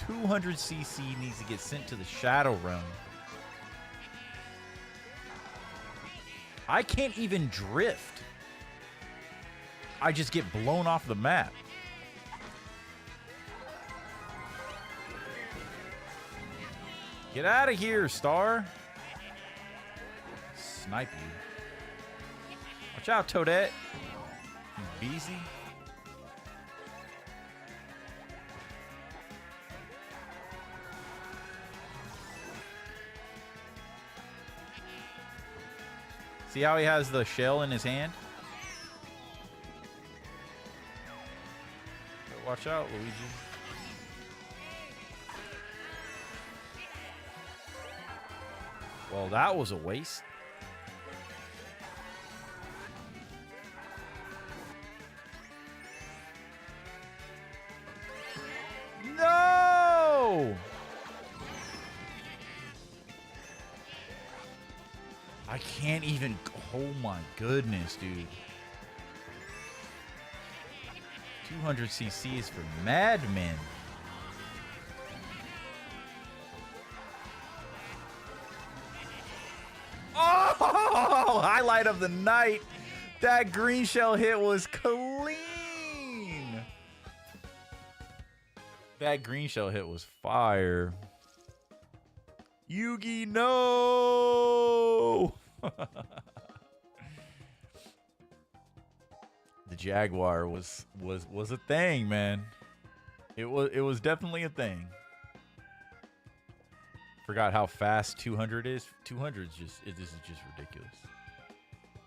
200cc needs to get sent to the Shadow Realm. I can't even drift. I just get blown off the map. Get out of here, Star. Snipe you. Watch out, Toadette. You busy? See how he has the shell in his hand? Watch out, Luigi. Well, that was a waste. No! I can't even. Oh my goodness, dude. 200cc is for madmen. Oh, highlight of the night. That green shell hit was clean. That green shell hit was fire. Yugi, no. The Jaguar was a thing, man. It was definitely a thing. Forgot how fast 200 is. 200 is just this is just ridiculous.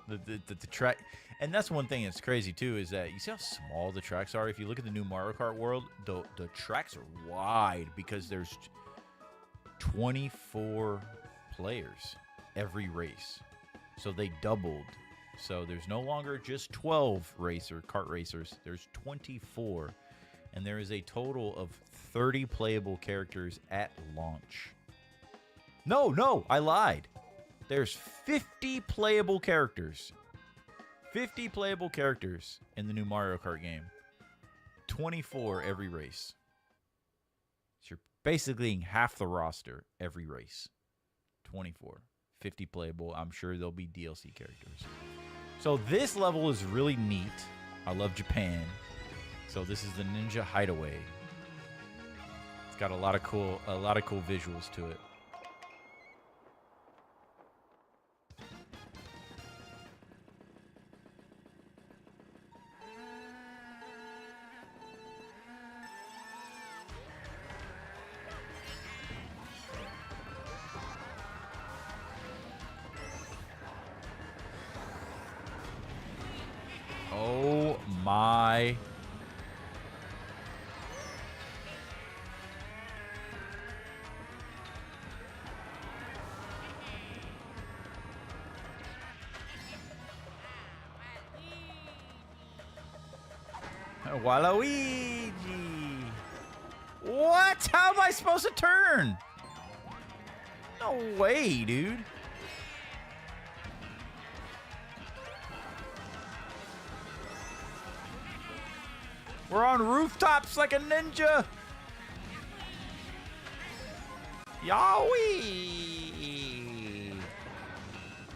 The track, and that's one thing that's crazy too, is that you see how small the tracks are. If you look at the new Mario Kart World, the tracks are wide because there's 24 players every race, so they doubled. So there's no longer just 12 kart racers. There's 24, and there is a total of 30 playable characters at launch. No, I lied. There's 50 playable characters. 50 playable characters in the new Mario Kart game. 24 every race. So you're basically half the roster every race. 24. 50 playable. I'm sure there'll be DLC characters. So this level is really neat. I love Japan. So this is the Ninja Hideaway. It's got a lot of cool visuals to it. guy. Waluigi! What? How am I supposed to turn? No way, dude. We're on rooftops like a ninja. Yowie!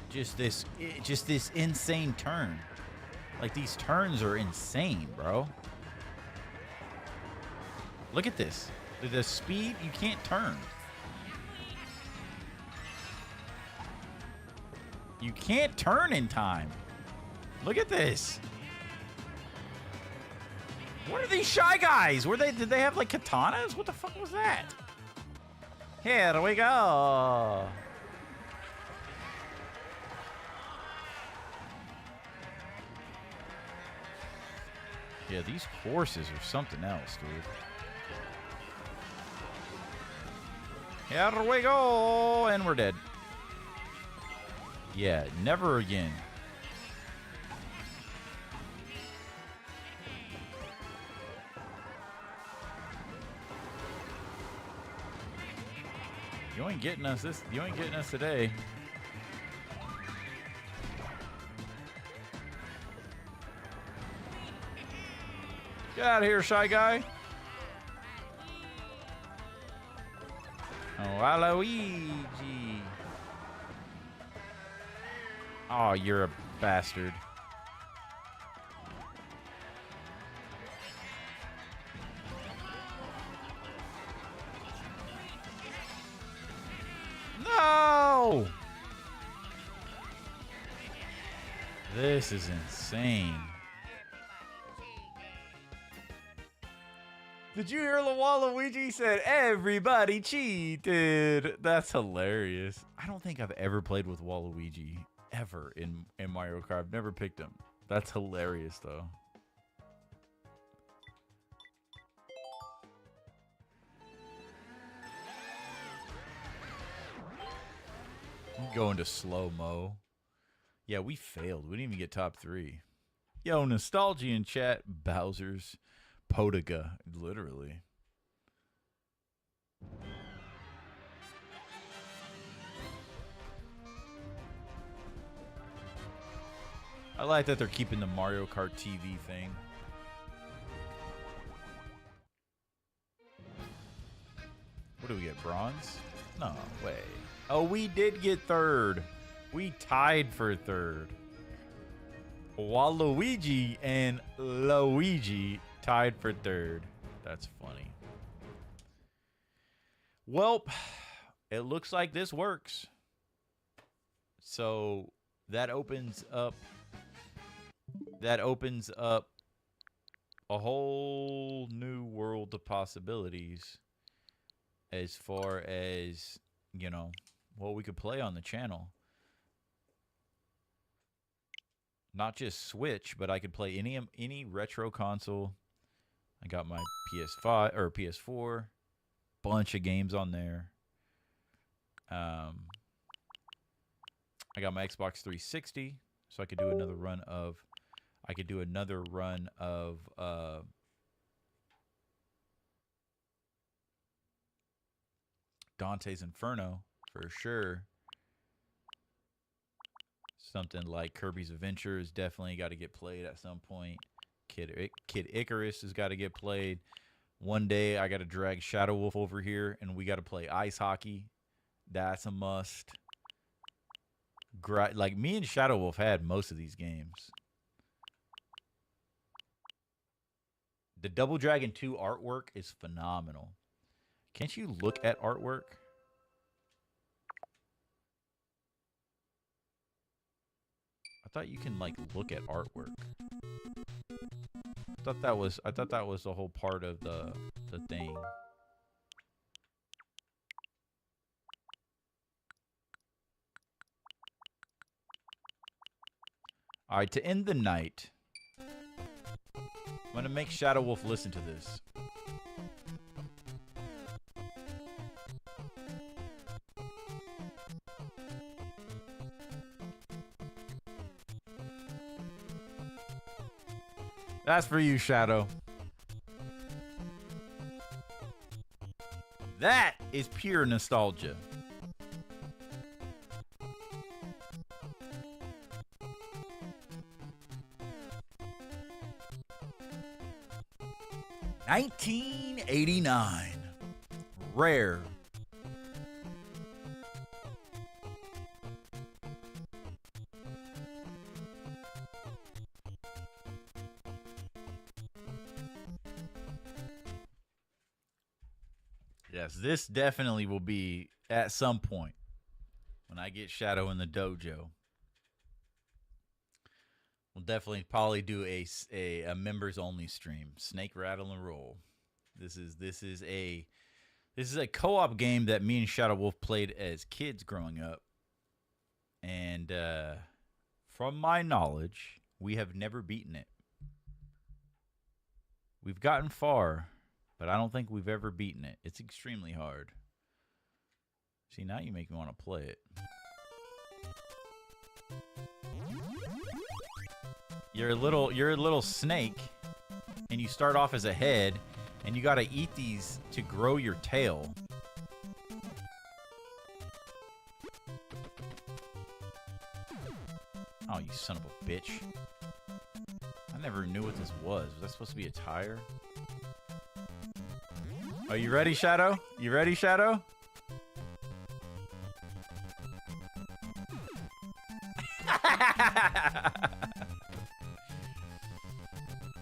Just this insane turn. Like, these turns are insane, bro. Look at this. The speed, you can't turn. You can't turn in time. Look at this. What are these Shy Guys? Did they have like katanas? What the fuck was that? Here we go. Yeah, these horses are something else, dude. Here we go, and we're dead. Yeah, never again. You ain't getting us you ain't getting us today. Get out of here, Shy Guy. Oh, Waluigi. Oh, you're a bastard. No! This is insane. Did you hear the Waluigi said everybody cheated? That's hilarious. I don't think I've ever played with Waluigi ever in Mario Kart. I've never picked him. That's hilarious though. I'm going to slow-mo. Yeah, we failed. We didn't even get top 3. Yo, nostalgia in chat. Bowser's Podaga, literally. I like that they're keeping the Mario Kart TV thing. What do we get? Bronze? No way. Oh, we did get 3rd. We tied for 3rd. Waluigi and Luigi tied for 3rd. That's funny. Well, it looks like this works. So that opens up a whole new world of possibilities as far as, you know, what we could play on the channel. Not just Switch, but I could play any retro console. I got my PS5 or PS4, bunch of games on there. I got my Xbox 360, so I could do another run of Dante's Inferno for sure. Something like Kirby's Adventure is definitely got to get played at some point. Kid Icarus has got to get played. One day I got to drag Shadow Wolf over here and we got to play ice hockey. That's a must. Like, me and Shadow Wolf had most of these games. The Double Dragon 2 artwork is phenomenal. Can't you look at artwork? I thought you can, like, look at artwork. I thought that was the whole part of the thing. All right, to end the night, I'm gonna make Shadow Wolf listen to this. That's for you, Shadow. That is pure nostalgia. $19.89. Rare. Yes, this definitely will be at some point when I get Shadow in the dojo. We'll definitely probably do a members only stream. Snake Rattle and Roll. This is a co-op game that me and Shadow Wolf played as kids growing up. And from my knowledge, we have never beaten it. We've gotten far, but I don't think we've ever beaten it. It's extremely hard. See, now you make me want to play it. You're a little snake, and you start off as a head, and you gotta eat these to grow your tail. Oh, you son of a bitch. I never knew what this was. Was that supposed to be a tire? Are you ready, Shadow? You ready, Shadow?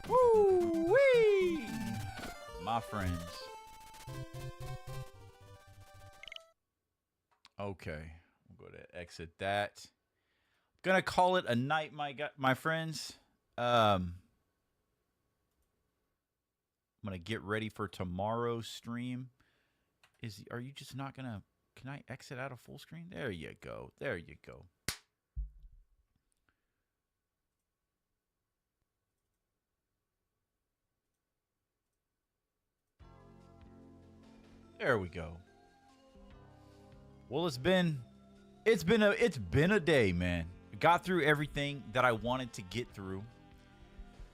Woo-wee! My friends. Okay, we'll go to exit that. Gonna call it a night, my friends. I'm gonna get ready for tomorrow's stream. Are you just not gonna? Can I exit out of full screen? There you go. There you go. There we go. Well, it's been a day, man. We got through everything that I wanted to get through.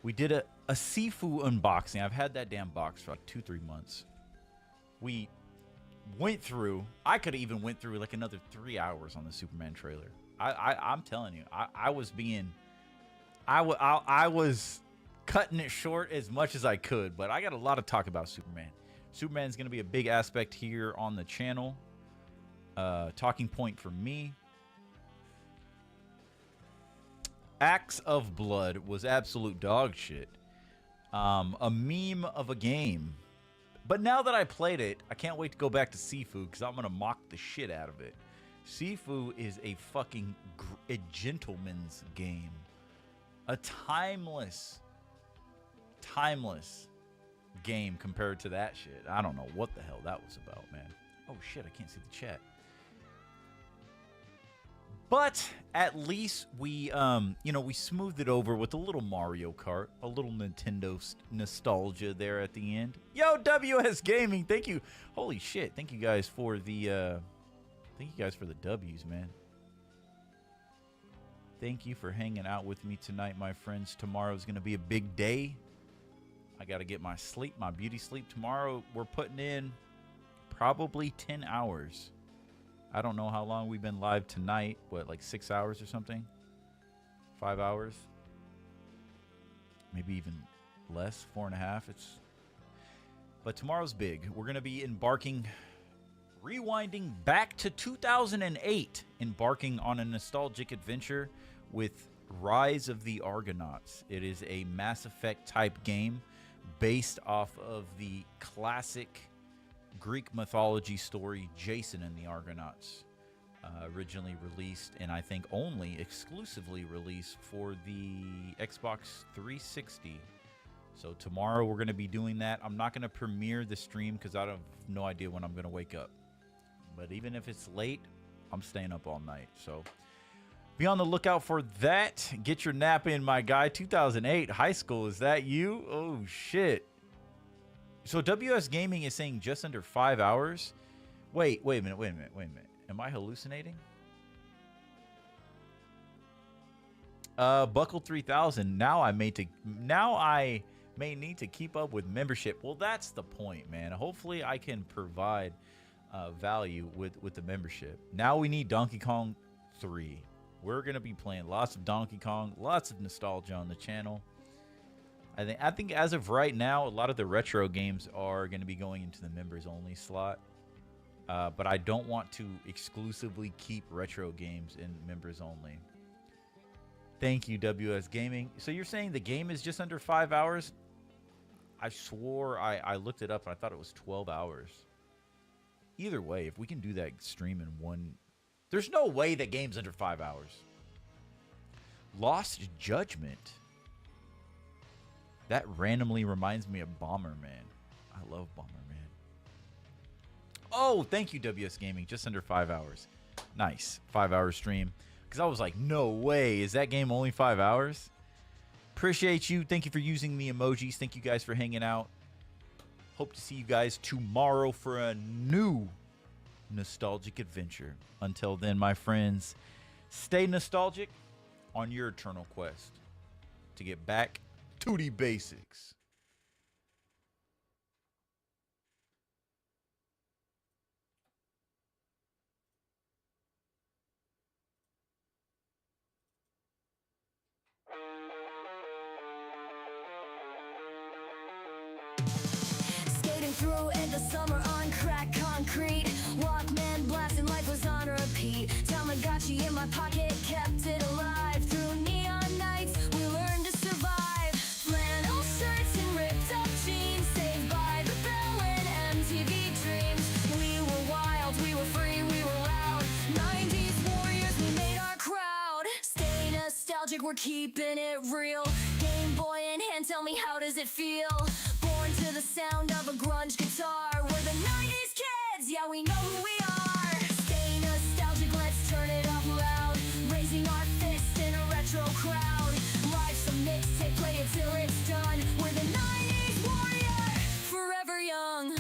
We did a Sifu unboxing. I've had that damn box for like 2-3 months. We went through. I could have even went through like another 3 hours on the Superman trailer. I'm telling you, I was cutting it short as much as I could, but I got a lot of talk about Superman. Superman's going to be a big aspect here on the channel. Talking point for me. Acts of Blood was absolute dog shit. A meme of a game. But now that I played it, I can't wait to go back to Sifu because I'm going to mock the shit out of it. Sifu is a fucking a gentleman's game. A timeless game compared to that shit. I don't know what the hell that was about, man. Oh shit, I can't see the chat. But at least we we smoothed it over with a little Mario Kart, a little Nintendo nostalgia there at the end. Yo, WS Gaming, thank you. Holy shit, thank you guys for the W's, man. Thank you for hanging out with me tonight, my friends. Tomorrow's going to be a big day. I got to get my sleep, my beauty sleep. Tomorrow, we're putting in probably 10 hours. I don't know how long we've been live tonight. What, like 6 hours or something? 5 hours? Maybe even less, 4.5. But tomorrow's big. We're going to be rewinding back to 2008, embarking on a nostalgic adventure with Rise of the Argonauts. It is a Mass Effect type game based off of the classic Greek mythology story Jason and the Argonauts, originally released and I think only exclusively released for the Xbox 360. So tomorrow we're going to be doing that. I'm not going to premiere the stream because I have no idea when I'm going to wake up. But even if it's late, I'm staying up all night. So Be on the lookout for that. Get your nap in, my guy. 2008 high school. Is that you? Oh, shit. So WS Gaming is saying just under 5 hours. Wait a minute. Am I hallucinating? Buckle 3000. Now I may need to keep up with membership. Well, that's the point, man. Hopefully I can provide value with the membership. Now we need Donkey Kong 3. We're gonna be playing lots of Donkey Kong, lots of nostalgia on the channel. I think as of right now, a lot of the retro games are going to be going into the members only slot. But I don't want to exclusively keep retro games in members only. Thank you, WS Gaming. So you're saying the game is just under 5 hours? I swore I looked it up and I thought it was 12 hours. Either way, if we can do that stream in one... There's no way that game's under 5 hours. Lost Judgment. That randomly reminds me of Bomberman. I love Bomberman. Oh, thank you, WS Gaming. Just under 5 hours. Nice. 5 hour stream. Because I was like, no way. Is that game only 5 hours? Appreciate you. Thank you for using the emojis. Thank you guys for hanging out. Hope to see you guys tomorrow for a new nostalgic adventure. Until then, my friends, stay nostalgic on your eternal quest to get back to the basics. Skating through into summer on cracked concrete. Walkman blasting, life was on repeat. Tamagotchi in my pocket kept it alive. Through neon nights, we learned to survive. Flannel shirts and ripped up jeans, saved by the bell and MTV dreams. We were wild, we were free, we were loud. 90s warriors, we made our crowd. Stay nostalgic, we're keeping it real. Game Boy in hand, tell me how does it feel? Born to the sound of a grunge guitar. We're the 90s kids, yeah, we know who we are. Stay nostalgic, let's turn it up loud. Raising our fists in a retro crowd. Life's a mixtape, play it till it's done. We're the 90s warrior, forever young.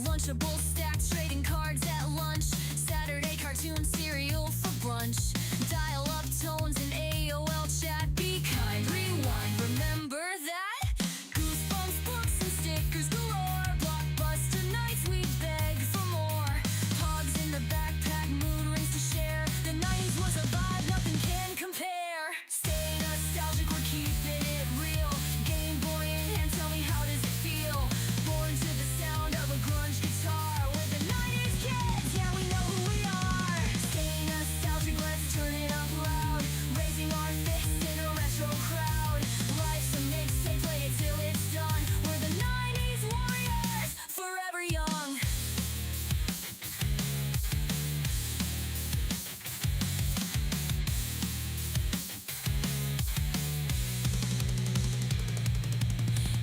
Lunchable stacks, trading cards at lunch. Saturday cartoon cereal for brunch. Dial up tones and AOL chat. Be kind, rewind, remember that? Goosebumps, books and stickers galore. Blockbuster nights, we beg for more. Hogs in the backpack, mood rings to share. The 90s was a vibe, nothing can compare. Stay nostalgic, we're keeping it real. Game Boy in hand, tell me how does it feel? Born to the sound of a grunge guitar. We're the 90s kids, yeah, we know who we are. Stay nostalgic, let's turn it up loud. Raising our fists in a retro crowd. Life's a mixtape, play it till it's done. We're the 90s warriors, forever young.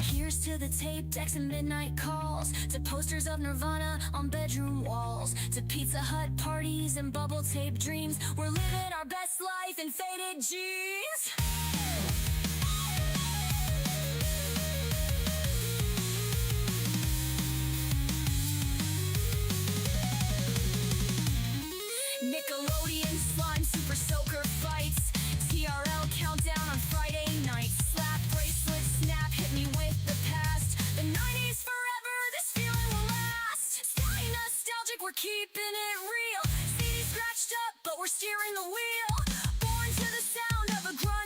Here's to the tape decks and midnight calls. To posters of Nirvana on bedroom walls. To Pizza Hut parties and bubble tape dreams. We're living our best life in faded jeans. Nickelodeon slime super soaker fights. TRL countdown on Friday nights. Slap bracelet snap hit me with the past. The 90s forever, this feeling will last. Stay nostalgic, we're keeping it real. CD scratched up, but we're steering the wheel. Born to the sound of a grunge